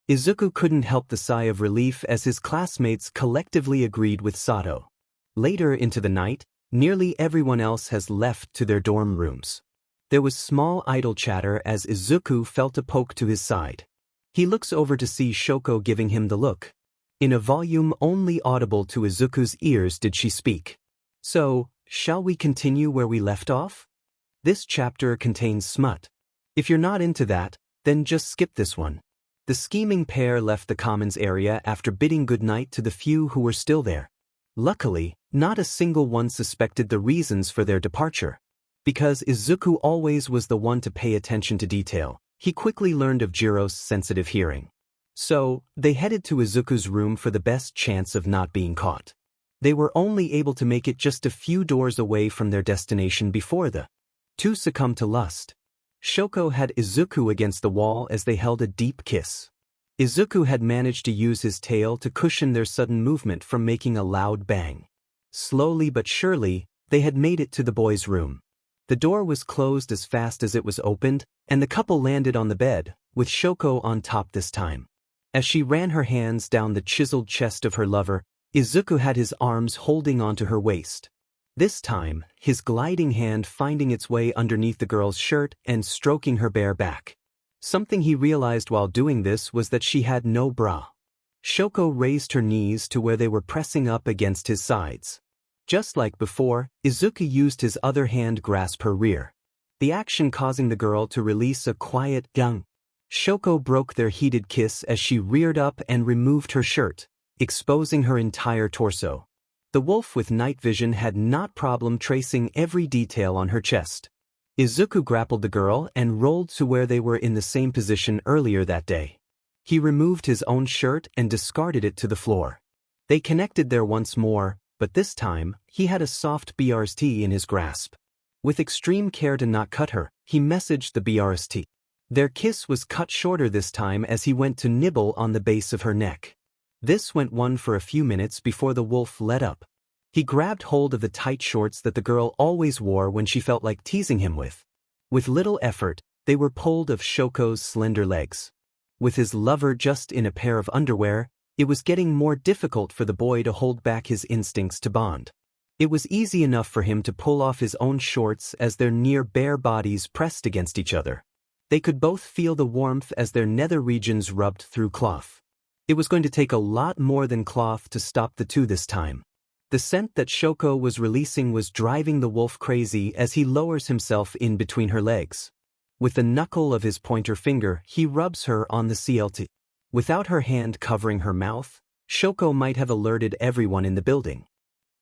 Izuku couldn't help the sigh of relief as his classmates collectively agreed with Sato. Later into the night, nearly everyone else has left to their dorm rooms. There was small idle chatter as Izuku felt a poke to his side. He looks over to see Shoko giving him the look. In a volume only audible to Izuku's ears did she speak. So, shall we continue where we left off? This chapter contains smut. If you're not into that, then just skip this one. The scheming pair left the commons area after bidding goodnight to the few who were still there. Luckily, not a single one suspected the reasons for their departure. Because Izuku always was the one to pay attention to detail, he quickly learned of Jiro's sensitive hearing. So, they headed to Izuku's room for the best chance of not being caught. They were only able to make it just a few doors away from their destination before the two succumbed to lust. Shoko had Izuku against the wall as they held a deep kiss. Izuku had managed to use his tail to cushion their sudden movement from making a loud bang. Slowly but surely, they had made it to the boys' room. The door was closed as fast as it was opened, and the couple landed on the bed, with Shoko on top this time. As she ran her hands down the chiseled chest of her lover, Izuku had his arms holding onto her waist. This time, his gliding hand finding its way underneath the girl's shirt and stroking her bare back. Something he realized while doing this was that she had no bra. Shoko raised her knees to where they were pressing up against his sides. Just like before, Izuku used his other hand grasp her rear. The action causing the girl to release a quiet "gung." Shoko broke their heated kiss as she reared up and removed her shirt, exposing her entire torso. The wolf with night vision had not problem tracing every detail on her chest. Izuku grappled the girl and rolled to where they were in the same position earlier that day. He removed his own shirt and discarded it to the floor. They connected there once more, but this time, he had a soft BRST in his grasp. With extreme care to not cut her, he messaged the BRST. Their kiss was cut shorter this time as he went to nibble on the base of her neck. This went on for a few minutes before the wolf let up. He grabbed hold of the tight shorts that the girl always wore when she felt like teasing him with. With little effort, they were pulled of Shoko's slender legs. With his lover just in a pair of underwear, it was getting more difficult for the boy to hold back his instincts to bond. It was easy enough for him to pull off his own shorts as their near-bare bodies pressed against each other. They could both feel the warmth as their nether regions rubbed through cloth. It was going to take a lot more than cloth to stop the two this time. The scent that Shoko was releasing was driving the wolf crazy as he lowers himself in between her legs. With the knuckle of his pointer finger, he rubs her on the CLT. Without her hand covering her mouth, Shoko might have alerted everyone in the building.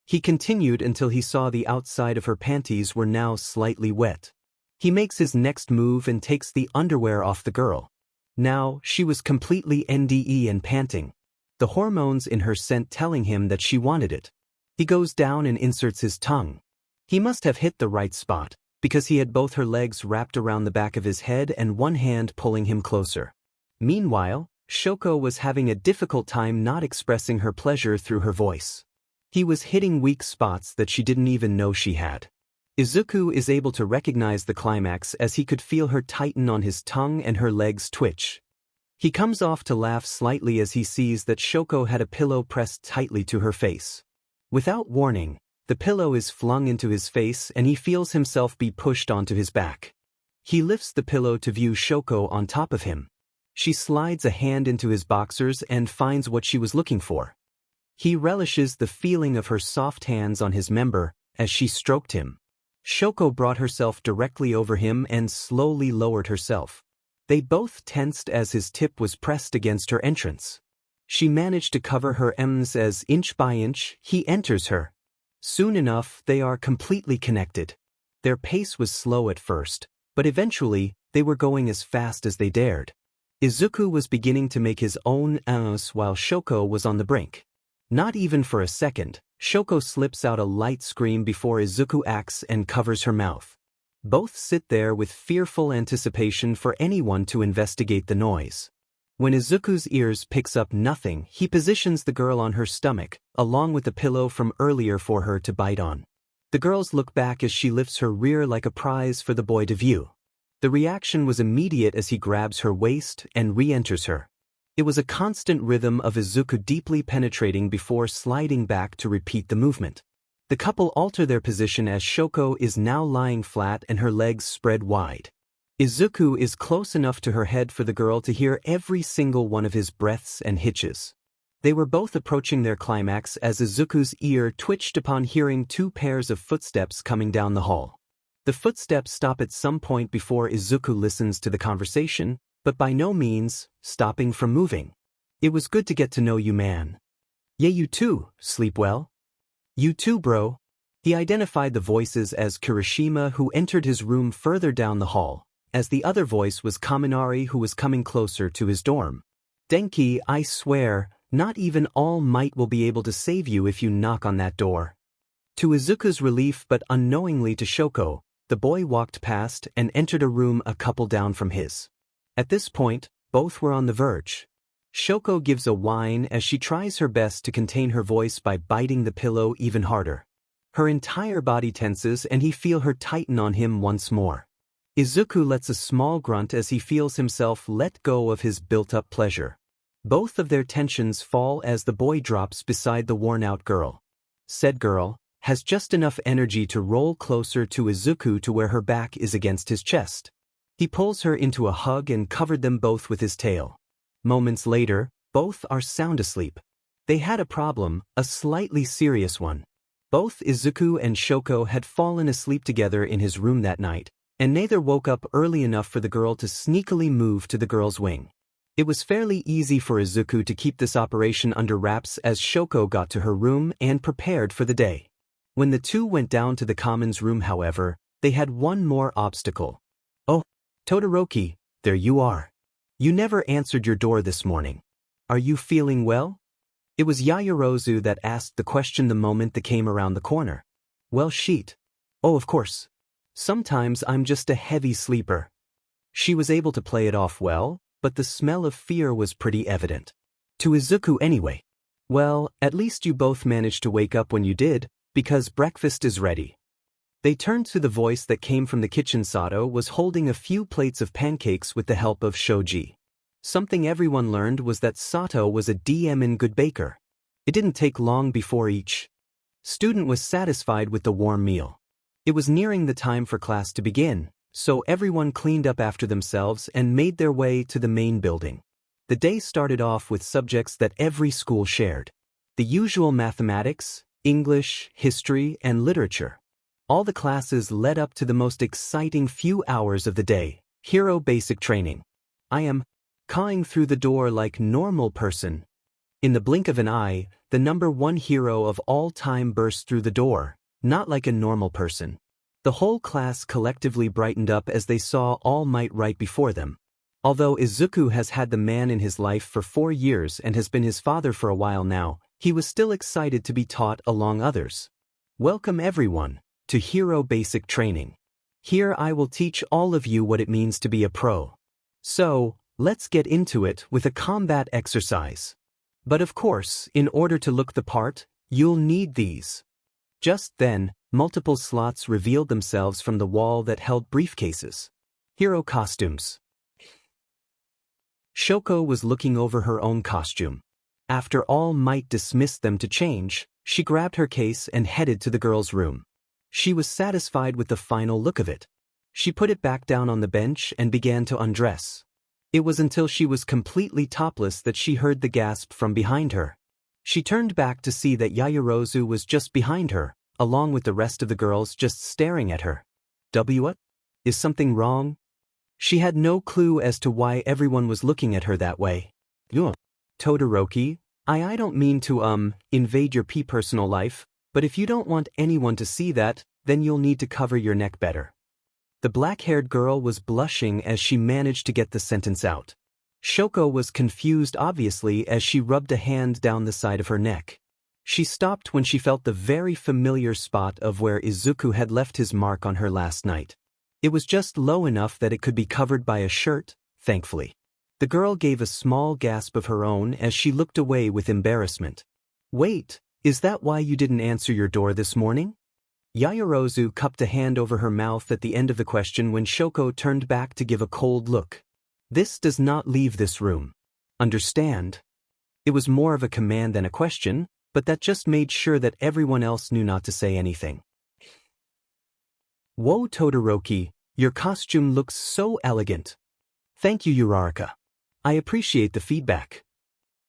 He continued until he saw the outside of her panties were now slightly wet. He makes his next move and takes the underwear off the girl. Now, she was completely NDE and panting. The hormones in her scent telling him that she wanted it. He goes down and inserts his tongue. He must have hit the right spot, because he had both her legs wrapped around the back of his head and one hand pulling him closer. Meanwhile, Shoko was having a difficult time not expressing her pleasure through her voice. He was hitting weak spots that she didn't even know she had. Izuku is able to recognize the climax as he could feel her tighten on his tongue and her legs twitch. He comes off to laugh slightly as he sees that Shoko had a pillow pressed tightly to her face. Without warning, the pillow is flung into his face and he feels himself be pushed onto his back. He lifts the pillow to view Shoko on top of him. She slides a hand into his boxers and finds what she was looking for. He relishes the feeling of her soft hands on his member as she stroked him. Shoko brought herself directly over him and slowly lowered herself. They both tensed as his tip was pressed against her entrance. She managed to cover her M's as inch by inch he enters her. Soon enough, they are completely connected. Their pace was slow at first, but eventually, they were going as fast as they dared. Izuku was beginning to make his own uns while Shoko was on the brink. Not even for a second, Shoko slips out a light scream before Izuku acts and covers her mouth. Both sit there with fearful anticipation for anyone to investigate the noise. When Izuku's ears picks up nothing, he positions the girl on her stomach, along with the pillow from earlier for her to bite on. The girls look back as she lifts her rear like a prize for the boy to view. The reaction was immediate as he grabs her waist and re-enters her. It was a constant rhythm of Izuku deeply penetrating before sliding back to repeat the movement. The couple alter their position as Shoko is now lying flat and her legs spread wide. Izuku is close enough to her head for the girl to hear every single one of his breaths and hitches. They were both approaching their climax as Izuku's ear twitched upon hearing two pairs of footsteps coming down the hall. The footsteps stop at some point before Izuku listens to the conversation, but by no means stopping from moving. "It was good to get to know you, man." "Yeah, you too. Sleep well?" "You too, bro." He identified the voices as Kirishima, who entered his room further down the hall, as the other voice was Kaminari, who was coming closer to his dorm. "Denki, I swear, not even All Might will be able to save you if you knock on that door." To Izuku's relief but unknowingly to Shoko, the boy walked past and entered a room a couple down from his. At this point, both were on the verge. Shoko gives a whine as she tries her best to contain her voice by biting the pillow even harder. Her entire body tenses and he feels her tighten on him once more. Izuku lets a small grunt as he feels himself let go of his built-up pleasure. Both of their tensions fall as the boy drops beside the worn-out girl. Said girl has just enough energy to roll closer to Izuku to where her back is against his chest. He pulls her into a hug and covered them both with his tail. Moments later, both are sound asleep. They had a problem, a slightly serious one. Both Izuku and Shoko had fallen asleep together in his room that night, and neither woke up early enough for the girl to sneakily move to the girl's wing. It was fairly easy for Izuku to keep this operation under wraps as Shoko got to her room and prepared for the day. When the two went down to the commons room, however, they had one more obstacle. "Oh, Todoroki, there you are. You never answered your door this morning. Are you feeling well?" It was Yaoyorozu that asked the question the moment they came around the corner. "Well, sheet. Oh, of course. Sometimes I'm just a heavy sleeper." She was able to play it off well, but the smell of fear was pretty evident. To Izuku anyway. "Well, at least you both managed to wake up when you did, because breakfast is ready." They turned to the voice that came from the kitchen. Sato was holding a few plates of pancakes with the help of Shoji. Something everyone learned was that Sato was a damn good baker. It didn't take long before each student was satisfied with the warm meal. It was nearing the time for class to begin, so everyone cleaned up after themselves and made their way to the main building. The day started off with subjects that every school shared. The usual mathematics, English, history, and literature. All the classes led up to the most exciting few hours of the day, hero basic training. I am cawing through the door like normal person. In the blink of an eye, the number one hero of all time burst through the door, not like a normal person. The whole class collectively brightened up as they saw All Might right before them. Although Izuku has had the man in his life for 4 years and has been his father for a while now, he was still excited to be taught along others. "Welcome everyone to Hero Basic Training. Here I will teach all of you what it means to be a pro. So, let's get into it with a combat exercise. But of course, in order to look the part, you'll need these." Just then, multiple slots revealed themselves from the wall that held briefcases. Hero costumes. Shoko was looking over her own costume. After All Might dismissed them to change, she grabbed her case and headed to the girl's room. She was satisfied with the final look of it. She put it back down on the bench and began to undress. It was until she was completely topless that she heard the gasp from behind her. She turned back to see that Yaoyorozu was just behind her, along with the rest of the girls just staring at her. What? Is something wrong? She had no clue as to why everyone was looking at her that way. Todoroki, I don't mean to invade your personal life, but if you don't want anyone to see that, then you'll need to cover your neck better. The black-haired girl was blushing as she managed to get the sentence out. Shoko was confused obviously as she rubbed a hand down the side of her neck. She stopped when she felt the very familiar spot of where Izuku had left his mark on her last night. It was just low enough that it could be covered by a shirt, thankfully. The girl gave a small gasp of her own as she looked away with embarrassment. "Wait, is that why you didn't answer your door this morning?" Yaoyorozu cupped a hand over her mouth at the end of the question when Shoko turned back to give a cold look. "This does not leave this room. Understand?" It was more of a command than a question, but that just made sure that everyone else knew not to say anything. "Whoa, Todoroki, your costume looks so elegant." "Thank you, Uraraka. I appreciate the feedback."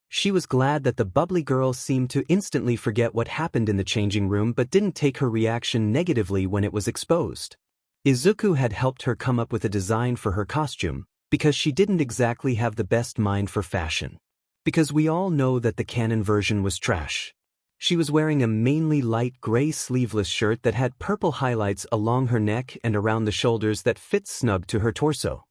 She was glad that the bubbly girl seemed to instantly forget what happened in the changing room but didn't take her reaction negatively when it was exposed. Izuku had helped her come up with a design for her costume, because she didn't exactly have the best mind for fashion. Because we all know that the canon version was trash. She was wearing a mainly light gray sleeveless shirt that had purple highlights along her neck and around the shoulders that fit snug to her torso.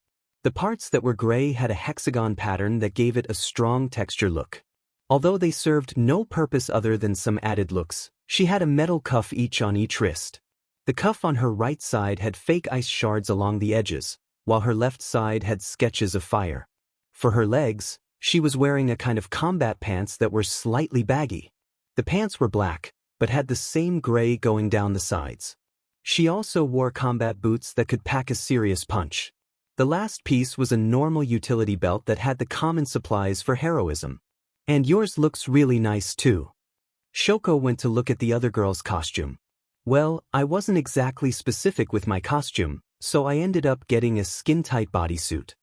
The parts that were gray had a hexagon pattern that gave it a strong texture look. Although they served no purpose other than some added looks, she had a metal cuff on each wrist. The cuff on her right side had fake ice shards along the edges, while her left side had sketches of fire. For her legs, she was wearing a kind of combat pants that were slightly baggy. The pants were black, but had the same gray going down the sides. She also wore combat boots that could pack a serious punch. The last piece was a normal utility belt that had the common supplies for heroism. And yours looks really nice too. Shoko went to look at the other girl's costume. Well, I wasn't exactly specific with my costume, so I ended up getting a skin-tight bodysuit.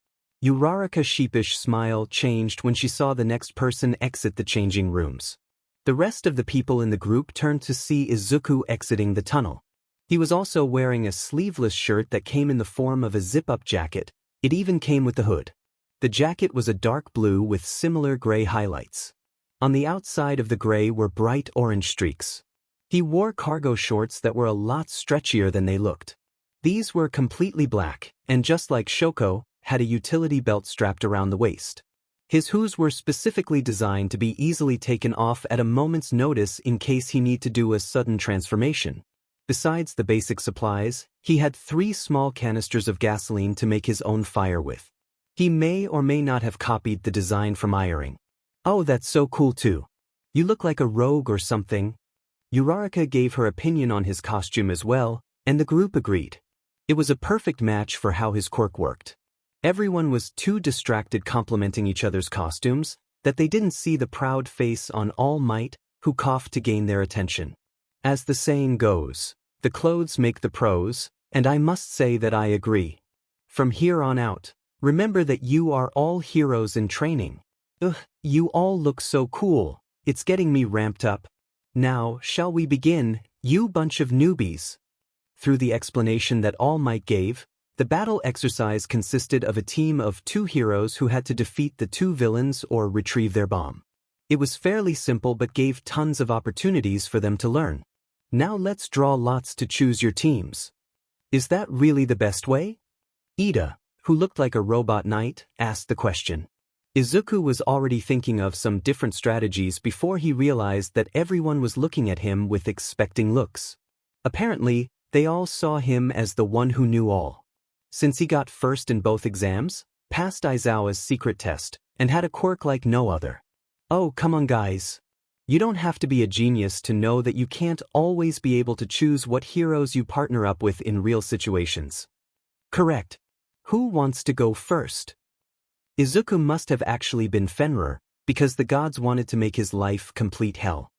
Urara's sheepish smile changed when she saw the next person exit the changing rooms. The rest of the people in the group turned to see Izuku exiting the tunnel. He was also wearing a sleeveless shirt that came in the form of a zip-up jacket. It even came with the hood. The jacket was a dark blue with similar gray highlights. On the outside of the gray were bright orange streaks. He wore cargo shorts that were a lot stretchier than they looked. These were completely black, and just like Shoko, had a utility belt strapped around the waist. His hooves were specifically designed to be easily taken off at a moment's notice in case he need to do a sudden transformation. Besides the basic supplies, he had 3 small canisters of gasoline to make his own fire with. He may or may not have copied the design from Iring. Oh, that's so cool too. You look like a rogue or something. Uraraka gave her opinion on his costume as well, and the group agreed. It was a perfect match for how his quirk worked. Everyone was too distracted complimenting each other's costumes that they didn't see the proud face on All Might, who coughed to gain their attention. As the saying goes, the clothes make the pros, and I must say that I agree. From here on out, remember that you are all heroes in training. Ugh, you all look so cool. It's getting me ramped up. Now, shall we begin, you bunch of newbies? Through the explanation that All Might gave, the battle exercise consisted of a team of 2 heroes who had to defeat the 2 villains or retrieve their bomb. It was fairly simple but gave tons of opportunities for them to learn. Now let's draw lots to choose your teams. Is that really the best way? Ida, who looked like a robot knight, asked the question. Izuku was already thinking of some different strategies before he realized that everyone was looking at him with expecting looks. Apparently, they all saw him as the one who knew all. Since he got first in both exams, passed Aizawa's secret test, and had a quirk like no other. Oh, come on guys. You don't have to be a genius to know that you can't always be able to choose what heroes you partner up with in real situations. Correct. Who wants to go first? Izuku must have actually been Fenrir, because the gods wanted to make his life complete hell.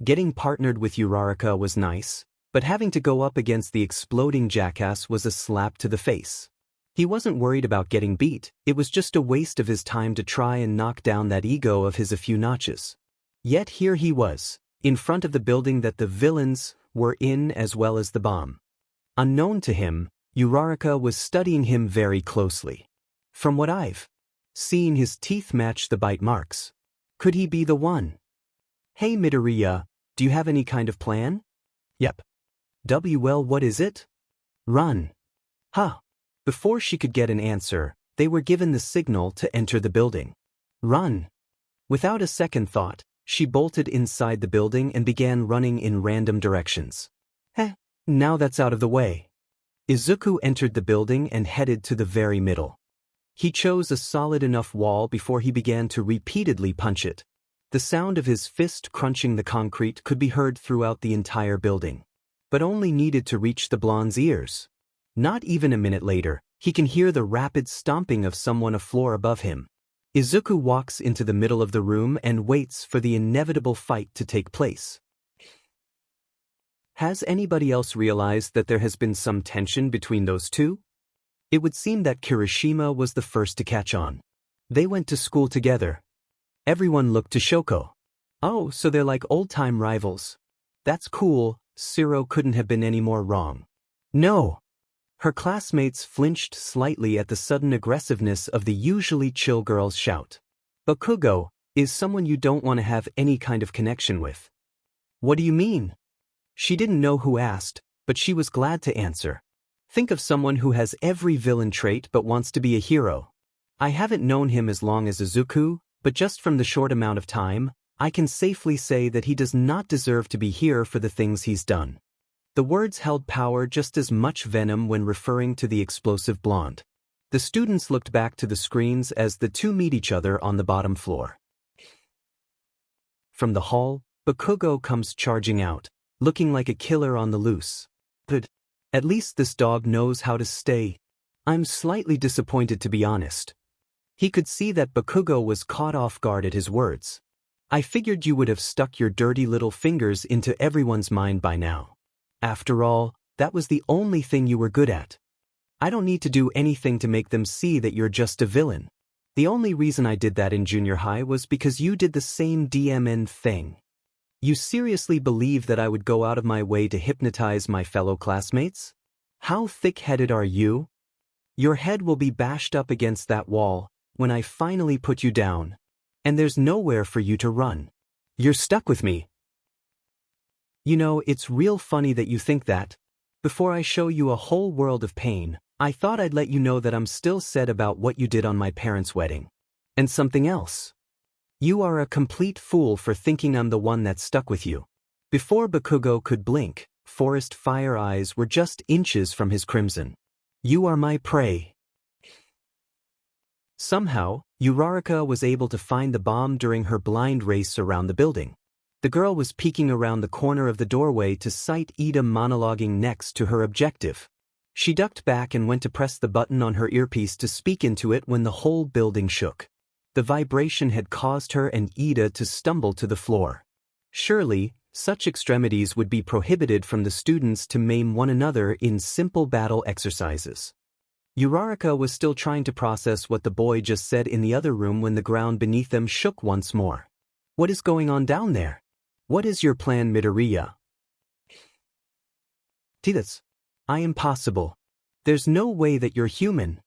Getting partnered with Uraraka was nice, but having to go up against the exploding jackass was a slap to the face. He wasn't worried about getting beat, it was just a waste of his time to try and knock down that ego of his a few notches. Yet here he was, in front of the building that the villains were in as well as the bomb. Unknown to him, Uraraka was studying him very closely. From what I've seen, his teeth match the bite marks. Could he be the one? Hey Midoriya, do you have any kind of plan? Yep. Well, what is it? Run. Huh. Before she could get an answer, they were given the signal to enter the building. Run. Without a second thought, she bolted inside the building and began running in random directions. Now that's out of the way. Izuku entered the building and headed to the very middle. He chose a solid enough wall before he began to repeatedly punch it. The sound of his fist crunching the concrete could be heard throughout the entire building, but only needed to reach the blonde's ears. Not even a minute later, he can hear the rapid stomping of someone a floor above him. Izuku walks into the middle of the room and waits for the inevitable fight to take place. Has anybody else realized that there has been some tension between those two? It would seem that Kirishima was the first to catch on. They went to school together. Everyone looked to Shoko. Oh, so they're like old-time rivals. That's cool, Siro couldn't have been any more wrong. No. Her classmates flinched slightly at the sudden aggressiveness of the usually chill girl's shout. Bakugo is someone you don't want to have any kind of connection with. What do you mean? She didn't know who asked, but she was glad to answer. Think of someone who has every villain trait but wants to be a hero. I haven't known him as long as Izuku, but just from the short amount of time, I can safely say that he does not deserve to be here for the things he's done. The words held power just as much venom when referring to the explosive blonde. The students looked back to the screens as the two meet each other on the bottom floor. From the hall, Bakugo comes charging out, looking like a killer on the loose. But at least this dog knows how to stay I'm slightly disappointed, to be honest. He could see that Bakugo was caught off guard at his words. I figured you would have stuck your dirty little fingers into everyone's mind by now. After all, that was the only thing you were good at. I don't need to do anything to make them see that you're just a villain. The only reason I did that in junior high was because you did the same DMN thing. You seriously believe that I would go out of my way to hypnotize my fellow classmates? How thick-headed are you? Your head will be bashed up against that wall when I finally put you down, and there's nowhere for you to run. You're stuck with me. You know, it's real funny that you think that. Before I show you a whole world of pain, I thought I'd let you know that I'm still sad about what you did on my parents' wedding. And something else. You are a complete fool for thinking I'm the one that stuck with you. Before Bakugo could blink, forest fire eyes were just inches from his crimson. You are my prey. Somehow, Uraraka was able to find the bomb during her blind race around the building. The girl was peeking around the corner of the doorway to sight Ida monologuing next to her objective. She ducked back and went to press the button on her earpiece to speak into it when the whole building shook. The vibration had caused her and Ida to stumble to the floor. Surely, such extremities would be prohibited from the students to maim one another in simple battle exercises. Uraraka was still trying to process what the boy just said in the other room when the ground beneath them shook once more. What is going on down there? What is your plan, Midoriya? That's impossible. There's no way that you're human.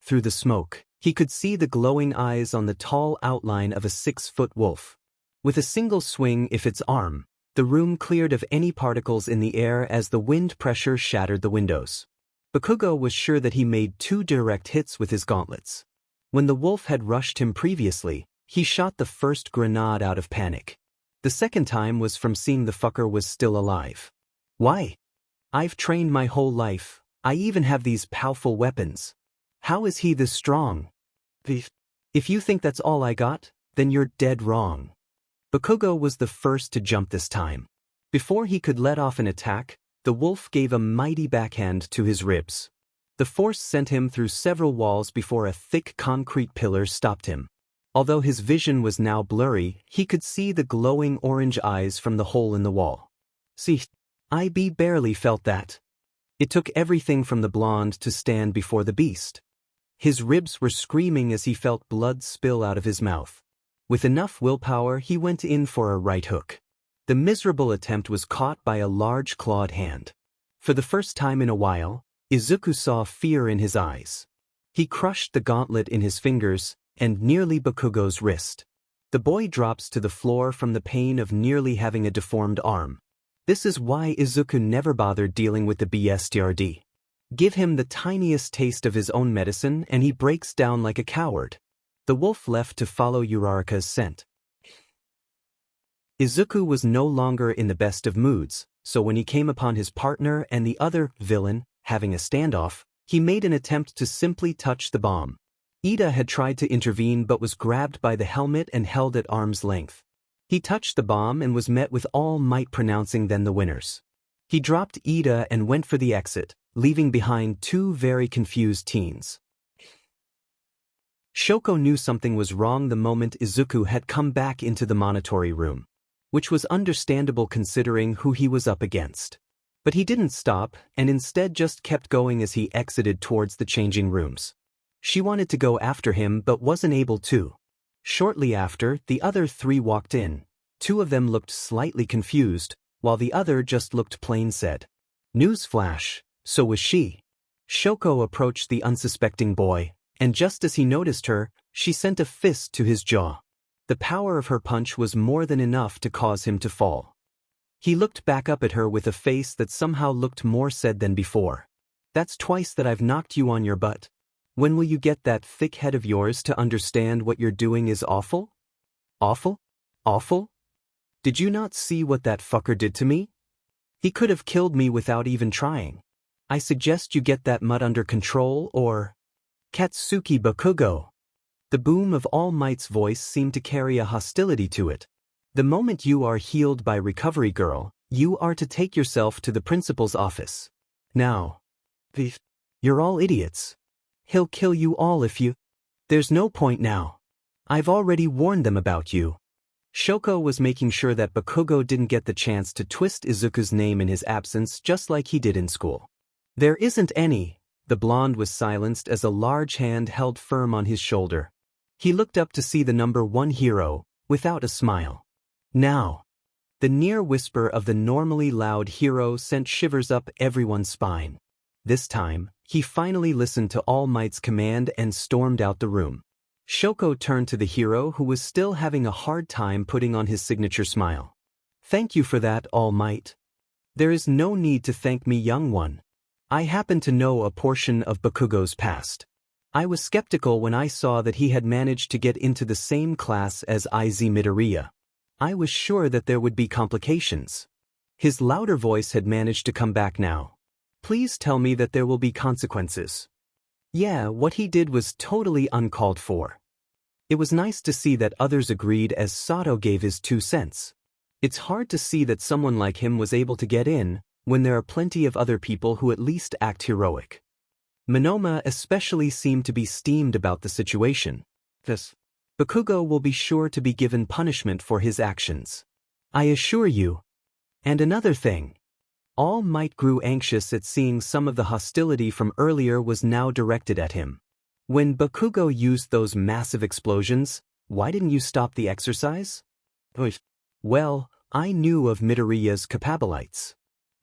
Through the smoke, he could see the glowing eyes on the tall outline of a 6-foot wolf. With a single swing of its arm, the room cleared of any particles in the air as the wind pressure shattered the windows. Bakugo was sure that he made 2 direct hits with his gauntlets. When the wolf had rushed him previously, he shot the first grenade out of panic. The second time was from seeing the fucker was still alive. Why? I've trained my whole life. I even have these powerful weapons. How is he this strong? If you think that's all I got, then you're dead wrong. Bakugo was the first to jump this time. Before he could let off an attack, the wolf gave a mighty backhand to his ribs. The force sent him through several walls before a thick concrete pillar stopped him. Although his vision was now blurry, he could see the glowing orange eyes from the hole in the wall. See, I barely felt that. It took everything from the blonde to stand before the beast. His ribs were screaming as he felt blood spill out of his mouth. With enough willpower, he went in for a right hook. The miserable attempt was caught by a large clawed hand. For the first time in a while, Izuku saw fear in his eyes. He crushed the gauntlet in his fingers and nearly Bakugo's wrist. The boy drops to the floor from the pain of nearly having a deformed arm. This is why Izuku never bothered dealing with the BSTRD. Give him the tiniest taste of his own medicine and he breaks down like a coward. The wolf left to follow Uraraka's scent. Izuku was no longer in the best of moods, so when he came upon his partner and the other villain having a standoff, he made an attempt to simply touch the bomb. Ida had tried to intervene but was grabbed by the helmet and held at arm's length. He touched the bomb and was met with all might, pronouncing them the winners. He dropped Ida and went for the exit, leaving behind 2 very confused teens. Shoko knew something was wrong the moment Izuku had come back into the monitory room, which was understandable considering who he was up against. But he didn't stop and instead just kept going as he exited towards the changing rooms. She wanted to go after him but wasn't able to. Shortly after, the other 3 walked in. 2 of them looked slightly confused, while the other just looked plain sad. Newsflash, so was she. Shoko approached the unsuspecting boy, and just as he noticed her, she sent a fist to his jaw. The power of her punch was more than enough to cause him to fall. He looked back up at her with a face that somehow looked more sad than before. That's twice that I've knocked you on your butt. When will you get that thick head of yours to understand what you're doing is awful? Awful? Awful? Did you not see what that fucker did to me? He could have killed me without even trying. I suggest you get that mutt under control or... Katsuki Bakugo. The boom of All Might's voice seemed to carry a hostility to it. The moment you are healed by Recovery Girl, you are to take yourself to the principal's office. Now. You're all idiots. He'll kill you all if you... There's no point now. I've already warned them about you. Shoko was making sure that Bakugo didn't get the chance to twist Izuku's name in his absence just like he did in school. There isn't any. The blonde was silenced as a large hand held firm on his shoulder. He looked up to see the number 1 hero, without a smile. Now. The near whisper of the normally loud hero sent shivers up everyone's spine. This time, he finally listened to All Might's command and stormed out the room. Shoko turned to the hero who was still having a hard time putting on his signature smile. Thank you for that, All Might. There is no need to thank me, young one. I happen to know a portion of Bakugo's past. I was skeptical when I saw that he had managed to get into the same class as Izuku Midoriya. I was sure that there would be complications. His louder voice had managed to come back now. Please tell me that there will be consequences. Yeah, what he did was totally uncalled for. It was nice to see that others agreed as Sato gave his 2 cents. It's hard to see that someone like him was able to get in, when there are plenty of other people who at least act heroic. Monoma especially seemed to be steamed about the situation. Bakugo will be sure to be given punishment for his actions. I assure you. And another thing. All Might grew anxious at seeing some of the hostility from earlier was now directed at him. When Bakugo used those massive explosions, why didn't you stop the exercise? Well, I knew of Midoriya's capabilities.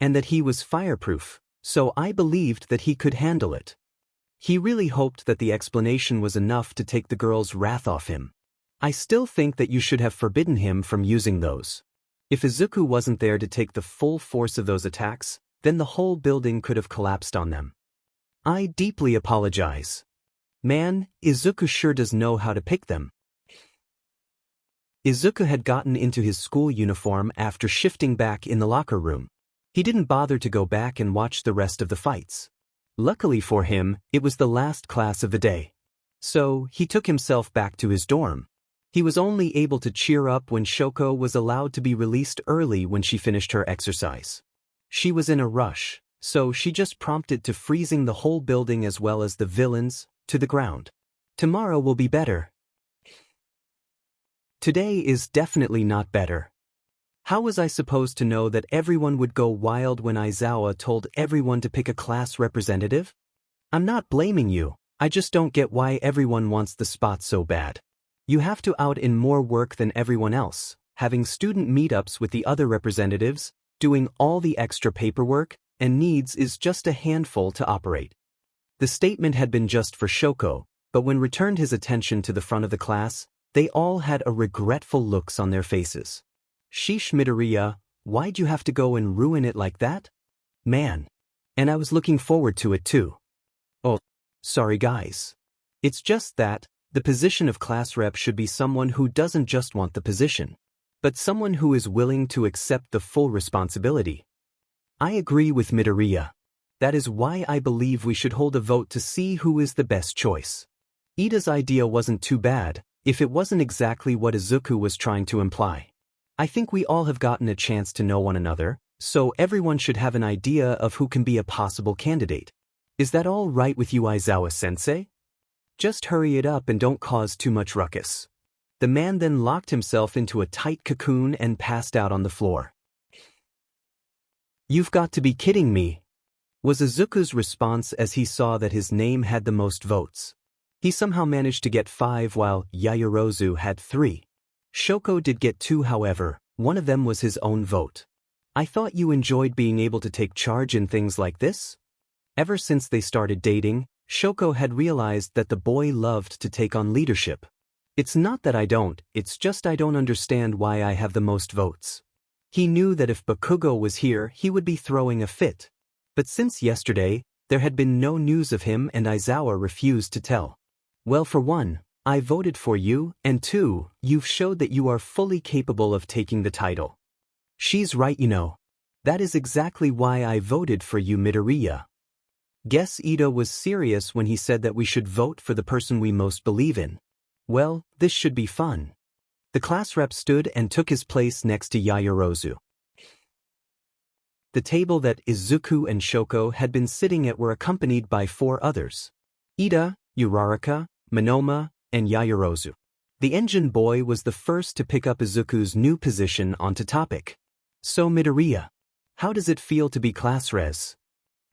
And that he was fireproof, so I believed that he could handle it. He really hoped that the explanation was enough to take the girl's wrath off him. I still think that you should have forbidden him from using those. If Izuku wasn't there to take the full force of those attacks, then the whole building could have collapsed on them. I deeply apologize. Man, Izuku sure does know how to pick them. Izuku had gotten into his school uniform after shifting back in the locker room. He didn't bother to go back and watch the rest of the fights. Luckily for him, it was the last class of the day. So, he took himself back to his dorm. He was only able to cheer up when Shoko was allowed to be released early when she finished her exercise. She was in a rush, so she just prompted to freezing the whole building as well as the villains, to the ground. Tomorrow will be better. Today is definitely not better. How was I supposed to know that everyone would go wild when Aizawa told everyone to pick a class representative? I'm not blaming you, I just don't get why everyone wants the spot so bad. You have to out in more work than everyone else, having student meetups with the other representatives, doing all the extra paperwork, and needs is just a handful to operate. The statement had been just for Shoko, but when returned his attention to the front of the class, they all had a regretful looks on their faces. Sheesh Midoriya, why'd you have to go and ruin it like that? Man. And I was looking forward to it too. Oh, sorry guys. It's just that, the position of class rep should be someone who doesn't just want the position, but someone who is willing to accept the full responsibility. I agree with Midoriya. That is why I believe we should hold a vote to see who is the best choice. Ida's idea wasn't too bad, if it wasn't exactly what Izuku was trying to imply. I think we all have gotten a chance to know one another, so everyone should have an idea of who can be a possible candidate. Is that all right with you, Aizawa-sensei? Just hurry it up and don't cause too much ruckus. The man then locked himself into a tight cocoon and passed out on the floor. You've got to be kidding me, was Izuku's response as he saw that his name had the most votes. He somehow managed to get 5 while Yaoyorozu had 3. Shoko did get 2 however, one of them was his own vote. I thought you enjoyed being able to take charge in things like this? Ever since they started dating, Shoko had realized that the boy loved to take on leadership. It's not that I don't, it's just I don't understand why I have the most votes. He knew that if Bakugo was here he would be throwing a fit. But since yesterday, there had been no news of him and Aizawa refused to tell. Well, for one, I voted for you, and 2, you've showed that you are fully capable of taking the title. She's right, you know. That is exactly why I voted for you, Midoriya. Guess Ito was serious when he said that we should vote for the person we most believe in. Well, this should be fun. The class rep stood and took his place next to Yaoyorozu. The table that Izuku and Shoko had been sitting at were accompanied by 4 others. Ida, Uraraka, Monoma, and Yaoyorozu. The engine boy was the first to pick up Izuku's new position onto topic. So Midoriya, how does it feel to be class res?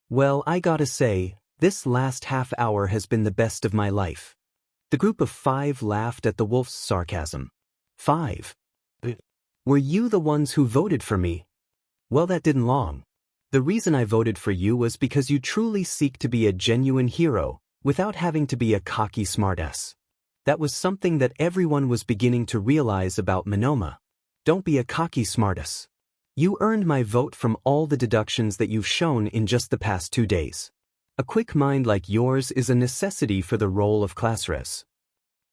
Well, I gotta say, this last half hour has been the best of my life. The group of 5 laughed at the wolf's sarcasm. 5. Were you the ones who voted for me? Well, that didn't long. The reason I voted for you was because you truly seek to be a genuine hero, without having to be a cocky smartass. That was something that everyone was beginning to realize about Monoma. Don't be a cocky smartass. You earned my vote from all the deductions that you've shown in just the past 2 days. A quick mind like yours is a necessity for the role of class res.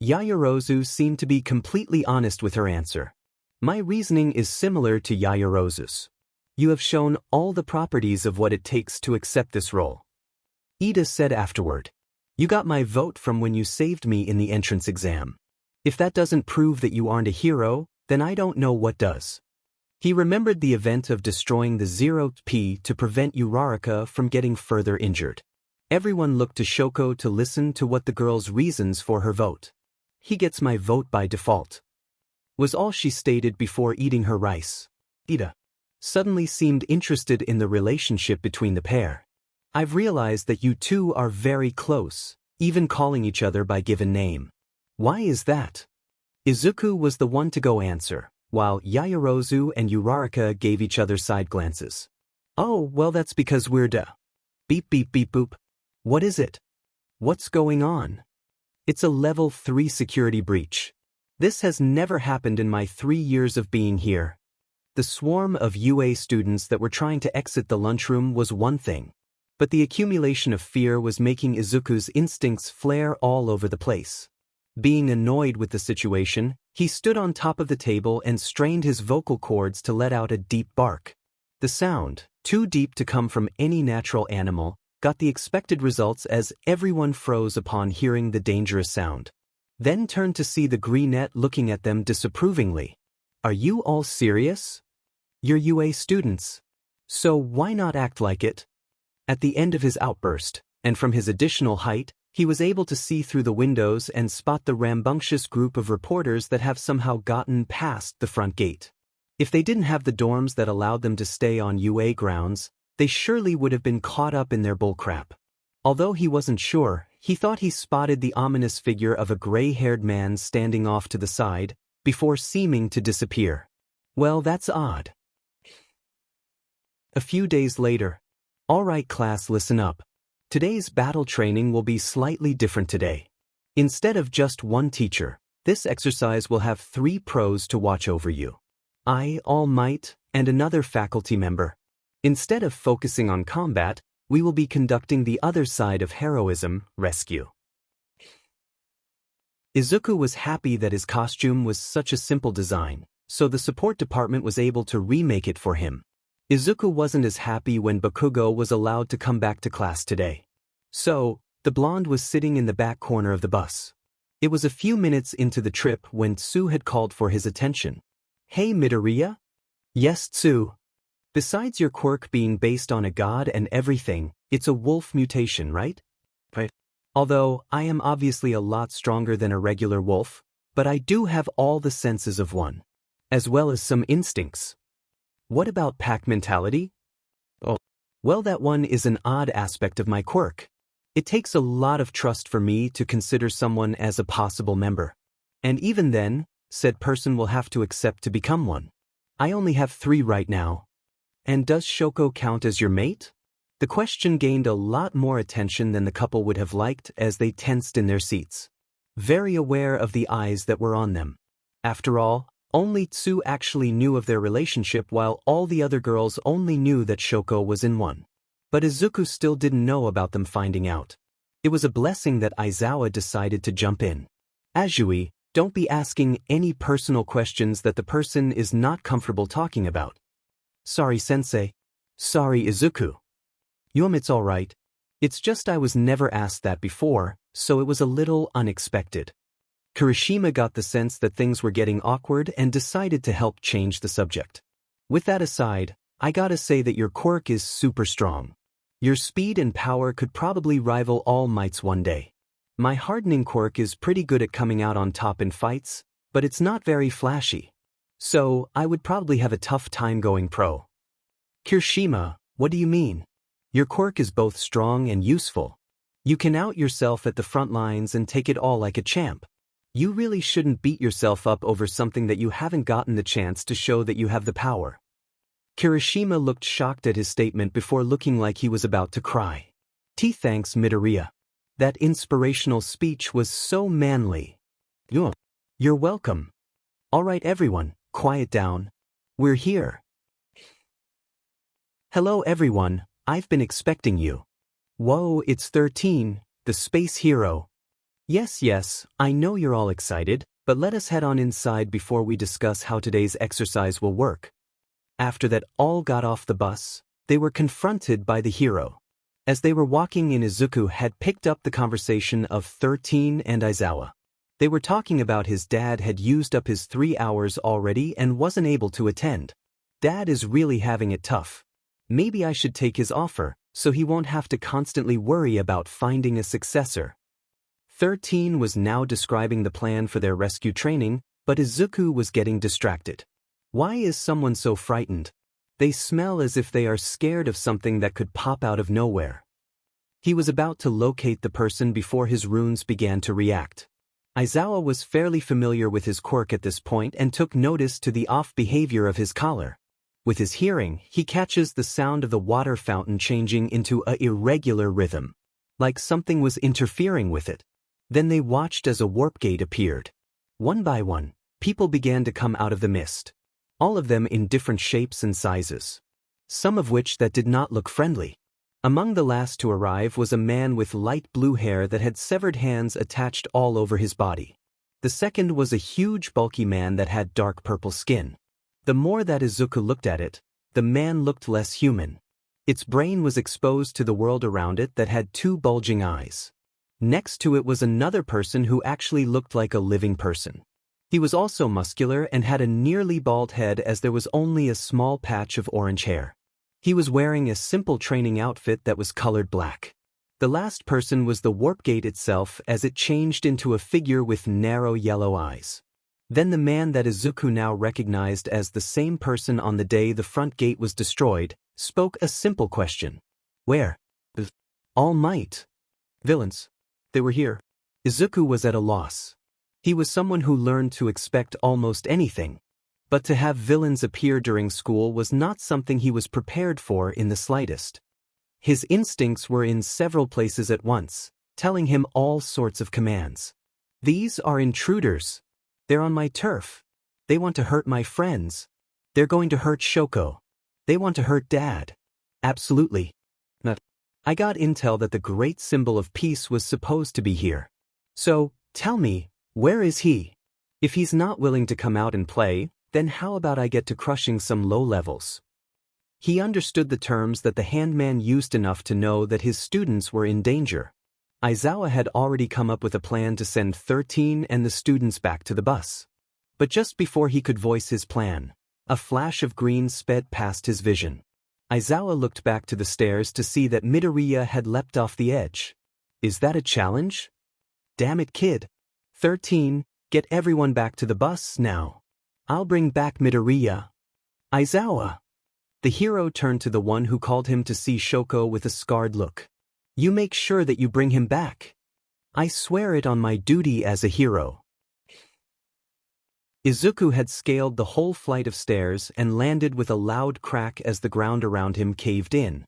Yaoyorozu seemed to be completely honest with her answer. My reasoning is similar to Yaoyorozu's. You have shown all the properties of what it takes to accept this role. Ida said afterward. You got my vote from when you saved me in the entrance exam. If that doesn't prove that you aren't a hero, then I don't know what does. He remembered the event of destroying the 0P to prevent Uraraka from getting further injured. Everyone looked to Shoko to listen to what the girl's reasons for her vote. He gets my vote by default, was all she stated before eating her rice. Ida suddenly seemed interested in the relationship between the pair. I've realized that you two are very close, even calling each other by given name. Why is that? Izuku was the one to go answer, while Yaoyorozu and Uraraka gave each other side glances. Oh, well, that's because we're beep beep beep boop. What is it? What's going on? It's a level 3 security breach. This has never happened in my 3 years of being here. The swarm of UA students that were trying to exit the lunchroom was one thing, but the accumulation of fear was making Izuku's instincts flare all over the place. Being annoyed with the situation, he stood on top of the table and strained his vocal cords to let out a deep bark. The sound, too deep to come from any natural animal, got the expected results as everyone froze upon hearing the dangerous sound. Then turned to see the greenette looking at them disapprovingly. Are you all serious? You're UA students. So why not act like it? At the end of his outburst, and from his additional height, he was able to see through the windows and spot the rambunctious group of reporters that have somehow gotten past the front gate. If they didn't have the dorms that allowed them to stay on UA grounds, they surely would have been caught up in their bullcrap. Although he wasn't sure, he thought he spotted the ominous figure of a gray-haired man standing off to the side, before seeming to disappear. Well, that's odd. A few days later. All right, class, listen up. Today's battle training will be slightly different today. Instead of just one teacher, this exercise will have 3 pros to watch over you. I, All Might, and another faculty member. Instead of focusing on combat, we will be conducting the other side of heroism, rescue. Izuku was happy that his costume was such a simple design, so the support department was able to remake it for him. Izuku wasn't as happy when Bakugos was allowed to come back to class today. So, the blonde was sitting in the back corner of the bus. It was a few minutes into the trip when Tsu had called for his attention. Hey, Midoriya? Yes, Tsu. Besides your quirk being based on a god and everything, it's a wolf mutation, right? Right. Although, I am obviously a lot stronger than a regular wolf, but I do have all the senses of one, as well as some instincts. What about pack mentality? Oh, well, that one is an odd aspect of my quirk. It takes a lot of trust for me to consider someone as a possible member. And even then, said person will have to accept to become one. I only have 3 right now. And does Shoko count as your mate? The question gained a lot more attention than the couple would have liked as they tensed in their seats, very aware of the eyes that were on them. After all, only Tsu actually knew of their relationship while all the other girls only knew that Shoko was in one. But Izuku still didn't know about them finding out. It was a blessing that Aizawa decided to jump in. Azui, don't be asking any personal questions that the person is not comfortable talking about. Sorry, sensei. Sorry, Izuku. It's alright. It's just I was never asked that before, so it was a little unexpected. Kirishima got the sense that things were getting awkward and decided to help change the subject. With that aside, I gotta say that your quirk is super strong. Your speed and power could probably rival All Might's one day. My hardening quirk is pretty good at coming out on top in fights, but it's not very flashy. So, I would probably have a tough time going pro. Kirishima, what do you mean? Your quirk is both strong and useful. You can out yourself at the front lines and take it all like a champ. You really shouldn't beat yourself up over something that you haven't gotten the chance to show that you have the power. Kirishima looked shocked at his statement before looking like he was about to cry. Thanks, Midoriya. That inspirational speech was so manly. You're welcome. Alright everyone, quiet down. We're here. Hello everyone, I've been expecting you. Whoa, it's 13, the space hero. Yes, I know you're all excited, but let us head on inside before we discuss how today's exercise will work. After that all got off the bus, they were confronted by the hero. As they were walking in, Izuku had picked up the conversation of 13 and Aizawa. They were talking about his dad had used up his 3 hours already and wasn't able to attend. Dad is really having it tough. Maybe I should take his offer, so he won't have to constantly worry about finding a successor. 13 was now describing the plan for their rescue training, but Izuku was getting distracted. Why is someone so frightened? They smell as if they are scared of something that could pop out of nowhere. He was about to locate the person before his runes began to react. Aizawa was fairly familiar with his quirk at this point and took notice to the off behavior of his collar. With his hearing, he catches the sound of the water fountain changing into an irregular rhythm, like something was interfering with it. Then they watched as a warp gate appeared. One by one, people began to come out of the mist. All of them in different shapes and sizes. Some of which that did not look friendly. Among the last to arrive was a man with light blue hair that had severed hands attached all over his body. The second was a huge bulky man that had dark purple skin. The more that Izuku looked at it, the man looked less human. Its brain was exposed to the world around it that had 2 bulging eyes. Next to it was another person who actually looked like a living person. He was also muscular and had a nearly bald head as there was only a small patch of orange hair. He was wearing a simple training outfit that was colored black. The last person was the warp gate itself as it changed into a figure with narrow yellow eyes. Then the man that Izuku now recognized as the same person on the day the front gate was destroyed, spoke a simple question. Where? All Might. Villains. They were here. Izuku was at a loss. He was someone who learned to expect almost anything. But to have villains appear during school was not something he was prepared for in the slightest. His instincts were in several places at once, telling him all sorts of commands. These are intruders. They're on my turf. They want to hurt my friends. They're going to hurt Shoko. They want to hurt Dad. Absolutely. Not. I got intel that the great symbol of peace was supposed to be here. So, tell me, where is he? If he's not willing to come out and play, then how about I get to crushing some low levels? He understood the terms that the handman used enough to know that his students were in danger. Aizawa had already come up with a plan to send 13 and the students back to the bus. But just before he could voice his plan, a flash of green sped past his vision. Aizawa looked back to the stairs to see that Midoriya had leapt off the edge. Is that a challenge? Damn it, kid. 13, get everyone back to the bus now. I'll bring back Midoriya. Aizawa. The hero turned to the one who called him to see Shoko with a scarred look. You make sure that you bring him back. I swear it on my duty as a hero. Izuku had scaled the whole flight of stairs and landed with a loud crack as the ground around him caved in.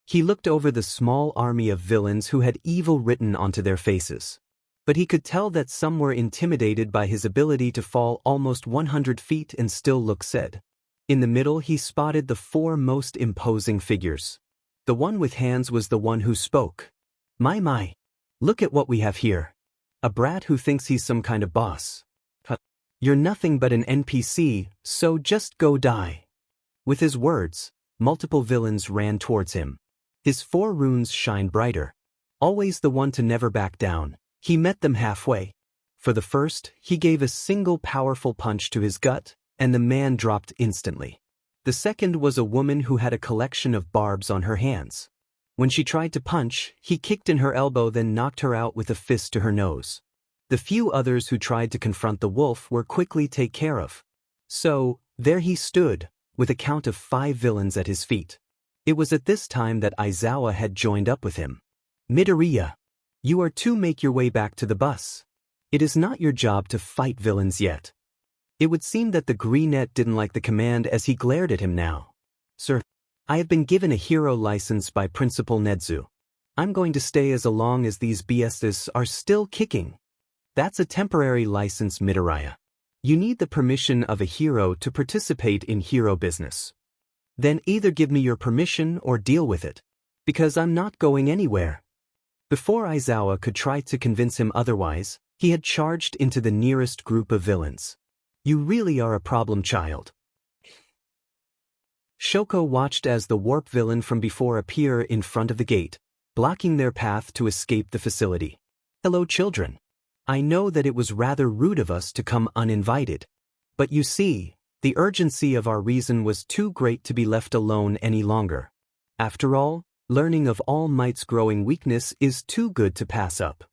He looked over the small army of villains who had evil written onto their faces. But he could tell that some were intimidated by his ability to fall almost 100 feet and still look sad. In the middle he spotted the 4 most imposing figures. The one with hands was the one who spoke. My. Look at what we have here. A brat who thinks he's some kind of boss. You're nothing but an NPC, so just go die. With his words, multiple villains ran towards him. His 4 runes shine brighter. Always the one to never back down, he met them halfway. For the first, he gave a single powerful punch to his gut, and the man dropped instantly. The second was a woman who had a collection of barbs on her hands. When she tried to punch, he kicked in her elbow then knocked her out with a fist to her nose. The few others who tried to confront the wolf were quickly taken care of. So, there he stood, with a count of 5 villains at his feet. It was at this time that Aizawa had joined up with him. Midoriya, you are to make your way back to the bus. It is not your job to fight villains yet. It would seem that the greenette didn't like the command as he glared at him now. Sir, I have been given a hero license by Principal Nedzu. I'm going to stay as long as these BSs are still kicking. That's a temporary license, Midoriya. You need the permission of a hero to participate in hero business. Then either give me your permission or deal with it. Because I'm not going anywhere. Before Aizawa could try to convince him otherwise, he had charged into the nearest group of villains. You really are a problem child. Shoko watched as the warp villain from before appear in front of the gate, blocking their path to escape the facility. Hello, children. I know that it was rather rude of us to come uninvited. But you see, the urgency of our reason was too great to be left alone any longer. After all, learning of All Might's growing weakness is too good to pass up.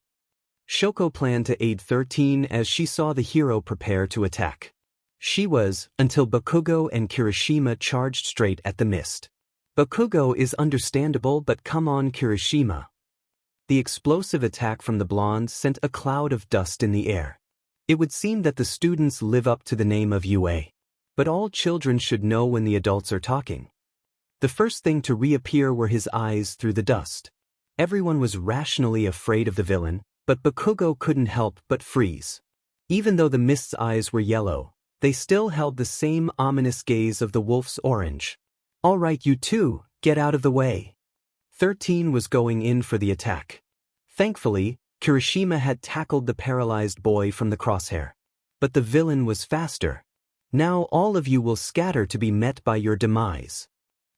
Shoko planned to aid 13 as she saw the hero prepare to attack. She was, until Bakugo and Kirishima charged straight at the mist. Bakugo is understandable, but come on, Kirishima. The explosive attack from the blonde sent a cloud of dust in the air. It would seem that the students live up to the name of UA. But all children should know when the adults are talking. The first thing to reappear were his eyes through the dust. Everyone was rationally afraid of the villain, but Bakugo couldn't help but freeze. Even though the mist's eyes were yellow, they still held the same ominous gaze of the wolf's orange. All right, you two, get out of the way. 13 was going in for the attack. Thankfully, Kirishima had tackled the paralyzed boy from the crosshair. But the villain was faster. Now all of you will scatter to be met by your demise.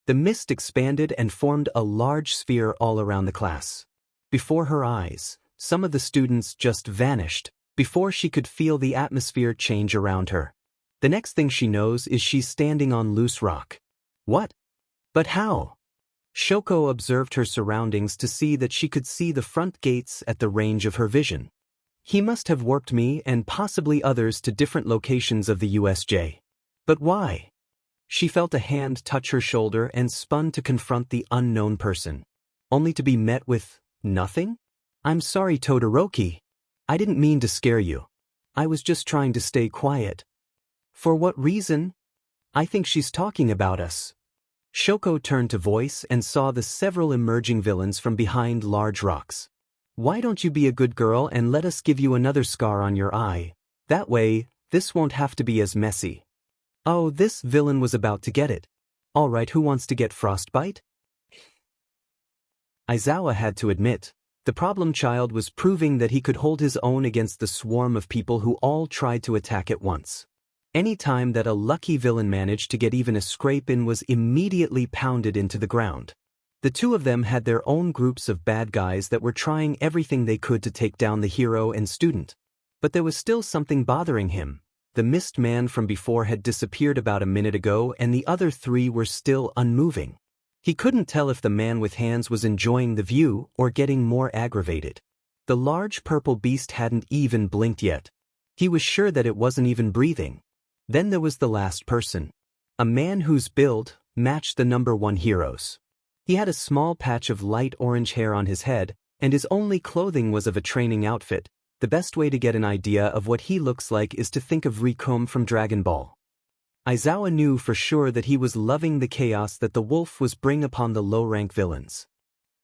The mist expanded and formed a large sphere all around the class. Before her eyes, some of the students just vanished, before she could feel the atmosphere change around her. The next thing she knows is she's standing on loose rock. What? But how? Shoko observed her surroundings to see that she could see the front gates at the range of her vision. He must have warped me and possibly others to different locations of the USJ. But why? She felt a hand touch her shoulder and spun to confront the unknown person. Only to be met with nothing? I'm sorry, Todoroki. I didn't mean to scare you. I was just trying to stay quiet. For what reason? I think she's talking about us. Shoko turned to voice and saw the several emerging villains from behind large rocks. Why don't you be a good girl and let us give you another scar on your eye? That way, this won't have to be as messy. Oh, this villain was about to get it. All right, who wants to get frostbite? Aizawa had to admit, the problem child was proving that he could hold his own against the swarm of people who all tried to attack at once. Any time that a lucky villain managed to get even a scrape in was immediately pounded into the ground. The two of them had their own groups of bad guys that were trying everything they could to take down the hero and student. But there was still something bothering him. The mist man from before had disappeared about a minute ago and the other 3 were still unmoving. He couldn't tell if the man with hands was enjoying the view or getting more aggravated. The large purple beast hadn't even blinked yet. He was sure that it wasn't even breathing. Then there was the last person. A man whose build matched the number 1 hero's. He had a small patch of light orange hair on his head, and his only clothing was of a training outfit. The best way to get an idea of what he looks like is to think of Rikom from Dragon Ball. Aizawa knew for sure that he was loving the chaos that the wolf was bringing upon the low-rank villains.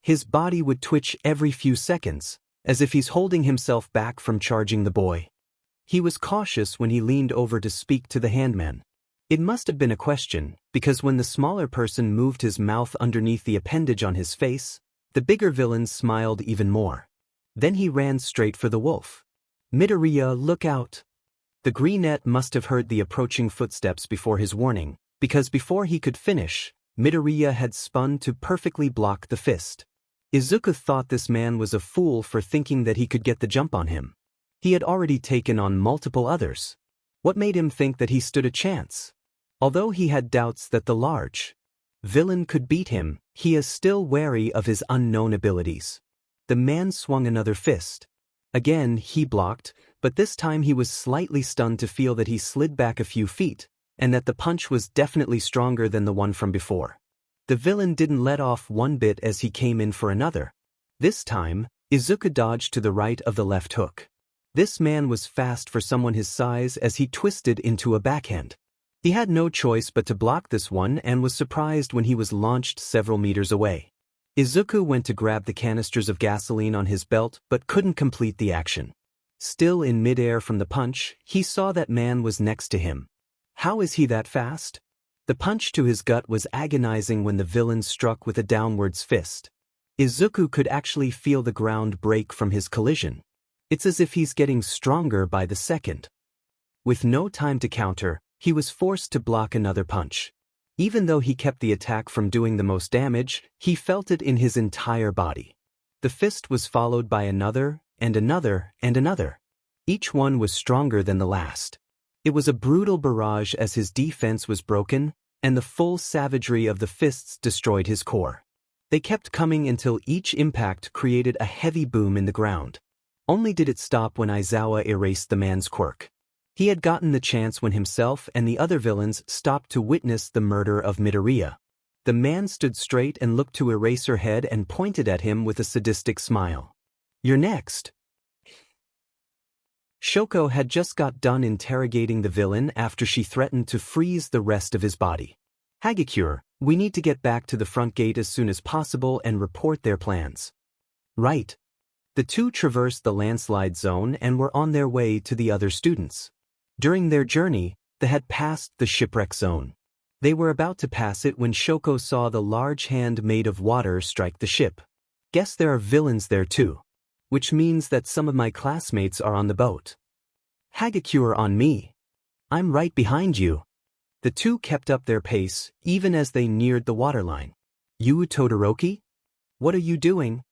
His body would twitch every few seconds, as if he's holding himself back from charging the boy. He was cautious when he leaned over to speak to the handman. It must have been a question, because when the smaller person moved his mouth underneath the appendage on his face, the bigger villain smiled even more. Then he ran straight for the wolf. Midoriya, look out! The greenette must have heard the approaching footsteps before his warning, because before he could finish, Midoriya had spun to perfectly block the fist. Izuku thought this man was a fool for thinking that he could get the jump on him. He had already taken on multiple others. What made him think that he stood a chance? Although he had doubts that the large Villain could beat him, he is still wary of his unknown abilities. The man swung another fist. Again, he blocked, but this time he was slightly stunned to feel that he slid back a few feet, and that the punch was definitely stronger than the one from before. The villain didn't let off one bit as he came in for another. This time, Izuku dodged to the right of the left hook. This man was fast for someone his size as he twisted into a backhand. He had no choice but to block this one and was surprised when he was launched several meters away. Izuku went to grab the canisters of gasoline on his belt but couldn't complete the action. Still in midair from the punch, he saw that man was next to him. How is he that fast? The punch to his gut was agonizing when the villain struck with a downwards fist. Izuku could actually feel the ground break from his collision. It's as if he's getting stronger by the second. With no time to counter, he was forced to block another punch. Even though he kept the attack from doing the most damage, he felt it in his entire body. The fist was followed by another, and another, and another. Each one was stronger than the last. It was a brutal barrage as his defense was broken, and the full savagery of the fists destroyed his core. They kept coming until each impact created a heavy boom in the ground. Only did it stop when Aizawa erased the man's quirk. He had gotten the chance when himself and the other villains stopped to witness the murder of Midoriya. The man stood straight and looked to erase her head and pointed at him with a sadistic smile. "You're next." Shoko had just got done interrogating the villain after she threatened to freeze the rest of his body. "Hagakure, we need to get back to the front gate as soon as possible and report their plans." "Right." The two traversed the landslide zone and were on their way to the other students. During their journey, they had passed the shipwreck zone. They were about to pass it when Shoko saw the large hand made of water strike the ship. "Guess there are villains there too. Which means that some of my classmates are on the boat." "Hagakure on me. I'm right behind you." The two kept up their pace, even as they neared the waterline. "You Todoroki? What are you doing?"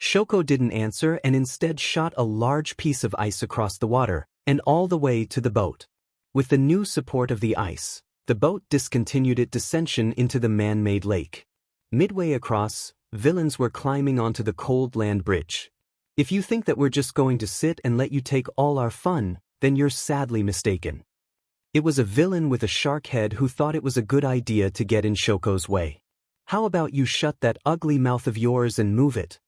Shoko didn't answer and instead shot a large piece of ice across the water, and all the way to the boat. With the new support of the ice, the boat discontinued its descension into the man-made lake. Midway across, villains were climbing onto the cold land bridge. "If you think that we're just going to sit and let you take all our fun, then you're sadly mistaken." It was a villain with a shark head who thought it was a good idea to get in Shoko's way. "How about you shut that ugly mouth of yours and move it?"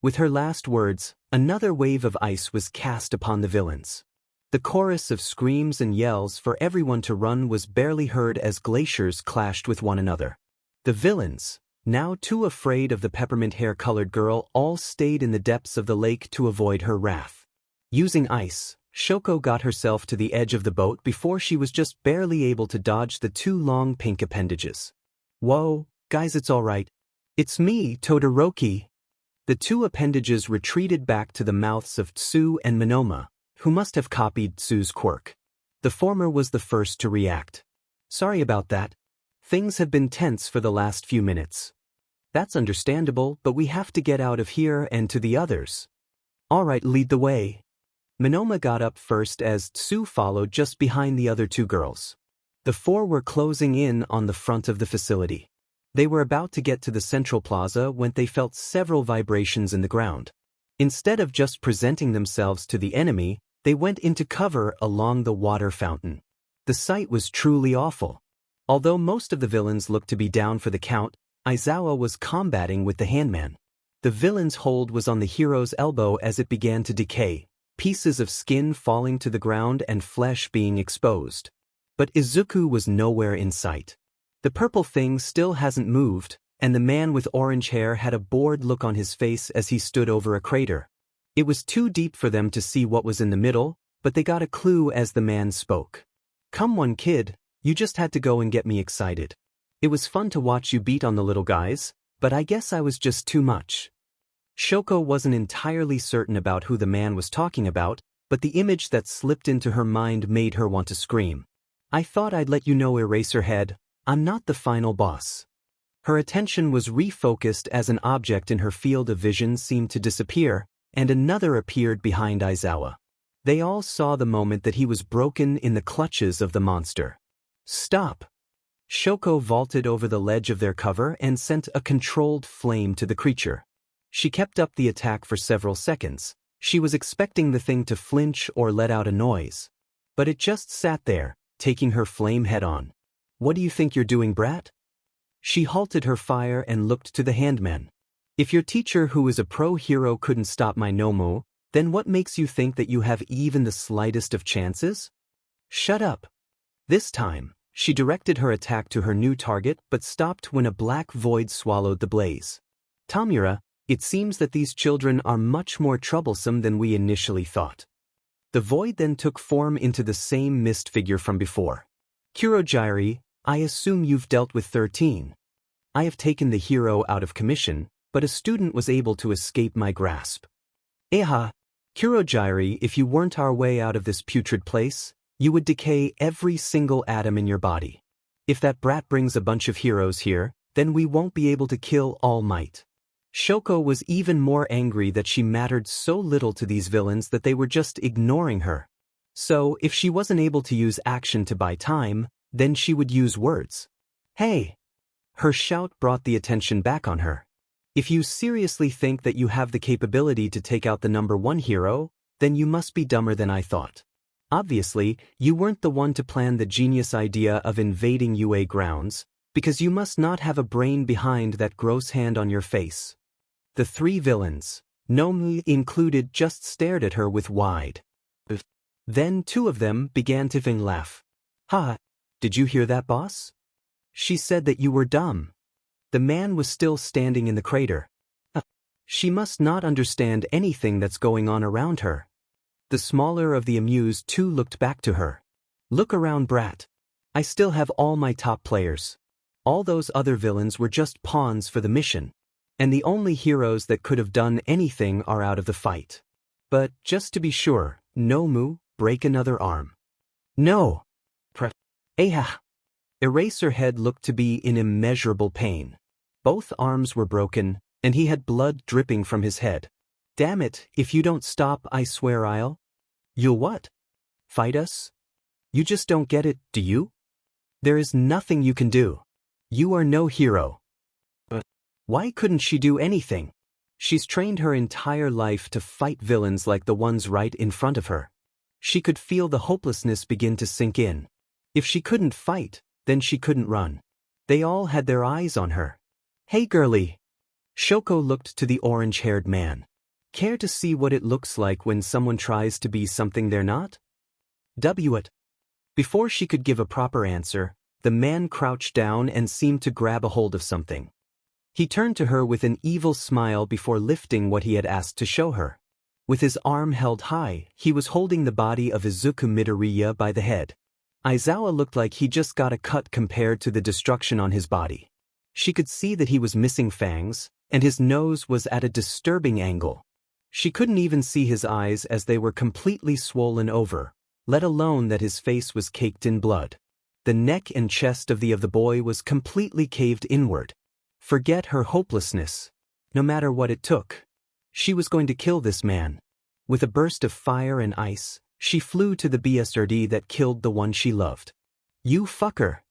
With her last words, another wave of ice was cast upon the villains. The chorus of screams and yells for everyone to run was barely heard as glaciers clashed with one another. The villains, now too afraid of the peppermint hair-colored girl, all stayed in the depths of the lake to avoid her wrath. Using ice, Shoko got herself to the edge of the boat before she was just barely able to dodge the two long pink appendages. "Whoa, guys, it's all right. It's me, Todoroki." The two appendages retreated back to the mouths of Tsu and Monoma, who must have copied Tsu's quirk. The former was the first to react. "Sorry about that. Things have been tense for the last few minutes." "That's understandable, but we have to get out of here and to the others." "All right, lead the way." Monoma got up first as Tsu followed just behind the other two girls. The four were closing in on the front of the facility. They were about to get to the central plaza when they felt several vibrations in the ground. Instead of just presenting themselves to the enemy, they went into cover along the water fountain. The sight was truly awful. Although most of the villains looked to be down for the count, Aizawa was combating with the handman. The villain's hold was on the hero's elbow as it began to decay, pieces of skin falling to the ground and flesh being exposed. But Izuku was nowhere in sight. The purple thing still hasn't moved, and the man with orange hair had a bored look on his face as he stood over a crater. It was too deep for them to see what was in the middle, but they got a clue as the man spoke. "Come on, kid, you just had to go and get me excited. It was fun to watch you beat on the little guys, but I guess I was just too much." Shoko wasn't entirely certain about who the man was talking about, but the image that slipped into her mind made her want to scream. "I thought I'd let you know, Eraserhead. I'm not the final boss." Her attention was refocused as an object in her field of vision seemed to disappear, and another appeared behind Aizawa. They all saw the moment that he was broken in the clutches of the monster. "Stop!" Shoko vaulted over the ledge of their cover and sent a controlled flame to the creature. She kept up the attack for several seconds. She was expecting the thing to flinch or let out a noise. But it just sat there, taking her flame head-on. "What do you think you're doing, brat?" She halted her fire and looked to the handman. "If your teacher who is a pro hero couldn't stop my Nomu, then what makes you think that you have even the slightest of chances?" "Shut up." This time, she directed her attack to her new target but stopped when a black void swallowed the blaze. "Tamura, it seems that these children are much more troublesome than we initially thought." The void then took form into the same mist figure from before. "Kurogyri, I assume you've dealt with 13. I have taken the hero out of commission, but a student was able to escape my grasp." "Eha, Kurogyri, if you weren't our way out of this putrid place, you would decay every single atom in your body. If that brat brings a bunch of heroes here, then we won't be able to kill All Might." Shoko was even more angry that she mattered so little to these villains that they were just ignoring her. So, if she wasn't able to use action to buy time, then she would use words. "Hey!" Her shout brought the attention back on her. "If you seriously think that you have the capability to take out the #1 hero, then you must be dumber than I thought. Obviously, you weren't the one to plan the genius idea of invading UA grounds, because you must not have a brain behind that gross hand on your face." The three villains, Nomu included, just stared at her with wide. Then two of them began to laugh. "Ha! Did you hear that, boss? She said that you were dumb." The man was still standing in the crater. She must not understand anything that's going on around her. The smaller of the amused two looked back to her. "Look around, brat. I still have all my top players. All those other villains were just pawns for the mission. And the only heroes that could have done anything are out of the fight. But, just to be sure, Nomu, break another arm." "No!" "Eha!" Eraserhead looked to be in immeasurable pain. Both arms were broken, and he had blood dripping from his head. "Damn it, if you don't stop, I swear I'll—" "You'll what? Fight us? You just don't get it, do you? There is nothing you can do. You are no hero." Why couldn't she do anything? She's trained her entire life to fight villains like the ones right in front of her. She could feel the hopelessness begin to sink in. If she couldn't fight, then she couldn't run. They all had their eyes on her. "Hey girlie." Shoko looked to the orange-haired man. "Care to see what it looks like when someone tries to be something they're not?" It. Before she could give a proper answer, the man crouched down and seemed to grab a hold of something. He turned to her with an evil smile before lifting what he had asked to show her. With his arm held high, he was holding the body of Izuku Midoriya by the head. Aizawa looked like he just got a cut compared to the destruction on his body. She could see that he was missing fangs, and his nose was at a disturbing angle. She couldn't even see his eyes as they were completely swollen over, let alone that his face was caked in blood. The neck and chest of the boy was completely caved inward. Forget her hopelessness. No matter what it took. She was going to kill this man. With a burst of fire and ice, she flew to the BSRD that killed the one she loved. "You fucker."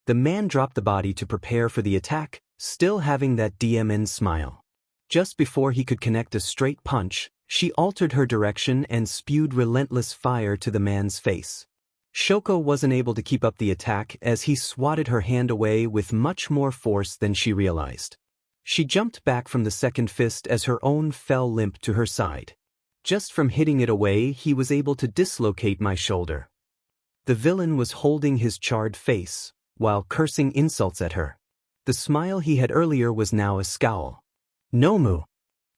The man dropped the body to prepare for the attack, still having that DMN smile. Just before he could connect a straight punch, she altered her direction and spewed relentless fire to the man's face. Shoko wasn't able to keep up the attack as he swatted her hand away with much more force than she realized. She jumped back from the second fist as her own fell limp to her side. Just from hitting it away, he was able to dislocate my shoulder. The villain was holding his charred face, while cursing insults at her. The smile he had earlier was now a scowl. "Nomu."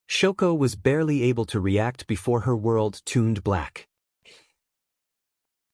Shoko was barely able to react before her world tuned black.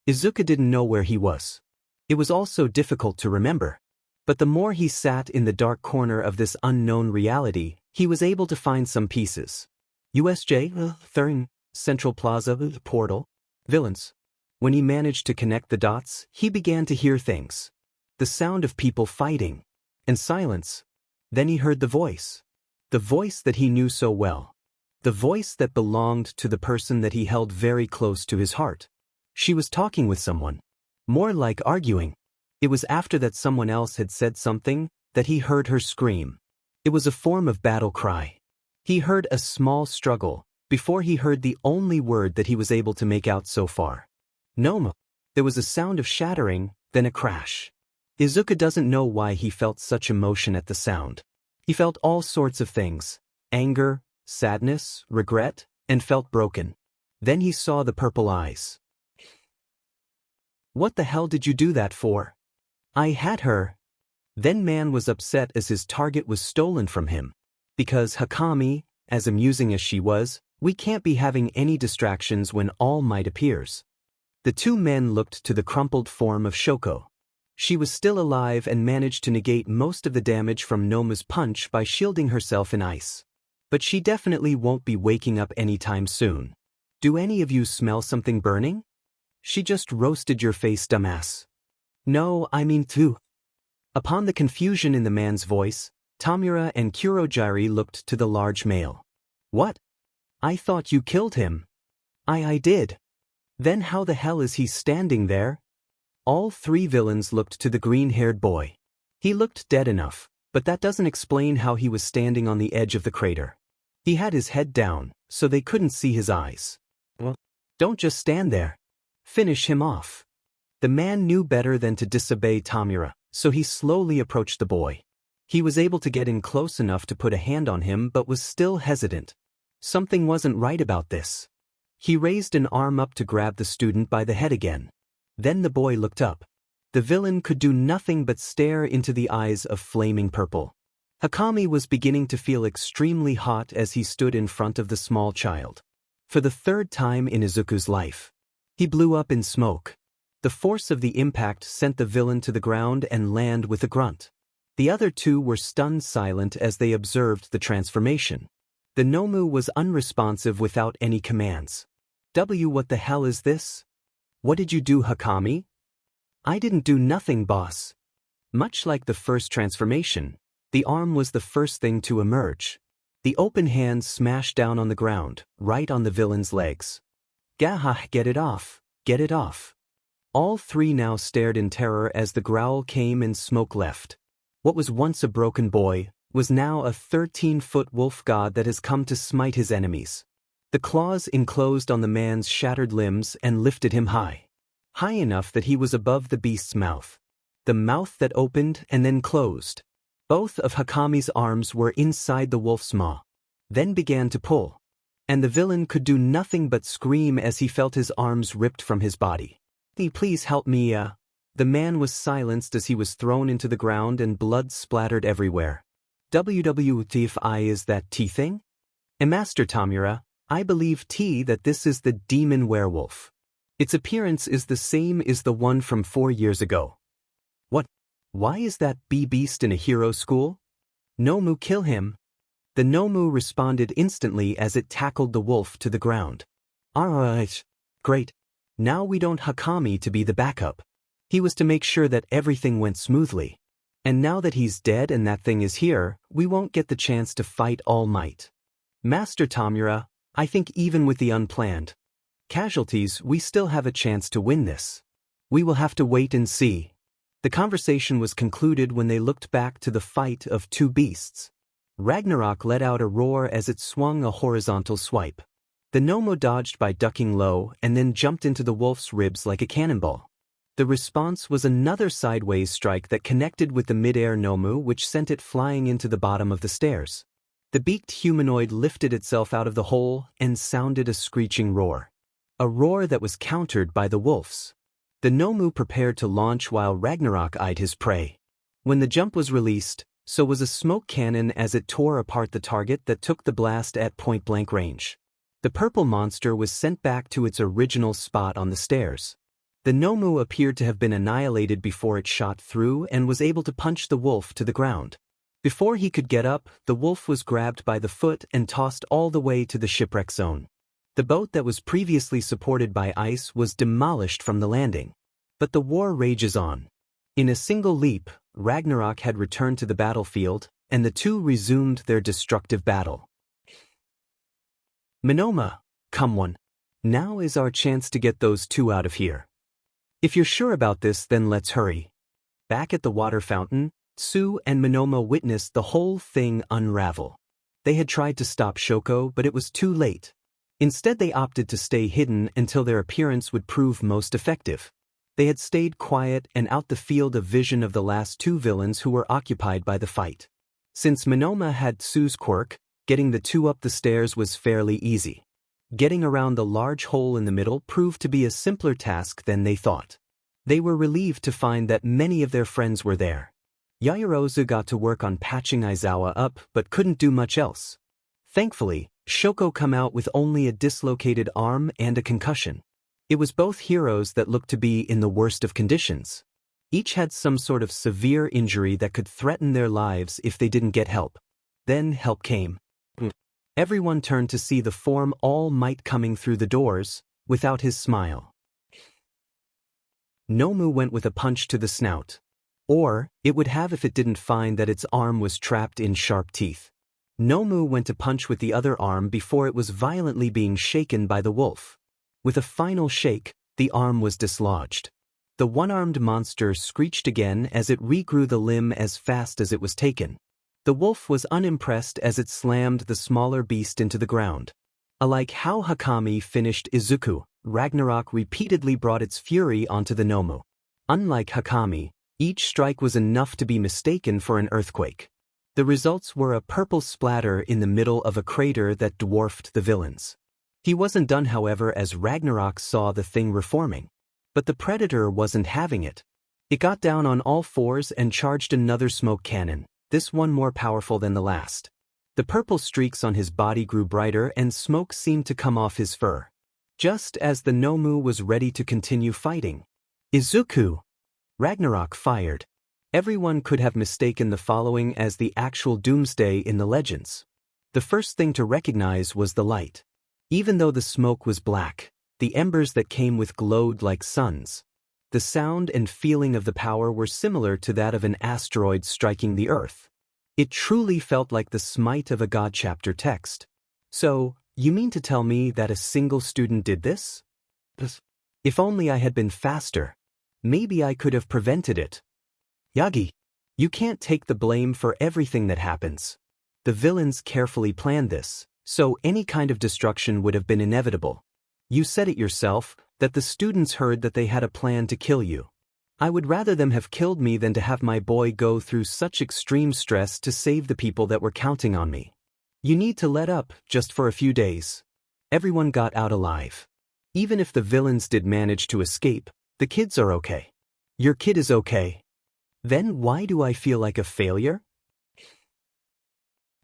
Izuku didn't know where he was. It was also difficult to remember. But the more he sat in the dark corner of this unknown reality, he was able to find some pieces. USJ, Thurn, Central Plaza, Portal, Villains. When he managed to connect the dots, he began to hear things. The sound of people fighting. And silence. Then he heard the voice. The voice that he knew so well. The voice that belonged to the person that he held very close to his heart. She was talking with someone. More like arguing. It was after that someone else had said something that he heard her scream. It was a form of battle cry. He heard a small struggle before he heard the only word that he was able to make out so far. Nomu. There was a sound of shattering, then a crash. Izuku doesn't know why he felt such emotion at the sound. He felt all sorts of things: anger, sadness, regret, and felt broken. Then he saw the purple eyes. What the hell did you do that for? I had her. Then man was upset as his target was stolen from him. Because Hakami, as amusing as she was, we can't be having any distractions when All Might appears. The two men looked to the crumpled form of Shoko. She was still alive and managed to negate most of the damage from Nomu's punch by shielding herself in ice. But she definitely won't be waking up anytime soon. Do any of you smell something burning? She just roasted your face, dumbass. No, I mean too. Upon the confusion in the man's voice, Tamura and Kurojiri looked to the large male. What? I thought you killed him. I did. Then how the hell is he standing there? All three villains looked to the green-haired boy. He looked dead enough, but that doesn't explain how he was standing on the edge of the crater. He had his head down, so they couldn't see his eyes. Well, don't just stand there. Finish him off. The man knew better than to disobey Tamura, so he slowly approached the boy. He was able to get in close enough to put a hand on him but was still hesitant. Something wasn't right about this. He raised an arm up to grab the student by the head again. Then the boy looked up. The villain could do nothing but stare into the eyes of flaming purple. Hakami was beginning to feel extremely hot as he stood in front of the small child. For the third time in Izuku's life, he blew up in smoke. The force of the impact sent the villain to the ground and land with a grunt. The other two were stunned silent as they observed the transformation. The Nomu was unresponsive without any commands. What the hell is this? What did you do, Hakami? I didn't do nothing, boss. Much like the first transformation, the arm was the first thing to emerge. The open hand smashed down on the ground, right on the villain's legs. Gah, get it off, get it off. All three now stared in terror as the growl came and smoke left. What was once a broken boy was now a 13-foot wolf god that has come to smite his enemies. The claws enclosed on the man's shattered limbs and lifted him high. High enough that he was above the beast's mouth. The mouth that opened and then closed. Both of Hakami's arms were inside the wolf's maw. Then began to pull. And the villain could do nothing but scream as he felt his arms ripped from his body. Please help me, The man was silenced as he was thrown into the ground and blood splattered everywhere. WWTFI is that T thing? Master Tamura, I believe that this is the demon werewolf. Its appearance is the same as the one from 4 years ago. What? Why is that beast in a hero school? Nomu, kill him. The Nomu responded instantly as it tackled the wolf to the ground. Alright. Great. Now we don't Hakami to be the backup. He was to make sure that everything went smoothly. And now that he's dead and that thing is here, we won't get the chance to fight All Might. Master Tamura, I think even with the unplanned casualties, we still have a chance to win this. We will have to wait and see. The conversation was concluded when they looked back to the fight of two beasts. Ragnarok let out a roar as it swung a horizontal swipe. The Nomu dodged by ducking low and then jumped into the wolf's ribs like a cannonball. The response was another sideways strike that connected with the mid-air Nomu, which sent it flying into the bottom of the stairs. The beaked humanoid lifted itself out of the hole and sounded a screeching roar. A roar that was countered by the wolves. The Nomu prepared to launch while Ragnarok eyed his prey. When the jump was released, so was a smoke cannon as it tore apart the target that took the blast at point-blank range. The purple monster was sent back to its original spot on the stairs. The Nomu appeared to have been annihilated before it shot through and was able to punch the wolf to the ground. Before he could get up, the wolf was grabbed by the foot and tossed all the way to the shipwreck zone. The boat that was previously supported by ice was demolished from the landing. But the war rages on. In a single leap, Ragnarok had returned to the battlefield, and the two resumed their destructive battle. Minoma, come on. Now is our chance to get those two out of here. If you're sure about this, then let's hurry. Back at the water fountain, Tsu and Monoma witnessed the whole thing unravel. They had tried to stop Shoko, but it was too late. Instead, they opted to stay hidden until their appearance would prove most effective. They had stayed quiet and out the field of vision of the last two villains who were occupied by the fight. Since Monoma had Tsu's quirk, getting the two up the stairs was fairly easy. Getting around the large hole in the middle proved to be a simpler task than they thought. They were relieved to find that many of their friends were there. Yaoyorozu got to work on patching Aizawa up but couldn't do much else. Thankfully, Shoko come out with only a dislocated arm and a concussion. It was both heroes that looked to be in the worst of conditions. Each had some sort of severe injury that could threaten their lives if they didn't get help. Then help came. Everyone turned to see the form All Might coming through the doors, without his smile. Nomu went with a punch to the snout. Or, it would have if it didn't find that its arm was trapped in sharp teeth. Nomu went to punch with the other arm before it was violently being shaken by the wolf. With a final shake, the arm was dislodged. The one-armed monster screeched again as it regrew the limb as fast as it was taken. The wolf was unimpressed as it slammed the smaller beast into the ground. Alike how Hakami finished Izuku, Ragnarok repeatedly brought its fury onto the Nomu. Unlike Hakami, each strike was enough to be mistaken for an earthquake. The results were a purple splatter in the middle of a crater that dwarfed the villains. He wasn't done, however, as Ragnarok saw the thing reforming. But the predator wasn't having it. It got down on all fours and charged another smoke cannon, this one more powerful than the last. The purple streaks on his body grew brighter and smoke seemed to come off his fur. Just as the Nomu was ready to continue fighting. Izuku! Ragnarok fired. Everyone could have mistaken the following as the actual doomsday in the legends. The first thing to recognize was the light. Even though the smoke was black, the embers that came with glowed like suns. The sound and feeling of the power were similar to that of an asteroid striking the Earth. It truly felt like the smite of a God chapter text. So, you mean to tell me that a single student did this? If only I had been faster. Maybe I could have prevented it. Yagi, you can't take the blame for everything that happens. The villains carefully planned this, so any kind of destruction would have been inevitable. You said it yourself, that the students heard that they had a plan to kill you. I would rather them have killed me than to have my boy go through such extreme stress to save the people that were counting on me. You need to let up, just for a few days. Everyone got out alive. Even if the villains did manage to escape, the kids are okay. Your kid is okay. Then why do I feel like a failure?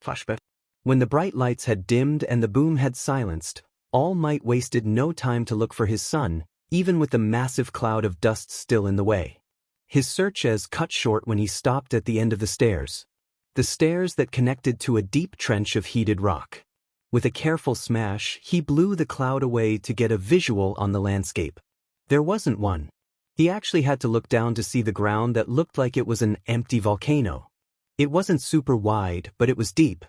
Flashback. When the bright lights had dimmed and the boom had silenced, All Might wasted no time to look for his son, even with the massive cloud of dust still in the way. His search as cut short when he stopped at the end of the stairs. The stairs that connected to a deep trench of heated rock. With a careful smash, he blew the cloud away to get a visual on the landscape. There wasn't one. He actually had to look down to see the ground that looked like it was an empty volcano. It wasn't super wide, but it was deep.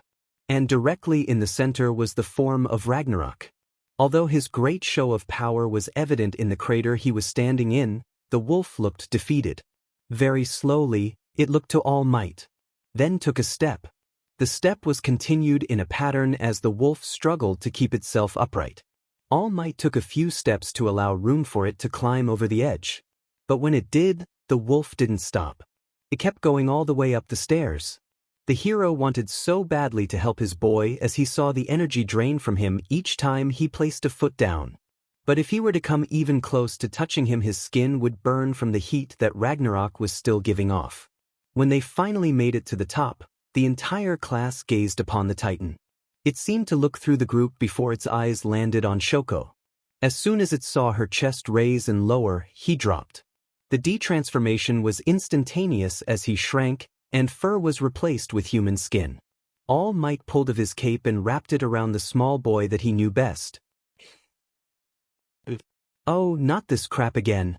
And directly in the center was the form of Ragnarok. Although his great show of power was evident in the crater he was standing in, the wolf looked defeated. Very slowly, it looked to All Might. Then took a step. The step was continued in a pattern as the wolf struggled to keep itself upright. All Might took a few steps to allow room for it to climb over the edge. But when it did, the wolf didn't stop. It kept going all the way up the stairs. The hero wanted so badly to help his boy as he saw the energy drain from him each time he placed a foot down. But if he were to come even close to touching him, his skin would burn from the heat that Ragnarok was still giving off. When they finally made it to the top, the entire class gazed upon the Titan. It seemed to look through the group before its eyes landed on Shoko. As soon as it saw her chest raise and lower, he dropped. The detransformation was instantaneous as he shrank, and fur was replaced with human skin. All Might pulled of his cape and wrapped it around the small boy that he knew best. Oh, not this crap again.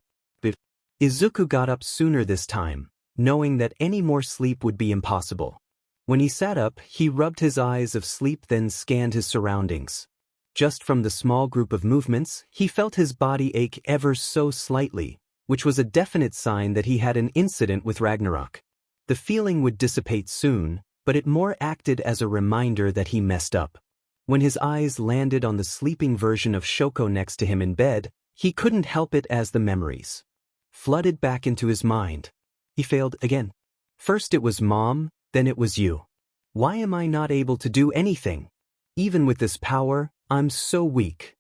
Izuku got up sooner this time, knowing that any more sleep would be impossible. When he sat up, he rubbed his eyes of sleep, then scanned his surroundings. Just from the small group of movements, he felt his body ache ever so slightly, which was a definite sign that he had an incident with Ragnarok. The feeling would dissipate soon, but it more acted as a reminder that he messed up. When his eyes landed on the sleeping version of Shoko next to him in bed, he couldn't help it as the memories flooded back into his mind. He failed again. First it was Mom, then it was you. Why am I not able to do anything? Even with this power, I'm so weak.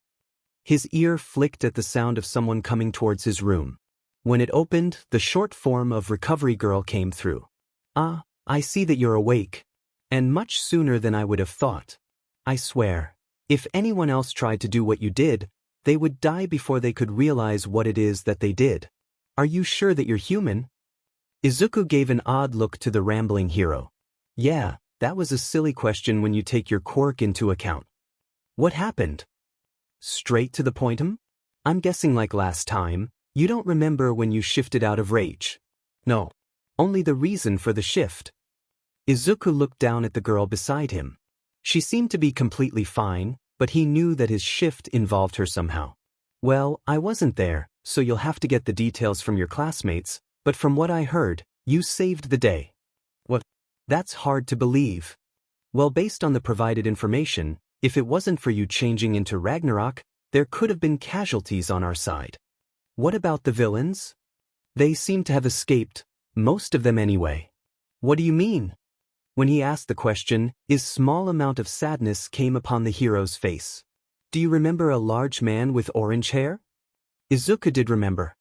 His ear flicked at the sound of someone coming towards his room. When it opened, the short form of Recovery Girl came through. "Ah, I see that you're awake. And much sooner than I would have thought. I swear, if anyone else tried to do what you did, they would die before they could realize what it is that they did. Are you sure that you're human?" Izuku gave an odd look to the rambling hero. "Yeah, that was a silly question when you take your quirk into account. What happened?" "Straight to the point, I'm guessing like last time, you don't remember when you shifted out of rage." "No. Only the reason for the shift." Izuku looked down at the girl beside him. She seemed to be completely fine, but he knew that his shift involved her somehow. "Well, I wasn't there, so you'll have to get the details from your classmates, but from what I heard, you saved the day." "What? That's hard to believe." "Well, based on the provided information, if it wasn't for you changing into Ragnarok, there could have been casualties on our side." "What about the villains?" "They seem to have escaped, most of them anyway." "What do you mean?" When he asked the question, a small amount of sadness came upon the hero's face. "Do you remember a large man with orange hair?" Izuku did remember.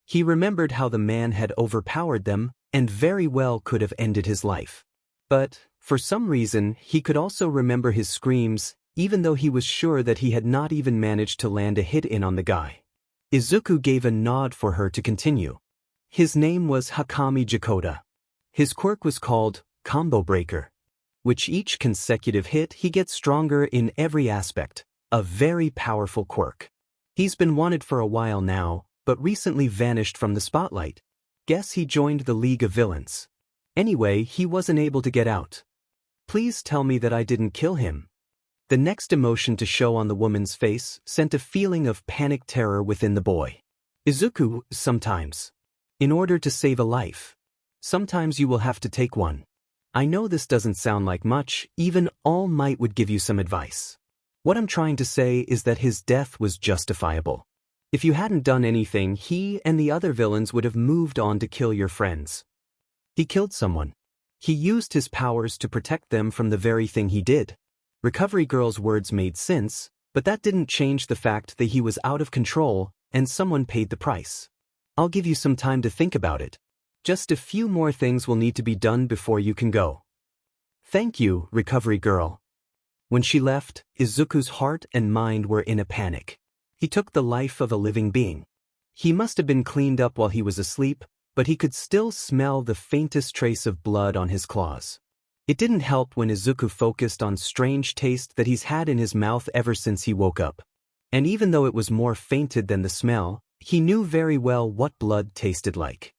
He remembered how the man had overpowered them and very well could have ended his life. But, for some reason, he could also remember his screams, even though he was sure that he had not even managed to land a hit-in on the guy. Izuku gave a nod for her to continue. His name was Hakami Jakoda. His quirk was called Combo Breaker. Which each consecutive hit he gets stronger in every aspect. A very powerful quirk. He's been wanted for a while now, but recently vanished from the spotlight. Guess he joined the League of Villains. Anyway, he wasn't able to get out. Please tell me that I didn't kill him. The next emotion to show on the woman's face sent a feeling of panic terror within the boy. Izuku, sometimes. In order to save a life. Sometimes you will have to take one. I know this doesn't sound like much, even All Might would give you some advice. What I'm trying to say is that his death was justifiable. If you hadn't done anything, he and the other villains would have moved on to kill your friends. He killed someone. He used his powers to protect them from the very thing he did. Recovery Girl's words made sense, but that didn't change the fact that he was out of control and someone paid the price. I'll give you some time to think about it. Just a few more things will need to be done before you can go. Thank you, Recovery Girl. When she left, Izuku's heart and mind were in a panic. He took the life of a living being. He must have been cleaned up while he was asleep, but he could still smell the faintest trace of blood on his claws. It didn't help when Izuku focused on strange taste that he's had in his mouth ever since he woke up. And even though it was more fainted than the smell, he knew very well what blood tasted like.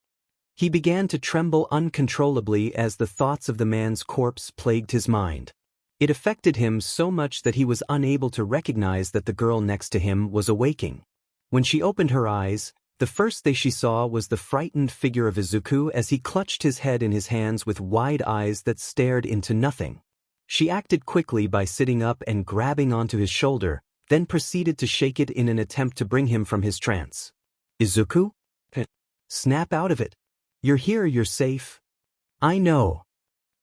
He began to tremble uncontrollably as the thoughts of the man's corpse plagued his mind. It affected him so much that he was unable to recognize that the girl next to him was awaking. When she opened her eyes, the first thing she saw was the frightened figure of Izuku as he clutched his head in his hands with wide eyes that stared into nothing. She acted quickly by sitting up and grabbing onto his shoulder, then proceeded to shake it in an attempt to bring him from his trance. "Izuku? Snap out of it. You're here, you're safe." "I know."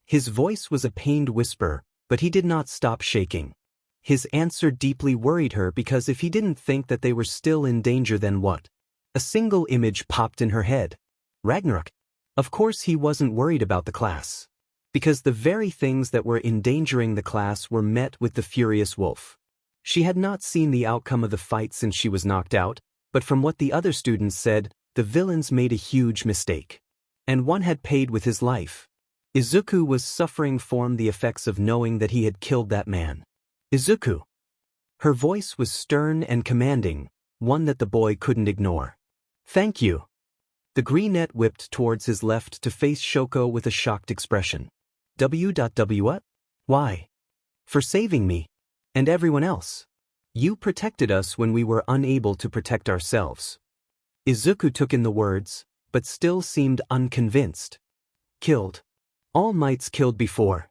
His voice was a pained whisper, but he did not stop shaking. His answer deeply worried her because if he didn't think that they were still in danger, then what? A single image popped in her head. Ragnarok. Of course he wasn't worried about the class. Because the very things that were endangering the class were met with the furious wolf. She had not seen the outcome of the fight since she was knocked out, but from what the other students said, the villains made a huge mistake. And one had paid with his life. Izuku was suffering from the effects of knowing that he had killed that man. "Izuku." Her voice was stern and commanding, one that the boy couldn't ignore. "Thank you." The greenette whipped towards his left to face Shoko with a shocked expression. What? Why? For saving me. And everyone else. You protected us when we were unable to protect ourselves. Izuku took in the words, but still seemed unconvinced. Killed. All Might's killed before.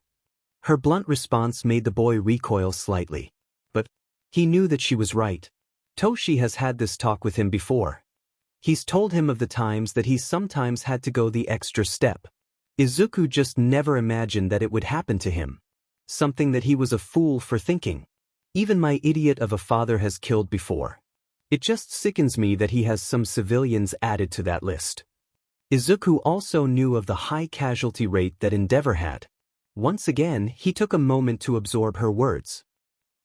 Her blunt response made the boy recoil slightly. But he knew that she was right. Toshi has had this talk with him before. He's told him of the times that he sometimes had to go the extra step. Izuku just never imagined that it would happen to him. Something that he was a fool for thinking. Even my idiot of a father has killed before. It just sickens me that he has some civilians added to that list. Izuku also knew of the high casualty rate that Endeavor had. Once again, he took a moment to absorb her words.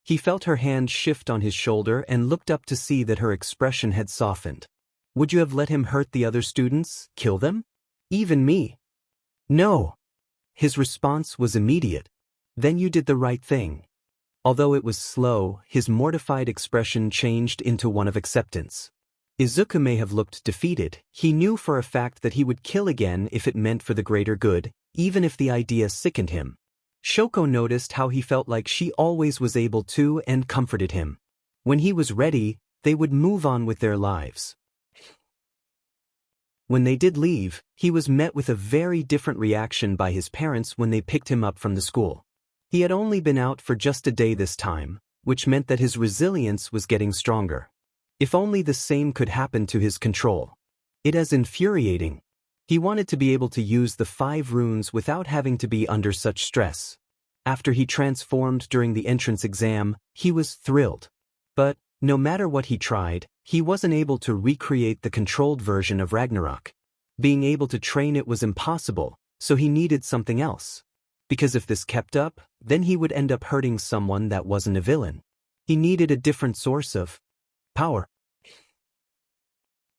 He felt her hand shift on his shoulder and looked up to see that her expression had softened. Would you have let him hurt the other students, kill them? Even me? No. His response was immediate. Then you did the right thing. Although it was slow, his mortified expression changed into one of acceptance. Izuku may have looked defeated. He knew for a fact that he would kill again if it meant for the greater good, even if the idea sickened him. Shoko noticed how he felt like she always was able to and comforted him. When he was ready, they would move on with their lives. When they did leave, he was met with a very different reaction by his parents when they picked him up from the school. He had only been out for just a day this time, which meant that his resilience was getting stronger. If only the same could happen to his control. It is infuriating. He wanted to be able to use the 5 runes without having to be under such stress. After he transformed during the entrance exam, he was thrilled. But, no matter what he tried, he wasn't able to recreate the controlled version of Ragnarok. Being able to train it was impossible, so he needed something else. Because if this kept up, then he would end up hurting someone that wasn't a villain. He needed a different source of power.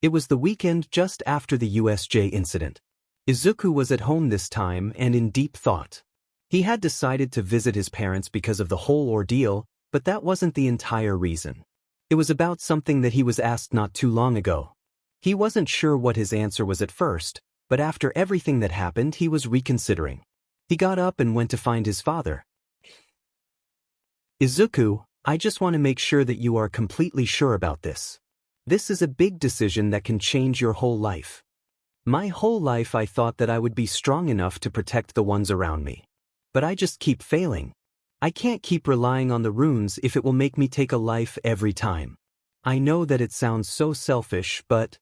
It was the weekend just after the USJ incident. Izuku was at home this time and in deep thought. He had decided to visit his parents because of the whole ordeal, but that wasn't the entire reason. It was about something that he was asked not too long ago. He wasn't sure what his answer was at first, but after everything that happened he was reconsidering. He got up and went to find his father. Izuku, I just want to make sure that you are completely sure about this. This is a big decision that can change your whole life. My whole life I thought that I would be strong enough to protect the ones around me. But I just keep failing. I can't keep relying on the runes if it will make me take a life every time. I know that it sounds so selfish, but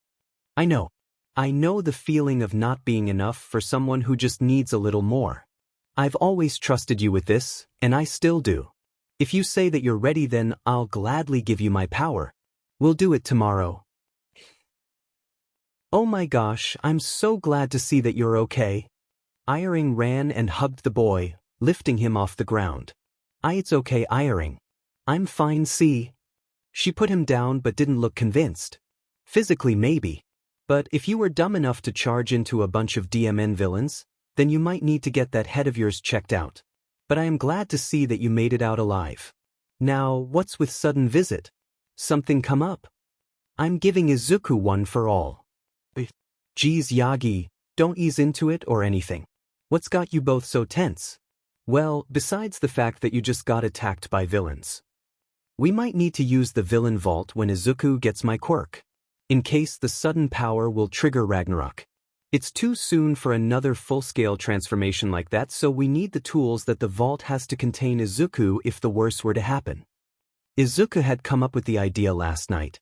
I know the feeling of not being enough for someone who just needs a little more. I've always trusted you with this, and I still do. If you say that you're ready, then I'll gladly give you my power. We'll do it tomorrow. Oh my gosh, I'm so glad to see that you're okay. Iring ran and hugged the boy, lifting him off the ground. It's okay, Iring. I'm fine, see? She put him down but didn't look convinced. Physically maybe. But if you were dumb enough to charge into a bunch of DMN villains, then you might need to get that head of yours checked out. But I am glad to see that you made it out alive. Now, what's with sudden visit? Something come up? I'm giving Izuku one for all. Geez, Yagi, don't ease into it or anything. What's got you both so tense? Well, besides the fact that you just got attacked by villains. We might need to use the villain vault when Izuku gets my quirk. In case the sudden power will trigger Ragnarok. It's too soon for another full-scale transformation like that, so we need the tools that the vault has to contain Izuku if the worst were to happen. Izuku had come up with the idea last night.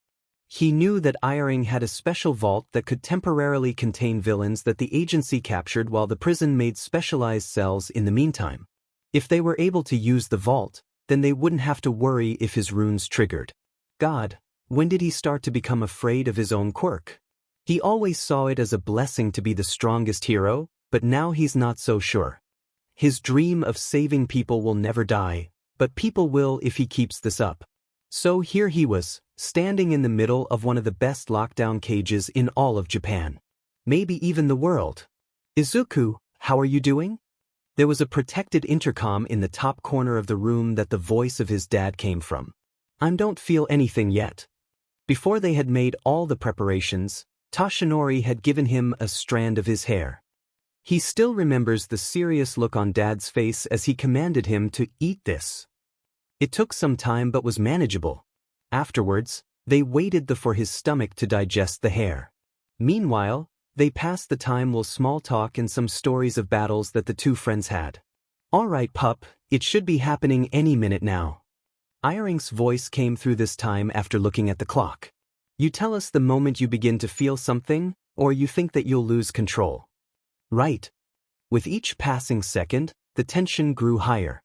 He knew that Iring had a special vault that could temporarily contain villains that the agency captured while the prison made specialized cells in the meantime. If they were able to use the vault, then they wouldn't have to worry if his runes triggered. God, when did he start to become afraid of his own quirk? He always saw it as a blessing to be the strongest hero, but now he's not so sure. His dream of saving people will never die, but people will if he keeps this up. So here he was, standing in the middle of one of the best lockdown cages in all of Japan. Maybe even the world. Izuku, how are you doing? There was a protected intercom in the top corner of the room that the voice of his dad came from. I don't feel anything yet. Before they had made all the preparations, Toshinori had given him a strand of his hair. He still remembers the serious look on Dad's face as he commanded him to eat this. It took some time but was manageable. Afterwards, they waited for his stomach to digest the hair. Meanwhile, they passed the time with small talk and some stories of battles that the two friends had. "Alright pup, it should be happening any minute now." Iring's voice came through this time after looking at the clock. "You tell us the moment you begin to feel something, or you think that you'll lose control." "Right." With each passing second, the tension grew higher.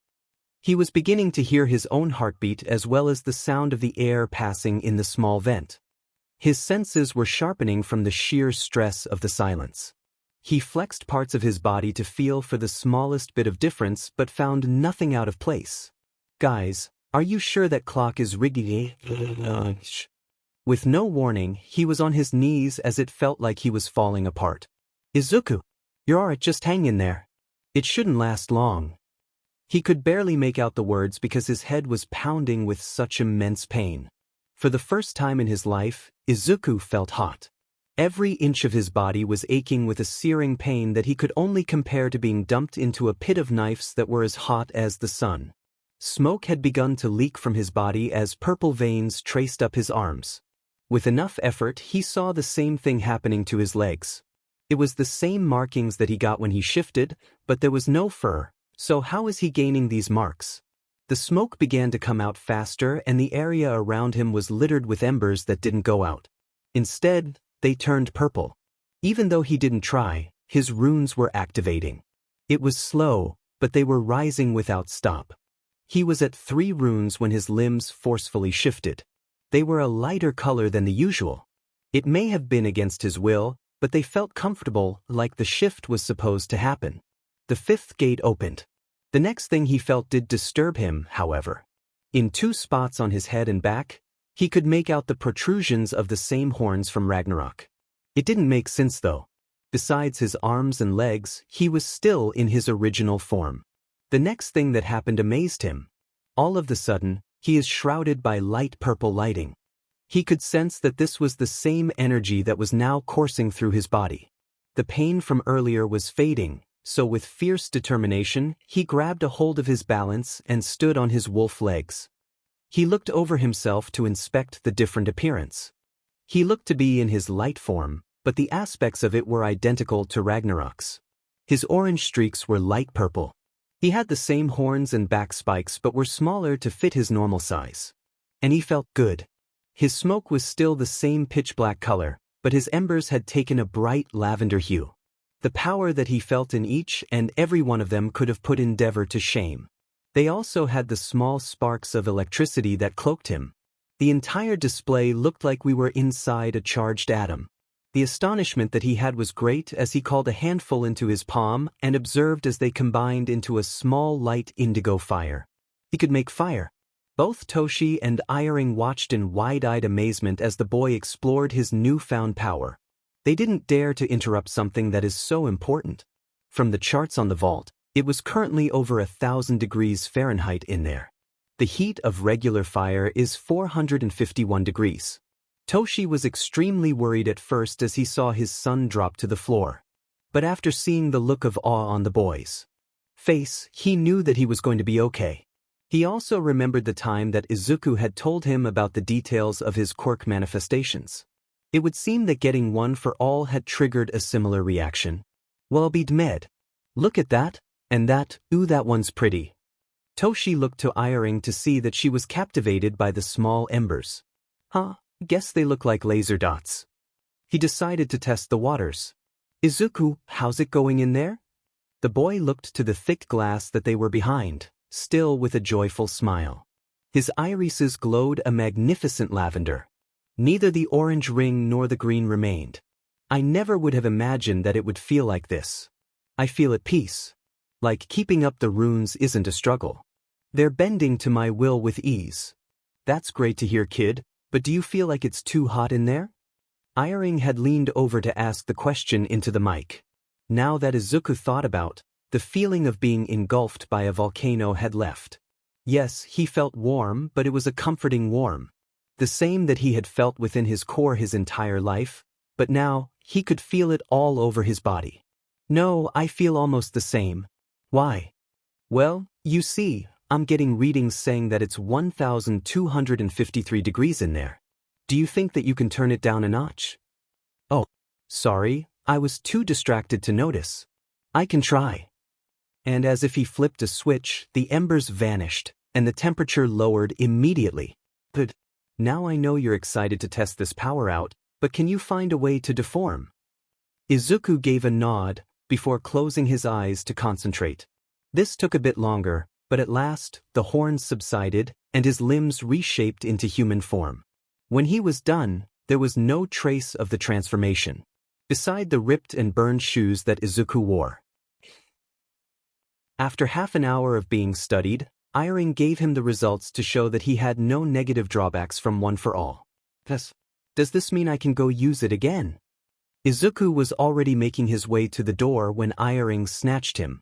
He was beginning to hear his own heartbeat as well as the sound of the air passing in the small vent. His senses were sharpening from the sheer stress of the silence. He flexed parts of his body to feel for the smallest bit of difference but found nothing out of place. "Guys, are you sure that clock is rigged?" With no warning, he was on his knees as it felt like he was falling apart. "Izuku, you're alright, just hang in there. It shouldn't last long." He could barely make out the words because his head was pounding with such immense pain. For the first time in his life, Izuku felt hot. Every inch of his body was aching with a searing pain that he could only compare to being dumped into a pit of knives that were as hot as the sun. Smoke had begun to leak from his body as purple veins traced up his arms. With enough effort, he saw the same thing happening to his legs. It was the same markings that he got when he shifted, but there was no fur, so how is he gaining these marks? The smoke began to come out faster and the area around him was littered with embers that didn't go out. Instead, they turned purple. Even though he didn't try, his runes were activating. It was slow, but they were rising without stop. He was at 3 runes when his limbs forcefully shifted. They were a lighter color than the usual. It may have been against his will, but they felt comfortable, like the shift was supposed to happen. The 5th gate opened. The next thing he felt did disturb him, however. In 2 spots on his head and back, he could make out the protrusions of the same horns from Ragnarok. It didn't make sense though. Besides his arms and legs, he was still in his original form. The next thing that happened amazed him. All of a sudden, he is shrouded by light purple lighting. He could sense that this was the same energy that was now coursing through his body. The pain from earlier was fading, so with fierce determination, he grabbed a hold of his balance and stood on his wolf legs. He looked over himself to inspect the different appearance. He looked to be in his light form, but the aspects of it were identical to Ragnarok's. His orange streaks were light purple. He had the same horns and back spikes but were smaller to fit his normal size. And he felt good. His smoke was still the same pitch black color, but his embers had taken a bright lavender hue. The power that he felt in each and every one of them could have put Endeavor to shame. They also had the small sparks of electricity that cloaked him. The entire display looked like we were inside a charged atom. The astonishment that he had was great as he called a handful into his palm and observed as they combined into a small light indigo fire. He could make fire. Both Toshi and Iring watched in wide-eyed amazement as the boy explored his newfound power. They didn't dare to interrupt something that is so important. From the charts on the vault, it was currently over 1,000 degrees Fahrenheit in there. The heat of regular fire is 451 degrees. Toshi was extremely worried at first as he saw his son drop to the floor. But after seeing the look of awe on the boy's face, he knew that he was going to be okay. He also remembered the time that Izuku had told him about the details of his quirk manifestations. It would seem that getting one for all had triggered a similar reaction. "Well, be d'med. Look at that, and that, ooh, that one's pretty." Toshi looked to Iring to see that she was captivated by the small embers. "Huh, guess they look like laser dots." He decided to test the waters. "Izuku, how's it going in there?" The boy looked to the thick glass that they were behind, still with a joyful smile. His irises glowed a magnificent lavender. Neither the orange ring nor the green remained. "I never would have imagined that it would feel like this. I feel at peace. Like keeping up the runes isn't a struggle. They're bending to my will with ease." "That's great to hear, kid, but do you feel like it's too hot in there?" Iring had leaned over to ask the question into the mic. Now that Izuku thought about, the feeling of being engulfed by a volcano had left. Yes, he felt warm, but it was a comforting warm. The same that he had felt within his core his entire life, but now, he could feel it all over his body. "No, I feel almost the same." "Why?" "Well, you see, I'm getting readings saying that it's 1,253 degrees in there. Do you think that you can turn it down a notch?" "Oh, Sorry, I was too distracted to notice. I can try. And as if he flipped a switch, the embers vanished, and the temperature lowered immediately. Good. Now I know you're excited to test this power out, but can you find a way to deform? Izuku gave a nod, before closing his eyes to concentrate. This took a bit longer, but at last, the horns subsided, and his limbs reshaped into human form. When he was done, there was no trace of the transformation, beside the ripped and burned shoes that Izuku wore. After half an hour of being studied, Iring gave him the results to show that he had no negative drawbacks from One for All. Does this mean I can go use it again? Izuku was already making his way to the door when Iring snatched him.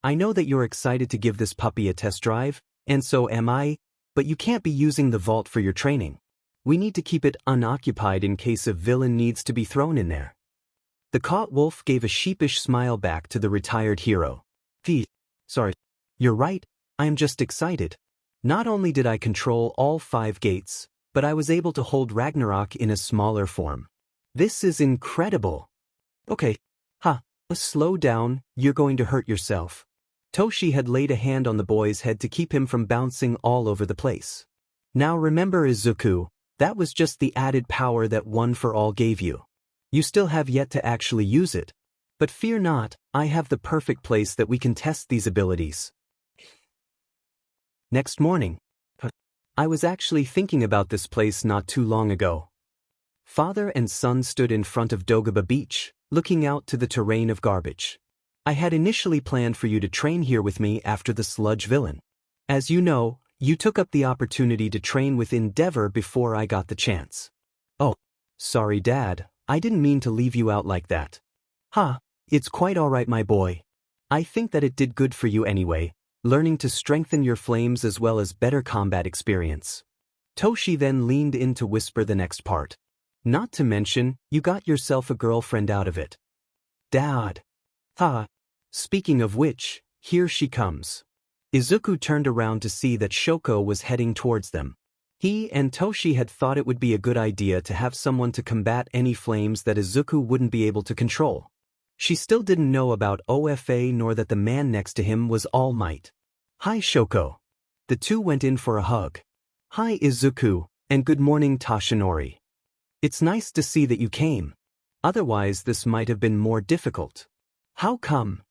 I know that you're excited to give this puppy a test drive, and so am I, but you can't be using the vault for your training. We need to keep it unoccupied in case a villain needs to be thrown in there. The caught wolf gave a sheepish smile back to the retired hero. Sorry. You're right, I am just excited. Not only did I control all 5 gates, but I was able to hold Ragnarok in a smaller form. This is incredible. Okay. Slow down, you're going to hurt yourself. Toshi had laid a hand on the boy's head to keep him from bouncing all over the place. Now remember, Izuku, that was just the added power that One for All gave you. You still have yet to actually use it. But fear not, I have the perfect place that we can test these abilities. Next morning. I was actually thinking about this place not too long ago. Father and son stood in front of Dogaba Beach, looking out to the terrain of garbage. I had initially planned for you to train here with me after the sludge villain. As you know, you took up the opportunity to train with Endeavor before I got the chance. Oh, sorry Dad, I didn't mean to leave you out like that. It's quite alright my boy. I think that it did good for you anyway, learning to strengthen your flames as well as better combat experience. Toshi then leaned in to whisper the next part. Not to mention, you got yourself a girlfriend out of it. Dad. Speaking of which, here she comes. Izuku turned around to see that Shoko was heading towards them. He and Toshi had thought it would be a good idea to have someone to combat any flames that Izuku wouldn't be able to control. She still didn't know about OFA nor that the man next to him was All Might. Hi Shoko. The two went in for a hug. Hi Izuku, and good morning Toshinori. It's nice to see that you came. Otherwise this might have been more difficult. How come?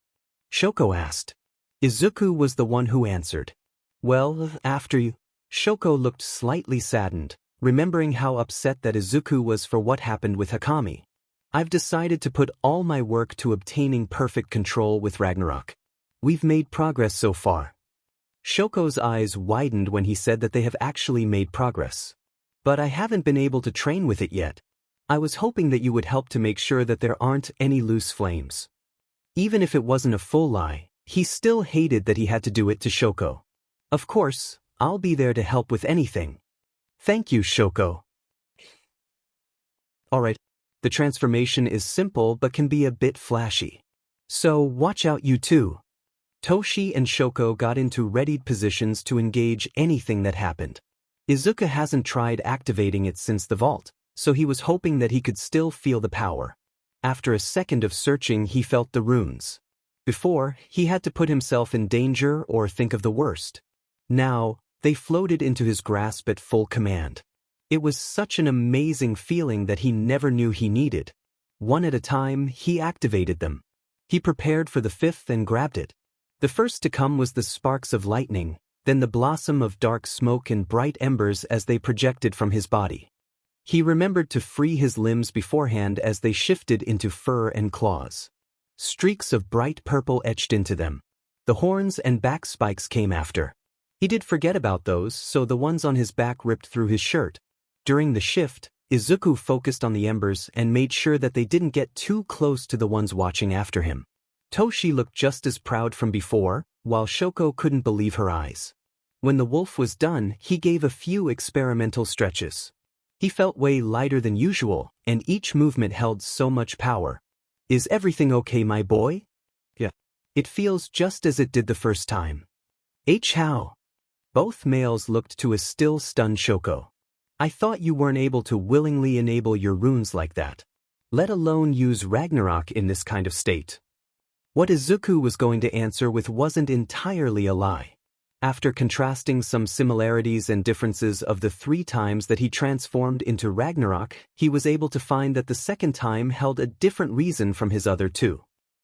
Shoko asked. Izuku was the one who answered. Well, after you. Shoko looked slightly saddened, remembering how upset that Izuku was for what happened with Hakami. I've decided to put all my work to obtaining perfect control with Ragnarok. We've made progress so far. Shoko's eyes widened when he said that they have actually made progress. But I haven't been able to train with it yet. I was hoping that you would help to make sure that there aren't any loose flames. Even if it wasn't a full lie, he still hated that he had to do it to Shoko. Of course, I'll be there to help with anything. Thank you, Shoko. Alright, the transformation is simple but can be a bit flashy. So watch out you two. Toshi and Shoko got into readied positions to engage anything that happened. Izuku hasn't tried activating it since the vault, so he was hoping that he could still feel the power. After a second of searching he felt the runes. Before, he had to put himself in danger or think of the worst. Now, they floated into his grasp at full command. It was such an amazing feeling that he never knew he needed. One at a time, he activated them. He prepared for the 5th and grabbed it. The first to come was the sparks of lightning, then the blossom of dark smoke and bright embers as they projected from his body. He remembered to free his limbs beforehand as they shifted into fur and claws. Streaks of bright purple etched into them. The horns and back spikes came after. He did forget about those, so the ones on his back ripped through his shirt. During the shift, Izuku focused on the embers and made sure that they didn't get too close to the ones watching after him. Toshi looked just as proud from before, while Shoko couldn't believe her eyes. When the wolf was done, he gave a few experimental stretches. He felt way lighter than usual, and each movement held so much power. Is everything okay, my boy? Yeah. It feels just as it did the first time. How? Both males looked to a still stunned Shoko. I thought you weren't able to willingly enable your runes like that. let alone use Ragnarok in this kind of state. What Izuku was going to answer with wasn't entirely a lie. After contrasting some similarities and differences of the 3 times that he transformed into Ragnarok, he was able to find that the second time held a different reason from his other 2.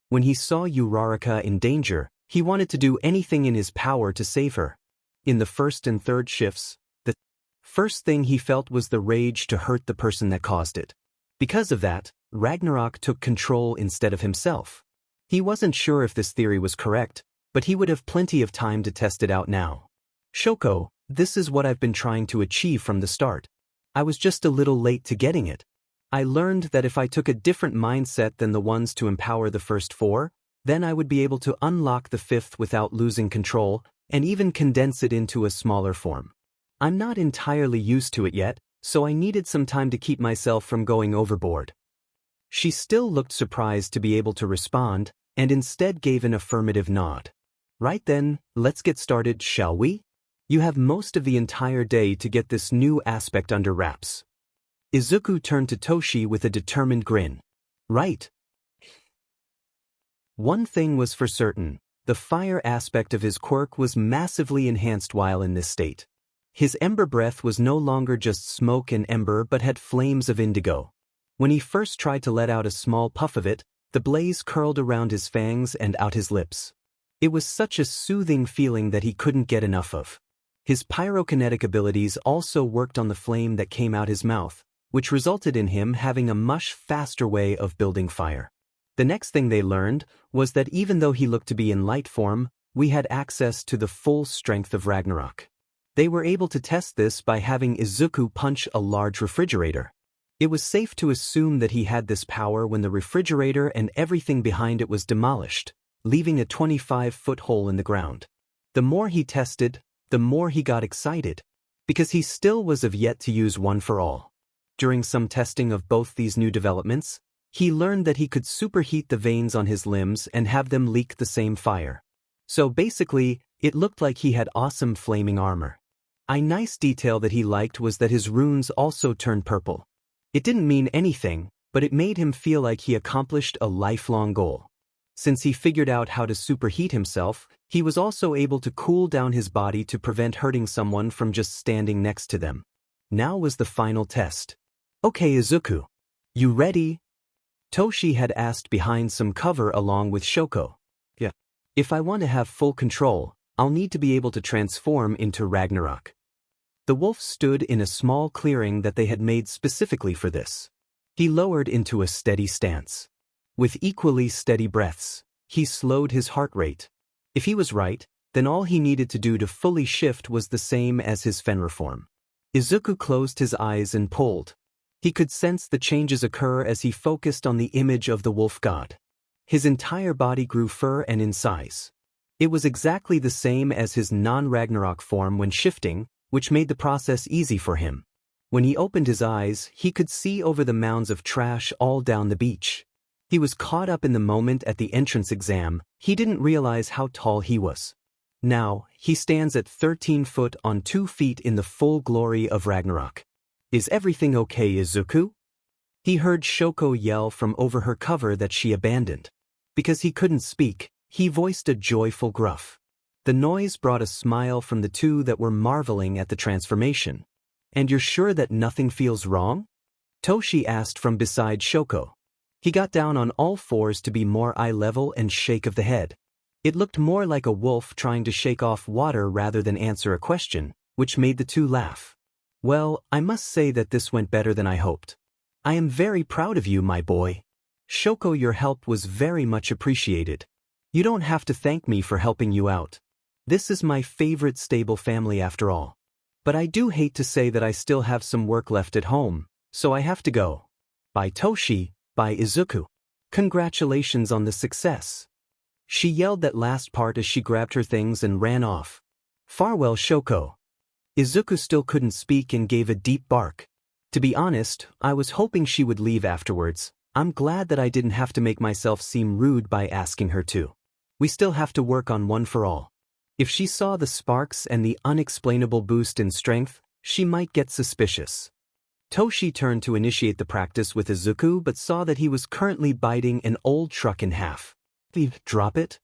When he saw Uraraka in danger, he wanted to do anything in his power to save her. In the first and third shifts, the first thing he felt was the rage to hurt the person that caused it. Because of that, Ragnarok took control instead of himself. He wasn't sure if this theory was correct, but he would have plenty of time to test it out now. Shoko, this is what I've been trying to achieve from the start. I was just a little late to getting it. I learned that if I took a different mindset than the ones to empower the first 4, then I would be able to unlock the 5th without losing control, and even condense it into a smaller form. I'm not entirely used to it yet, so I needed some time to keep myself from going overboard. She still looked surprised to be able to respond, and instead gave an affirmative nod. Right then, let's get started, shall we? You have most of the entire day to get this new aspect under wraps. Izuku turned to Toshi with a determined grin. Right. One thing was for certain, the fire aspect of his quirk was massively enhanced while in this state. His ember breath was no longer just smoke and ember but had flames of indigo. When he first tried to let out a small puff of it, the blaze curled around his fangs and out his lips. It was such a soothing feeling that he couldn't get enough of. His pyrokinetic abilities also worked on the flame that came out his mouth, which resulted in him having a much faster way of building fire. The next thing they learned was that even though he looked to be in light form, we had access to the full strength of Ragnarok. They were able to test this by having Izuku punch a large refrigerator. It was safe to assume that he had this power when the refrigerator and everything behind it was demolished, leaving a 25-foot hole in the ground. The more he tested, the more he got excited, because he still was of yet to use One for All. During some testing of both these new developments, he learned that he could superheat the veins on his limbs and have them leak the same fire. So basically, it looked like he had awesome flaming armor. A nice detail that he liked was that his runes also turned purple. It didn't mean anything, but it made him feel like he accomplished a lifelong goal. Since he figured out how to superheat himself, he was also able to cool down his body to prevent hurting someone from just standing next to them. Now was the final test. Okay, Izuku. You ready? Toshi had asked behind some cover along with Shoko. Yeah. If I want to have full control, I'll need to be able to transform into Ragnarok. The wolf stood in a small clearing that they had made specifically for this. He lowered into a steady stance. With equally steady breaths, he slowed his heart rate. If he was right, then all he needed to do to fully shift was the same as his Fenrir form. Izuku closed his eyes and pulled. He could sense the changes occur as he focused on the image of the wolf god. His entire body grew fur and in size. It was exactly the same as his non-Ragnarok form when shifting, which made the process easy for him. When he opened his eyes, he could see over the mounds of trash all down the beach. He was caught up in the moment at the entrance exam. He didn't realize how tall he was. Now, he stands at 13 foot on 2 feet in the full glory of Ragnarok. Is everything okay, Izuku? He heard Shoko yell from over her cover that she abandoned. Because he couldn't speak, he voiced a joyful gruff. The noise brought a smile from the two that were marveling at the transformation. And you're sure that nothing feels wrong? Toshi asked from beside Shoko. He got down on all fours to be more eye level and shake of the head. It looked more like a wolf trying to shake off water rather than answer a question, which made the two laugh. Well, I must say that this went better than I hoped. I am very proud of you, my boy. Shoko, your help was very much appreciated. You don't have to thank me for helping you out. This is my favorite stable family after all. But I do hate to say that I still have some work left at home, so I have to go. By Toshi, by Izuku. Congratulations on the success. She yelled that last part as she grabbed her things and ran off. Farewell, Shoko. Izuku still couldn't speak and gave a deep bark. To be honest, I was hoping she would leave afterwards. I'm glad that I didn't have to make myself seem rude by asking her to. We still have to work on One for All. If she saw the sparks and the unexplainable boost in strength, she might get suspicious. Toshi turned to initiate the practice with Izuku but saw that he was currently biting an old truck in half. Drop it?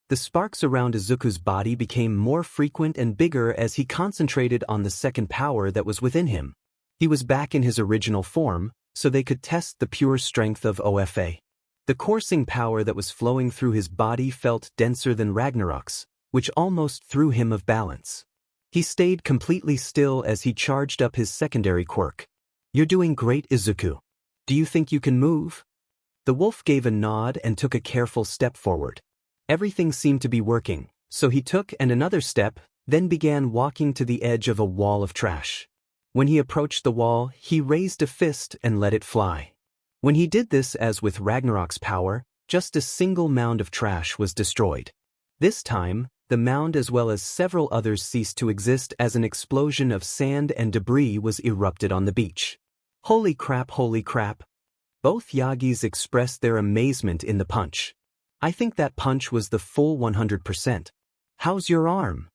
The sparks around Izuku's body became more frequent and bigger as he concentrated on the second power that was within him. He was back in his original form, so they could test the pure strength of OFA. The coursing power that was flowing through his body felt denser than Ragnarok's, which almost threw him off balance. He stayed completely still as he charged up his secondary quirk. You're doing great, Izuku. Do you think you can move? The wolf gave a nod and took a careful step forward. Everything seemed to be working, so he took another step, then began walking to the edge of a wall of trash. When he approached the wall, he raised a fist and let it fly. When he did this, as with Ragnarok's power, just a single mound of trash was destroyed. This time, the mound as well as several others ceased to exist as an explosion of sand and debris was erupted on the beach. Holy crap, holy crap. Both Yagis expressed their amazement in the punch. I think that punch was the full 100%. How's your arm?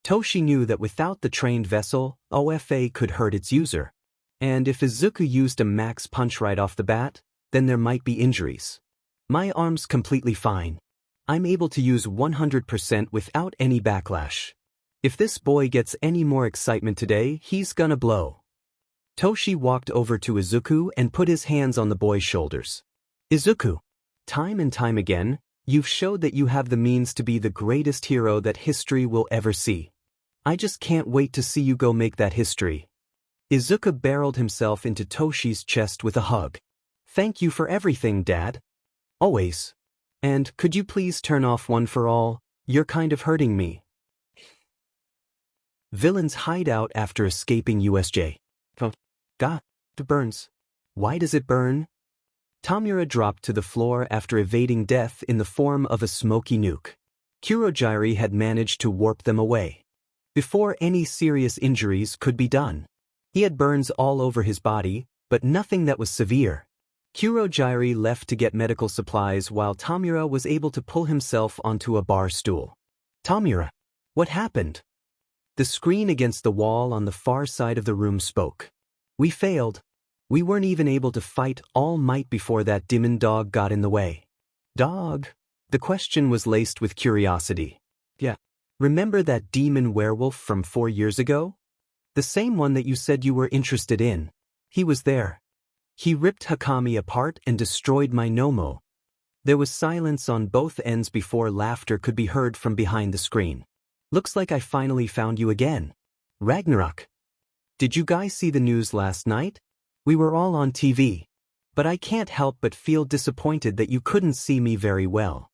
Toshi knew that without the trained vessel, OFA could hurt its user. And if Izuku used a max punch right off the bat, then there might be injuries. My arm's completely fine. I'm able to use 100% without any backlash. If this boy gets any more excitement today, he's gonna blow. Toshi walked over to Izuku and put his hands on the boy's shoulders. Izuku, time and time again, you've showed that you have the means to be the greatest hero that history will ever see. I just can't wait to see you go make that history. Izuku barreled himself into Toshi's chest with a hug. Thank you for everything, Dad. Always. And could you please turn off one for all? You're kind of hurting me. Villains hide out after escaping USJ. God, it burns. Why does it burn? Tamura dropped to the floor after evading death in the form of a smoky nuke. Kurogiri had managed to warp them away. Before any serious injuries could be done. He had burns all over his body, but nothing that was severe. Kurogiri left to get medical supplies while Tamura was able to pull himself onto a bar stool. Tamura, what happened? The screen against the wall on the far side of the room spoke. We failed. We weren't even able to fight All Might before that demon dog got in the way. Dog? The question was laced with curiosity. Yeah. Remember that demon werewolf from 4 years ago? The same one that you said you were interested in. He was there. He ripped Hakami apart and destroyed my Nomu. There was silence on both ends before laughter could be heard from behind the screen. Looks like I finally found you again. Ragnarok. Did you guys see the news last night? We were all on TV. But I can't help but feel disappointed that you couldn't see me very well.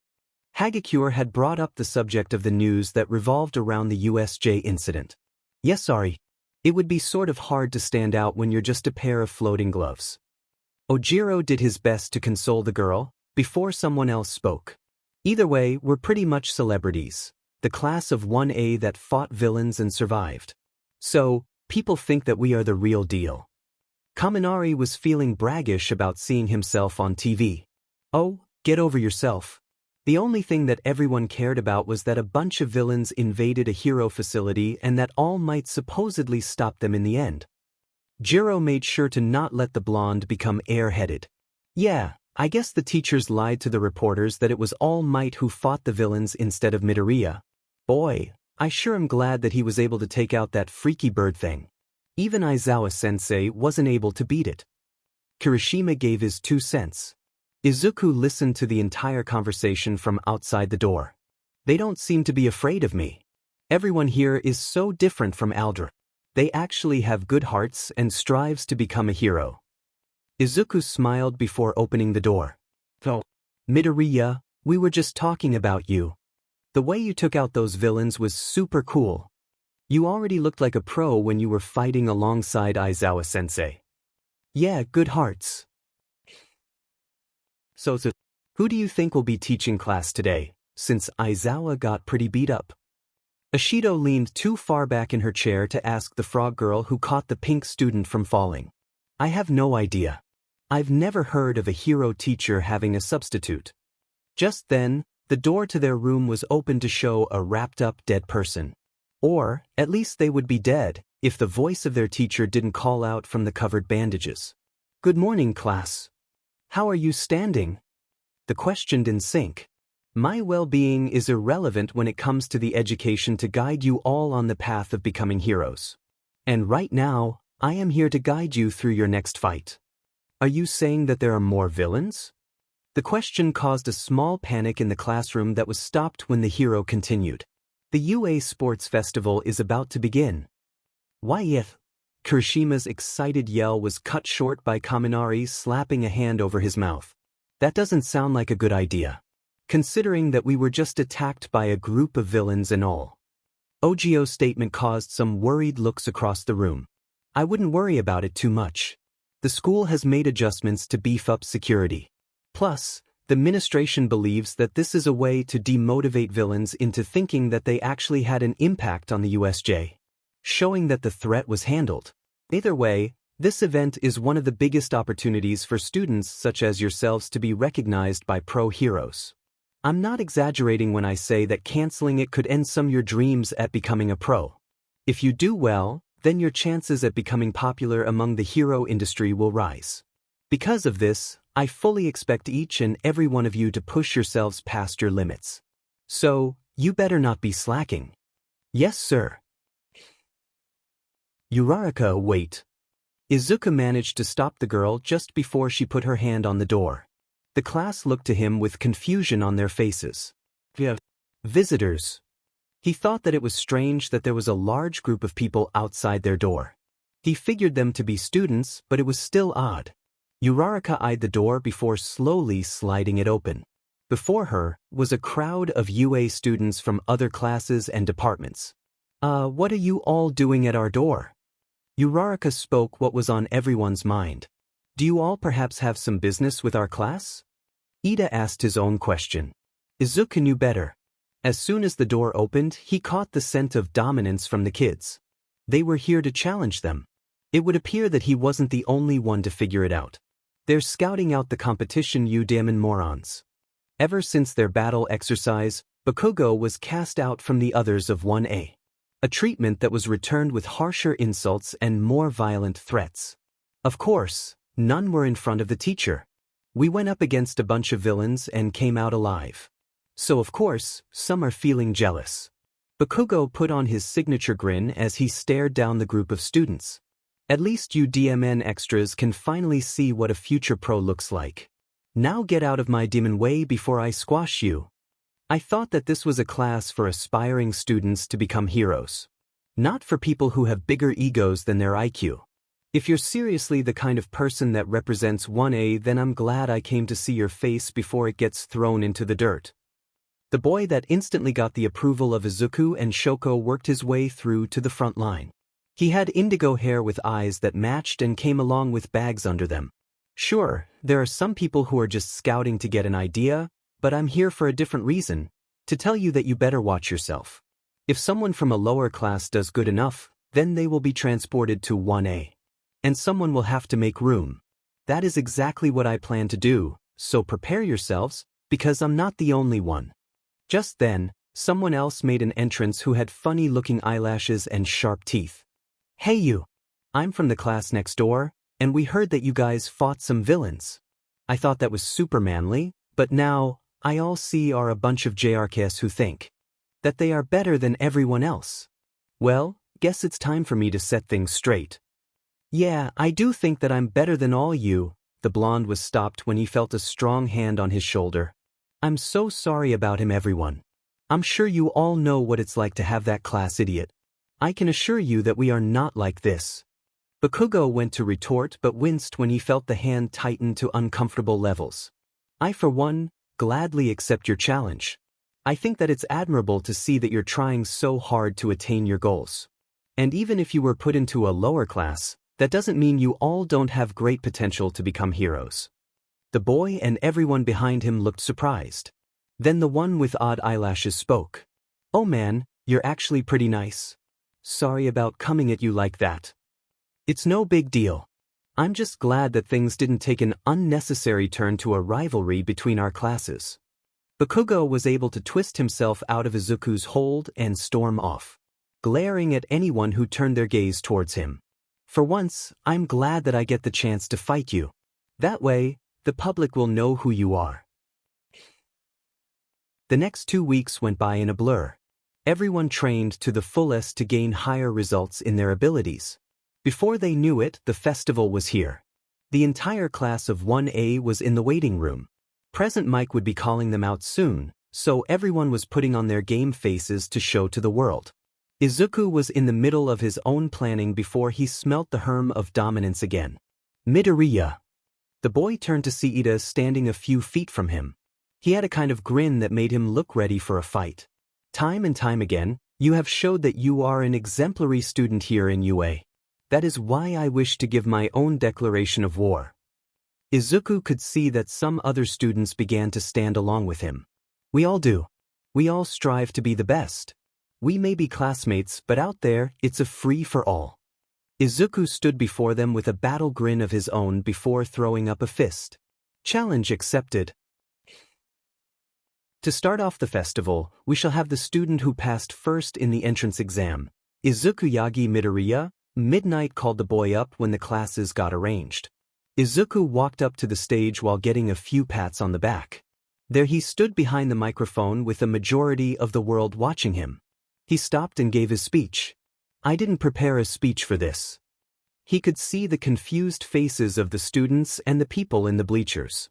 Hagakure had brought up the subject of the news that revolved around the USJ incident. Yes, sorry. It would be sort of hard to stand out when you're just a pair of floating gloves. Ojiro did his best to console the girl, before someone else spoke. Either way, we're pretty much celebrities. The class of 1A that fought villains and survived. So, people think that we are the real deal. Kaminari was feeling braggish about seeing himself on TV. Oh, get over yourself. The only thing that everyone cared about was that a bunch of villains invaded a hero facility and that All Might supposedly stopped them in the end. Jiro made sure to not let the blonde become airheaded. Yeah, I guess the teachers lied to the reporters that it was All Might who fought the villains instead of Midoriya. Boy, I sure am glad that he was able to take out that freaky bird thing. Even Aizawa-sensei wasn't able to beat it. Kirishima gave his 2 cents. Izuku listened to the entire conversation from outside the door. They don't seem to be afraid of me. Everyone here is so different from Aldra. They actually have good hearts and strives to become a hero. Izuku smiled before opening the door. Oh, Midoriya, we were just talking about you. The way you took out those villains was super cool. You already looked like a pro when you were fighting alongside Aizawa-sensei. Yeah, good hearts. So, who do you think will be teaching class today, since Aizawa got pretty beat up? Ashido leaned too far back in her chair to ask the frog girl who caught the pink student from falling. I have no idea. I've never heard of a hero teacher having a substitute. Just then, the door to their room was opened to show a wrapped-up dead person. Or, at least they would be dead, if the voice of their teacher didn't call out from the covered bandages. "Good morning, class. How are you standing?" The question didn't sink. My well-being is irrelevant when it comes to the education to guide you all on the path of becoming heroes. And right now, I am here to guide you through your next fight. Are you saying that there are more villains? The question caused a small panic in the classroom that was stopped when the hero continued. The UA Sports Festival is about to begin. Why if? Kirishima's excited yell was cut short by Kaminari slapping a hand over his mouth. That doesn't sound like a good idea, considering that we were just attacked by a group of villains and all. Ogio's statement caused some worried looks across the room. I wouldn't worry about it too much. The school has made adjustments to beef up security. Plus, the administration believes that this is a way to demotivate villains into thinking that they actually had an impact on the USJ, showing that the threat was handled. Either way, this event is one of the biggest opportunities for students such as yourselves to be recognized by pro heroes. I'm not exaggerating when I say that canceling it could end some of your dreams at becoming a pro. If you do well, then your chances at becoming popular among the hero industry will rise. Because of this, I fully expect each and every one of you to push yourselves past your limits. So, you better not be slacking. Yes, sir. Uraraka, wait. Izuku managed to stop the girl just before she put her hand on the door. The class looked to him with confusion on their faces. Visitors. He thought that it was strange that there was a large group of people outside their door. He figured them to be students, but it was still odd. Uraraka eyed the door before slowly sliding it open. Before her was a crowd of UA students from other classes and departments. What are you all doing at our door?" Uraraka spoke what was on everyone's mind. "Do you all perhaps have some business with our class?" Ida asked his own question. Izuku knew better. As soon as the door opened, he caught the scent of dominance from the kids. They were here to challenge them. It would appear that he wasn't the only one to figure it out. They're scouting out the competition, you damn morons. Ever since their battle exercise, Bakugos was cast out from the others of 1A. A treatment that was returned with harsher insults and more violent threats. Of course, none were in front of the teacher. We went up against a bunch of villains and came out alive. So of course, some are feeling jealous. Bakugos put on his signature grin as he stared down the group of students. At least you DMN extras can finally see what a future pro looks like. Now get out of my demon way before I squash you. I thought that this was a class for aspiring students to become heroes. Not for people who have bigger egos than their IQ. If you're seriously the kind of person that represents 1A, then I'm glad I came to see your face before it gets thrown into the dirt. The boy that instantly got the approval of Izuku and Shoko worked his way through to the front line. He had indigo hair with eyes that matched and came along with bags under them. Sure, there are some people who are just scouting to get an idea, but I'm here for a different reason, to tell you that you better watch yourself. If someone from a lower class does good enough, then they will be transported to 1A. And someone will have to make room. That is exactly what I plan to do, so prepare yourselves, because I'm not the only one. Just then, someone else made an entrance who had funny-looking eyelashes and sharp teeth. Hey you! I'm from the class next door, and we heard that you guys fought some villains. I thought that was super manly, but now, I all see are a bunch of JRKs who think that they are better than everyone else. Well, guess it's time for me to set things straight. Yeah, I do think that I'm better than all you. The blonde was stopped when he felt a strong hand on his shoulder. I'm so sorry about him, everyone. I'm sure you all know what it's like to have that class idiot. I can assure you that we are not like this. Bakugos went to retort but winced when he felt the hand tighten to uncomfortable levels. I for one, gladly accept your challenge. I think that it's admirable to see that you're trying so hard to attain your goals. And even if you were put into a lower class, that doesn't mean you all don't have great potential to become heroes. The boy and everyone behind him looked surprised. Then the one with odd eyelashes spoke. Oh man, you're actually pretty nice. Sorry about coming at you like that. It's no big deal. I'm just glad that things didn't take an unnecessary turn to a rivalry between our classes. Bakugos was able to twist himself out of Izuku's hold and storm off. glaring at anyone who turned their gaze towards him. For once, I'm glad that I get the chance to fight you. That way, the public will know who you are. The next 2 weeks went by in a blur. Everyone trained to the fullest to gain higher results in their abilities. Before they knew it, the festival was here. The entire class of 1A was in the waiting room. Present Mike would be calling them out soon, so everyone was putting on their game faces to show to the world. Izuku was in the middle of his own planning before he smelt the herm of dominance again. Midoriya. The boy turned to see Ida standing a few feet from him. He had a kind of grin that made him look ready for a fight. Time and time again, you have showed that you are an exemplary student here in UA. That is why I wish to give my own declaration of war. Izuku could see that some other students began to stand along with him. We all do. We all strive to be the best. We may be classmates, but out there, it's a free-for-all. Izuku stood before them with a battle grin of his own before throwing up a fist. Challenge accepted. To start off the festival, we shall have the student who passed first in the entrance exam. Izuku Yagi Midoriya. Midnight called the boy up when the classes got arranged. Izuku walked up to the stage while getting a few pats on the back. There he stood behind the microphone with a majority of the world watching him. He stopped and gave his speech. I didn't prepare a speech for this. He could see the confused faces of the students and the people in the bleachers.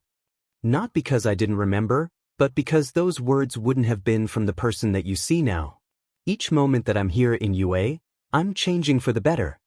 Not because I didn't remember, but because those words wouldn't have been from the person that you see now. Each moment that I'm here in UA, I'm changing for the better.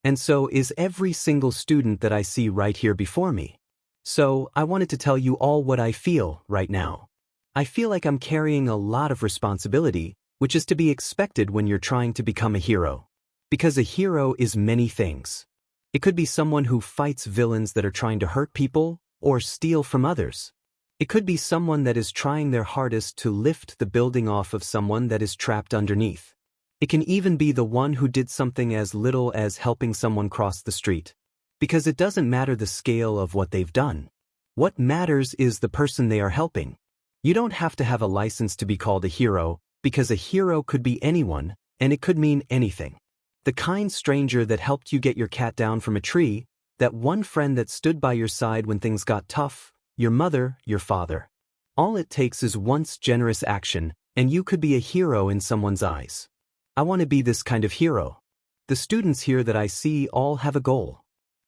And so is every single student that I see right here before me. So, I wanted to tell you all what I feel right now. I feel like I'm carrying a lot of responsibility, which is to be expected when you're trying to become a hero. Because a hero is many things. It could be someone who fights villains that are trying to hurt people or steal from others. It could be someone that is trying their hardest to lift the building off of someone that is trapped underneath. It can even be the one who did something as little as helping someone cross the street. Because it doesn't matter the scale of what they've done. What matters is the person they are helping. You don't have to have a license to be called a hero, because a hero could be anyone, and it could mean anything. The kind stranger that helped you get your cat down from a tree, that one friend that stood by your side when things got tough, your mother, your father. All it takes is once generous action, and you could be a hero in someone's eyes. I want to be this kind of hero. The students here that I see all have a goal.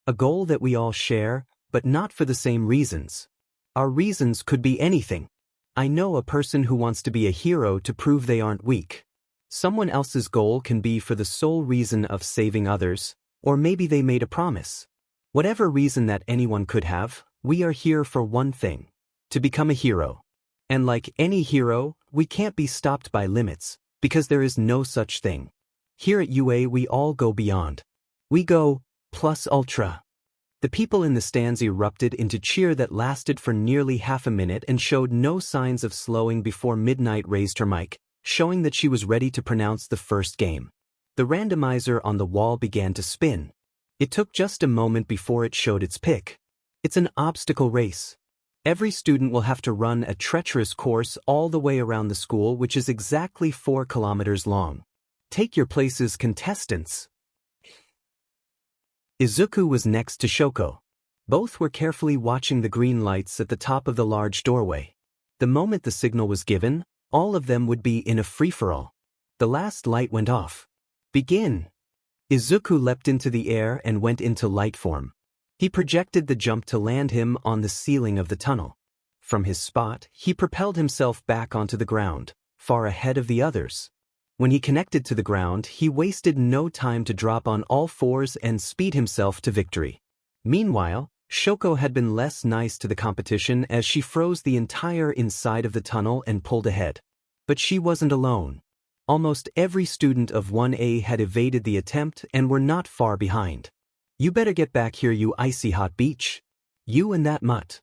A goal that we all share, but not for the same reasons. Our reasons could be anything. I know a person who wants to be a hero to prove they aren't weak. Someone else's goal can be for the sole reason of saving others, or maybe they made a promise. Whatever reason that anyone could have, we are here for one thing: to become a hero. And like any hero, we can't be stopped by limits, because there is no such thing. Here at UA we all go beyond. We go plus ultra. The people in the stands erupted into cheer that lasted for nearly half a minute and showed no signs of slowing before Midnight raised her mic, showing that she was ready to pronounce the first game. The randomizer on the wall began to spin. It took just a moment before it showed its pick. It's an obstacle race. Every student will have to run a treacherous course all the way around the school, which is exactly 4 kilometers long. Take your places, contestants. Izuku was next to Shoko. Both were carefully watching the green lights at the top of the large doorway. The moment the signal was given, all of them would be in a free-for-all. The last light went off. Begin! Izuku leapt into the air and went into light form. He projected the jump to land him on the ceiling of the tunnel. From his spot, he propelled himself back onto the ground, far ahead of the others. When he connected to the ground, he wasted no time to drop on all fours and speed himself to victory. Meanwhile, Shoko had been less nice to the competition as she froze the entire inside of the tunnel and pulled ahead. But she wasn't alone. Almost every student of 1A had evaded the attempt and were not far behind. You better get back here, you icy hot beach. You and that mutt.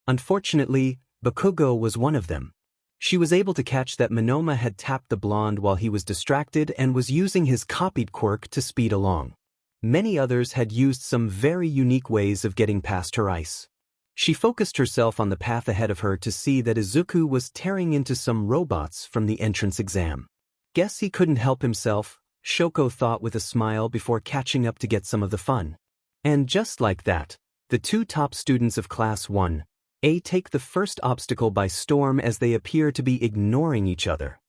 Unfortunately, Bakugos was one of them. She was able to catch that Monoma had tapped the blonde while he was distracted and was using his copied quirk to speed along. Many others had used some very unique ways of getting past her ice. She focused herself on the path ahead of her to see that Izuku was tearing into some robots from the entrance exam. Guess he couldn't help himself. Shoko thought with a smile before catching up to get some of the fun. And just like that, the two top students of Class 1A take the first obstacle by storm as they appear to be ignoring each other.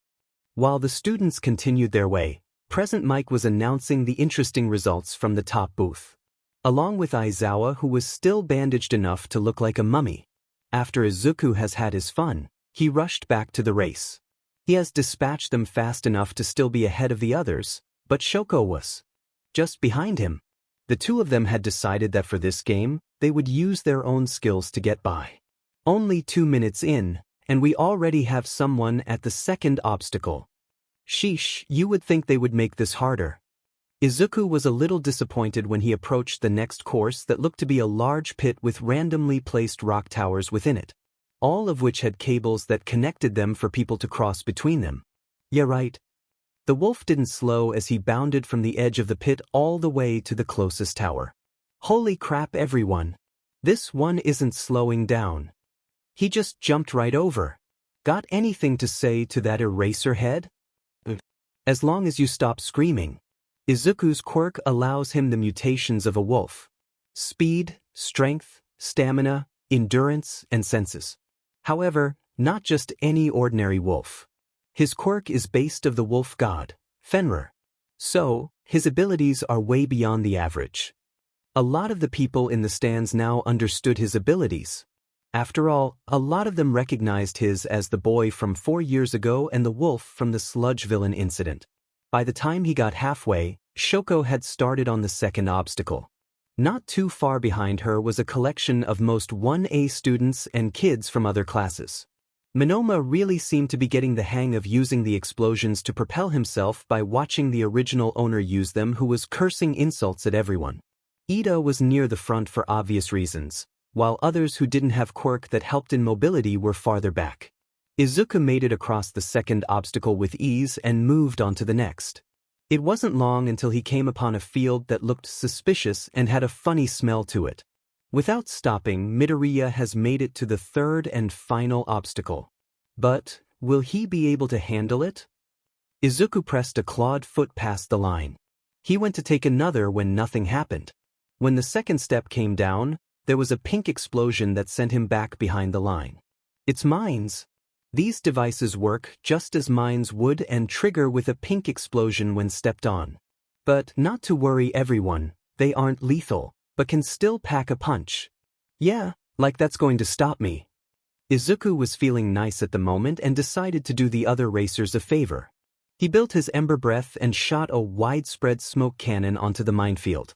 While the students continued their way, Present Mike was announcing the interesting results from the top booth. Along with Aizawa, who was still bandaged enough to look like a mummy. After Izuku has had his fun, he rushed back to the race. He has dispatched them fast enough to still be ahead of the others, but Shoko was just behind him. The two of them had decided that for this game, they would use their own skills to get by. Only 2 minutes in, and we already have someone at the second obstacle. Sheesh, you would think they would make this harder. Izuku was a little disappointed when he approached the next course that looked to be a large pit with randomly placed rock towers within it, all of which had cables that connected them for people to cross between them. Yeah, right. The wolf didn't slow as he bounded from the edge of the pit all the way to the closest tower. Holy crap, everyone. This one isn't slowing down. He just jumped right over. Got anything to say to that eraser head? As long as you stop screaming. Izuku's quirk allows him the mutations of a wolf. Speed, strength, stamina, endurance, and senses. However, not just any ordinary wolf. His quirk is based of the wolf god, Fenrir. So, his abilities are way beyond the average. A lot of the people in the stands now understood his abilities. After all, a lot of them recognized his as the boy from 4 years ago and the wolf from the sludge villain incident. By the time he got halfway, Shoko had started on the second obstacle. Not too far behind her was a collection of most 1A students and kids from other classes. Monoma really seemed to be getting the hang of using the explosions to propel himself by watching the original owner use them, who was cursing insults at everyone. Ida was near the front for obvious reasons, while others who didn't have quirk that helped in mobility were farther back. Izuku made it across the second obstacle with ease and moved on to the next. It wasn't long until he came upon a field that looked suspicious and had a funny smell to it. Without stopping, Midoriya has made it to the third and final obstacle. But, will he be able to handle it? Izuku pressed a clawed foot past the line. He went to take another when nothing happened. When the second step came down, there was a pink explosion that sent him back behind the line. It's mines. These devices work just as mines would and trigger with a pink explosion when stepped on. But not to worry everyone, they aren't lethal, but can still pack a punch. Yeah, like that's going to stop me. Izuku was feeling nice at the moment and decided to do the other racers a favor. He built his ember breath and shot a widespread smoke cannon onto the minefield.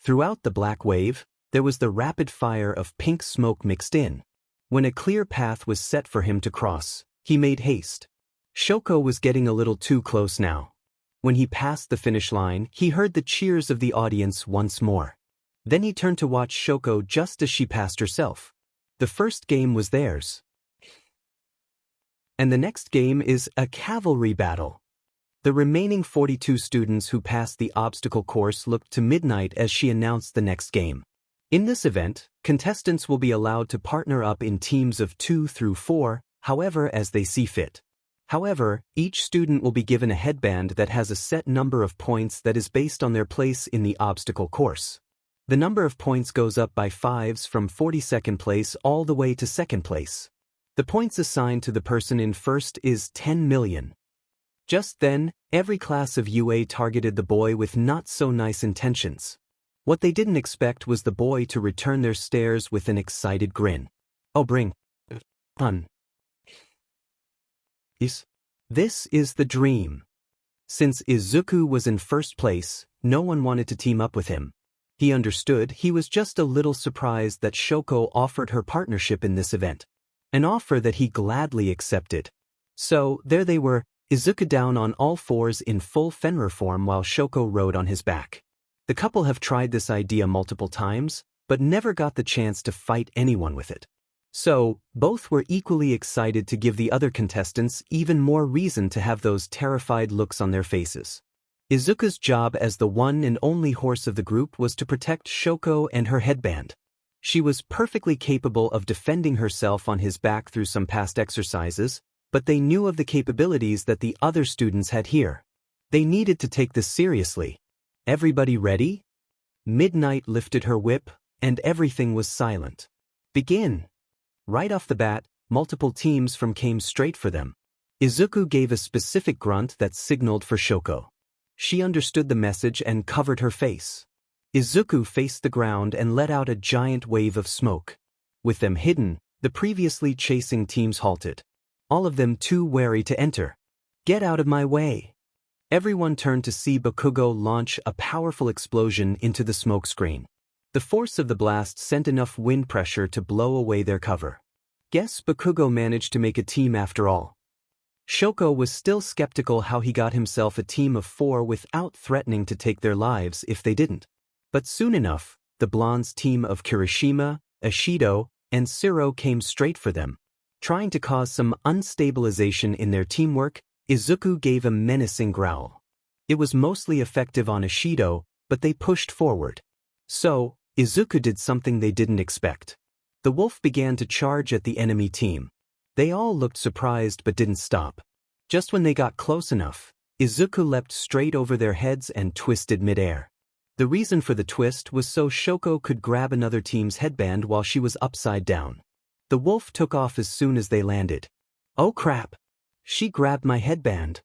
Throughout the black wave, there was the rapid fire of pink smoke mixed in. When a clear path was set for him to cross, he made haste. Shoko was getting a little too close now. When he passed the finish line, he heard the cheers of the audience once more. Then he turned to watch Shoko just as she passed herself. The first game was theirs. And the next game is a cavalry battle. The remaining 42 students who passed the obstacle course looked to midnight as she announced the next game. In this event, contestants will be allowed to partner up in teams of 2 through 4, however as they see fit. However, each student will be given a headband that has a set number of points that is based on their place in the obstacle course. The number of points goes up by 5s from 42nd place all the way to 2nd place. The points assigned to the person in first is 10 million. Just then, every class of UA targeted the boy with not so nice intentions. What they didn't expect was the boy to return their stares with an excited grin. Oh, bring on. This is the dream. Since Izuku was in first place, no one wanted to team up with him. He understood. He was just a little surprised that Shoko offered her partnership in this event. An offer that he gladly accepted. So, there they were, Izuku down on all fours in full Fenrir form while Shoko rode on his back. The couple have tried this idea multiple times, but never got the chance to fight anyone with it. So, both were equally excited to give the other contestants even more reason to have those terrified looks on their faces. Izuku's job as the one and only horse of the group was to protect Shoko and her headband. She was perfectly capable of defending herself on his back through some past exercises, but they knew of the capabilities that the other students had here. They needed to take this seriously. Everybody ready? Midnight lifted her whip, and everything was silent. Begin. Right off the bat, multiple teams came straight for them. Izuku gave a specific grunt that signaled for Shoko. She understood the message and covered her face. Izuku faced the ground and let out a giant wave of smoke. With them hidden, the previously chasing teams halted. All of them too wary to enter. Get out of my way. Everyone turned to see Bakugo launch a powerful explosion into the smoke screen. The force of the blast sent enough wind pressure to blow away their cover. Guess Bakugo managed to make a team after all. Shoko was still skeptical how he got himself a team of 4 without threatening to take their lives if they didn't. But soon enough, the blonde's team of Kirishima, Ishido, and Siro came straight for them. Trying to cause some unstabilization in their teamwork, Izuku gave a menacing growl. It was mostly effective on Ishido, but they pushed forward. So, Izuku did something they didn't expect. The wolf began to charge at the enemy team. They all looked surprised but didn't stop. Just when they got close enough, Izuku leapt straight over their heads and twisted midair. The reason for the twist was so Shoko could grab another team's headband while she was upside down. The wolf took off as soon as they landed. Oh crap! She grabbed my headband.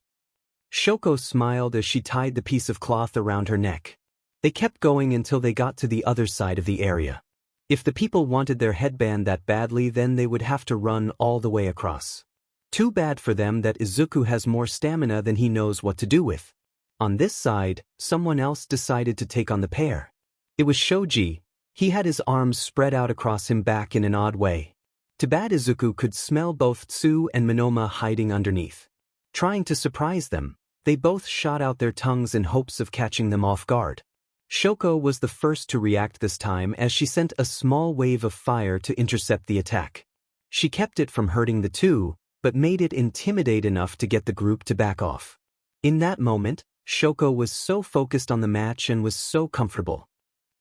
Shoko smiled as she tied the piece of cloth around her neck. They kept going until they got to the other side of the area. If the people wanted their headband that badly, then they would have to run all the way across. Too bad for them that Izuku has more stamina than he knows what to do with. On this side, someone else decided to take on the pair. It was Shoji. He had his arms spread out across him back in an odd way. Too bad Izuku could smell both Tsu and Monoma hiding underneath. Trying to surprise them, they both shot out their tongues in hopes of catching them off guard. Shoko was the first to react this time as she sent a small wave of fire to intercept the attack. She kept it from hurting the two, but made it intimidate enough to get the group to back off. In that moment, Shoko was so focused on the match and was so comfortable.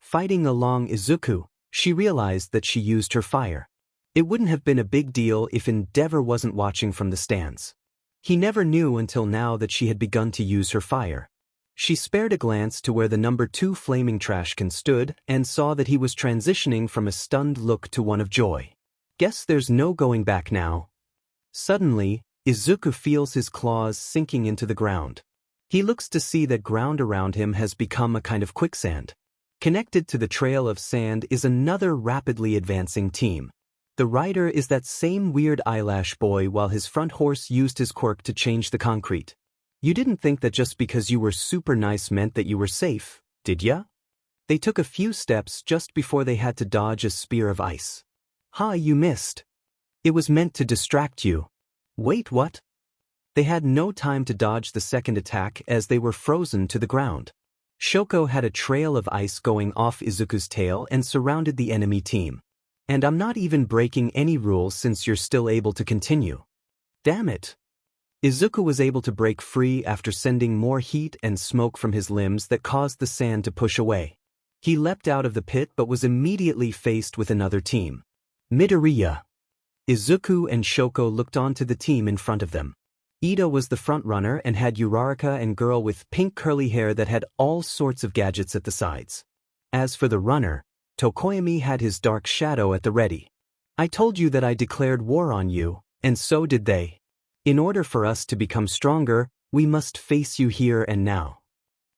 Fighting along Izuku, she realized that she used her fire. It wouldn't have been a big deal if Endeavor wasn't watching from the stands. He never knew until now that she had begun to use her fire. She spared a glance to where the number 2 flaming trashcan stood and saw that he was transitioning from a stunned look to one of joy. Guess there's no going back now. Suddenly, Izuku feels his claws sinking into the ground. He looks to see that ground around him has become a kind of quicksand. Connected to the trail of sand is another rapidly advancing team. The rider is that same weird eyelash boy while his front horse used his quirk to change the concrete. You didn't think that just because you were super nice meant that you were safe, did ya? They took a few steps just before they had to dodge a spear of ice. Ha, you missed. It was meant to distract you. Wait, what? They had no time to dodge the second attack as they were frozen to the ground. Shoko had a trail of ice going off Izuku's tail and surrounded the enemy team. And I'm not even breaking any rules since you're still able to continue. Damn it. Izuku was able to break free after sending more heat and smoke from his limbs that caused the sand to push away. He leapt out of the pit but was immediately faced with another team. Midoriya. Izuku and Shoko looked on to the team in front of them. Ida was the front runner and had Uraraka and girl with pink curly hair that had all sorts of gadgets at the sides. As for the runner, Tokoyami had his dark shadow at the ready. I told you that I declared war on you, and so did they. In order for us to become stronger, we must face you here and now.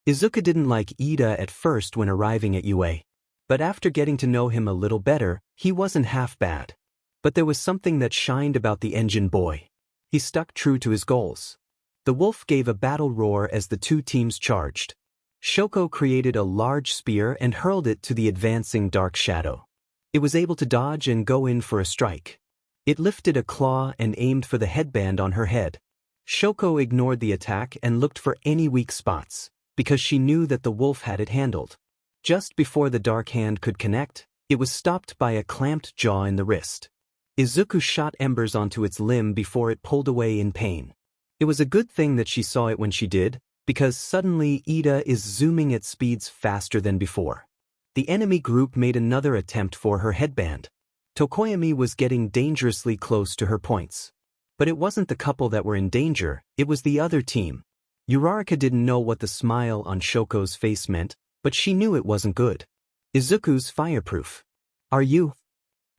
Izuku didn't like Ida at first when arriving at UA. But after getting to know him a little better, he wasn't half bad. But there was something that shined about the engine boy. He stuck true to his goals. The wolf gave a battle roar as the two teams charged. Shoko created a large spear and hurled it to the advancing dark shadow. It was able to dodge and go in for a strike. It lifted a claw and aimed for the headband on her head. Shoko ignored the attack and looked for any weak spots, because she knew that the wolf had it handled. Just before the dark hand could connect, it was stopped by a clamped jaw in the wrist. Izuku shot embers onto its limb before it pulled away in pain. It was a good thing that she saw it when she did, because suddenly Ida is zooming at speeds faster than before. The enemy group made another attempt for her headband. Tokoyami was getting dangerously close to her points. But it wasn't the couple that were in danger, it was the other team. Uraraka didn't know what the smile on Shoko's face meant, but she knew it wasn't good. Izuku's fireproof. Are you?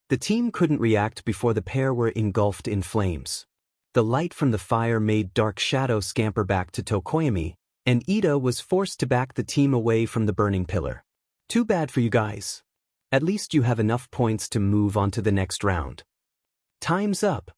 The team couldn't react before the pair were engulfed in flames. The light from the fire made Dark Shadow scamper back to Tokoyami, and Ida was forced to back the team away from the burning pillar. Too bad for you guys. At least you have enough points to move on to the next round. Time's up.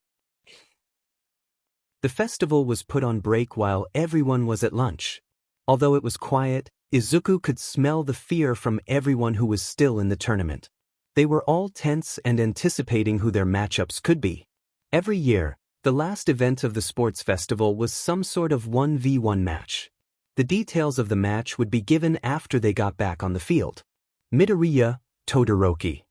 The festival was put on break while everyone was at lunch. Although it was quiet, Izuku could smell the fear from everyone who was still in the tournament. They were all tense and anticipating who their matchups could be. Every year, the last event of the sports festival was some sort of 1v1 match. The details of the match would be given after they got back on the field. Midoriya, Todoroki.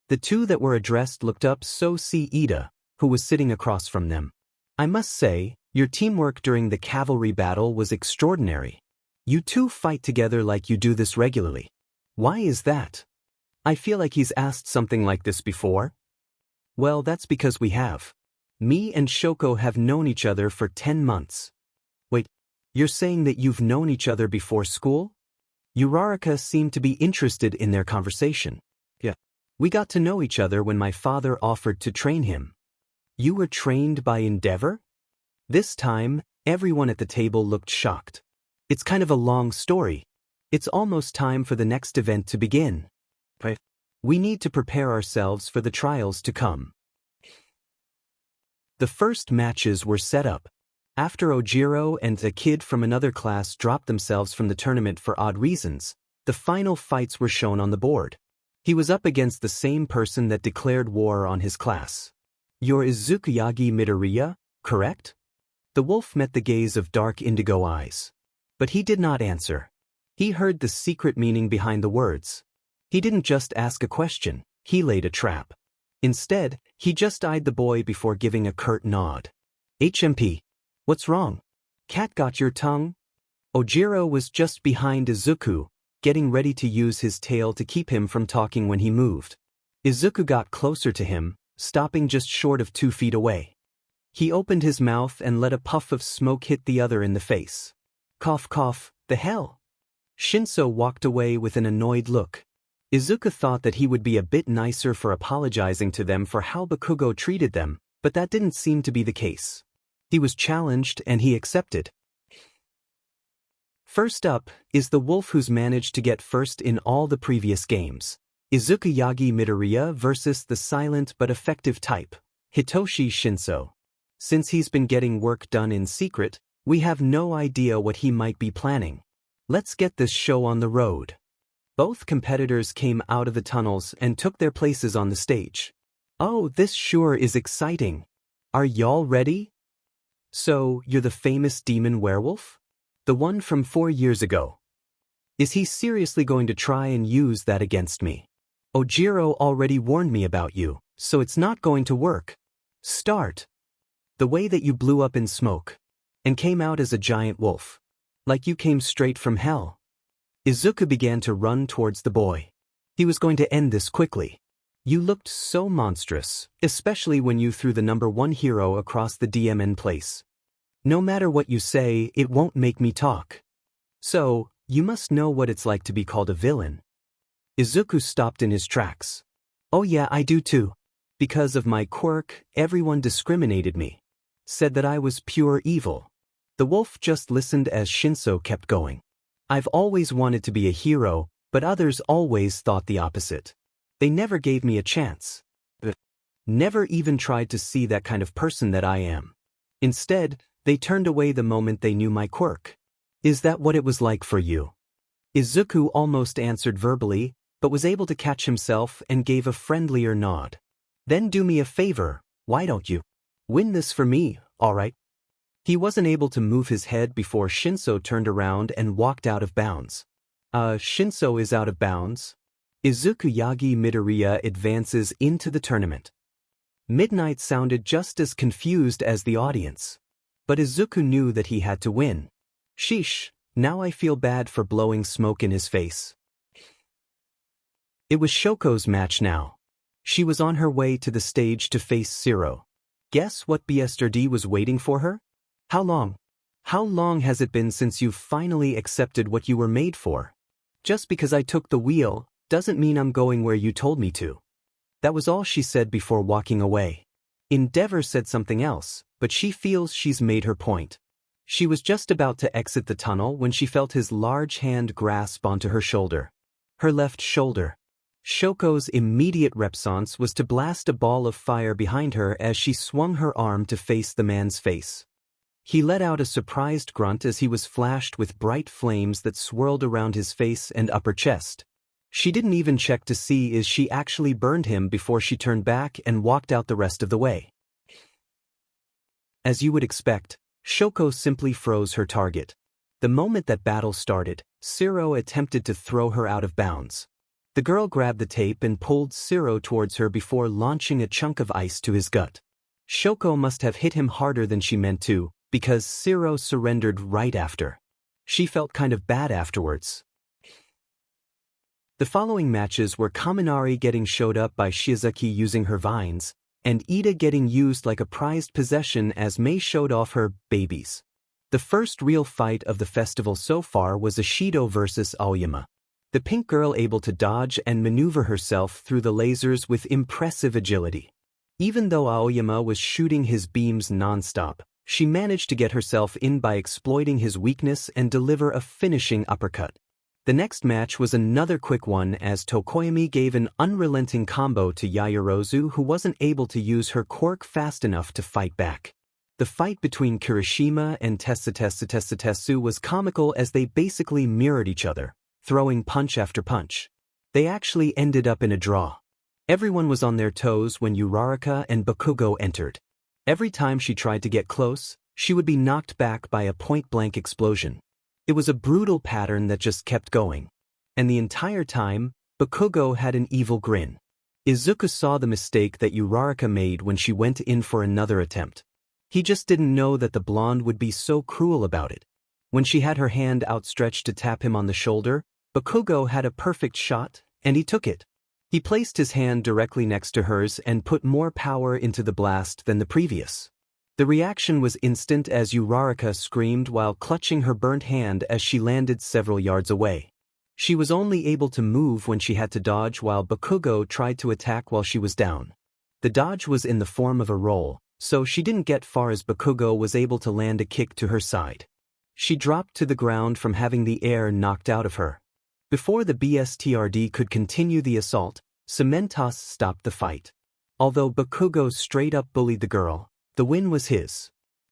The two that were addressed looked up so see Ida, who was sitting across from them. I must say, your teamwork during the cavalry battle was extraordinary. You two fight together like you do this regularly. Why is that? I feel like he's asked something like this before. Well, that's because we have. Me and Shoko have known each other for 10 months. Wait, you're saying that you've known each other before school? Uraraka seemed to be interested in their conversation. Yeah. We got to know each other when my father offered to train him. You were trained by Endeavor? This time, everyone at the table looked shocked. It's kind of a long story. It's almost time for the next event to begin. But we need to prepare ourselves for the trials to come. The first matches were set up. After Ojiro and a kid from another class dropped themselves from the tournament for odd reasons, the final fights were shown on the board. He was up against the same person that declared war on his class. You're Izuku Midoriya, correct? The wolf met the gaze of dark indigo eyes. But he did not answer. He heard the secret meaning behind the words. He didn't just ask a question, he laid a trap. Instead, he just eyed the boy before giving a curt nod. HMP. What's wrong? Cat got your tongue? Ojiro was just behind Izuku, getting ready to use his tail to keep him from talking when he moved. Izuku got closer to him, stopping just short of 2 feet away. He opened his mouth and let a puff of smoke hit the other in the face. Cough cough, the hell? Shinso walked away with an annoyed look. Izuku thought that he would be a bit nicer for apologizing to them for how Bakugo treated them, but that didn't seem to be the case. He was challenged and he accepted. First up is the wolf who's managed to get first in all the previous games. Izuku Midoriya versus the silent but effective type, Hitoshi Shinso. Since he's been getting work done in secret, we have no idea what he might be planning. Let's get this show on the road. Both competitors came out of the tunnels and took their places on the stage. Oh, this sure is exciting. Are y'all ready? So, you're the famous demon werewolf? The one from 4 years ago. Is he seriously going to try and use that against me? Ojiro already warned me about you, so it's not going to work. Start. The way that you blew up in smoke and came out as a giant wolf. Like you came straight from hell. Izuku began to run towards the boy. He was going to end this quickly. You looked so monstrous, especially when you threw the #1 hero across the DMN place. No matter what you say, it won't make me talk. So, you must know what it's like to be called a villain. Izuku stopped in his tracks. Oh yeah, I do too. Because of my quirk, everyone discriminated me. Said that I was pure evil. The wolf just listened as Shinso kept going. I've always wanted to be a hero, but others always thought the opposite. They never gave me a chance. Never even tried to see that kind of person that I am. Instead, they turned away the moment they knew my quirk. Is that what it was like for you? Izuku almost answered verbally, but was able to catch himself and gave a friendlier nod. Then do me a favor, why don't you? Win this for me, alright? He wasn't able to move his head before Shinso turned around and walked out of bounds. Shinso is out of bounds. Izuku Midoriya advances into the tournament. Midnight sounded just as confused as the audience. But Izuku knew that he had to win. Sheesh, now I feel bad for blowing smoke in his face. It was Shoko's match now. She was on her way to the stage to face Zero. Guess what BSRD was waiting for her? How long? How long has it been since you've finally accepted what you were made for? Just because I took the wheel, doesn't mean I'm going where you told me to. That was all she said before walking away. Endeavor said something else, but she feels she's made her point. She was just about to exit the tunnel when she felt his large hand grasp onto her shoulder. Her left shoulder. Shoko's immediate response was to blast a ball of fire behind her as she swung her arm to face the man's face. He let out a surprised grunt as he was flashed with bright flames that swirled around his face and upper chest. She didn't even check to see if she actually burned him before she turned back and walked out the rest of the way. As you would expect, Shoko simply froze her target. The moment that battle started, Siro attempted to throw her out of bounds. The girl grabbed the tape and pulled Siro towards her before launching a chunk of ice to his gut. Shoko must have hit him harder than she meant to, because Siro surrendered right after. She felt kind of bad afterwards. The following matches were Kaminari getting showed up by Shizuki using her vines, and Ida getting used like a prized possession as Mei showed off her babies. The first real fight of the festival so far was Ishido versus Aoyama. The pink girl able to dodge and maneuver herself through the lasers with impressive agility. Even though Aoyama was shooting his beams non-stop, she managed to get herself in by exploiting his weakness and deliver a finishing uppercut. The next match was another quick one as Tokoyami gave an unrelenting combo to Yaoyorozu, who wasn't able to use her quirk fast enough to fight back. The fight between Kirishima and Tetsu was comical as they basically mirrored each other, throwing punch after punch. They actually ended up in a draw. Everyone was on their toes when Uraraka and Bakugo entered. Every time she tried to get close, she would be knocked back by a point-blank explosion. It was a brutal pattern that just kept going. And the entire time, Bakugo had an evil grin. Izuku saw the mistake that Uraraka made when she went in for another attempt. He just didn't know that the blonde would be so cruel about it. When she had her hand outstretched to tap him on the shoulder, Bakugo had a perfect shot, and he took it. He placed his hand directly next to hers and put more power into the blast than the previous. The reaction was instant as Uraraka screamed while clutching her burnt hand as she landed several yards away. She was only able to move when she had to dodge while Bakugo tried to attack while she was down. The dodge was in the form of a roll, so she didn't get far as Bakugo was able to land a kick to her side. She dropped to the ground from having the air knocked out of her. Before the BSTRD could continue the assault, Cementos stopped the fight. Although Bakugo straight up bullied the girl, the win was his.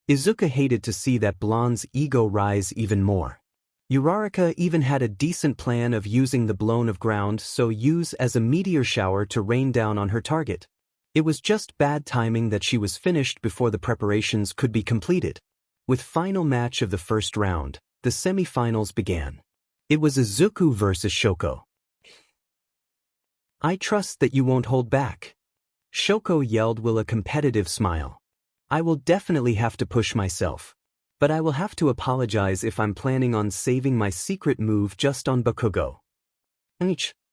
Izuku hated to see that blonde's ego rise even more. Uraraka even had a decent plan of using the blown of ground so use as a meteor shower to rain down on her target. It was just bad timing that she was finished before the preparations could be completed. With final match of the first round, the semi-finals began. It was Izuku versus Shoko. I trust that you won't hold back. Shoko yelled with a competitive smile. I will definitely have to push myself. But I will have to apologize if I'm planning on saving my secret move just on Bakugo.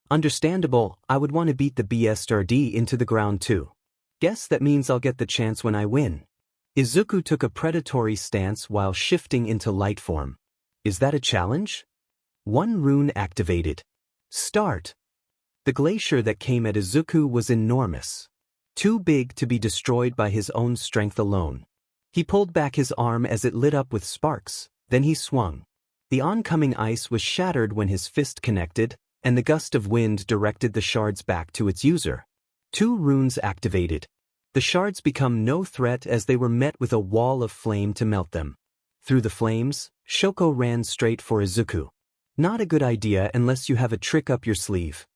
Understandable, I would want to beat the BSRD into the ground too. Guess that means I'll get the chance when I win. Izuku took a predatory stance while shifting into light form. Is that a challenge? One rune activated. Start. The glacier that came at Izuku was enormous. Too big to be destroyed by his own strength alone. He pulled back his arm as it lit up with sparks, then he swung. The oncoming ice was shattered when his fist connected, and the gust of wind directed the shards back to its user. 2 runes activated. The shards become no threat as they were met with a wall of flame to melt them. Through the flames, Shoko ran straight for Izuku. Not a good idea unless you have a trick up your sleeve.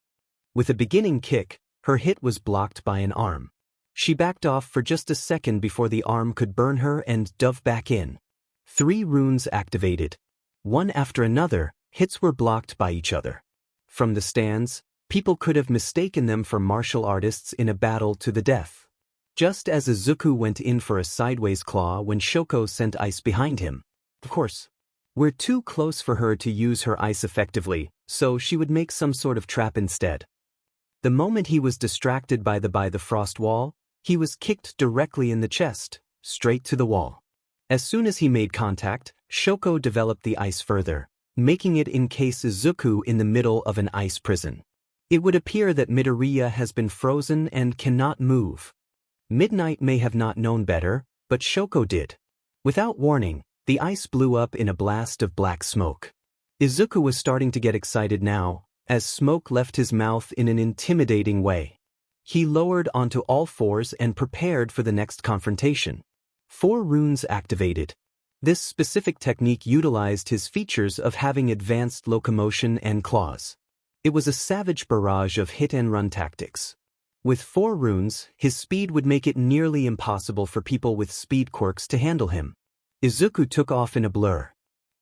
With a beginning kick, her hit was blocked by an arm. She backed off for just a second before the arm could burn her and dove back in. 3 runes activated. One after another, hits were blocked by each other. From the stands, people could have mistaken them for martial artists in a battle to the death. Just as Izuku went in for a sideways claw when Shoko sent ice behind him. Of course, we're too close for her to use her ice effectively, so she would make some sort of trap instead. The moment he was distracted by the frost wall, he was kicked directly in the chest, straight to the wall. As soon as he made contact, Shoko developed the ice further, making it encase Izuku in the middle of an ice prison. It would appear that Midoriya has been frozen and cannot move. Midnight may have not known better, but Shoko did. Without warning, the ice blew up in a blast of black smoke. Izuku was starting to get excited now, as smoke left his mouth in an intimidating way. He lowered onto all fours and prepared for the next confrontation. 4 runes activated. This specific technique utilized his features of having advanced locomotion and claws. It was a savage barrage of hit-and-run tactics. With 4 runes, his speed would make it nearly impossible for people with speed quirks to handle him. Izuku took off in a blur.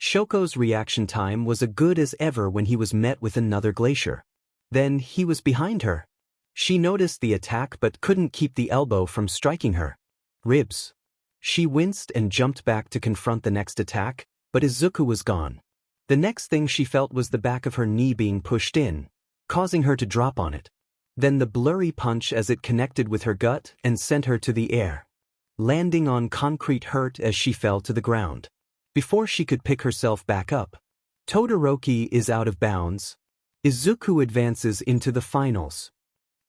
Shoko's reaction time was as good as ever when he was met with another glacier. Then he was behind her. She noticed the attack but couldn't keep the elbow from striking her. Ribs. She winced and jumped back to confront the next attack, but Izuku was gone. The next thing she felt was the back of her knee being pushed in, causing her to drop on it. Then the blurry punch as it connected with her gut and sent her to the air, landing on concrete hurt as she fell to the ground. Before she could pick herself back up, Todoroki is out of bounds. Izuku advances into the finals.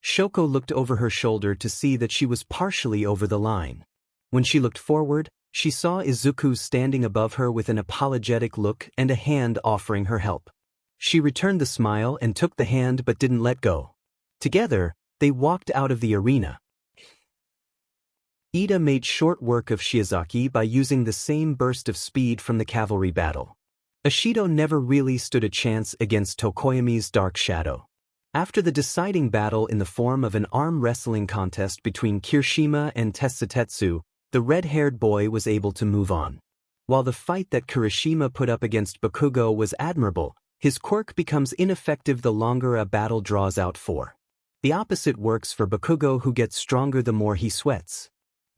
Shoko looked over her shoulder to see that she was partially over the line. When she looked forward, she saw Izuku standing above her with an apologetic look and a hand offering her help. She returned the smile and took the hand but didn't let go. Together, they walked out of the arena. Ida made short work of Shiozaki by using the same burst of speed from the cavalry battle. Ashido never really stood a chance against Tokoyami's Dark Shadow. After the deciding battle in the form of an arm wrestling contest between Kirishima and Tsutetsu, the red-haired boy was able to move on. While the fight that Kirishima put up against Bakugo was admirable, his quirk becomes ineffective the longer a battle draws out for. The opposite works for Bakugo, who gets stronger the more he sweats.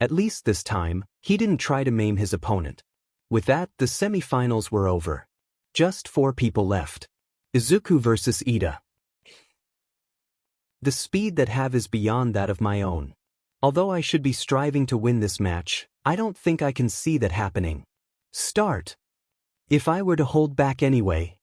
At least this time, he didn't try to maim his opponent. With that, the semi-finals were over. Just 4 people left. Izuku versus Ida. The speed that have is beyond that of my own. Although I should be striving to win this match, I don't think I can see that happening. Start. If I were to hold back anyway.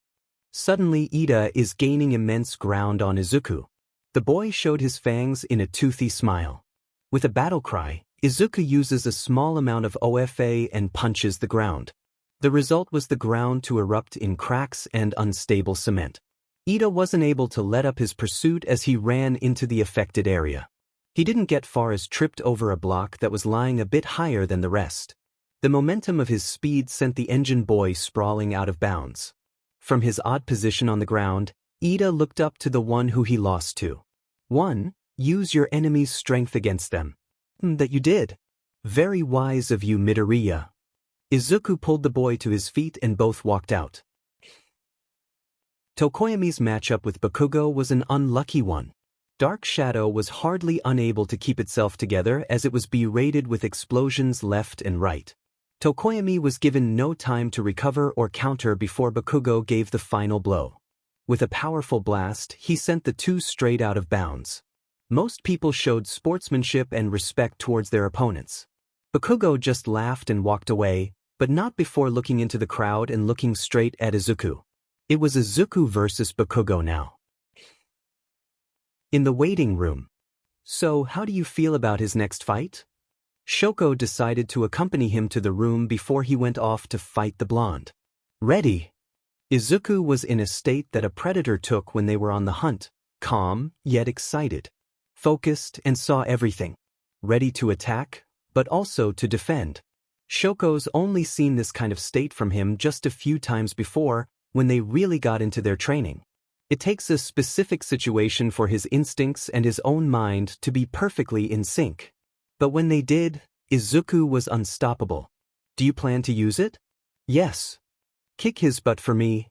Suddenly Ida is gaining immense ground on Izuku. The boy showed his fangs in a toothy smile. With a battle cry, Izuku uses a small amount of OFA and punches the ground. The result was the ground to erupt in cracks and unstable cement. Ida wasn't able to let up his pursuit as he ran into the affected area. He didn't get far as tripped over a block that was lying a bit higher than the rest. The momentum of his speed sent the engine boy sprawling out of bounds. From his odd position on the ground, Ida looked up to the one who he lost to. 1. Use your enemy's strength against them. That you did. Very wise of you, Midoriya. Izuku pulled the boy to his feet and both walked out. Tokoyami's matchup with Bakugo was an unlucky one. Dark Shadow was hardly unable to keep itself together as it was berated with explosions left and right. Tokoyami was given no time to recover or counter before Bakugo gave the final blow. With a powerful blast, he sent the 2 straight out of bounds. Most people showed sportsmanship and respect towards their opponents. Bakugo just laughed and walked away, but not before looking into the crowd and looking straight at Izuku. It was Izuku versus Bakugo now. In the waiting room. So, how do you feel about his next fight? Shoko decided to accompany him to the room before he went off to fight the blonde. Ready. Izuku was in a state that a predator took when they were on the hunt, calm, yet excited. Focused and saw everything. Ready to attack, but also to defend. Shoko's only seen this kind of state from him just a few times before, when they really got into their training. It takes a specific situation for his instincts and his own mind to be perfectly in sync. But when they did, Izuku was unstoppable. Do you plan to use it? Yes. Kick his butt for me.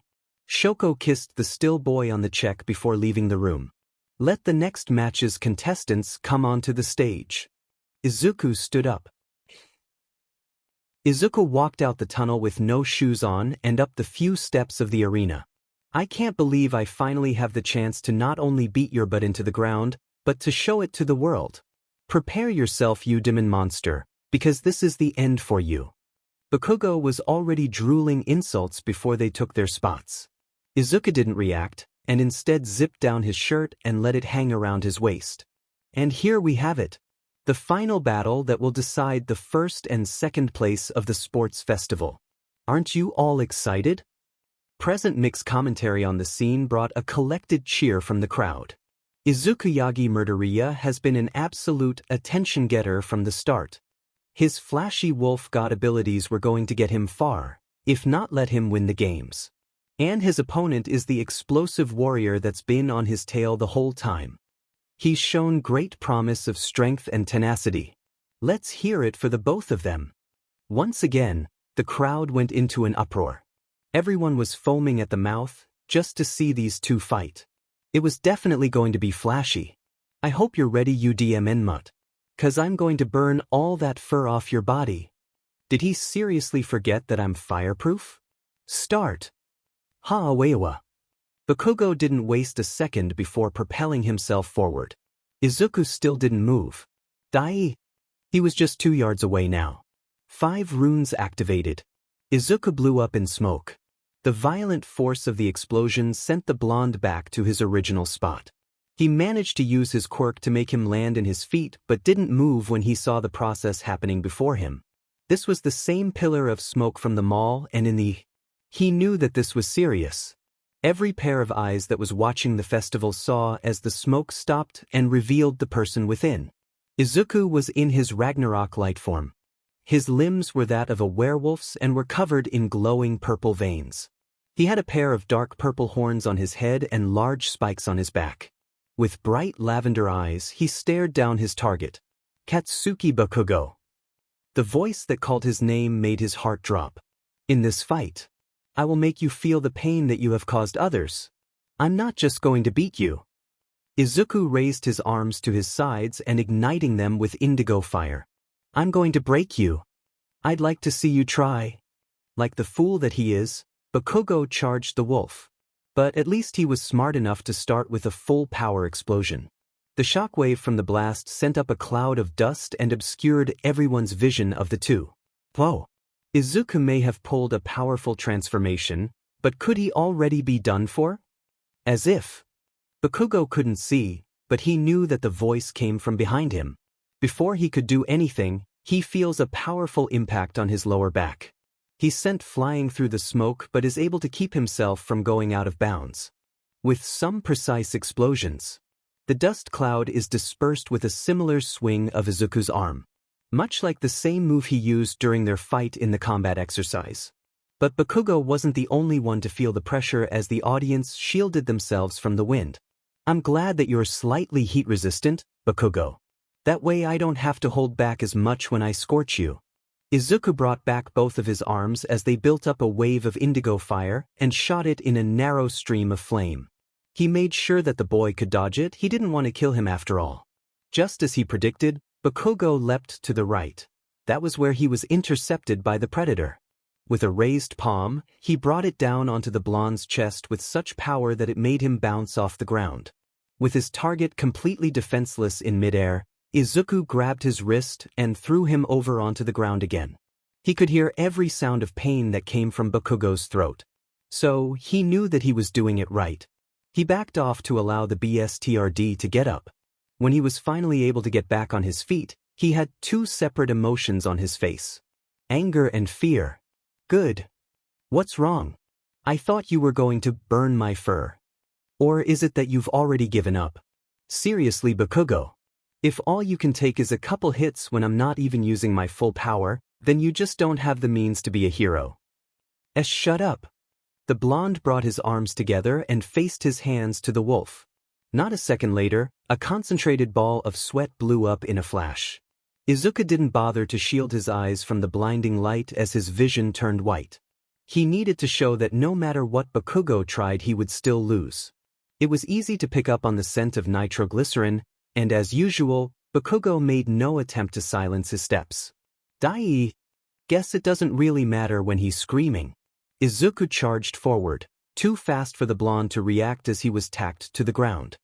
Shoko kissed the still boy on the cheek before leaving the room. Let the next match's contestants come onto the stage. Izuku stood up. Izuku walked out the tunnel with no shoes on and up the few steps of the arena. I can't believe I finally have the chance to not only beat your butt into the ground, but to show it to the world. Prepare yourself, you demon monster, because this is the end for you. Bakugo was already drooling insults before they took their spots. Izuku didn't react, and instead zipped down his shirt and let it hang around his waist. And here we have it. The final battle that will decide the first and second place of the sports festival. Aren't you all excited? Present mixed commentary on the scene brought a collected cheer from the crowd. Izuku Yagi Murderia has been an absolute attention-getter from the start. His flashy wolf god abilities were going to get him far, if not let him win the games. And his opponent is the explosive warrior that's been on his tail the whole time. He's shown great promise of strength and tenacity. Let's hear it for the both of them. Once again, the crowd went into an uproar. Everyone was foaming at the mouth just to see these two fight. It was definitely going to be flashy. I hope you're ready, UDMN Mutt. 'Cause I'm going to burn all that fur off your body. Did he seriously forget that I'm fireproof? Start. Ha'awewa. Bakugo didn't waste a second before propelling himself forward. Izuku still didn't move. Dai. He was just 2 yards away now. 5 runes activated. Izuku blew up in smoke. The violent force of the explosion sent the blonde back to his original spot. He managed to use his quirk to make him land in his feet but didn't move when he saw the process happening before him. This was the same pillar of smoke from the mall and in the... He knew that this was serious. Every pair of eyes that was watching the festival saw as the smoke stopped and revealed the person within. Izuku was in his Ragnarok light form. His limbs were that of a werewolf's and were covered in glowing purple veins. He had a pair of dark purple horns on his head and large spikes on his back. With bright lavender eyes, he stared down his target, Katsuki Bakugo. The voice that called his name made his heart drop. In this fight, I will make you feel the pain that you have caused others. I'm not just going to beat you. Izuku raised his arms to his sides and igniting them with indigo fire. I'm going to break you. I'd like to see you try. Like the fool that he is, Bakugo charged the wolf. But at least he was smart enough to start with a full power explosion. The shockwave from the blast sent up a cloud of dust and obscured everyone's vision of the two. Whoa! Izuku may have pulled a powerful transformation, but could he already be done for? As if. Bakugo couldn't see, but he knew that the voice came from behind him. Before he could do anything, he feels a powerful impact on his lower back. He's sent flying through the smoke but is able to keep himself from going out of bounds. With some precise explosions, the dust cloud is dispersed with a similar swing of Izuku's arm, much like the same move he used during their fight in the combat exercise. But Bakugo wasn't the only one to feel the pressure as the audience shielded themselves from the wind. I'm glad that you're slightly heat-resistant, Bakugo. That way I don't have to hold back as much when I scorch you. Izuku brought back both of his arms as they built up a wave of indigo fire and shot it in a narrow stream of flame. He made sure that the boy could dodge it. He didn't want to kill him after all. Just as he predicted, Bakugo leapt to the right. That was where he was intercepted by the predator. With a raised palm, he brought it down onto the blonde's chest with such power that it made him bounce off the ground. With his target completely defenseless in midair, Izuku grabbed his wrist and threw him over onto the ground again. He could hear every sound of pain that came from Bakugo's throat. So, he knew that he was doing it right. He backed off to allow the BSTRD to get up. When he was finally able to get back on his feet, he had two separate emotions on his face. Anger and fear. Good. What's wrong? I thought you were going to burn my fur. Or is it that you've already given up? Seriously, Bakugo. If all you can take is a couple hits when I'm not even using my full power, then you just don't have the means to be a hero. Shut up. The blonde brought his arms together and faced his hands to the wolf. Not a second later, a concentrated ball of sweat blew up in a flash. Izuku didn't bother to shield his eyes from the blinding light as his vision turned white. He needed to show that no matter what Bakugo tried he would still lose. It was easy to pick up on the scent of nitroglycerin, and as usual, Bakugo made no attempt to silence his steps. Dai! Guess it doesn't really matter when he's screaming. Izuku charged forward, too fast for the blonde to react as he was tacked to the ground.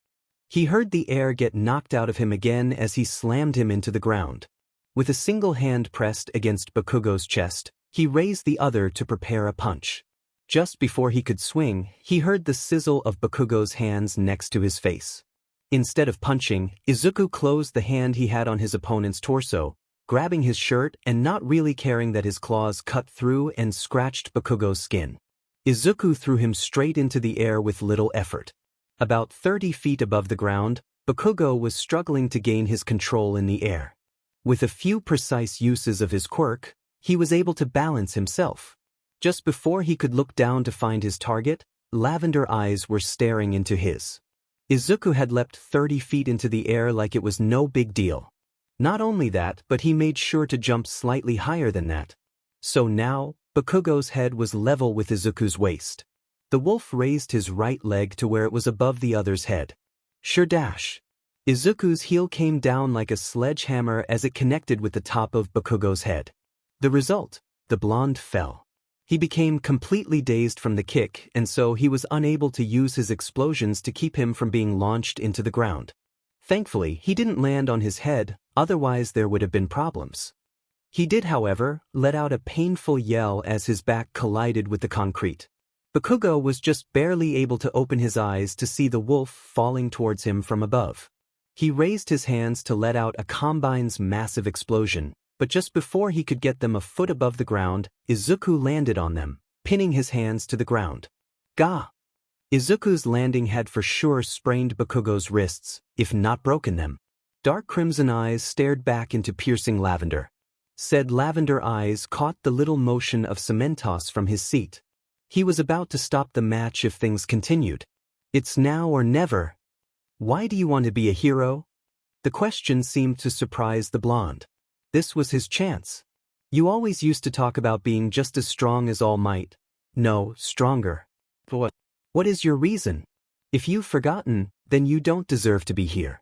He heard the air get knocked out of him again as he slammed him into the ground. With a single hand pressed against Bakugo's chest, He raised the other to prepare a punch. Just before he could swing, he heard the sizzle of Bakugos' hands next to his face. Instead of punching, Izuku closed the hand he had on his opponent's torso, grabbing his shirt and not really caring that his claws cut through and scratched Bakugos' skin. Izuku threw him straight into the air with little effort. About 30 feet above the ground, Bakugo was struggling to gain his control in the air. With a few precise uses of his quirk, he was able to balance himself. Just before he could look down to find his target, lavender eyes were staring into his. Izuku had leapt 30 feet into the air like it was no big deal. Not only that, but he made sure to jump slightly higher than that. So now, Bakugos' head was level with Izuku's waist. The wolf raised his right leg to where it was above the other's head. Sure dash. Izuku's heel came down like a sledgehammer as it connected with the top of Bakugos' head. The result, the blonde fell. He became completely dazed from the kick, and so he was unable to use his explosions to keep him from being launched into the ground. Thankfully, he didn't land on his head, otherwise there would have been problems. He did, however, let out a painful yell as his back collided with the concrete. Bakugo was just barely able to open his eyes to see the wolf falling towards him from above. He raised his hands to let out a combine's massive explosion, but just before he could get them a foot above the ground, Izuku landed on them, pinning his hands to the ground. Gah! Izuku's landing had for sure sprained Bakugos' wrists, if not broken them. Dark crimson eyes stared back into piercing lavender. Said lavender eyes caught the little motion of Cementos from his seat. He was about to stop the match if things continued. It's now or never. Why do you want to be a hero? The question seemed to surprise the blonde. This was his chance. You always used to talk about being just as strong as All Might. No, stronger. But what is your reason? If you've forgotten, then you don't deserve to be here.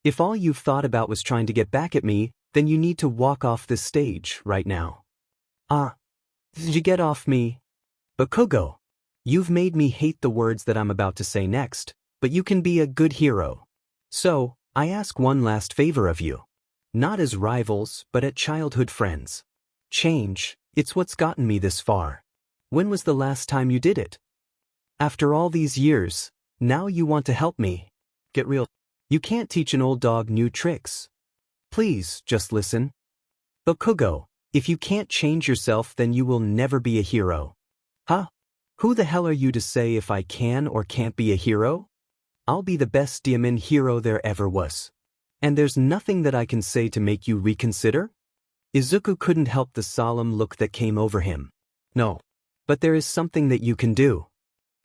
If all you've thought about was trying to get back at me, then you need to walk off this stage right now. Did you get off me? Bakugo, you've made me hate the words that I'm about to say next, but you can be a good hero. So, I ask one last favor of you. Not as rivals, but as childhood friends. Change, it's what's gotten me this far. When was the last time you did it? After all these years, now you want to help me. Get real. You can't teach an old dog new tricks. Please, just listen. Bakugo, if you can't change yourself, then you will never be a hero. Huh? Who the hell are you to say if I can or can't be a hero? I'll be the best diamond hero there ever was. And there's nothing that I can say to make you reconsider? Izuku couldn't help the solemn look that came over him. No. But there is something that you can do.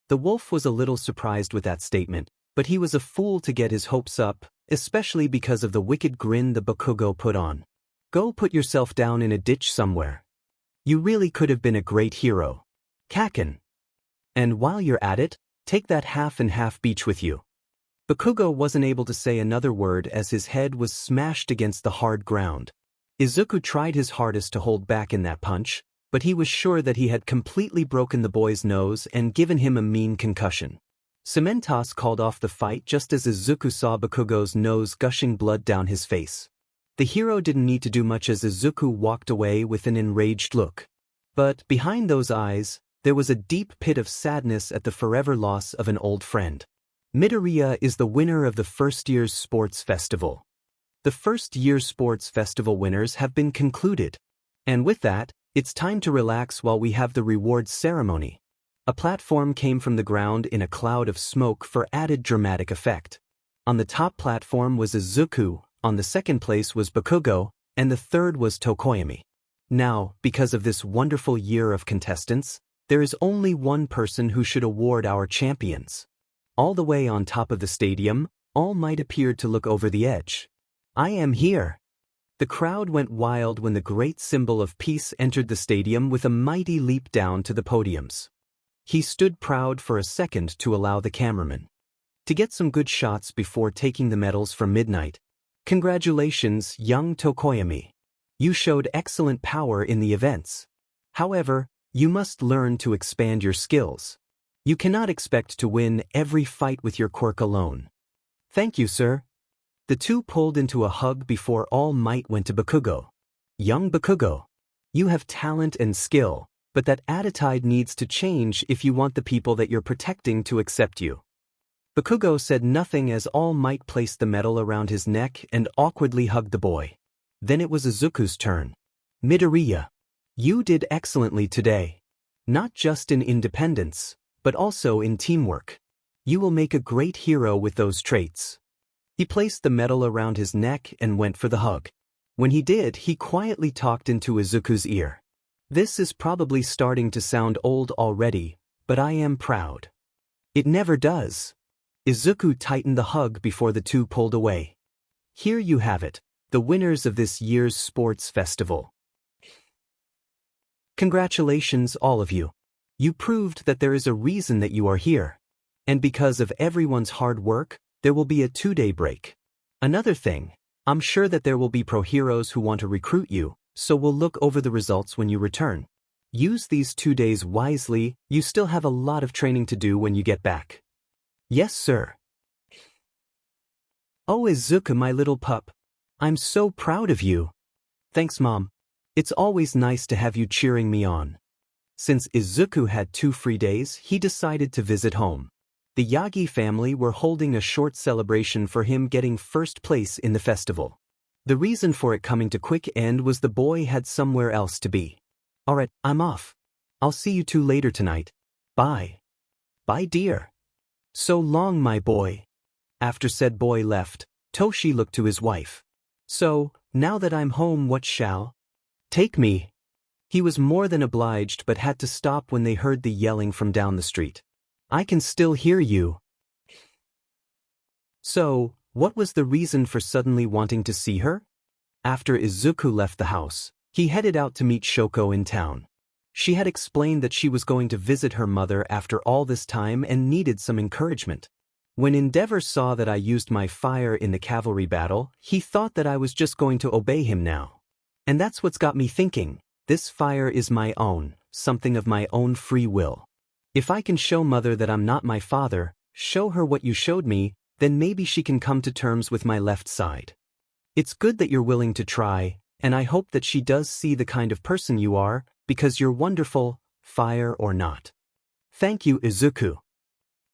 The wolf was a little surprised with that statement, but he was a fool to get his hopes up, especially because of the wicked grin the Bakugo put on. Go put yourself down in a ditch somewhere. You really could have been a great hero. Kaken. And while you're at it, take that half and half beach with you. Bakugo wasn't able to say another word as his head was smashed against the hard ground. Izuku tried his hardest to hold back in that punch, but he was sure that he had completely broken the boy's nose and given him a mean concussion. Cementos called off the fight just as Izuku saw Bakugo's nose gushing blood down his face. The hero didn't need to do much as Izuku walked away with an enraged look. But behind those eyes, there was a deep pit of sadness at the forever loss of an old friend. Midoriya is the winner of the first year's sports festival. The first year's sports festival winners have been concluded. And with that, it's time to relax while we have the rewards ceremony. A platform came from the ground in a cloud of smoke for added dramatic effect. On the top platform was Izuku, on the second place was Bakugo, and the third was Tokoyami. Now, because of this wonderful year of contestants, there is only one person who should award our champions. All the way on top of the stadium, All Might appeared to look over the edge. I am here. The crowd went wild when the great symbol of peace entered the stadium with a mighty leap down to the podiums. He stood proud for a second to allow the cameraman to get some good shots before taking the medals from midnight. Congratulations, young Tokoyami. You showed excellent power in the events. However, you must learn to expand your skills. You cannot expect to win every fight with your quirk alone. Thank you, sir. The two pulled into a hug before All Might went to Bakugo. Young Bakugo. You have talent and skill, but that attitude needs to change if you want the people that you're protecting to accept you. Bakugos said nothing as All Might placed the medal around his neck and awkwardly hugged the boy. Then it was Izuku's turn. Midoriya. You did excellently today. Not just in independence, but also in teamwork. You will make a great hero with those traits. He placed the medal around his neck and went for the hug. When he did, he quietly talked into Izuku's ear. This is probably starting to sound old already, but I am proud. It never does. Izuku tightened the hug before the two pulled away. Here you have it, the winners of this year's sports festival. Congratulations, all of you. You proved that there is a reason that you are here. And because of everyone's hard work, there will be a 2-day break. Another thing, I'm sure that there will be pro heroes who want to recruit you, so we'll look over the results when you return. Use these 2 days wisely, you still have a lot of training to do when you get back. Yes, sir. Oh, Izuku, my little pup. I'm so proud of you. Thanks, Mom. It's always nice to have you cheering me on. Since Izuku had 2 free days, he decided to visit home. The Yagi family were holding a short celebration for him getting first place in the festival. The reason for it coming to quick end was the boy had somewhere else to be. Alright, I'm off. I'll see you two later tonight. Bye. Bye, dear. So long, my boy. After said boy left, Toshi looked to his wife. So, now that I'm home, what shall? Take me. He was more than obliged but had to stop when they heard the yelling from down the street. I can still hear you. So, what was the reason for suddenly wanting to see her? After Izuku left the house, he headed out to meet Shoko in town. She had explained that she was going to visit her mother after all this time and needed some encouragement. When Endeavor saw that I used my fire in the cavalry battle, he thought that I was just going to obey him now. And that's what's got me thinking, this fire is my own, something of my own free will. If I can show Mother that I'm not my father, show her what you showed me, then maybe she can come to terms with my left side. It's good that you're willing to try, and I hope that she does see the kind of person you are, because you're wonderful, fire or not. Thank you, Izuku.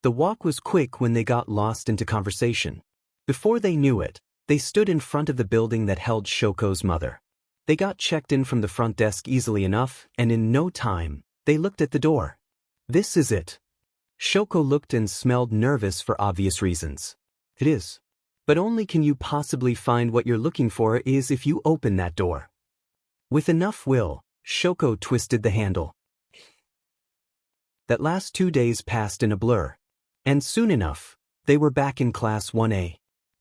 The walk was quick when they got lost into conversation. Before they knew it, they stood in front of the building that held Shoko's mother. They got checked in from the front desk easily enough, and in no time, they looked at the door. This is it. Shoko looked and smelled nervous for obvious reasons. It is. But only can you possibly find what you're looking for is if you open that door. With enough will, Shoko twisted the handle. That last 2 days passed in a blur. And soon enough, they were back in Class 1A.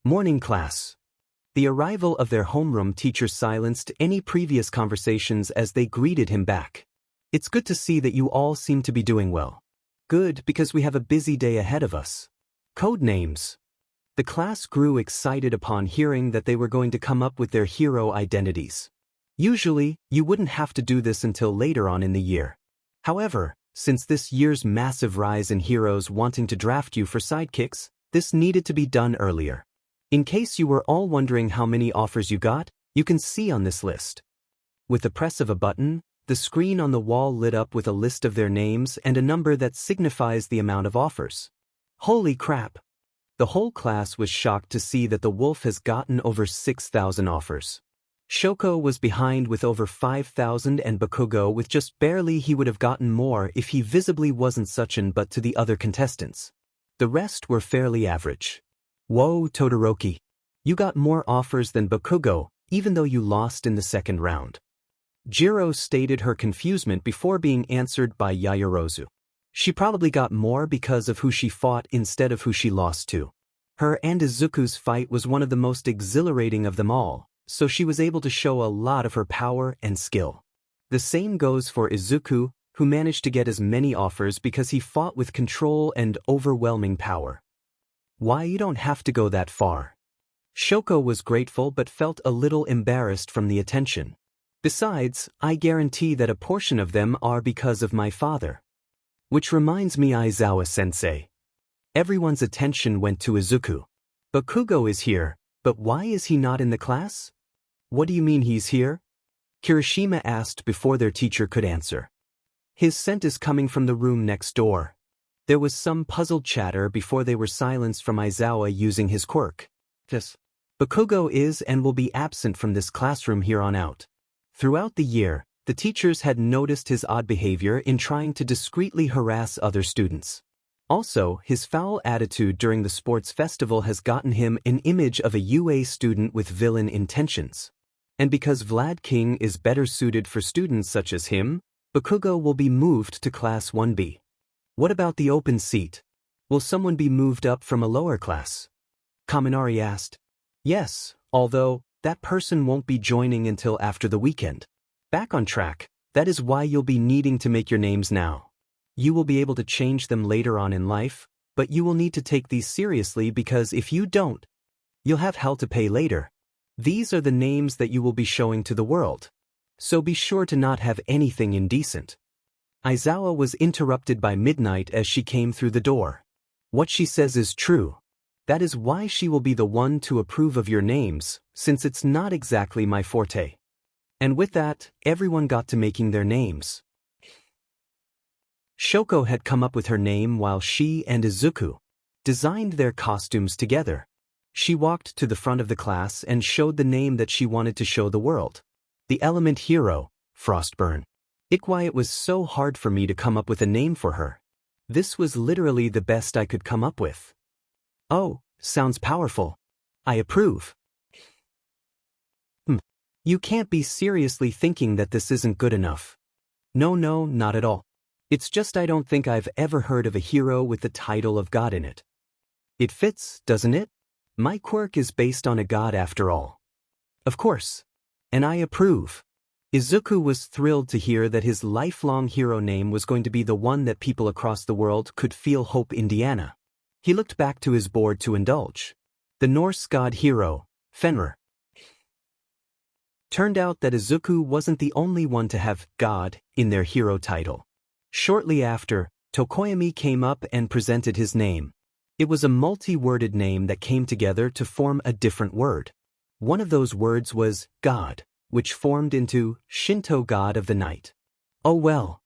Morning class. The arrival of their homeroom teacher silenced any previous conversations as they greeted him back. It's good to see that you all seem to be doing well. Good, because we have a busy day ahead of us. Code names. The class grew excited upon hearing that they were going to come up with their hero identities. Usually, you wouldn't have to do this until later on in the year. However, since this year's massive rise in heroes wanting to draft you for sidekicks, this needed to be done earlier. In case you were all wondering how many offers you got, you can see on this list. With the press of a button, the screen on the wall lit up with a list of their names and a number that signifies the amount of offers. Holy crap! The whole class was shocked to see that the wolf has gotten over 6,000 offers. Shoko was behind with over 5,000 and Bakugos with just barely. He would have gotten more if he visibly wasn't such an but to the other contestants. The rest were fairly average. Whoa, Todoroki. You got more offers than Bakugos, even though you lost in the second round. Jiro stated her confusement before being answered by Yaoyorozu. She probably got more because of who she fought instead of who she lost to. Her and Izuku's fight was one of the most exhilarating of them all, so she was able to show a lot of her power and skill. The same goes for Izuku, who managed to get as many offers because he fought with control and overwhelming power. Why, you don't have to go that far. Shoko was grateful but felt a little embarrassed from the attention. Besides, I guarantee that a portion of them are because of my father. Which reminds me, Aizawa-sensei. Everyone's attention went to Izuku. Bakugos is here, but why is he not in the class? What do you mean he's here? Kirishima asked before their teacher could answer. His scent is coming from the room next door. There was some puzzled chatter before they were silenced from Aizawa using his quirk. Yes. Bakugo is and will be absent from this classroom here on out. Throughout the year, the teachers had noticed his odd behavior in trying to discreetly harass other students. Also, his foul attitude during the sports festival has gotten him an image of a UA student with villain intentions. And because Vlad King is better suited for students such as him, Bakugo will be moved to Class 1B. What about the open seat? Will someone be moved up from a lower class? Kaminari asked. Yes, although, that person won't be joining until after the weekend. Back on track, that is why you'll be needing to make your names now. You will be able to change them later on in life, but you will need to take these seriously because if you don't, you'll have hell to pay later. These are the names that you will be showing to the world. So be sure to not have anything indecent. Aizawa was interrupted by Midnight as she came through the door. What she says is true. That is why she will be the one to approve of your names, since it's not exactly my forte. And with that, everyone got to making their names. Shoko had come up with her name while she and Izuku designed their costumes together. She walked to the front of the class and showed the name that she wanted to show the world. The element hero, Frostburn. It was so hard for me to come up with a name for her. This was literally the best I could come up with. Oh, sounds powerful. I approve. You can't be seriously thinking that this isn't good enough. No, not at all. It's just I don't think I've ever heard of a hero with the title of God in it. It fits, doesn't it? My quirk is based on a god after all. Of course. And I approve. Izuku was thrilled to hear that his lifelong hero name was going to be the one that people across the world could feel hope Indiana. He looked back to his board to indulge. The Norse God hero, Fenrir. Turned out that Izuku wasn't the only one to have God in their hero title. Shortly after, Tokoyami came up and presented his name. It was a multi-worded name that came together to form a different word. One of those words was God, which formed into Shinto God of the Night. Oh well.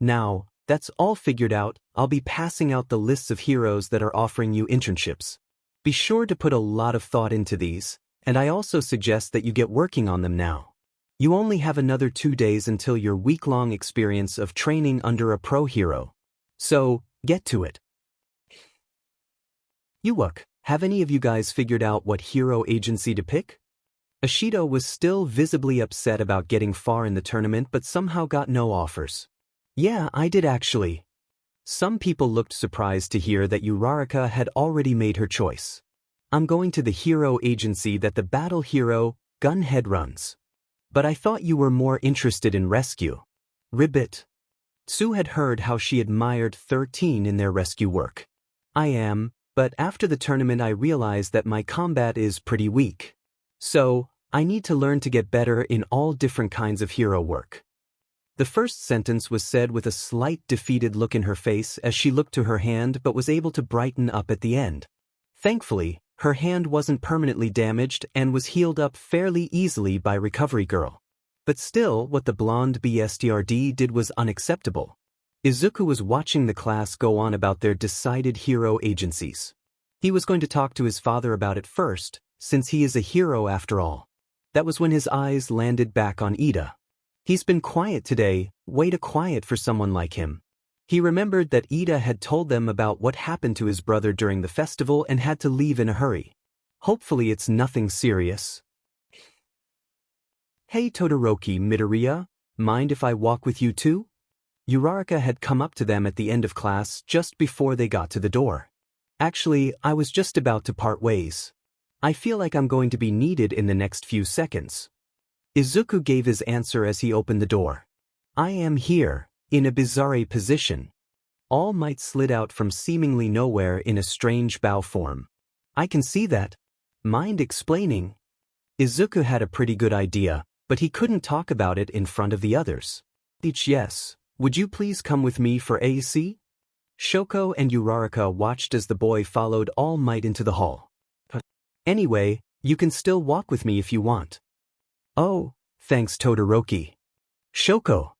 Now, that's all figured out. I'll be passing out the lists of heroes that are offering you internships. Be sure to put a lot of thought into these, and I also suggest that you get working on them now. You only have another 2 days until your week-long experience of training under a pro hero. So, get to it. Have any of you guys figured out what hero agency to pick? Ashido was still visibly upset about getting far in the tournament but somehow got no offers. Yeah, I did actually. Some people looked surprised to hear that Uraraka had already made her choice. I'm going to the hero agency that the battle hero, Gunhead runs. But I thought you were more interested in rescue. Ribbit. Sue had heard how she admired 13 in their rescue work. I am, but after the tournament I realized that my combat is pretty weak. So, I need to learn to get better in all different kinds of hero work. The first sentence was said with a slight defeated look in her face as she looked to her hand but was able to brighten up at the end. Thankfully, her hand wasn't permanently damaged and was healed up fairly easily by Recovery Girl. But still, what the blonde BSTRD did was unacceptable. Izuku was watching the class go on about their decided hero agencies. He was going to talk to his father about it first, since he is a hero after all. That was when his eyes landed back on Ida. He's been quiet today, way too quiet for someone like him. He remembered that Ida had told them about what happened to his brother during the festival and had to leave in a hurry. Hopefully it's nothing serious. Hey Todoroki Midoriya, mind if I walk with you too? Uraraka had come up to them at the end of class just before they got to the door. Actually, I was just about to part ways. I feel like I'm going to be needed in the next few seconds. Izuku gave his answer as he opened the door. I am here, in a bizarre position. All Might slid out from seemingly nowhere in a strange bow form. I can see that. Mind explaining? Izuku had a pretty good idea, but he couldn't talk about it in front of the others. Yes, would you please come with me for AC? Shoko and Uraraka watched as the boy followed All Might into the hall. Anyway, you can still walk with me if you want. Oh, Thanks Todoroki. Shoko.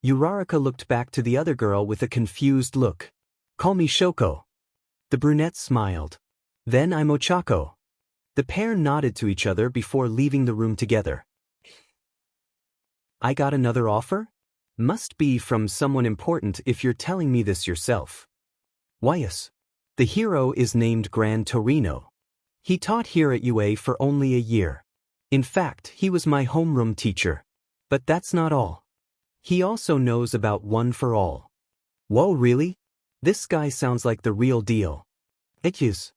Uraraka looked back to the other girl with a confused look. Call me Shoko. The brunette smiled. Then I'm Ochako. The pair nodded to each other before leaving the room together. I got another offer? Must be from someone important if you're telling me this yourself. Why yes. The hero is named Grand Torino. He taught here at UA for only a year. In fact, he was my homeroom teacher. But that's not all. He also knows about One for All. Whoa, really? This guy sounds like the real deal. It is.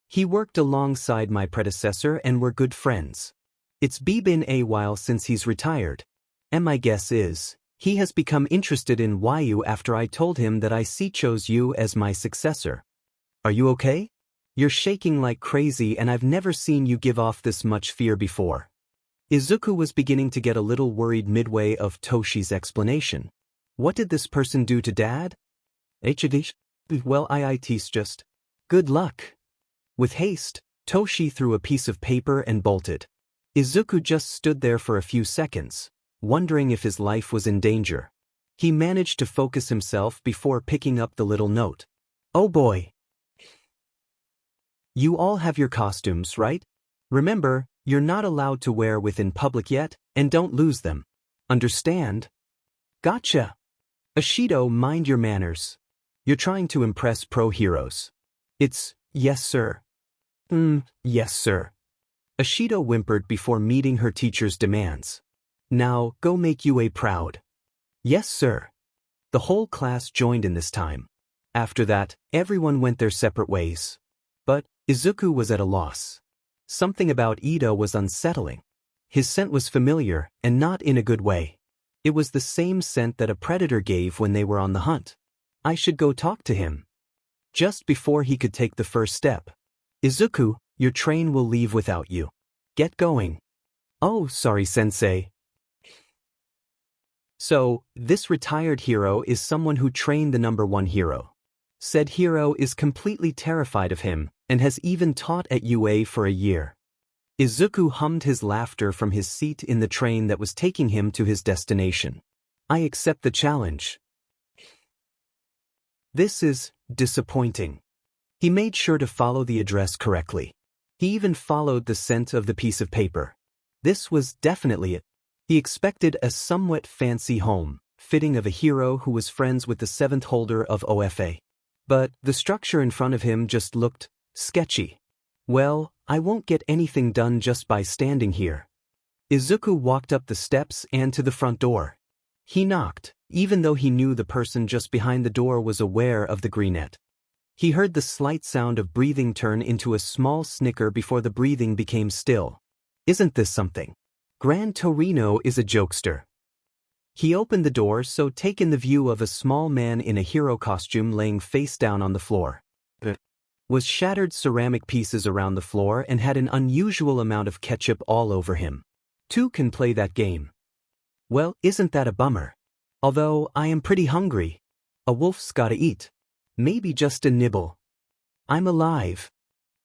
He worked alongside my predecessor and we're good friends. It's been a while since he's retired. And my guess is, he has become interested in YU after I told him that I chose you as my successor. Are you okay? You're shaking like crazy and I've never seen you give off this much fear before. Izuku was beginning to get a little worried midway of Toshi's explanation. What did this person do to Dad? Well, it's just. Good luck. With haste, Toshi threw a piece of paper and bolted. Izuku just stood there for a few seconds, wondering if his life was in danger. He managed to focus himself before picking up the little note. Oh boy. You all have your costumes, right? Remember, you're not allowed to wear within public yet, and don't lose them. Understand? Gotcha. Ashido, mind your manners. You're trying to impress pro-heroes. It's, yes sir. Yes sir. Ashido whimpered before meeting her teacher's demands. Now, go make UA proud. Yes sir. The whole class joined in this time. After that, everyone went their separate ways. But, Izuku was at a loss. Something about Ito was unsettling. His scent was familiar, and not in a good way. It was the same scent that a predator gave when they were on the hunt. I should go talk to him. Just before he could take the first step. Izuku, your train will leave without you. Get going. Oh, sorry sensei. So, this retired hero is someone who trained the #1 hero. Said hero is completely terrified of him, and has even taught at UA for a year. Izuku hummed his laughter from his seat in the train that was taking him to his destination. I accept the challenge. This is disappointing. He made sure to follow the address correctly. He even followed the scent of the piece of paper. This was definitely it. He expected a somewhat fancy home, fitting of a hero who was friends with the 7th holder of OFA. But the structure in front of him just looked sketchy. Well, I won't get anything done just by standing here. Izuku walked up the steps and to the front door. He knocked, even though he knew the person just behind the door was aware of the greenette. He heard the slight sound of breathing turn into a small snicker before the breathing became still. Isn't this something? Grand Torino is a jokester. He opened the door so take in the view of a small man in a hero costume laying face down on the floor. Was shattered ceramic pieces around the floor and had an unusual amount of ketchup all over him. Two can play that game. Well, isn't that a bummer? Although, I am pretty hungry. A wolf's gotta eat. Maybe just a nibble. I'm alive.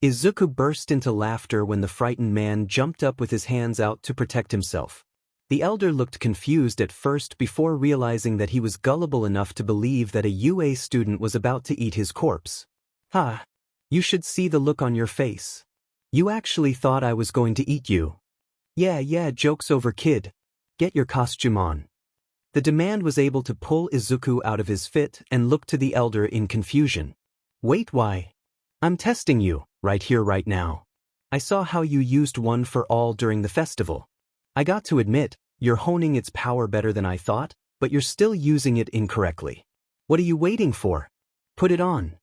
Izuku burst into laughter when the frightened man jumped up with his hands out to protect himself. The elder looked confused at first before realizing that he was gullible enough to believe that a UA student was about to eat his corpse. Ha! You should see the look on your face. You actually thought I was going to eat you. Yeah, joke's over kid. Get your costume on. The demand was able to pull Izuku out of his fit and looked to the elder in confusion. Wait, why? I'm testing you, right here right now. I saw how you used One for All during the festival. I got to admit, you're honing its power better than I thought, but you're still using it incorrectly. What are you waiting for? Put it on.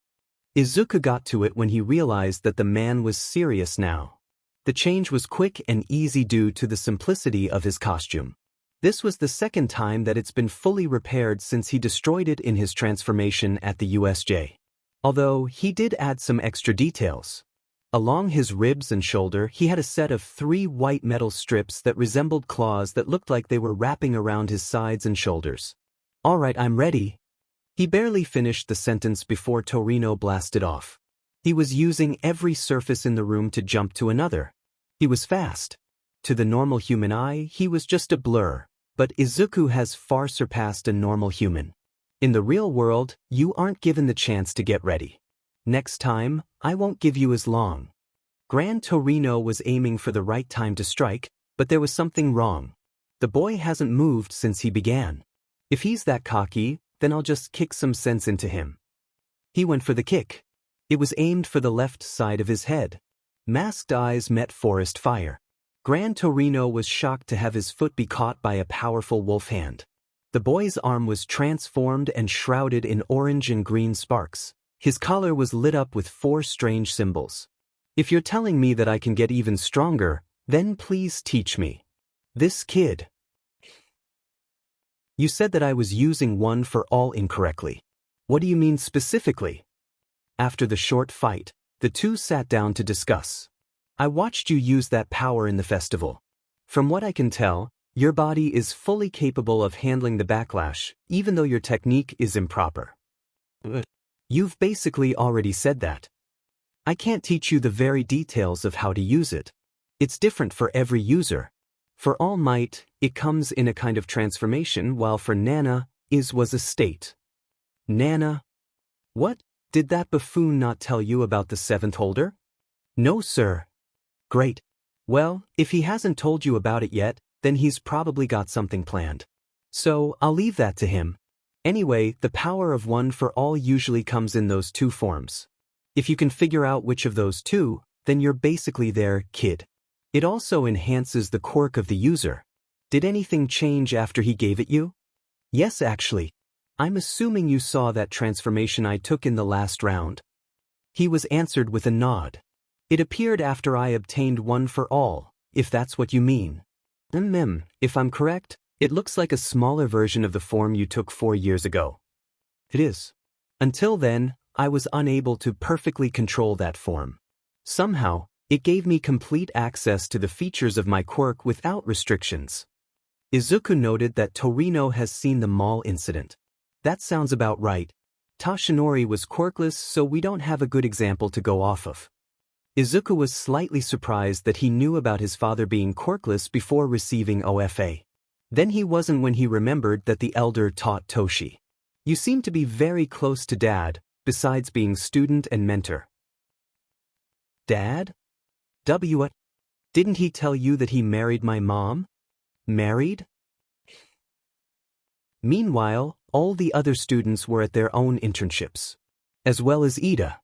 Izuku got to it when he realized that the man was serious now. The change was quick and easy due to the simplicity of his costume. This was the second time that it's been fully repaired since he destroyed it in his transformation at the USJ. Although, he did add some extra details. Along his ribs and shoulder he had a set of 3 white metal strips that resembled claws that looked like they were wrapping around his sides and shoulders. Alright, I'm ready. He barely finished the sentence before Torino blasted off. He was using every surface in the room to jump to another. He was fast. To the normal human eye, he was just a blur, but Izuku has far surpassed a normal human. In the real world, you aren't given the chance to get ready. Next time, I won't give you as long. Grand Torino was aiming for the right time to strike, but there was something wrong. The boy hasn't moved since he began. If he's that cocky, then I'll just kick some sense into him. He went for the kick. It was aimed for the left side of his head. Masked eyes met forest fire. Grand Torino was shocked to have his foot be caught by a powerful wolf hand. The boy's arm was transformed and shrouded in orange and green sparks. His collar was lit up with 4 strange symbols. If you're telling me that I can get even stronger, then please teach me. This kid. You said that I was using one for all incorrectly. What do you mean specifically? After the short fight, the two sat down to discuss. I watched you use that power in the festival. From what I can tell, your body is fully capable of handling the backlash, even though your technique is improper. You've basically already said that. I can't teach you the very details of how to use it. It's different for every user. For All Might, it comes in a kind of transformation, while for Nana, was a state. Nana? What? Did that buffoon not tell you about the 7th holder? No, sir. Great. Well, if he hasn't told you about it yet, then he's probably got something planned. So, I'll leave that to him. Anyway, the power of one for all usually comes in those 2 forms. If you can figure out which of those 2, then you're basically there, kid. It also enhances the quirk of the user. Did anything change after he gave it you? Yes, actually. I'm assuming you saw that transformation I took in the last round. He was answered with a nod. It appeared after I obtained one for all, if that's what you mean. If I'm correct, it looks like a smaller version of the form you took 4 years ago. It is. Until then, I was unable to perfectly control that form. Somehow, it gave me complete access to the features of my quirk without restrictions. Izuku noted that Torino has seen the mall incident. That sounds about right. Toshinori was quirkless, so we don't have a good example to go off of. Izuku was slightly surprised that he knew about his father being quirkless before receiving OFA. Then he wasn't when he remembered that the elder taught Toshi. You seem to be very close to Dad, besides being student and mentor. Dad? What? Didn't he tell you that he married my mom? Married? Meanwhile, all the other students were at their own internships. As well as Ida.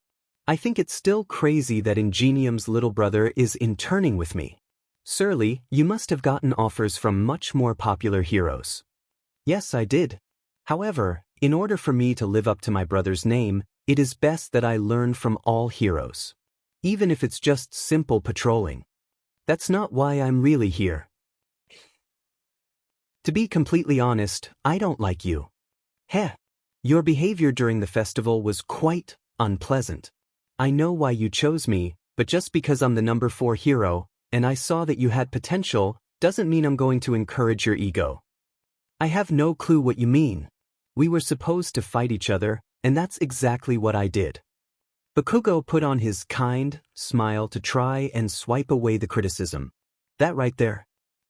I think it's still crazy that Ingenium's little brother is interning with me. Surely, you must have gotten offers from much more popular heroes. Yes, I did. However, in order for me to live up to my brother's name, it is best that I learn from all heroes. Even if it's just simple patrolling. That's not why I'm really here. To be completely honest, I don't like you. Heh. Your behavior during the festival was quite unpleasant. I know why you chose me, but just because I'm the number 4 hero, and I saw that you had potential, doesn't mean I'm going to encourage your ego. I have no clue what you mean. We were supposed to fight each other, and that's exactly what I did. Bakugo put on his kind smile to try and swipe away the criticism. That right there.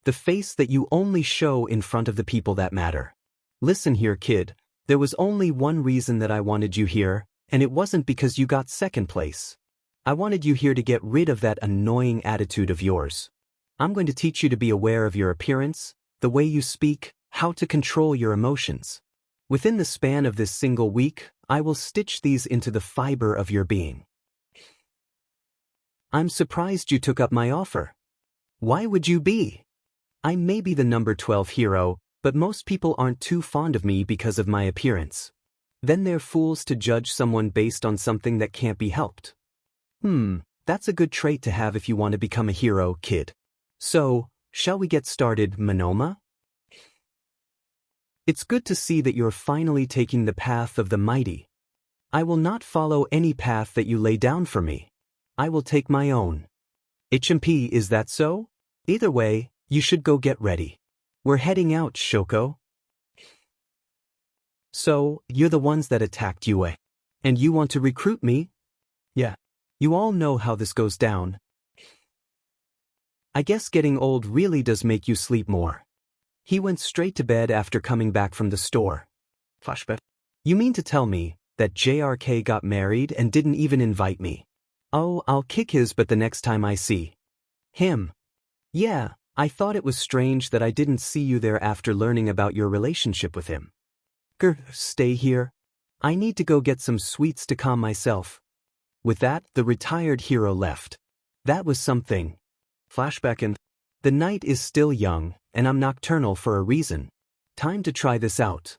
The face that you only show in front of the people that matter. Listen here, kid. There was only one reason that I wanted you here, and it wasn't because you got 2nd place. I wanted you here to get rid of that annoying attitude of yours. I'm going to teach you to be aware of your appearance, the way you speak, how to control your emotions. Within the span of this single week, I will stitch these into the fiber of your being. I'm surprised you took up my offer. Why would you be? I may be the number 12 hero, but most people aren't too fond of me because of my appearance. Then they're fools to judge someone based on something that can't be helped. That's a good trait to have if you want to become a hero, kid. So, shall we get started, Monoma? It's good to see that you're finally taking the path of the mighty. I will not follow any path that you lay down for me. I will take my own. HMP, is that so? Either way, you should go get ready. We're heading out, Shoko. So, you're the ones that attacked Yue. And you want to recruit me? Yeah. You all know how this goes down. I guess getting old really does make you sleep more. He went straight to bed after coming back from the store. Flashback. You mean to tell me that JRK got married and didn't even invite me? Oh, I'll kick his butt the next time I see him. Yeah, I thought it was strange that I didn't see you there after learning about your relationship with him. Stay here. I need to go get some sweets to calm myself. With that, the retired hero left. That was something. Flashback and the night is still young, and I'm nocturnal for a reason. Time to try this out.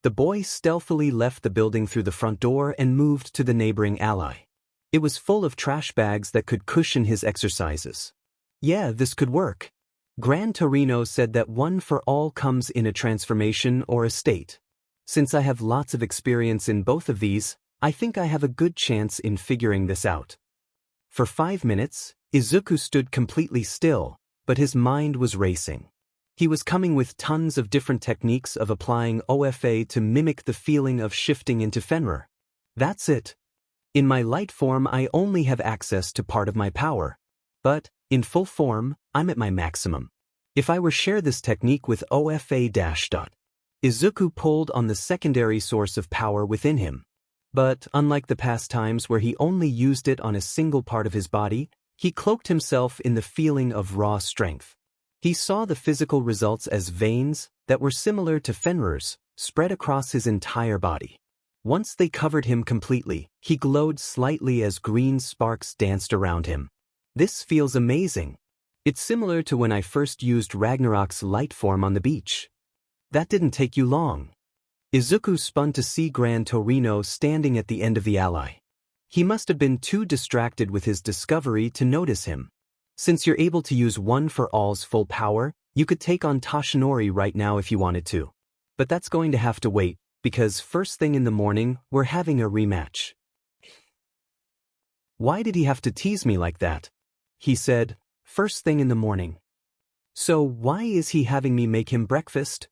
The boy stealthily left the building through the front door and moved to the neighboring alley. It was full of trash bags that could cushion his exercises. Yeah, this could work. Grand Torino said that one for all comes in a transformation or a state. Since I have lots of experience in both of these, I think I have a good chance in figuring this out. For 5 minutes, Izuku stood completely still, but his mind was racing. He was coming with tons of different techniques of applying OFA to mimic the feeling of shifting into Fenrir. That's it. In my light form I only have access to part of my power. But, in full form, I'm at my maximum. If I were share this technique with OFA Izuku pulled on the secondary source of power within him. But, unlike the past times where he only used it on a single part of his body, he cloaked himself in the feeling of raw strength. He saw the physical results as veins that were similar to Fenrir's, spread across his entire body. Once they covered him completely, he glowed slightly as green sparks danced around him. This feels amazing. It's similar to when I first used Ragnarok's light form on the beach. That didn't take you long. Izuku spun to see Grand Torino standing at the end of the alley. He must have been too distracted with his discovery to notice him. Since you're able to use one for all's full power, you could take on Toshinori right now if you wanted to. But that's going to have to wait, because first thing in the morning, we're having a rematch. Why did he have to tease me like that? He said, first thing in the morning. So why is he having me make him breakfast?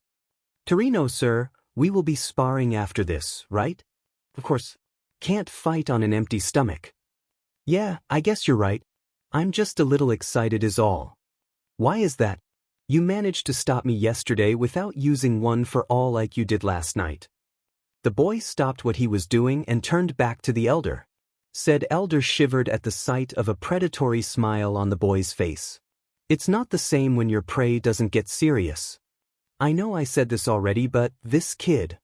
Torino, sir, we will be sparring after this, right? Of course. Can't fight on an empty stomach. Yeah, I guess you're right. I'm just a little excited is all. Why is that? You managed to stop me yesterday without using one for all like you did last night. The boy stopped what he was doing and turned back to the elder. Said elder shivered at the sight of a predatory smile on the boy's face. It's not the same when your prey doesn't get serious. I know I said this already, but this kid.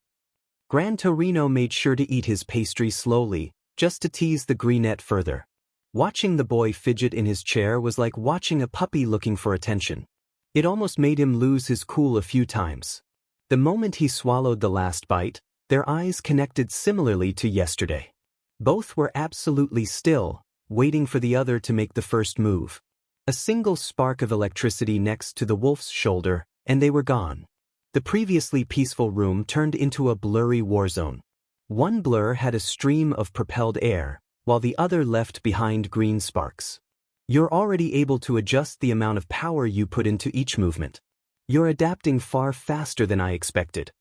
Grand Torino made sure to eat his pastry slowly, just to tease the greenette further. Watching the boy fidget in his chair was like watching a puppy looking for attention. It almost made him lose his cool a few times. The moment he swallowed the last bite, their eyes connected similarly to yesterday. Both were absolutely still, waiting for the other to make the first move. A single spark of electricity next to the wolf's shoulder, and they were gone. The previously peaceful room turned into a blurry war zone. One blur had a stream of propelled air, while the other left behind green sparks. You're already able to adjust the amount of power you put into each movement. You're adapting far faster than I expected.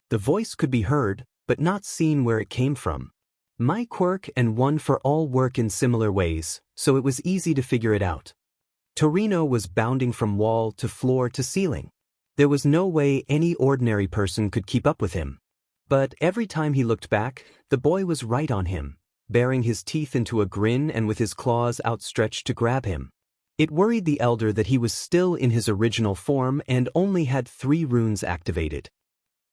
The voice could be heard, but not seen where it came from. My quirk and one for all work in similar ways, so it was easy to figure it out. Torino was bounding from wall to floor to ceiling. There was no way any ordinary person could keep up with him. But every time he looked back, the boy was right on him, baring his teeth into a grin and with his claws outstretched to grab him. It worried the elder that he was still in his original form and only had 3 runes activated.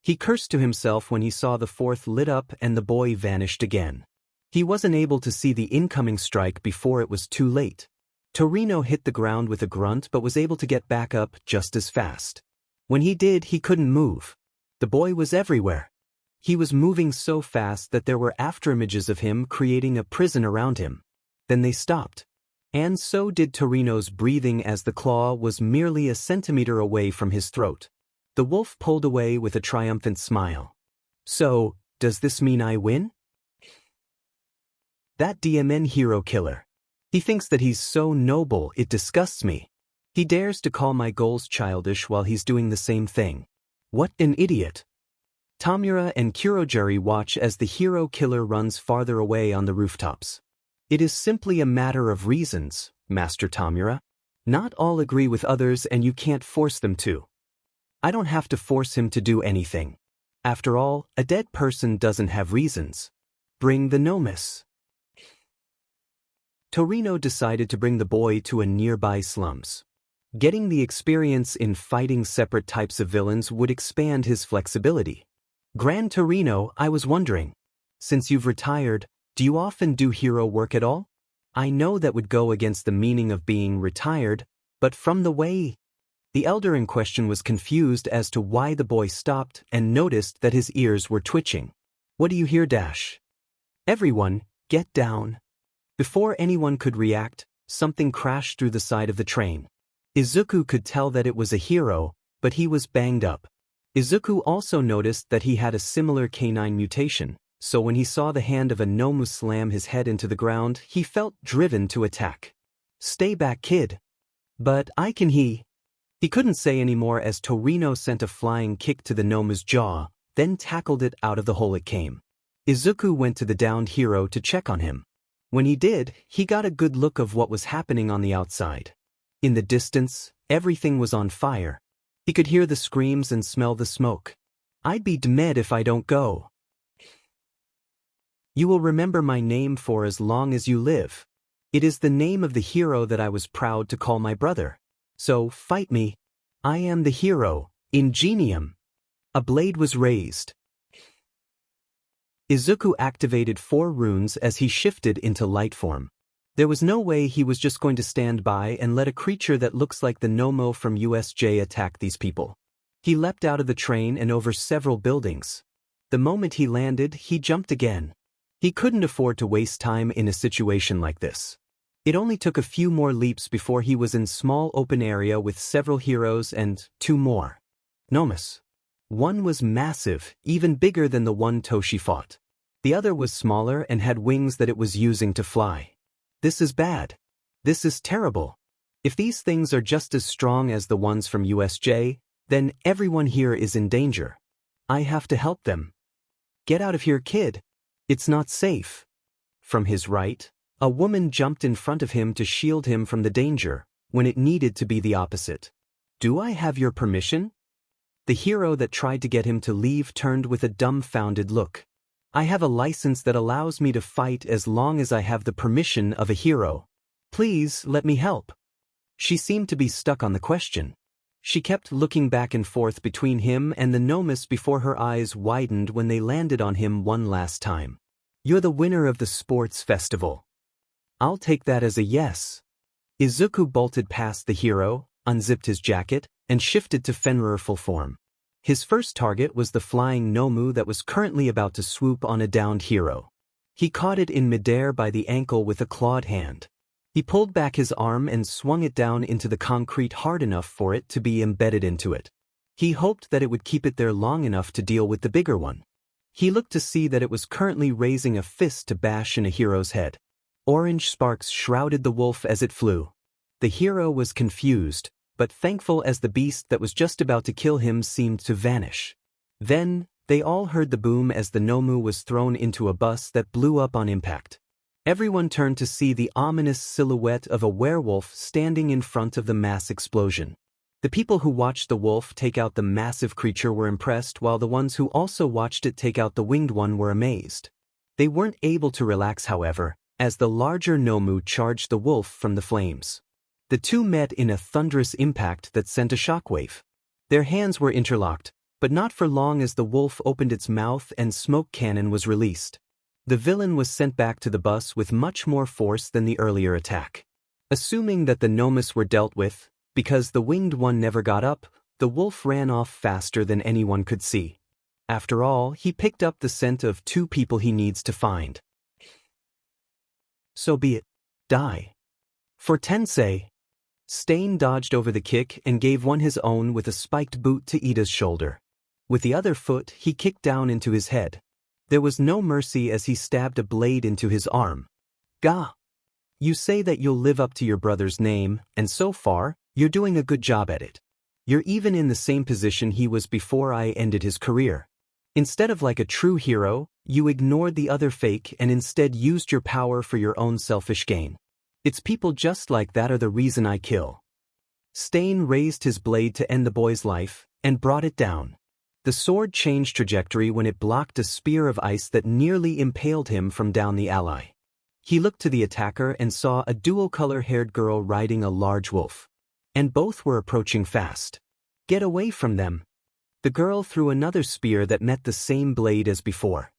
He cursed to himself when he saw the 4th lit up and the boy vanished again. He wasn't able to see the incoming strike before it was too late. Torino hit the ground with a grunt but was able to get back up just as fast. When he did, he couldn't move. The boy was everywhere. He was moving so fast that there were afterimages of him creating a prison around him. Then they stopped. And so did Torino's breathing as the claw was merely a centimeter away from his throat. The wolf pulled away with a triumphant smile. So, does this mean I win? That DMN hero killer. He thinks that he's so noble it disgusts me. He dares to call my goals childish while he's doing the same thing. What an idiot. Tamura and Kurojuri watch as the hero killer runs farther away on the rooftops. It is simply a matter of reasons, Master Tamura. Not all agree with others and you can't force them to. I don't have to force him to do anything. After all, a dead person doesn't have reasons. Bring the Nomus. Torino decided to bring the boy to a nearby slums. Getting the experience in fighting separate types of villains would expand his flexibility. Grand Torino, I was wondering. Since you've retired, do you often do hero work at all? I know that would go against the meaning of being retired, but from the way... The elder in question was confused as to why the boy stopped and noticed that his ears were twitching. What do you hear, Dash? Everyone, get down. Before anyone could react, something crashed through the side of the train. Izuku could tell that it was a hero, but he was banged up. Izuku also noticed that he had a similar canine mutation, so when he saw the hand of a Nomu slam his head into the ground, he felt driven to attack. Stay back, kid. But I can He couldn't say any more as Torino sent a flying kick to the Nomu's jaw, then tackled it out of the hole it came. Izuku went to the downed hero to check on him. When he did, he got a good look of what was happening on the outside. In the distance, everything was on fire. He could hear the screams and smell the smoke. I'd be dead if I don't go. You will remember my name for as long as you live. It is the name of the hero that I was proud to call my brother. So, fight me. I am the hero, Ingenium. A blade was raised. Izuku activated 4 runes as he shifted into light form. There was no way he was just going to stand by and let a creature that looks like the Nomu from USJ attack these people. He leapt out of the train and over several buildings. The moment he landed, he jumped again. He couldn't afford to waste time in a situation like this. It only took a few more leaps before he was in small open area with several heroes and 2 more. Nomus. One was massive, even bigger than the one Toshi fought. The other was smaller and had wings that it was using to fly. This is bad. This is terrible. If these things are just as strong as the ones from USJ, then everyone here is in danger. I have to help them. Get out of here, kid. It's not safe. From his right, a woman jumped in front of him to shield him from the danger, when it needed to be the opposite. Do I have your permission? The hero that tried to get him to leave turned with a dumbfounded look. I have a license that allows me to fight as long as I have the permission of a hero. Please let me help. She seemed to be stuck on the question. She kept looking back and forth between him and the Nomus before her eyes widened when they landed on him one last time. You're the winner of the sports festival. I'll take that as a yes. Izuku bolted past the hero, unzipped his jacket, and shifted to Fenrir full form. His first target was the flying Nomu that was currently about to swoop on a downed hero. He caught it in midair by the ankle with a clawed hand. He pulled back his arm and swung it down into the concrete hard enough for it to be embedded into it. He hoped that it would keep it there long enough to deal with the bigger one. He looked to see that it was currently raising a fist to bash in a hero's head. Orange sparks shrouded the wolf as it flew. The hero was confused, but thankful as the beast that was just about to kill him seemed to vanish. Then, they all heard the boom as the Nomu was thrown into a bus that blew up on impact. Everyone turned to see the ominous silhouette of a werewolf standing in front of the mass explosion. The people who watched the wolf take out the massive creature were impressed, while the ones who also watched it take out the winged one were amazed. They weren't able to relax, however, as the larger Nomu charged the wolf from the flames. The two met in a thunderous impact that sent a shockwave. Their hands were interlocked, but not for long as the wolf opened its mouth and smoke cannon was released. The villain was sent back to the bus with much more force than the earlier attack. Assuming that the Nomus were dealt with, because the winged one never got up, the wolf ran off faster than anyone could see. After all, he picked up the scent of 2 people he needs to find. So be it. Die. For Tensei. Stain dodged over the kick and gave one his own with a spiked boot to Ida's shoulder. With the other foot, he kicked down into his head. There was no mercy as he stabbed a blade into his arm. Gah! You say that you'll live up to your brother's name, and so far, you're doing a good job at it. You're even in the same position he was before I ended his career. Instead of like a true hero, you ignored the other fake and instead used your power for your own selfish gain. It's people just like that are the reason I kill. Stain raised his blade to end the boy's life, and brought it down. The sword changed trajectory when it blocked a spear of ice that nearly impaled him from down the ally. He looked to the attacker and saw a dual-color-haired girl riding a large wolf. And both were approaching fast. Get away from them. The girl threw another spear that met the same blade as before.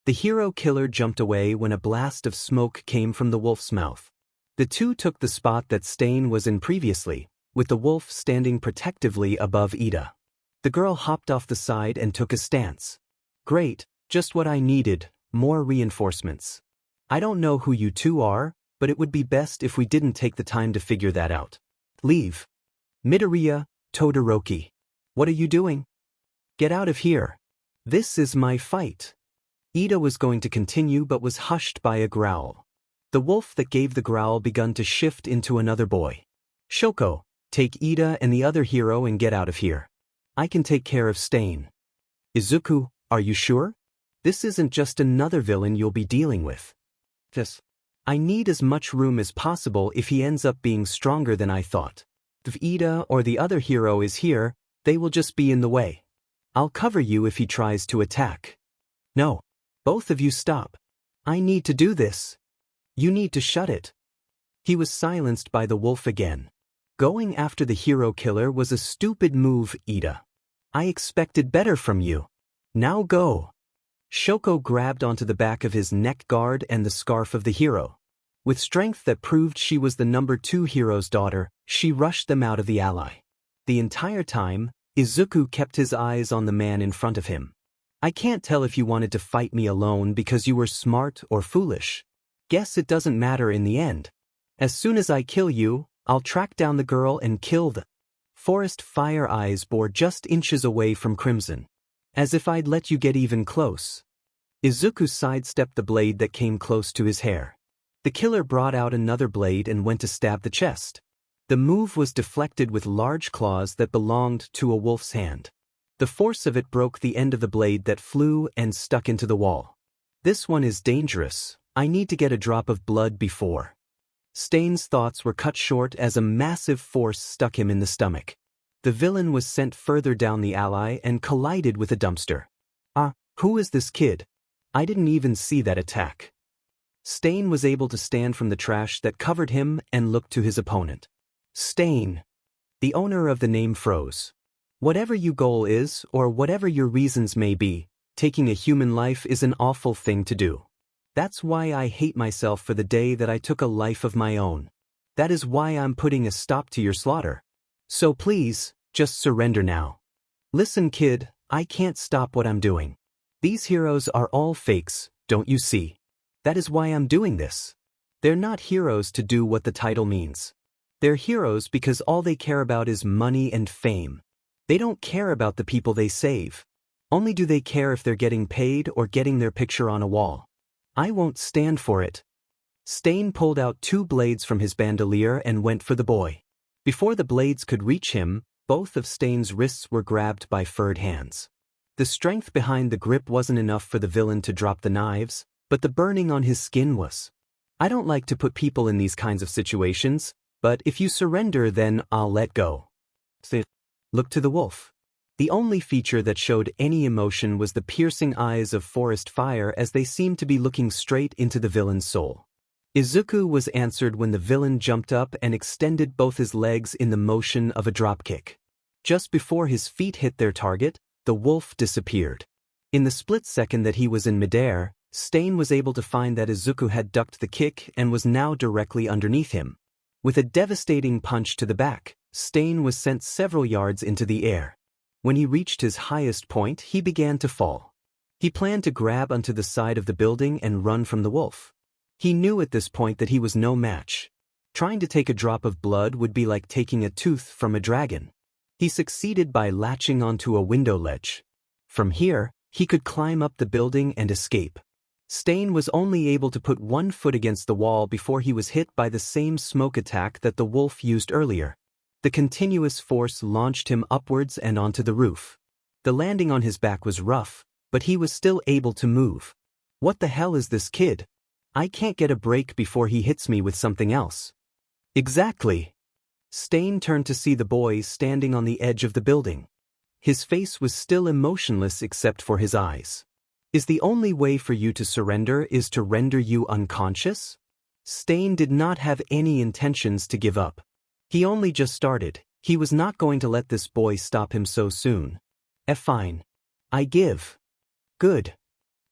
The hero killer jumped away when a blast of smoke came from the wolf's mouth. The two took the spot that Stain was in previously, with the wolf standing protectively above Ida. The girl hopped off the side and took a stance. Great, just what I needed, more reinforcements. I don't know who you two are, but it would be best if we didn't take the time to figure that out. Leave. Midoriya, Todoroki. What are you doing? Get out of here. This is my fight. Ida was going to continue but was hushed by a growl. The wolf that gave the growl begun to shift into another boy. Shoko, take Ida and the other hero and get out of here. I can take care of Stain. Izuku, are you sure? This isn't just another villain you'll be dealing with. I need as much room as possible if he ends up being stronger than I thought. If Ida or the other hero is here, they will just be in the way. I'll cover you if he tries to attack. No. Both of you stop. I need to do this. You need to shut it. He was silenced by the wolf again. Going after the hero killer was a stupid move, Ida. I expected better from you. Now go. Shoko grabbed onto the back of his neck guard and the scarf of the hero. With strength that proved she was the number 2 hero's daughter, she rushed them out of the ally. The entire time, Izuku kept his eyes on the man in front of him. I can't tell if you wanted to fight me alone because you were smart or foolish. Guess it doesn't matter in the end. As soon as I kill you, I'll track down the girl and kill the forest fire eyes bore just inches away from Crimson. As if I'd let you get even close. Izuku sidestepped the blade that came close to his hair. The killer brought out another blade and went to stab the chest. The move was deflected with large claws that belonged to a wolf's hand. The force of it broke the end of the blade that flew and stuck into the wall. This one is dangerous. I need to get a drop of blood before. Stain's thoughts were cut short as a massive force stuck him in the stomach. The villain was sent further down the ally and collided with a dumpster. Who is this kid? I didn't even see that attack. Stain was able to stand from the trash that covered him and look to his opponent. Stain. The owner of the name froze. Whatever your goal is, or whatever your reasons may be, taking a human life is an awful thing to do. That's why I hate myself for the day that I took a life of my own. That is why I'm putting a stop to your slaughter. So please, just surrender now. Listen, kid, I can't stop what I'm doing. These heroes are all fakes, don't you see? That is why I'm doing this. They're not heroes to do what the title means. They're heroes because all they care about is money and fame. They don't care about the people they save. Only do they care if they're getting paid or getting their picture on a wall. I won't stand for it. Stain pulled out 2 blades from his bandolier and went for the boy. Before the blades could reach him, both of Stain's wrists were grabbed by furred hands. The strength behind the grip wasn't enough for the villain to drop the knives, but the burning on his skin was. I don't like to put people in these kinds of situations, but if you surrender then I'll let go. Look to the wolf. The only feature that showed any emotion was the piercing eyes of forest fire as they seemed to be looking straight into the villain's soul. Izuku was answered when the villain jumped up and extended both his legs in the motion of a dropkick. Just before his feet hit their target, the wolf disappeared. In the split second that he was in midair, Stain was able to find that Izuku had ducked the kick and was now directly underneath him. With a devastating punch to the back, Stain was sent several yards into the air. When he reached his highest point, he began to fall. He planned to grab onto the side of the building and run from the wolf. He knew at this point that he was no match. Trying to take a drop of blood would be like taking a tooth from a dragon. He succeeded by latching onto a window ledge. From here, he could climb up the building and escape. Stain was only able to put 1 foot against the wall before he was hit by the same smoke attack that the wolf used earlier. The continuous force launched him upwards and onto the roof. The landing on his back was rough, but he was still able to move. What the hell is this kid? I can't get a break before he hits me with something else. Exactly. Stain turned to see the boy standing on the edge of the building. His face was still emotionless except for his eyes. Is the only way for you to surrender is to render you unconscious? Stain did not have any intentions to give up. He only just started. He was not going to let this boy stop him so soon. Fine. I give. Good.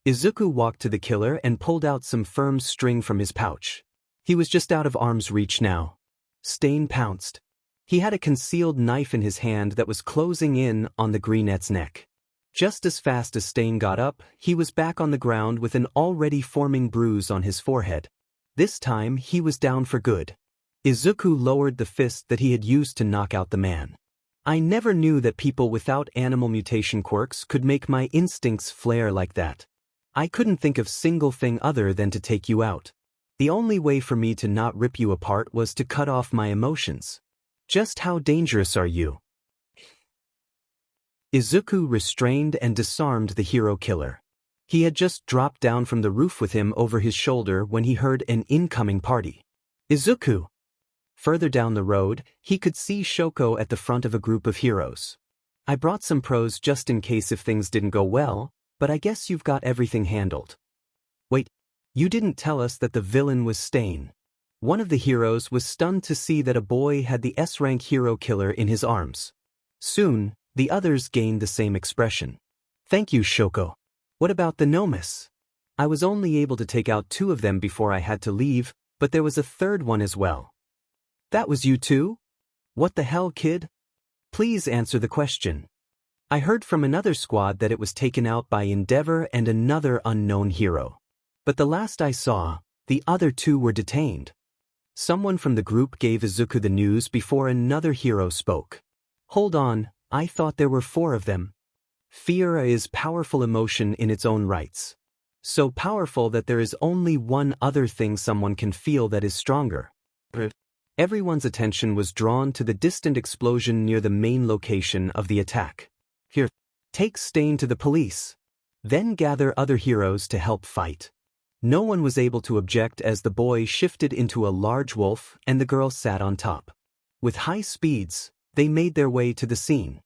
Izuku walked to the killer and pulled out some firm string from his pouch. He was just out of arm's reach now. Stain pounced. He had a concealed knife in his hand that was closing in on the greenette's neck. Just as fast as Stain got up, he was back on the ground with an already forming bruise on his forehead. This time he was down for good. Izuku lowered the fist that he had used to knock out the man. I never knew that people without animal mutation quirks could make my instincts flare like that. I couldn't think of single thing other than to take you out. The only way for me to not rip you apart was to cut off my emotions. Just how dangerous are you? Izuku restrained and disarmed the hero killer. He had just dropped down from the roof with him over his shoulder when he heard an incoming party. Izuku! Further down the road, he could see Shoko at the front of a group of heroes. I brought some pros just in case if things didn't go well, but I guess you've got everything handled. Wait, you didn't tell us that the villain was Stain. One of the heroes was stunned to see that a boy had the S-rank hero killer in his arms. Soon, the others gained the same expression. Thank you, Shoko. What about the Nomus? I was only able to take out 2 of them before I had to leave, but there was a third one as well. That was you too? What the hell, kid? Please answer the question. I heard from another squad that it was taken out by Endeavor and another unknown hero. But the last I saw, the other 2 were detained. Someone from the group gave Izuku the news before another hero spoke. Hold on, I thought there were 4 of them. Fear is powerful emotion in its own rights. So powerful that there is only one other thing someone can feel that is stronger. Everyone's attention was drawn to the distant explosion near the main location of the attack. Here, take Stain to the police. Then gather other heroes to help fight. No one was able to object as the boy shifted into a large wolf and the girl sat on top. With high speeds, they made their way to the scene.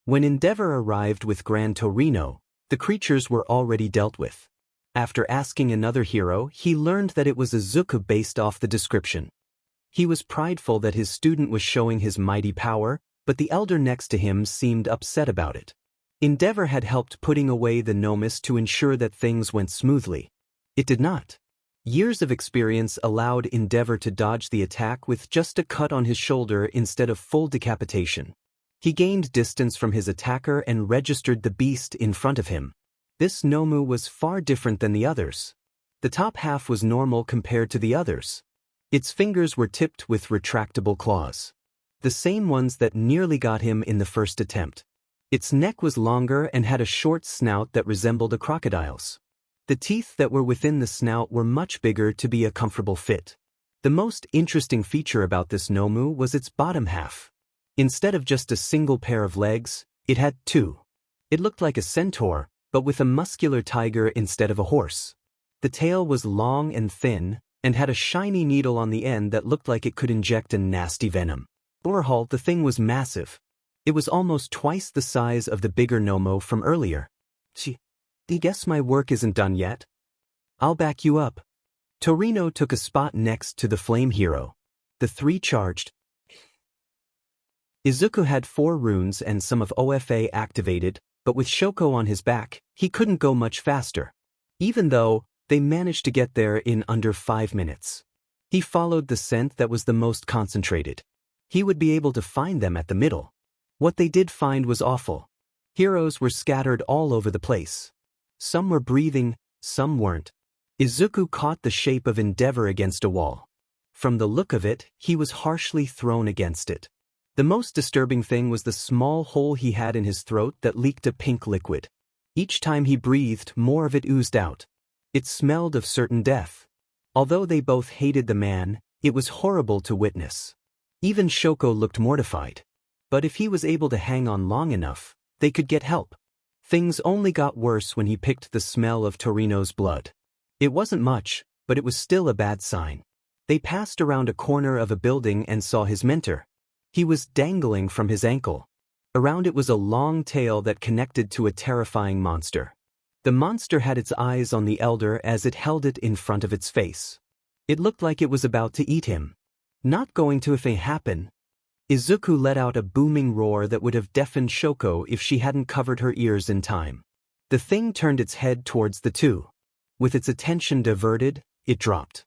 When Endeavor arrived with Grand Torino, the creatures were already dealt with. After asking another hero, he learned that it was Izuku based off the description. He was prideful that his student was showing his mighty power, but the elder next to him seemed upset about it. Endeavor had helped putting away the Nomus to ensure that things went smoothly. It did not. Years of experience allowed Endeavor to dodge the attack with just a cut on his shoulder instead of full decapitation. He gained distance from his attacker and registered the beast in front of him. This Nomu was far different than the others. The top half was normal compared to the others. Its fingers were tipped with retractable claws. The same ones that nearly got him in the first attempt. Its neck was longer and had a short snout that resembled a crocodile's. The teeth that were within the snout were much bigger to be a comfortable fit. The most interesting feature about this Nomu was its bottom half. Instead of just a single pair of legs, it had 2. It looked like a centaur, but with a muscular tiger instead of a horse. The tail was long and thin, and had a shiny needle on the end that looked like it could inject a nasty venom. Overhaul, the thing was massive. It was almost twice the size of the bigger Nomu from earlier. I guess my work isn't done yet. I'll back you up. Torino took a spot next to the flame hero. The 3 charged. Izuku had 4 runes and some of OFA activated, but with Shoko on his back, he couldn't go much faster. Even though, they managed to get there in under 5 minutes. He followed the scent that was the most concentrated. He would be able to find them at the middle. What they did find was awful. Heroes were scattered all over the place. Some were breathing, some weren't. Izuku caught the shape of Endeavor against a wall. From the look of it, he was harshly thrown against it. The most disturbing thing was the small hole he had in his throat that leaked a pink liquid. Each time he breathed, more of it oozed out. It smelled of certain death. Although they both hated the man, it was horrible to witness. Even Shoko looked mortified. But if he was able to hang on long enough, they could get help. Things only got worse when he picked the smell of Torino's blood. It wasn't much, but it was still a bad sign. They passed around a corner of a building and saw his mentor. He was dangling from his ankle. Around it was a long tail that connected to a terrifying monster. The monster had its eyes on the elder as it held it in front of its face. It looked like it was about to eat him. Not going to if it happen. Izuku let out a booming roar that would have deafened Shoko if she hadn't covered her ears in time. The thing turned its head towards the two. With its attention diverted, it dropped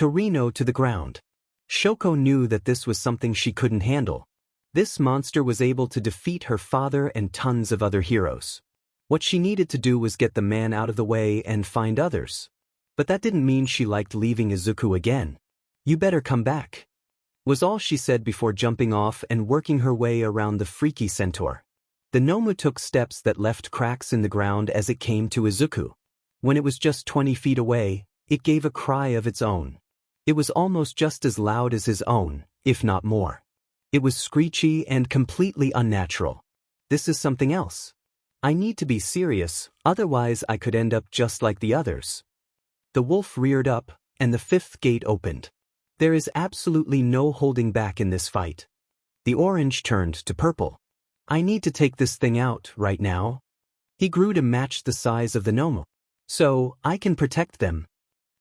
Torino to the ground. Shoko knew that this was something she couldn't handle. This monster was able to defeat her father and tons of other heroes. What she needed to do was get the man out of the way and find others. But that didn't mean she liked leaving Izuku again. "You better come back," was all she said before jumping off and working her way around the freaky centaur. The Nomu took steps that left cracks in the ground as it came to Izuku. When it was just 20 feet away, it gave a cry of its own. It was almost just as loud as his own, if not more. It was screechy and completely unnatural. This is something else. I need to be serious, otherwise I could end up just like the others. The wolf reared up, and the fifth gate opened. There is absolutely no holding back in this fight. The orange turned to purple. I need to take this thing out right now. He grew to match the size of the Nomu, so I can protect them.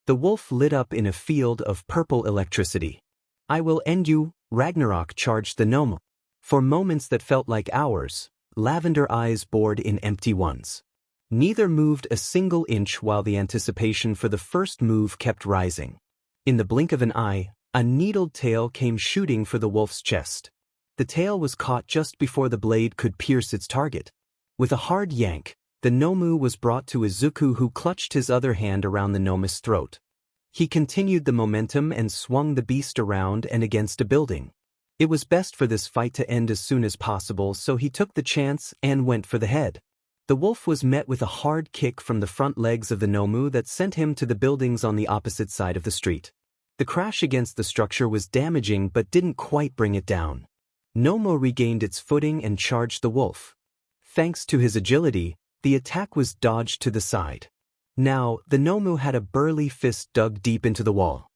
The wolf lit up in a field of purple electricity. I will end you, Ragnarok charged the Nomu. For moments that felt like hours, lavender eyes bored in empty ones. Neither moved a single inch while the anticipation for the first move kept rising. In the blink of an eye, a needled tail came shooting for the wolf's chest. The tail was caught just before the blade could pierce its target. With a hard yank, the Nomu was brought to Izuku, who clutched his other hand around the Nomu's throat. He continued the momentum and swung the beast around and against a building. It was best for this fight to end as soon as possible, so he took the chance and went for the head. The wolf was met with a hard kick from the front legs of the Nomu that sent him to the buildings on the opposite side of the street. The crash against the structure was damaging but didn't quite bring it down. Nomu regained its footing and charged the wolf. Thanks to his agility, the attack was dodged to the side. Now, the Nomu had a burly fist dug deep into the wall.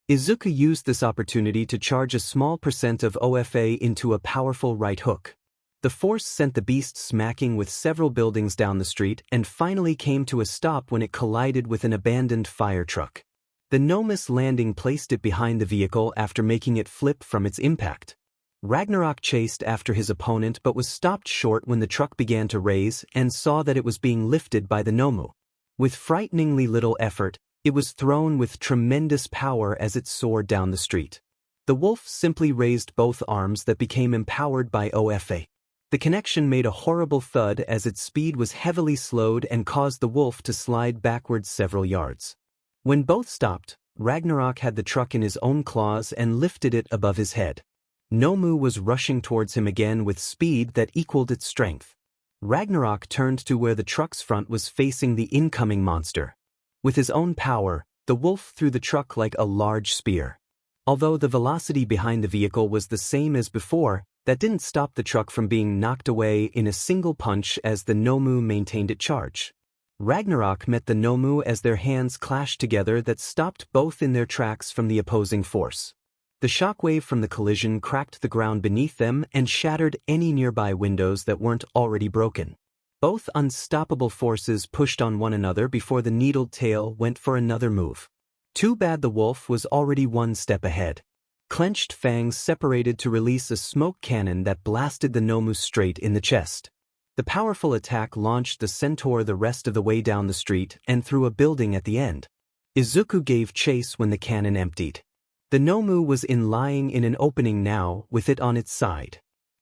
Izuku used this opportunity to charge a small percent of OFA into a powerful right hook. The force sent the beast smacking with several buildings down the street and finally came to a stop when it collided with an abandoned fire truck. The Nomu's landing placed it behind the vehicle after making it flip from its impact. Ragnarok chased after his opponent but was stopped short when the truck began to raise and saw that it was being lifted by the Nomu. With frighteningly little effort, it was thrown with tremendous power as it soared down the street. The wolf simply raised both arms that became empowered by OFA. The connection made a horrible thud as its speed was heavily slowed and caused the wolf to slide backwards several yards. When both stopped, Ragnarok had the truck in his own claws and lifted it above his head. Nomu was rushing towards him again with speed that equaled its strength. Ragnarok turned to where the truck's front was facing the incoming monster. With his own power, the wolf threw the truck like a large spear. Although the velocity behind the vehicle was the same as before, that didn't stop the truck from being knocked away in a single punch as the Nomu maintained its charge. Ragnarok met the Nomu as their hands clashed together that stopped both in their tracks from the opposing force. The shockwave from the collision cracked the ground beneath them and shattered any nearby windows that weren't already broken. Both unstoppable forces pushed on one another before the needled tail went for another move. Too bad the wolf was already one step ahead. Clenched fangs separated to release a smoke cannon that blasted the Nomu straight in the chest. The powerful attack launched the centaur the rest of the way down the street and through a building at the end. Izuku gave chase when the cannon emptied. The Nomu was lying in an opening now, with it on its side.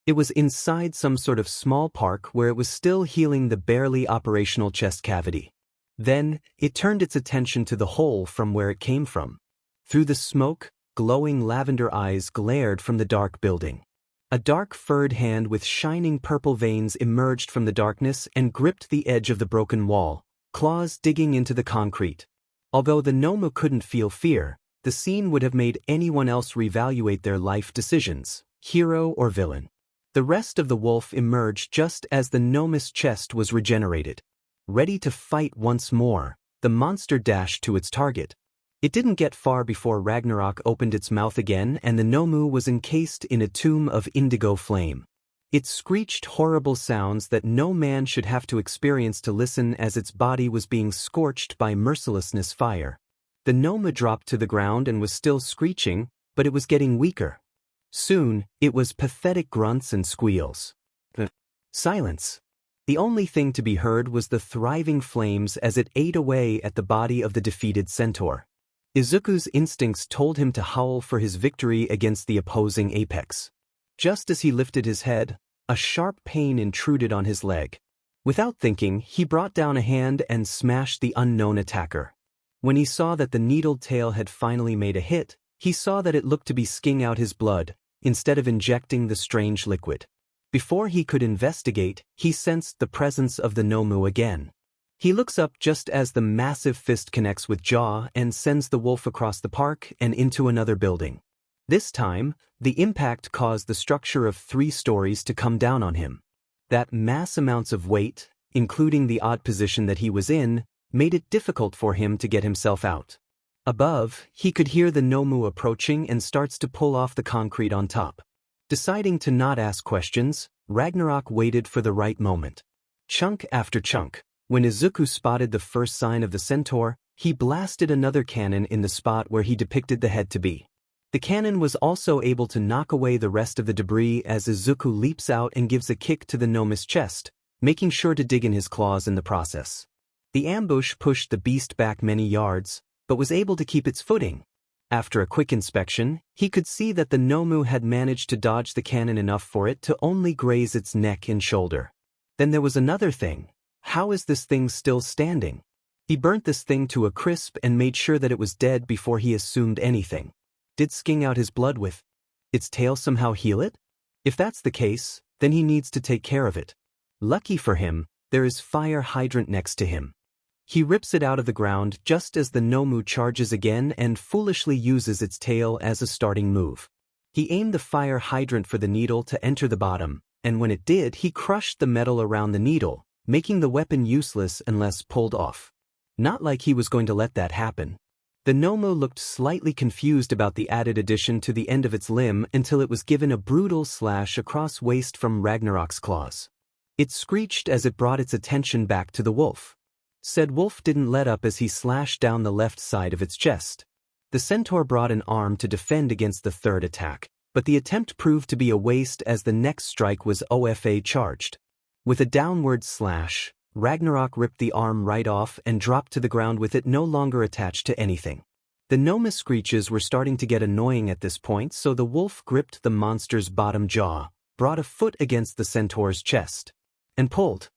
It was inside some sort of small park where it was still healing the barely operational chest cavity. Then, it turned its attention to the hole from where it came from. Through the smoke, glowing lavender eyes glared from the dark building. A dark furred hand with shining purple veins emerged from the darkness and gripped the edge of the broken wall, claws digging into the concrete. Although the Nomu couldn't feel fear, the scene would have made anyone else reevaluate their life decisions, hero or villain. The rest of the wolf emerged just as the Nomu's chest was regenerated. Ready to fight once more, the monster dashed to its target. It didn't get far before Ragnarok opened its mouth again and the Nomu was encased in a tomb of indigo flame. It screeched horrible sounds that no man should have to experience to listen as its body was being scorched by mercilessness fire. The Nomu dropped to the ground and was still screeching, but it was getting weaker. Soon, it was pathetic grunts and squeals. Silence. The only thing to be heard was the thriving flames as it ate away at the body of the defeated centaur. Izuku's instincts told him to howl for his victory against the opposing apex. Just as he lifted his head, a sharp pain intruded on his leg. Without thinking, he brought down a hand and smashed the unknown attacker. When he saw that the needled tail had finally made a hit, he saw that it looked to be skiing out his blood, instead of injecting the strange liquid. Before he could investigate, he sensed the presence of the Nomu again. He looks up just as the massive fist connects with jaw and sends the wolf across the park and into another building. This time, the impact caused the structure of 3 stories to come down on him. That mass amounts of weight, including the odd position that he was in, made it difficult for him to get himself out. Above, he could hear the Nomu approaching and starts to pull off the concrete on top. Deciding to not ask questions, Ragnarok waited for the right moment. Chunk after chunk, when Izuku spotted the first sign of the centaur, he blasted another cannon in the spot where he depicted the head to be. The cannon was also able to knock away the rest of the debris as Izuku leaps out and gives a kick to the Nomu's chest, making sure to dig in his claws in the process. The ambush pushed the beast back many yards, but was able to keep its footing. After a quick inspection, he could see that the Nomu had managed to dodge the cannon enough for it to only graze its neck and shoulder. Then there was another thing. How is this thing still standing? He burnt this thing to a crisp and made sure that it was dead before he assumed anything. Did skiing out his blood with its tail somehow heal it? If that's the case, then he needs to take care of it. Lucky for him, there is fire hydrant next to him. He rips it out of the ground just as the Nomu charges again and foolishly uses its tail as a starting move. He aimed the fire hydrant for the needle to enter the bottom, and when it did, he crushed the metal around the needle, making the weapon useless unless pulled off. Not like he was going to let that happen. The Nomu looked slightly confused about the added addition to the end of its limb until it was given a brutal slash across waist from Ragnarok's claws. It screeched as it brought its attention back to the wolf. Said wolf didn't let up as he slashed down the left side of its chest. The centaur brought an arm to defend against the third attack, but the attempt proved to be a waste as the next strike was OFA charged. With a downward slash, Ragnarok ripped the arm right off and dropped to the ground with it no longer attached to anything. The Nomu screeches were starting to get annoying at this point, so the wolf gripped the monster's bottom jaw, brought a foot against the centaur's chest, and pulled.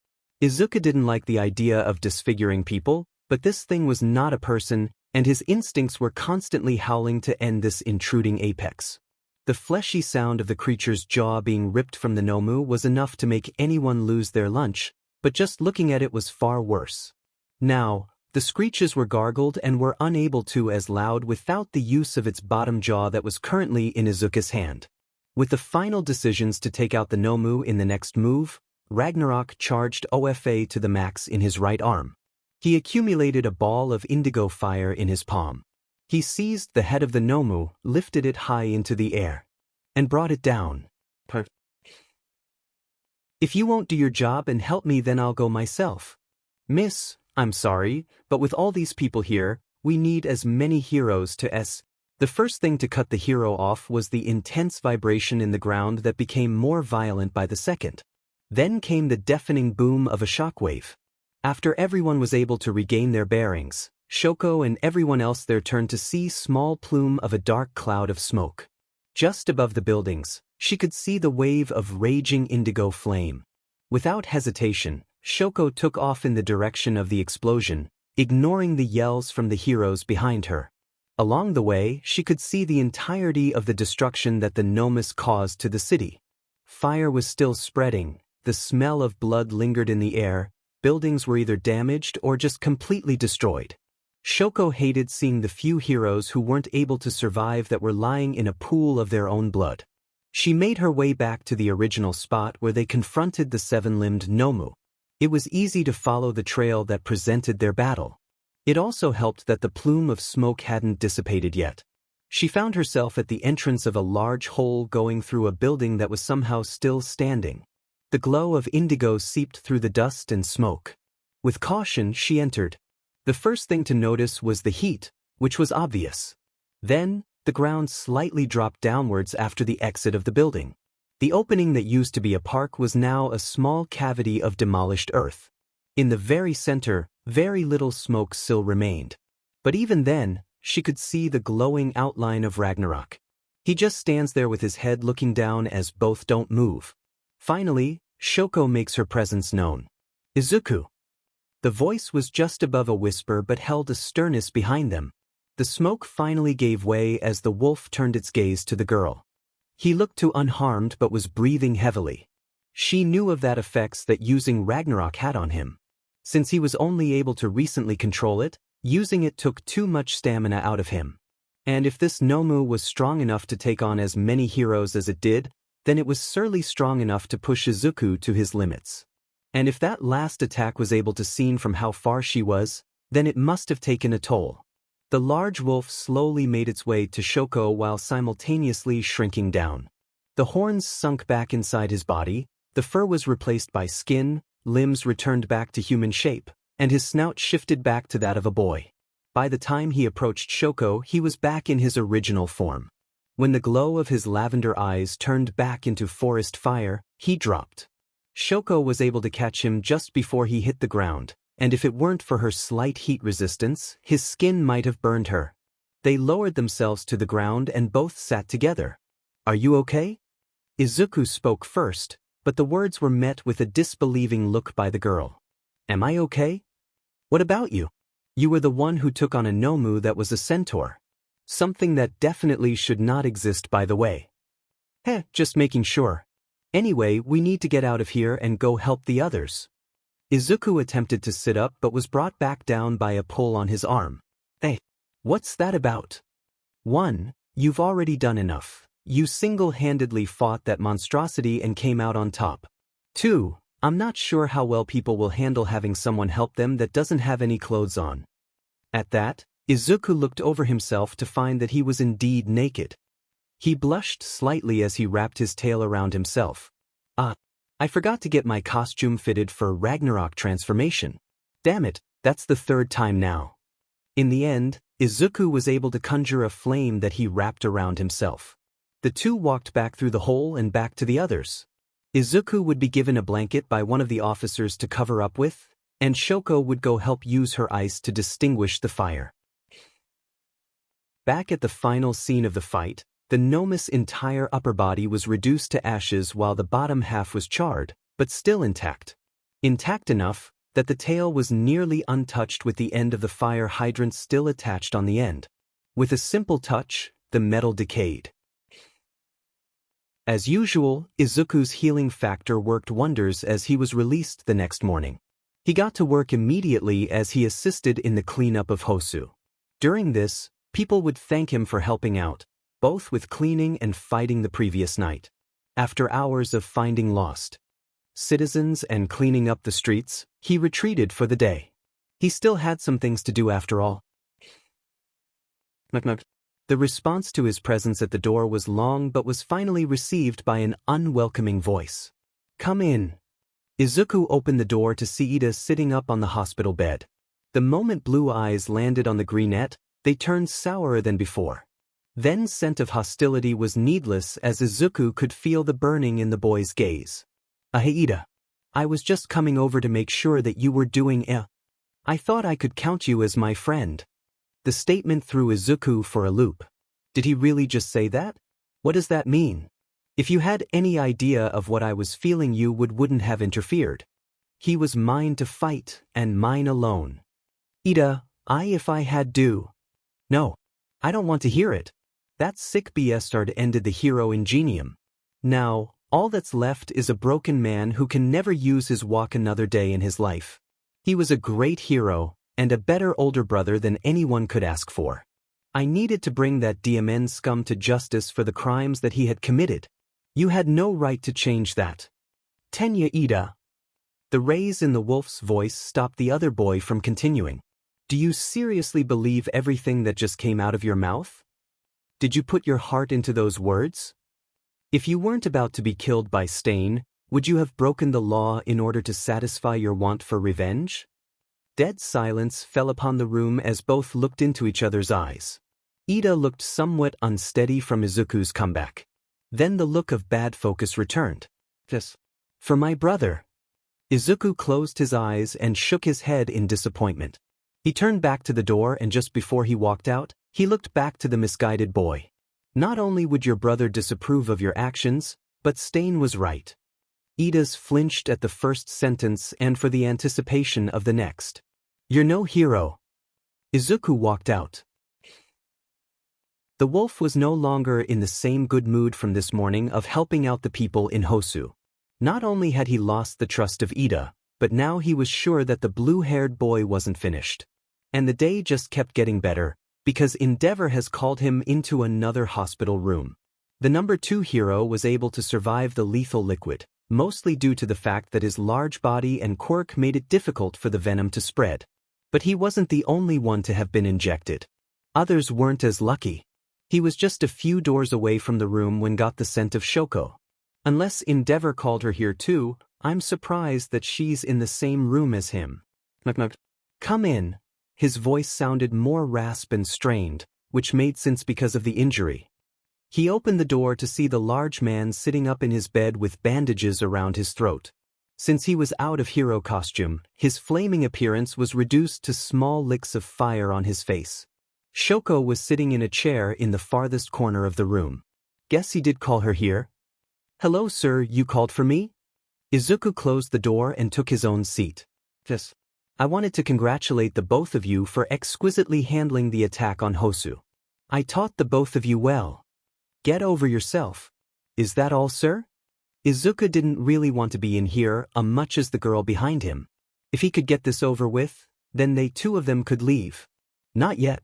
Izuku didn't like the idea of disfiguring people, but this thing was not a person, and his instincts were constantly howling to end this intruding apex. The fleshy sound of the creature's jaw being ripped from the Nomu was enough to make anyone lose their lunch, but just looking at it was far worse. Now, the screeches were gargled and were unable to as loud without the use of its bottom jaw that was currently in Izuku's hand. With the final decisions to take out the Nomu in the next move, Ragnarok charged OFA to the max in his right arm. He accumulated a ball of indigo fire in his palm. He seized the head of the Nomu, lifted it high into the air, and brought it down. If you won't do your job and help me, then I'll go myself. Miss, I'm sorry, but with all these people here, we need as many heroes to s. The first thing to cut the hero off was the intense vibration in the ground that became more violent by the second. Then came the deafening boom of a shockwave. After everyone was able to regain their bearings, Shoko and everyone else there turned to see small plume of a dark cloud of smoke. Just above the buildings, she could see the wave of raging indigo flame. Without hesitation, Shoko took off in the direction of the explosion, ignoring the yells from the heroes behind her. Along the way, she could see the entirety of the destruction that the Nomus caused to the city. Fire was still spreading, the smell of blood lingered in the air, buildings were either damaged or just completely destroyed. Shoko hated seeing the few heroes who weren't able to survive that were lying in a pool of their own blood. She made her way back to the original spot where they confronted the seven-limbed Nomu. It was easy to follow the trail that presented their battle. It also helped that the plume of smoke hadn't dissipated yet. She found herself at the entrance of a large hole going through a building that was somehow still standing. The glow of indigo seeped through the dust and smoke. With caution, she entered. The first thing to notice was the heat, which was obvious. Then, the ground slightly dropped downwards after the exit of the building. The opening that used to be a park was now a small cavity of demolished earth. In the very center, very little smoke still remained. But even then, she could see the glowing outline of Ragnarok. He just stands there with his head looking down as both don't move. Finally, Shoko makes her presence known. Izuku. The voice was just above a whisper but held a sternness behind them. The smoke finally gave way as the wolf turned its gaze to the girl. He looked too unharmed but was breathing heavily. She knew of that effects that using Ragnarok had on him. Since he was only able to recently control it, using it took too much stamina out of him. And if this Nomu was strong enough to take on as many heroes as it did, then it was surely strong enough to push Izuku to his limits. And if that last attack was able to see from how far she was, then it must have taken a toll. The large wolf slowly made its way to Shoko while simultaneously shrinking down. The horns sunk back inside his body, the fur was replaced by skin, limbs returned back to human shape, and his snout shifted back to that of a boy. By the time he approached Shoko, he was back in his original form. When the glow of his lavender eyes turned back into forest fire, he dropped. Shoko was able to catch him just before he hit the ground, and if it weren't for her slight heat resistance, his skin might have burned her. They lowered themselves to the ground and both sat together. "Are you okay?" Izuku spoke first, but the words were met with a disbelieving look by the girl. "Am I okay? What about you? You were the one who took on a Nomu that was a centaur. Something that definitely should not exist, by the way." Just making sure. Anyway, we need to get out of here and go help the others." Izuku attempted to sit up but was brought back down by a pull on his arm. "Hey, what's that about? 1. You've already done enough. You single-handedly fought that monstrosity and came out on top. 2. I'm not sure how well people will handle having someone help them that doesn't have any clothes on." At that, Izuku looked over himself to find that he was indeed naked. He blushed slightly as he wrapped his tail around himself. I forgot to get my costume fitted for Ragnarok transformation. Damn it, that's the 3rd time now." In the end, Izuku was able to conjure a flame that he wrapped around himself. The two walked back through the hole and back to the others. Izuku would be given a blanket by one of the officers to cover up with, and Shoko would go help use her ice to distinguish the fire. Back at the final scene of the fight, the Nomu's entire upper body was reduced to ashes while the bottom half was charred, but still intact. Intact enough that the tail was nearly untouched with the end of the fire hydrant still attached on the end. With a simple touch, the metal decayed. As usual, Izuku's healing factor worked wonders as he was released the next morning. He got to work immediately as he assisted in the cleanup of Hosu. During this, people would thank him for helping out, both with cleaning and fighting the previous night. After hours of finding lost citizens and cleaning up the streets, he retreated for the day. He still had some things to do after all. The response to his presence at the door was long but was finally received by an unwelcoming voice. "Come in." Izuku opened the door to see Ida sitting up on the hospital bed. The moment blue eyes landed on the greenette, they turned sourer than before. Then scent of hostility was needless as Izuku could feel the burning in the boy's gaze. "Hey Ida. I was just coming over to make sure that you were doing I thought I could count you as my friend." The statement threw Izuku for a loop. Did he really just say that? What does that mean? If you had any idea of what I was feeling, you wouldn't have interfered. He was mine to fight, and mine alone. Ida, if I had do. No. I don't want to hear it. That sick bastard ended the hero ingenium. Now, all that's left is a broken man who can never use his walk another day in his life. He was a great hero, and a better older brother than anyone could ask for. I needed to bring that DMN scum to justice for the crimes that he had committed. You had no right to change that. Tenya Ida. The raise in the wolf's voice stopped the other boy from continuing. Do you seriously believe everything that just came out of your mouth? Did you put your heart into those words? If you weren't about to be killed by Stain, would you have broken the law in order to satisfy your want for revenge? Dead silence fell upon the room as both looked into each other's eyes. Ida looked somewhat unsteady from Izuku's comeback. Then the look of bad focus returned. Yes. For my brother. Izuku closed his eyes and shook his head in disappointment. He turned back to the door, and just before he walked out, he looked back to the misguided boy. Not only would your brother disapprove of your actions, but Stain was right. Ida's flinched at the first sentence and for the anticipation of the next. You're no hero. Izuku walked out. The wolf was no longer in the same good mood from this morning of helping out the people in Hosu. Not only had he lost the trust of Ida, but now he was sure that the blue-haired boy wasn't finished. And the day just kept getting better, because Endeavor has called him into another hospital room. The number 2 hero was able to survive the lethal liquid, mostly due to the fact that his large body and quirk made it difficult for the venom to spread. But he wasn't the only one to have been injected. Others weren't as lucky. He was just a few doors away from the room when got the scent of Shoko. Unless Endeavor called her here too, I'm surprised that she's in the same room as him. Come in. His voice sounded more rasp and strained, which made sense because of the injury. He opened the door to see the large man sitting up in his bed with bandages around his throat. Since he was out of hero costume, his flaming appearance was reduced to small licks of fire on his face. Shoko was sitting in a chair in the farthest corner of the room. Guess he did call her here. Hello sir, you called for me? Izuku closed the door and took his own seat. Yes. I wanted to congratulate the both of you for exquisitely handling the attack on Hosu. I taught the both of you well. Get over yourself. Is that all, sir? Izuku didn't really want to be in here, much as the girl behind him. If he could get this over with, then they two of them could leave. Not yet.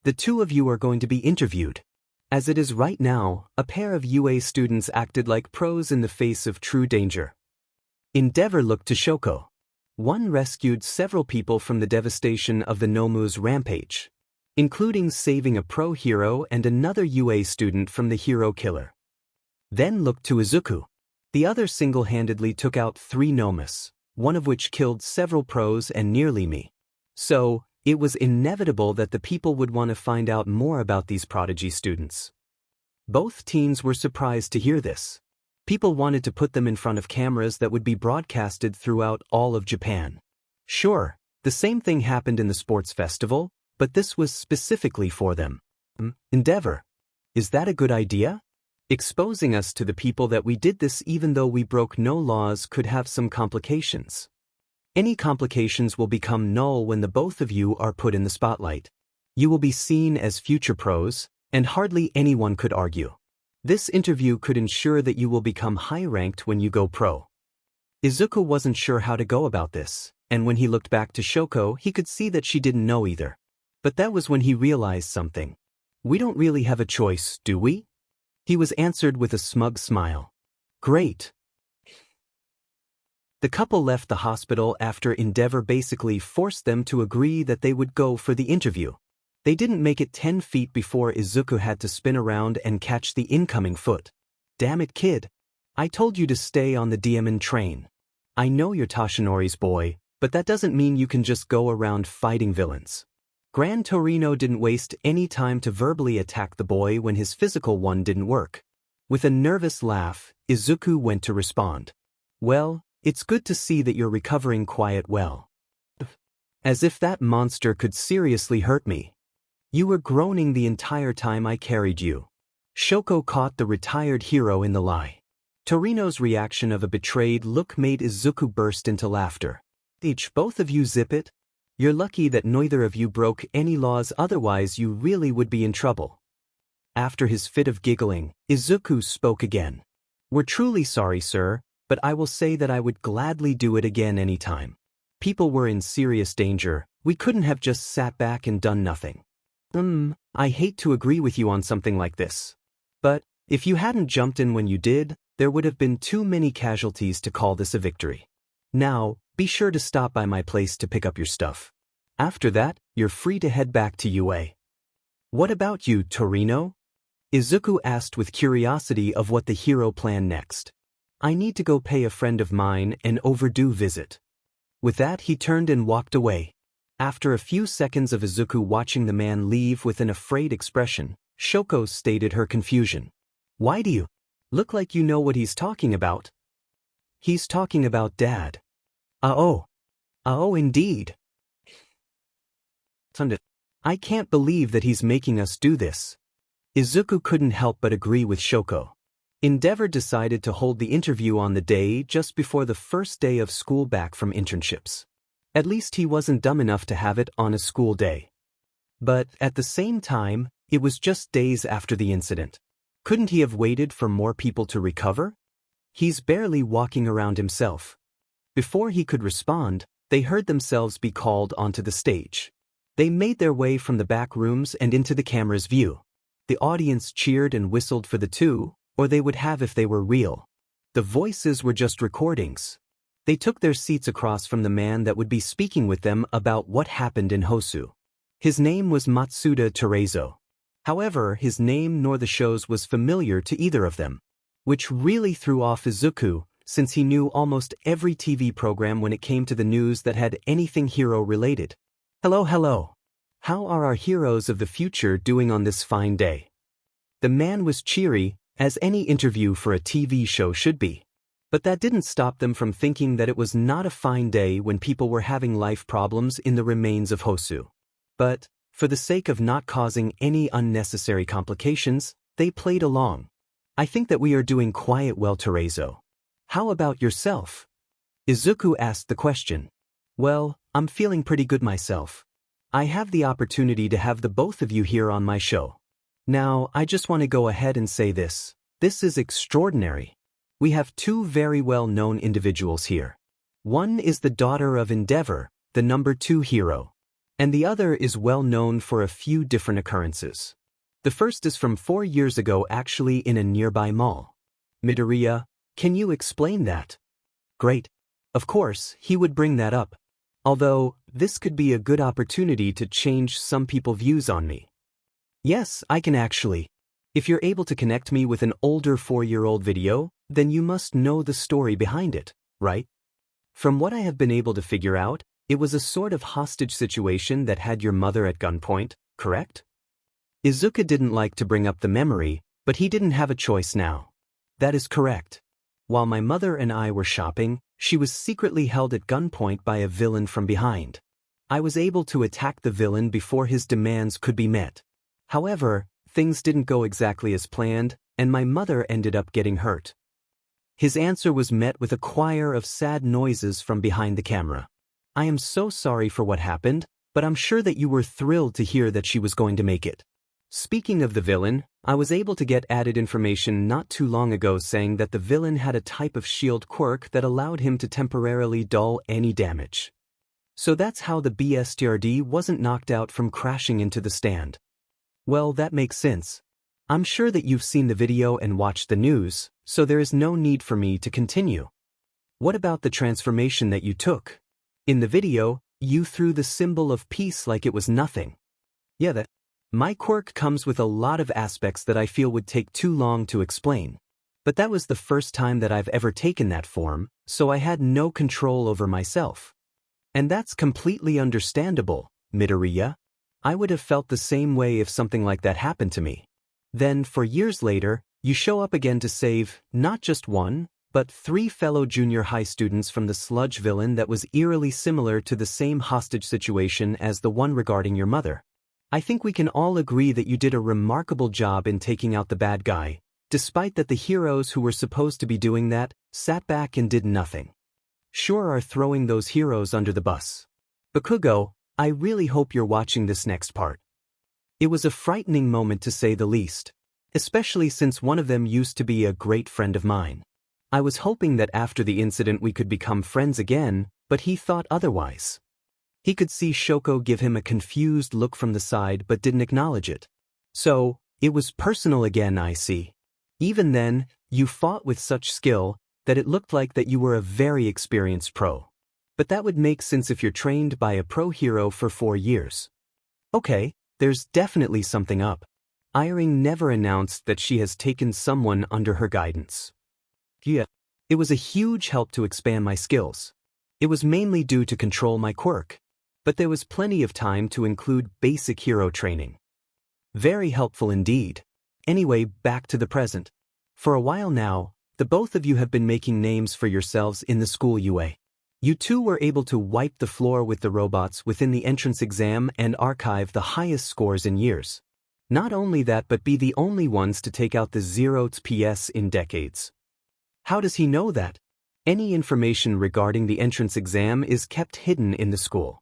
The two of you are going to be interviewed. As it is right now, a pair of UA students acted like pros in the face of true danger. Endeavor looked to Shoko. One rescued several people from the devastation of the Nomu's rampage, including saving a pro hero and another UA student from the hero killer. Then looked to Izuku. The other single-handedly took out 3 Nomus, one of which killed several pros and nearly me. So, it was inevitable that the people would want to find out more about these prodigy students. Both teens were surprised to hear this. People wanted to put them in front of cameras that would be broadcasted throughout all of Japan. Sure, the same thing happened in the sports festival, but this was specifically for them. Endeavor. Is that a good idea? Exposing us to the people that we did this even though we broke no laws could have some complications. Any complications will become null when the both of you are put in the spotlight. You will be seen as future pros, and hardly anyone could argue. This interview could ensure that you will become high-ranked when you go pro. Izuku wasn't sure how to go about this, and when he looked back to Shoko, he could see that she didn't know either. But that was when he realized something. We don't really have a choice, do we? He was answered with a smug smile. Great. The couple left the hospital after Endeavor basically forced them to agree that they would go for the interview. They didn't make it 10 feet before Izuku had to spin around and catch the incoming foot. Damn it, kid. I told you to stay on the diamond train. I know you're Toshinori's boy, but that doesn't mean you can just go around fighting villains. Grand Torino didn't waste any time to verbally attack the boy when his physical one didn't work. With a nervous laugh, Izuku went to respond. Well, it's good to see that you're recovering quite well. As if that monster could seriously hurt me. You were groaning the entire time I carried you. Shoko caught the retired hero in the lie. Torino's reaction of a betrayed look made Izuku burst into laughter. Both of you zip it? You're lucky that neither of you broke any laws, otherwise you really would be in trouble. After his fit of giggling, Izuku spoke again. We're truly sorry, sir, but I will say that I would gladly do it again anytime. People were in serious danger, we couldn't have just sat back and done nothing. I hate to agree with you on something like this. But, if you hadn't jumped in when you did, there would have been too many casualties to call this a victory. Now, be sure to stop by my place to pick up your stuff. After that, you're free to head back to UA. What about you, Torino? Izuku asked with curiosity of what the hero planned next. I need to go pay a friend of mine an overdue visit. With that, he turned and walked away. After a few seconds of Izuku watching the man leave with an afraid expression, Shoko stated her confusion. Why do you look like you know what he's talking about? He's talking about Dad. Oh, indeed. I can't believe that he's making us do this. Izuku couldn't help but agree with Shoko. Endeavor decided to hold the interview on the day just before the first day of school back from internships. At least he wasn't dumb enough to have it on a school day. But at the same time, it was just days after the incident. Couldn't he have waited for more people to recover? He's barely walking around himself. Before he could respond, they heard themselves be called onto the stage. They made their way from the back rooms and into the camera's view. The audience cheered and whistled for the two, or they would have if they were real. The voices were just recordings. They took their seats across from the man that would be speaking with them about what happened in Hosu. His name was Matsuda Terezo. However, his name nor the show's was familiar to either of them, which really threw off Izuku, since he knew almost every TV program when it came to the news that had anything hero-related. Hello. How are our heroes of the future doing on this fine day? The man was cheery, as any interview for a TV show should be. But that didn't stop them from thinking that it was not a fine day when people were having life problems in the remains of Hosu. But, for the sake of not causing any unnecessary complications, they played along. I think that we are doing quite well, Terezo. How about yourself? Izuku asked the question. Well, I'm feeling pretty good myself. I have the opportunity to have the both of you here on my show. Now, I just want to go ahead and say this. This is extraordinary. We have two very well-known individuals here. One is the daughter of Endeavor, the number 2 hero. And the other is well known for a few different occurrences. The first is from 4 years ago, actually in a nearby mall. Midoriya, can you explain that? Great. Of course, he would bring that up. Although, this could be a good opportunity to change some people's views on me. Yes, I can actually. If you're able to connect me with an older 4-year-old video, then you must know the story behind it, right? From what I have been able to figure out, it was a sort of hostage situation that had your mother at gunpoint, correct? Izuku didn't like to bring up the memory, but he didn't have a choice now. That is correct. While my mother and I were shopping, she was secretly held at gunpoint by a villain from behind. I was able to attack the villain before his demands could be met. However, things didn't go exactly as planned, and my mother ended up getting hurt. His answer was met with a choir of sad noises from behind the camera. I am so sorry for what happened, but I'm sure that you were thrilled to hear that she was going to make it. Speaking of the villain, I was able to get added information not too long ago saying that the villain had a type of shield quirk that allowed him to temporarily dull any damage. So that's how the BSTRD wasn't knocked out from crashing into the stand. Well, that makes sense. I'm sure that you've seen the video and watched the news, so there is no need for me to continue. What about the transformation that you took? In the video, you threw the symbol of peace like it was nothing. Yeah, my quirk comes with a lot of aspects that I feel would take too long to explain. But that was the first time that I've ever taken that form, so I had no control over myself. And that's completely understandable, Midoriya. I would have felt the same way if something like that happened to me. Then, for years later, you show up again to save, not just one, but 3 fellow junior high students from the sludge villain that was eerily similar to the same hostage situation as the one regarding your mother. I think we can all agree that you did a remarkable job in taking out the bad guy, despite that the heroes who were supposed to be doing that sat back and did nothing. Sure are throwing those heroes under the bus. Bakugo, I really hope you're watching this next part. It was a frightening moment to say the least, especially since one of them used to be a great friend of mine. I was hoping that after the incident we could become friends again, but he thought otherwise. He could see Shoko give him a confused look from the side but didn't acknowledge it. So, it was personal again, I see. Even then, you fought with such skill that it looked like that you were a very experienced pro. But that would make sense if you're trained by a pro hero for 4 years. Okay, there's definitely something up. Iring never announced that she has taken someone under her guidance. Yeah, it was a huge help to expand my skills. It was mainly due to control my quirk. But there was plenty of time to include basic hero training. Very helpful indeed. Anyway, back to the present. For a while now, the both of you have been making names for yourselves in the school UA. You two were able to wipe the floor with the robots within the entrance exam and archive the highest scores in years. Not only that, but be the only ones to take out the 0th PS in decades. How does he know that? Any information regarding the entrance exam is kept hidden in the school.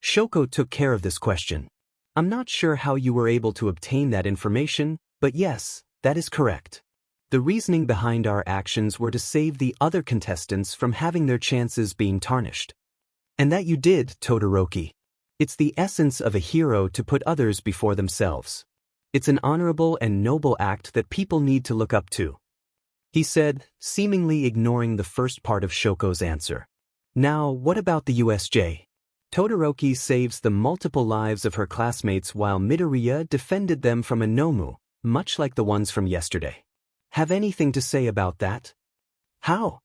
Shoko took care of this question. I'm not sure how you were able to obtain that information, but yes, that is correct. The reasoning behind our actions were to save the other contestants from having their chances being tarnished. And that you did, Todoroki. It's the essence of a hero to put others before themselves. It's an honorable and noble act that people need to look up to. He said, seemingly ignoring the first part of Shoko's answer. Now, what about the USJ? Todoroki saves the multiple lives of her classmates while Midoriya defended them from a Nomu, much like the ones from yesterday. Have anything to say about that? How?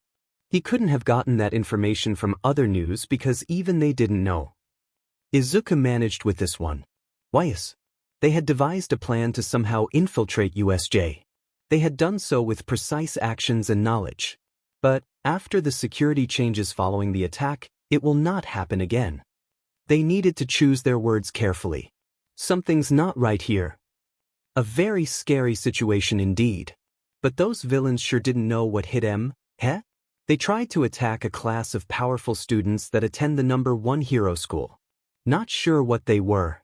He couldn't have gotten that information from other news because even they didn't know. Izuku managed with this one. Yes. They had devised a plan to somehow infiltrate USJ. They had done so with precise actions and knowledge. But, after the security changes following the attack, it will not happen again. They needed to choose their words carefully. Something's not right here. A very scary situation indeed. But those villains sure didn't know what hit them, eh? They tried to attack a class of powerful students that attend the #1 hero school. Not sure what they were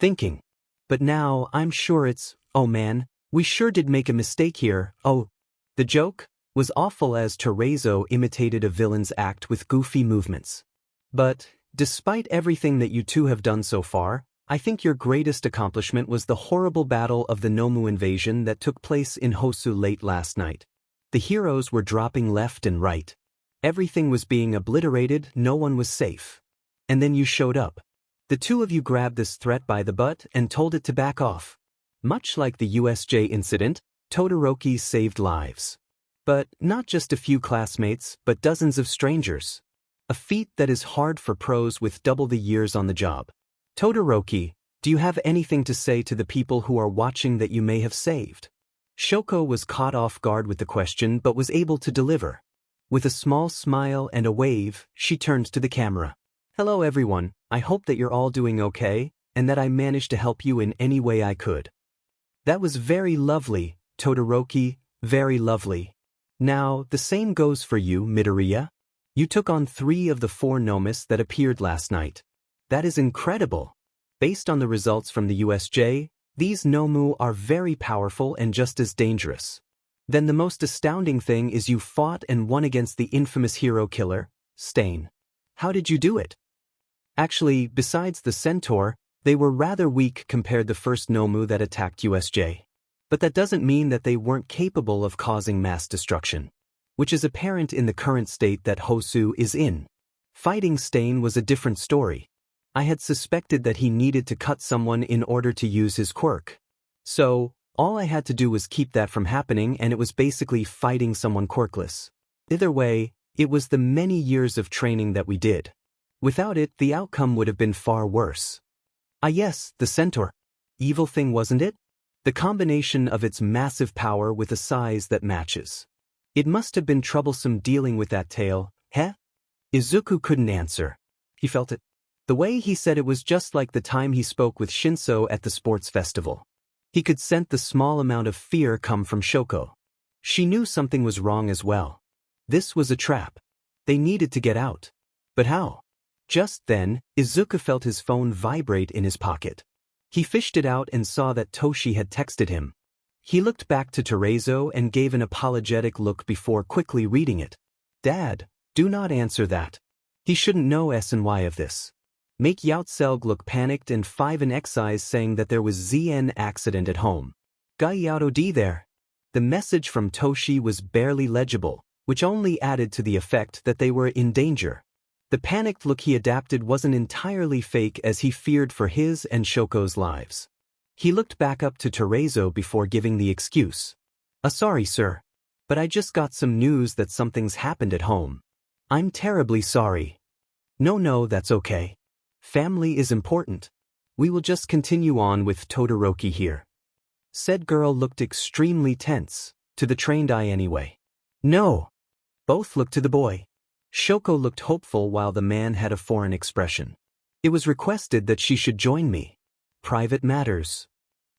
thinking. But now I'm sure it's, oh man, we sure did make a mistake here, oh. The joke was awful as Terrazzo imitated a villain's act with goofy movements. But, despite everything that you two have done so far, I think your greatest accomplishment was the horrible battle of the Nomu invasion that took place in Hosu late last night. The heroes were dropping left and right. Everything was being obliterated, no one was safe. And then you showed up. The two of you grabbed this threat by the butt and told it to back off. Much like the USJ incident, Todoroki saved lives. But not just a few classmates, but dozens of strangers. A feat that is hard for pros with double the years on the job. Todoroki, do you have anything to say to the people who are watching that you may have saved? Shoko was caught off guard with the question but was able to deliver. With a small smile and a wave, she turned to the camera. Hello everyone, I hope that you're all doing okay, and that I managed to help you in any way I could. That was very lovely, Todoroki, very lovely. Now, the same goes for you, Midoriya. You took on 3 of the 4 Nomus that appeared last night. That is incredible. Based on the results from the USJ, these Nomu are very powerful and just as dangerous. Then the most astounding thing is you fought and won against the infamous hero killer, Stain. How did you do it? Actually, besides the centaur, they were rather weak compared to the first Nomu that attacked USJ. But that doesn't mean that they weren't capable of causing mass destruction, which is apparent in the current state that Hosu is in. Fighting Stain was a different story. I had suspected that he needed to cut someone in order to use his quirk. So, all I had to do was keep that from happening, and it was basically fighting someone quirkless. Either way, it was the many years of training that we did. Without it, the outcome would have been far worse. Ah yes, the centaur. Evil thing, wasn't it? The combination of its massive power with a size that matches. It must have been troublesome dealing with that tail, heh? Izuku couldn't answer. He felt it. The way he said it was just like the time he spoke with Shinso at the sports festival. He could sense the small amount of fear come from Shoko. She knew something was wrong as well. This was a trap. They needed to get out. But how? Just then, Izuku felt his phone vibrate in his pocket. He fished it out and saw that Toshi had texted him. He looked back to Terrazzo and gave an apologetic look before quickly reading it. Dad, do not answer that. He shouldn't know S&Y of this. Make Yautselg look panicked and 5 and excise saying that there was ZN accident at home. Gai Yauto D there. The message from Toshi was barely legible, which only added to the effect that they were in danger. The panicked look he adapted wasn't entirely fake, as he feared for his and Shoko's lives. He looked back up to Terezo before giving the excuse. Sorry sir. But I just got some news that something's happened at home. I'm terribly sorry. No, that's okay. Family is important. We will just continue on with Todoroki here. Said girl looked extremely tense, to the trained eye anyway. No. Both looked to the boy. Shoko looked hopeful while the man had a foreign expression. It was requested that she should join me. Private matters.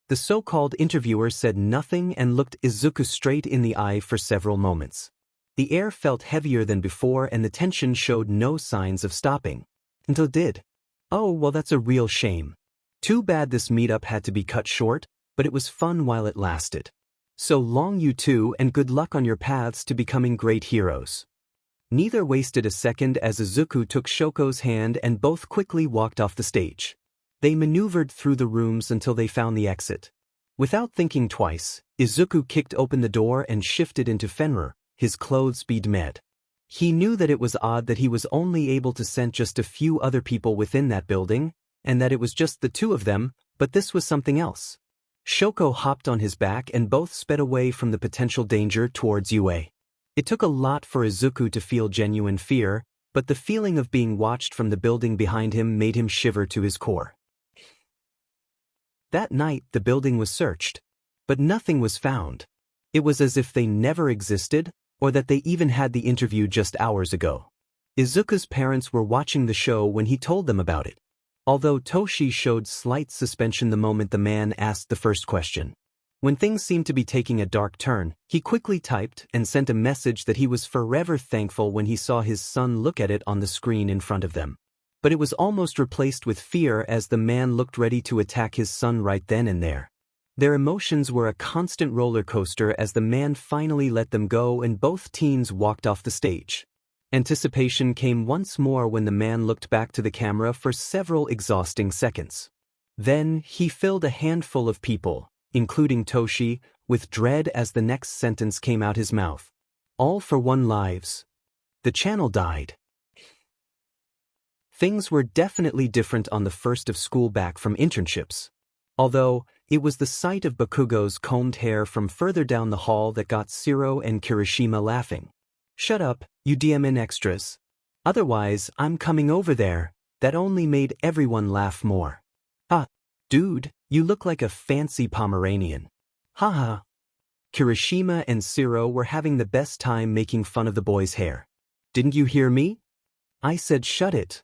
The so-called interviewer said nothing and looked Izuku straight in the eye for several moments. The air felt heavier than before and the tension showed no signs of stopping. Until it did. Oh, well, that's a real shame. Too bad this meetup had to be cut short, but it was fun while it lasted. So long you two, and good luck on your paths to becoming great heroes. Neither wasted a second as Izuku took Shoko's hand and both quickly walked off the stage. They maneuvered through the rooms until they found the exit. Without thinking twice, Izuku kicked open the door and shifted into Fenrir, his clothes bedimmed. He knew that it was odd that he was only able to send just a few other people within that building, and that it was just the two of them, but this was something else. Shoko hopped on his back and both sped away from the potential danger towards UA. It took a lot for Izuku to feel genuine fear, but the feeling of being watched from the building behind him made him shiver to his core. That night the building was searched, but nothing was found. It was as if they never existed, or that they even had the interview just hours ago. Izuku's parents were watching the show when he told them about it. Although Toshi showed slight suspension the moment the man asked the first question. When things seemed to be taking a dark turn, he quickly typed and sent a message that he was forever thankful when he saw his son look at it on the screen in front of them. But it was almost replaced with fear as the man looked ready to attack his son right then and there. Their emotions were a constant roller coaster as the man finally let them go and both teens walked off the stage. Anticipation came once more when the man looked back to the camera for several exhausting seconds. Then, he filled a handful of people, including Toshi, with dread as the next sentence came out his mouth. All for one lives. The channel died. Things were definitely different on the first of school back from internships. Although, it was the sight of Bakugos' combed hair from further down the hall that got Shiro and Kirishima laughing. Shut up, you DMN extras. Otherwise, I'm coming over there. That only made everyone laugh more. Ah, dude, you look like a fancy Pomeranian. Haha. Kirishima and Shiro were having the best time making fun of the boy's hair. Didn't you hear me? I said shut it.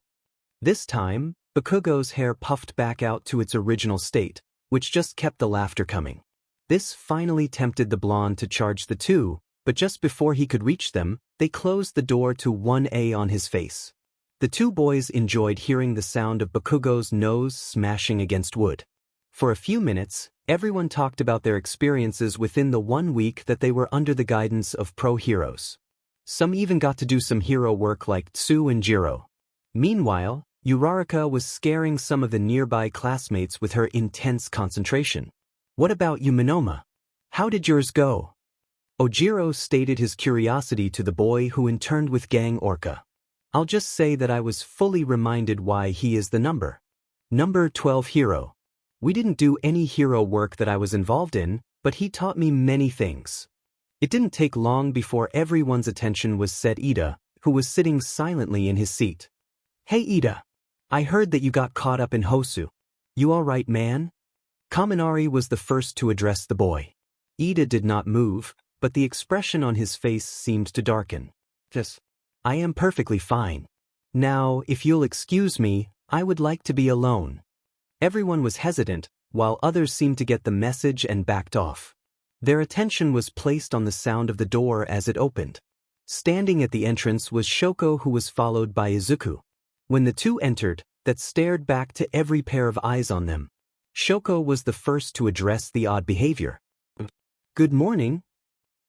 This time, Bakugos' hair puffed back out to its original state, which just kept the laughter coming. This finally tempted the blonde to charge the two, but just before he could reach them, they closed the door to 1A on his face. The two boys enjoyed hearing the sound of Bakugos' nose smashing against wood. For a few minutes, everyone talked about their experiences within the 1 week that they were under the guidance of pro heroes. Some even got to do some hero work like Tsu and Jiro. Meanwhile, Uraraka was scaring some of the nearby classmates with her intense concentration. What about you, Monoma? How did yours go? Ojiro stated his curiosity to the boy, who interned with Gang Orca. I'll just say that I was fully reminded why he is the number 12 hero. We didn't do any hero work that I was involved in, but he taught me many things. It didn't take long before everyone's attention was set Ida, who was sitting silently in his seat. Hey Ida. I heard that you got caught up in Hosu. You alright, man? Kaminari was the first to address the boy. Ida did not move, but the expression on his face seemed to darken. Just, I am perfectly fine. Now, if you'll excuse me, I would like to be alone. Everyone was hesitant, while others seemed to get the message and backed off. Their attention was placed on the sound of the door as it opened. Standing at the entrance was Shoko, who was followed by Izuku. When the two entered, that stared back to every pair of eyes on them. Shoko was the first to address the odd behavior. Good morning.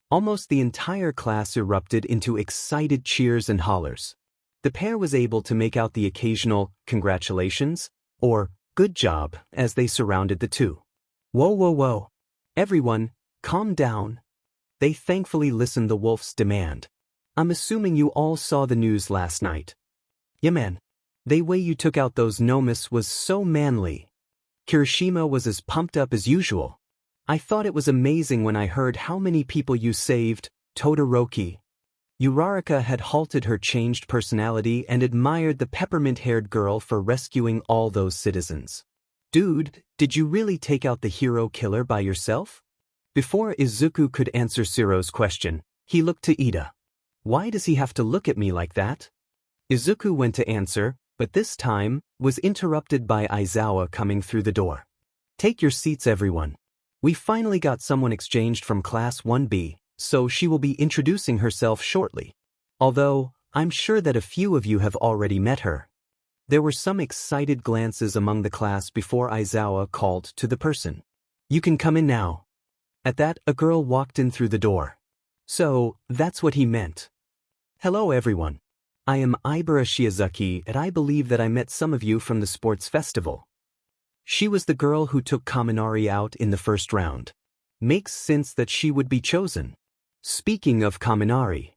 Almost the entire class erupted into excited cheers and hollers. The pair was able to make out the occasional congratulations or good job as they surrounded the two. Whoa. Everyone, calm down. They thankfully listened the wolf's demand. I'm assuming you all saw the news last night. Yeah man. The way you took out those Nomus was so manly. Kirishima was as pumped up as usual. I thought it was amazing when I heard how many people you saved, Todoroki. Uraraka had halted her changed personality and admired the peppermint-haired girl for rescuing all those citizens. Dude, did you really take out the hero killer by yourself? Before Izuku could answer Siro's question, he looked to Ida. Why does he have to look at me like that? Izuku went to answer, but this time, was interrupted by Aizawa coming through the door. Take your seats everyone. We finally got someone exchanged from Class 1B, so she will be introducing herself shortly. Although, I'm sure that a few of you have already met her. There were some excited glances among the class before Aizawa called to the person. You can come in now. At that, a girl walked in through the door. So, that's what he meant. Hello everyone. I am Ibara Shizuki and I believe that I met some of you from the sports festival. She was the girl who took Kaminari out in the first round. Makes sense that she would be chosen. Speaking of Kaminari.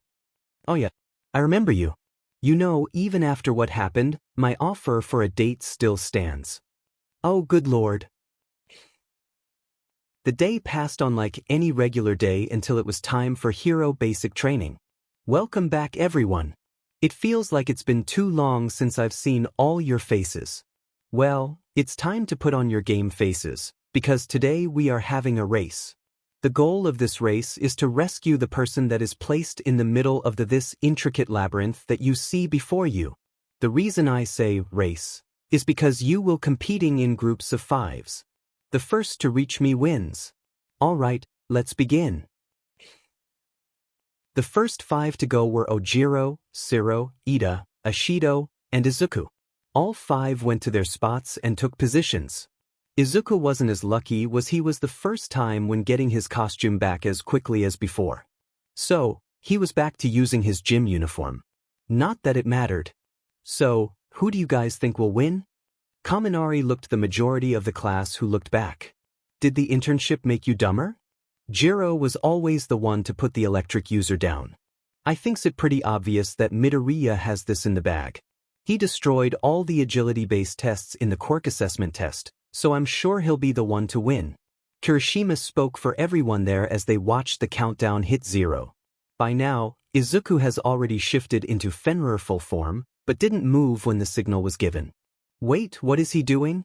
Oh yeah, I remember you. You know, even after what happened, my offer for a date still stands. Oh good lord. The day passed on like any regular day until it was time for hero basic training. Welcome back everyone. It feels like it's been too long since I've seen all your faces. Well, it's time to put on your game faces, because today we are having a race. The goal of this race is to rescue the person that is placed in the middle of this intricate labyrinth that you see before you. The reason I say race is because you will competing in groups of 5s. The first to reach me wins. Alright, let's begin. The first 5 to go were Ojiro, Siro, Ida, Ashido, and Izuku. All 5 went to their spots and took positions. Izuku wasn't as lucky as he was the first time when getting his costume back as quickly as before. So, he was back to using his gym uniform. Not that it mattered. So, who do you guys think will win? Kaminari looked the majority of the class who looked back. Did the internship make you dumber? Jiro was always the one to put the electric user down. I thinks it pretty obvious that Midoriya has this in the bag. He destroyed all the agility-based tests in the quirk assessment test, so I'm sure he'll be the one to win. Kirishima spoke for everyone there as they watched the countdown hit 0. By now, Izuku has already shifted into Fenrir full form, but didn't move when the signal was given. Wait, what is he doing?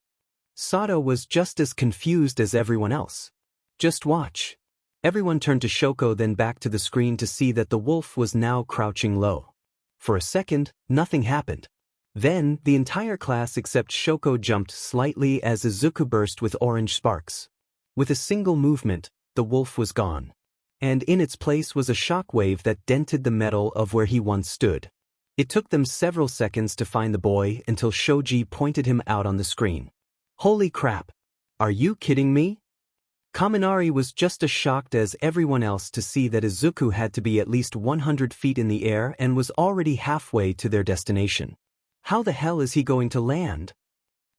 Sato was just as confused as everyone else. Just watch. Everyone turned to Shoko then back to the screen to see that the wolf was now crouching low. For a second, nothing happened. Then, the entire class except Shoko jumped slightly as Izuku burst with orange sparks. With a single movement, the wolf was gone. And in its place was a shockwave that dented the metal of where he once stood. It took them several seconds to find the boy until Shoji pointed him out on the screen. Holy crap! Are you kidding me? Kaminari was just as shocked as everyone else to see that Izuku had to be at least 100 feet in the air and was already halfway to their destination. How the hell is he going to land?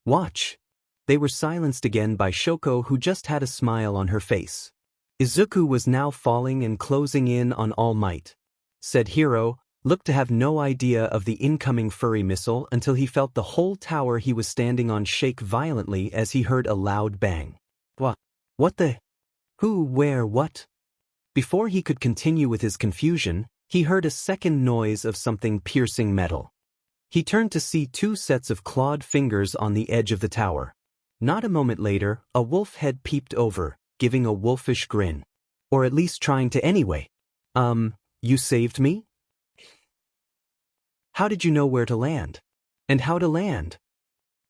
Watch. They were silenced again by Shoko, who just had a smile on her face. Izuku was now falling and closing in on All Might. Said hero looked to have no idea of the incoming furry missile until he felt the whole tower he was standing on shake violently as he heard a loud bang. What the? Who, where, what? Before he could continue with his confusion, he heard a second noise of something piercing metal. He turned to see 2 sets of clawed fingers on the edge of the tower. Not a moment later, a wolf head peeped over, giving a wolfish grin. Or at least trying to anyway. You saved me? How did you know where to land? And how to land?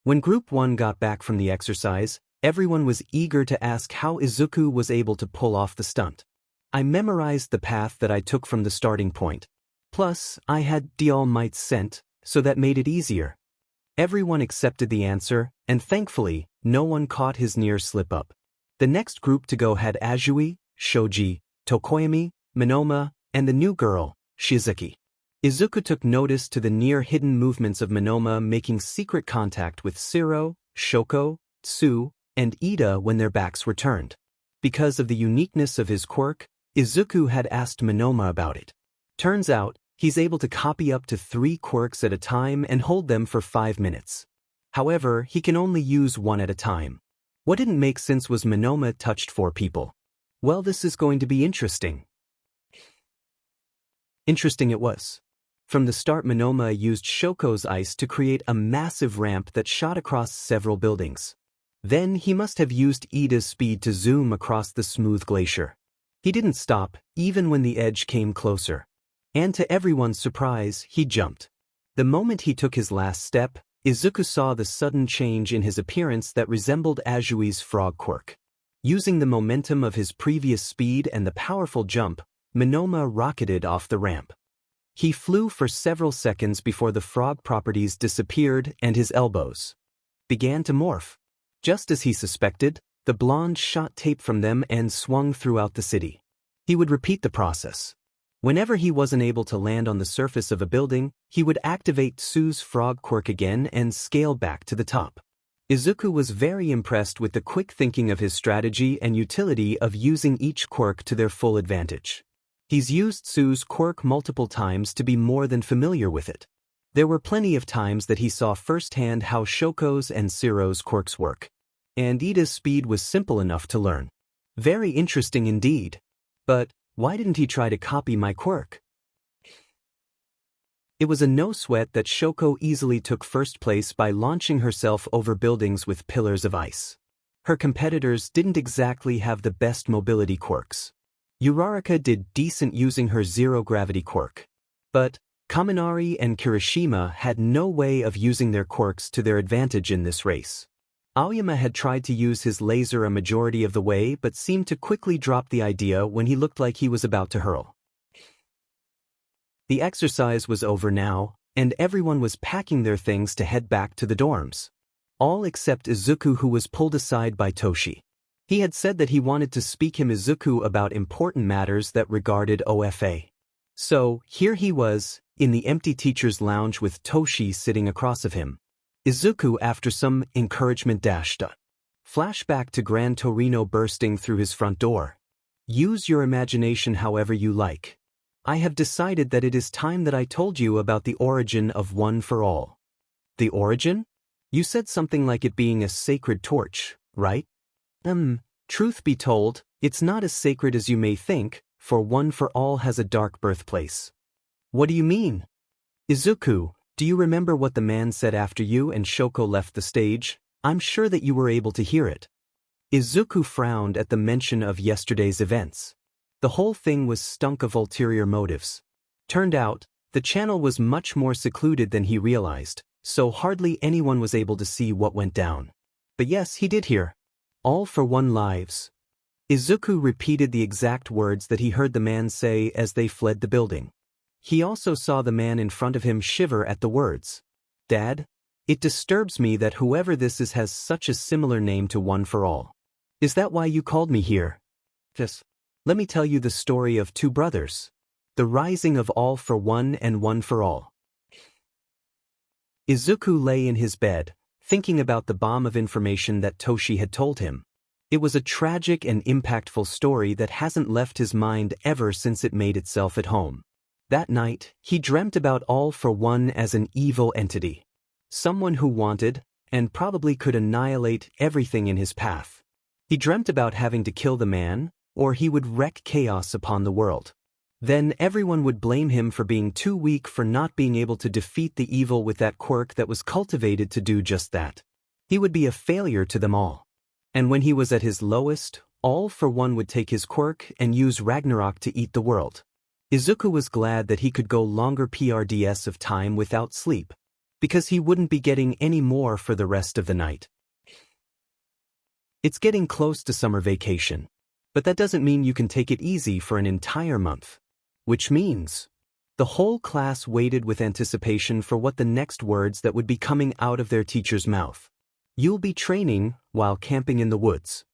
When Group 1 got back from the exercise, everyone was eager to ask how Izuku was able to pull off the stunt. I memorized the path that I took from the starting point. Plus, I had the All Might scent, so that made it easier. Everyone accepted the answer, and thankfully, no one caught his near slip-up. The next group to go had Azui, Shoji, Tokoyami, Minoma, and the new girl, Shizuki. Izuku took notice to the near-hidden movements of Minoma making secret contact with Siro, Shoko, Tsu, and Ida when their backs were turned. Because of the uniqueness of his quirk, Izuku had asked Minoma about it. Turns out, He's able to copy up to 3 quirks at a time and hold them for 5 minutes. However, he can only use one at a time. What didn't make sense was Monoma touched 4 people. Well, this is going to be interesting. Interesting it was. From the start, Monoma used Shoko's ice to create a massive ramp that shot across several buildings. Then he must have used Ida's speed to zoom across the smooth glacier. He didn't stop, even when the edge came closer. And to everyone's surprise, he jumped. The moment he took his last step, Izuku saw the sudden change in his appearance that resembled Azui's frog quirk. Using the momentum of his previous speed and the powerful jump, Monoma rocketed off the ramp. He flew for several seconds before the frog properties disappeared and his elbows began to morph. Just as he suspected, the blonde shot tape from them and swung throughout the city. He would repeat the process. Whenever he wasn't able to land on the surface of a building, he would activate Su's frog quirk again and scale back to the top. Izuku was very impressed with the quick thinking of his strategy and utility of using each quirk to their full advantage. He's used Su's quirk multiple times to be more than familiar with it. There were plenty of times that he saw firsthand how Shoko's and Siro's quirks work. And Ida's speed was simple enough to learn. Very interesting indeed. But why didn't he try to copy my quirk? It was a no-sweat that Shoko easily took first place by launching herself over buildings with pillars of ice. Her competitors didn't exactly have the best mobility quirks. Uraraka did decent using her zero-gravity quirk. But Kaminari and Kirishima had no way of using their quirks to their advantage in this race. Aoyama had tried to use his laser a majority of the way but seemed to quickly drop the idea when he looked like he was about to hurl. The exercise was over now, and everyone was packing their things to head back to the dorms. All except Izuku, who was pulled aside by Toshi. He had said that he wanted to speak to Izuku about important matters that regarded OFA. So, here he was, in the empty teacher's lounge with Toshi sitting across of him. Izuku, after some encouragement, dashed a flashback to Grand Torino bursting through his front door. Use your imagination however you like. I have decided that it is time that I told you about the origin of One for All. The origin? You said something like it being a sacred torch, right? Truth be told, it's not as sacred as you may think, for One for All has a dark birthplace. What do you mean? Izuku, do you remember what the man said after you and Shoko left the stage? I'm sure that you were able to hear it. Izuku frowned at the mention of yesterday's events. The whole thing was stunk of ulterior motives. Turned out, the channel was much more secluded than he realized, so hardly anyone was able to see what went down. But yes, he did hear. All for one lives. Izuku repeated the exact words that he heard the man say as they fled the building. He also saw the man in front of him shiver at the words. Dad, it disturbs me that whoever this is has such a similar name to One for All. Is that why you called me here? Yes. Let me tell you the story of 2 brothers. The rising of All for One and One for All. Izuku lay in his bed, thinking about the bomb of information that Toshi had told him. It was a tragic and impactful story that hasn't left his mind ever since it made itself at home. That night, he dreamt about All for One as an evil entity. Someone who wanted, and probably could annihilate everything in his path. He dreamt about having to kill the man, or he would wreak chaos upon the world. Then everyone would blame him for being too weak for not being able to defeat the evil with that quirk that was cultivated to do just that. He would be a failure to them all. And when he was at his lowest, All for One would take his quirk and use Ragnarok to eat the world. Izuku was glad that he could go longer PRDS of time without sleep, because he wouldn't be getting any more for the rest of the night. It's getting close to summer vacation, but that doesn't mean you can take it easy for an entire month. Which means, the whole class waited with anticipation for what the next words that would be coming out of their teacher's mouth. You'll be training while camping in the woods.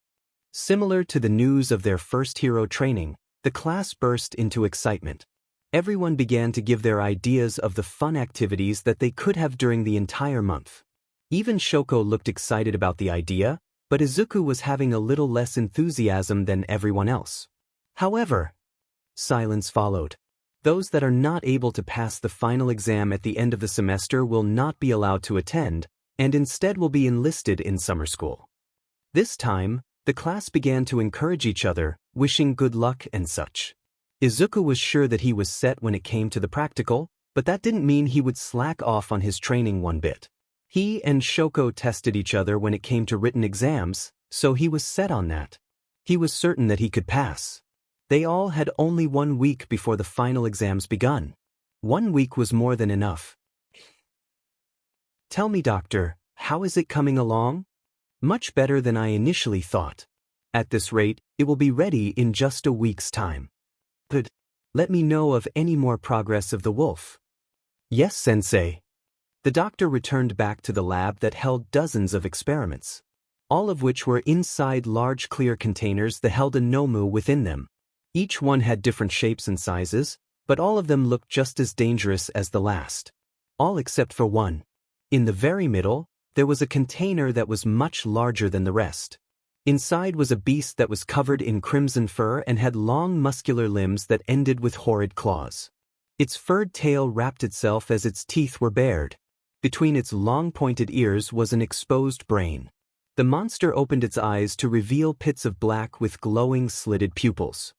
Similar to the news of their first hero training, the class burst into excitement. Everyone began to give their ideas of the fun activities that they could have during the entire month. Even Shoko looked excited about the idea, but Izuku was having a little less enthusiasm than everyone else. However, silence followed. Those that are not able to pass the final exam at the end of the semester will not be allowed to attend, and instead will be enlisted in summer school. This time, the class began to encourage each other, wishing good luck and such. Izuku was sure that he was set when it came to the practical, but that didn't mean he would slack off on his training one bit. He and Shoko tested each other when it came to written exams, so he was set on that. He was certain that he could pass. They all had only 1 week before the final exams begun. 1 week was more than enough. Tell me, doctor, how is it coming along? Much better than I initially thought. At this rate, it will be ready in just a week's time. But let me know of any more progress of the wolf. Yes, sensei. The doctor returned back to the lab that held dozens of experiments, all of which were inside large clear containers that held a Nomu within them. Each one had different shapes and sizes, but all of them looked just as dangerous as the last. All except for one. In the very middle, there was a container that was much larger than the rest. Inside was a beast that was covered in crimson fur and had long muscular limbs that ended with horrid claws. Its furred tail wrapped itself as its teeth were bared. Between its long pointed ears was an exposed brain. The monster opened its eyes to reveal pits of black with glowing slitted pupils.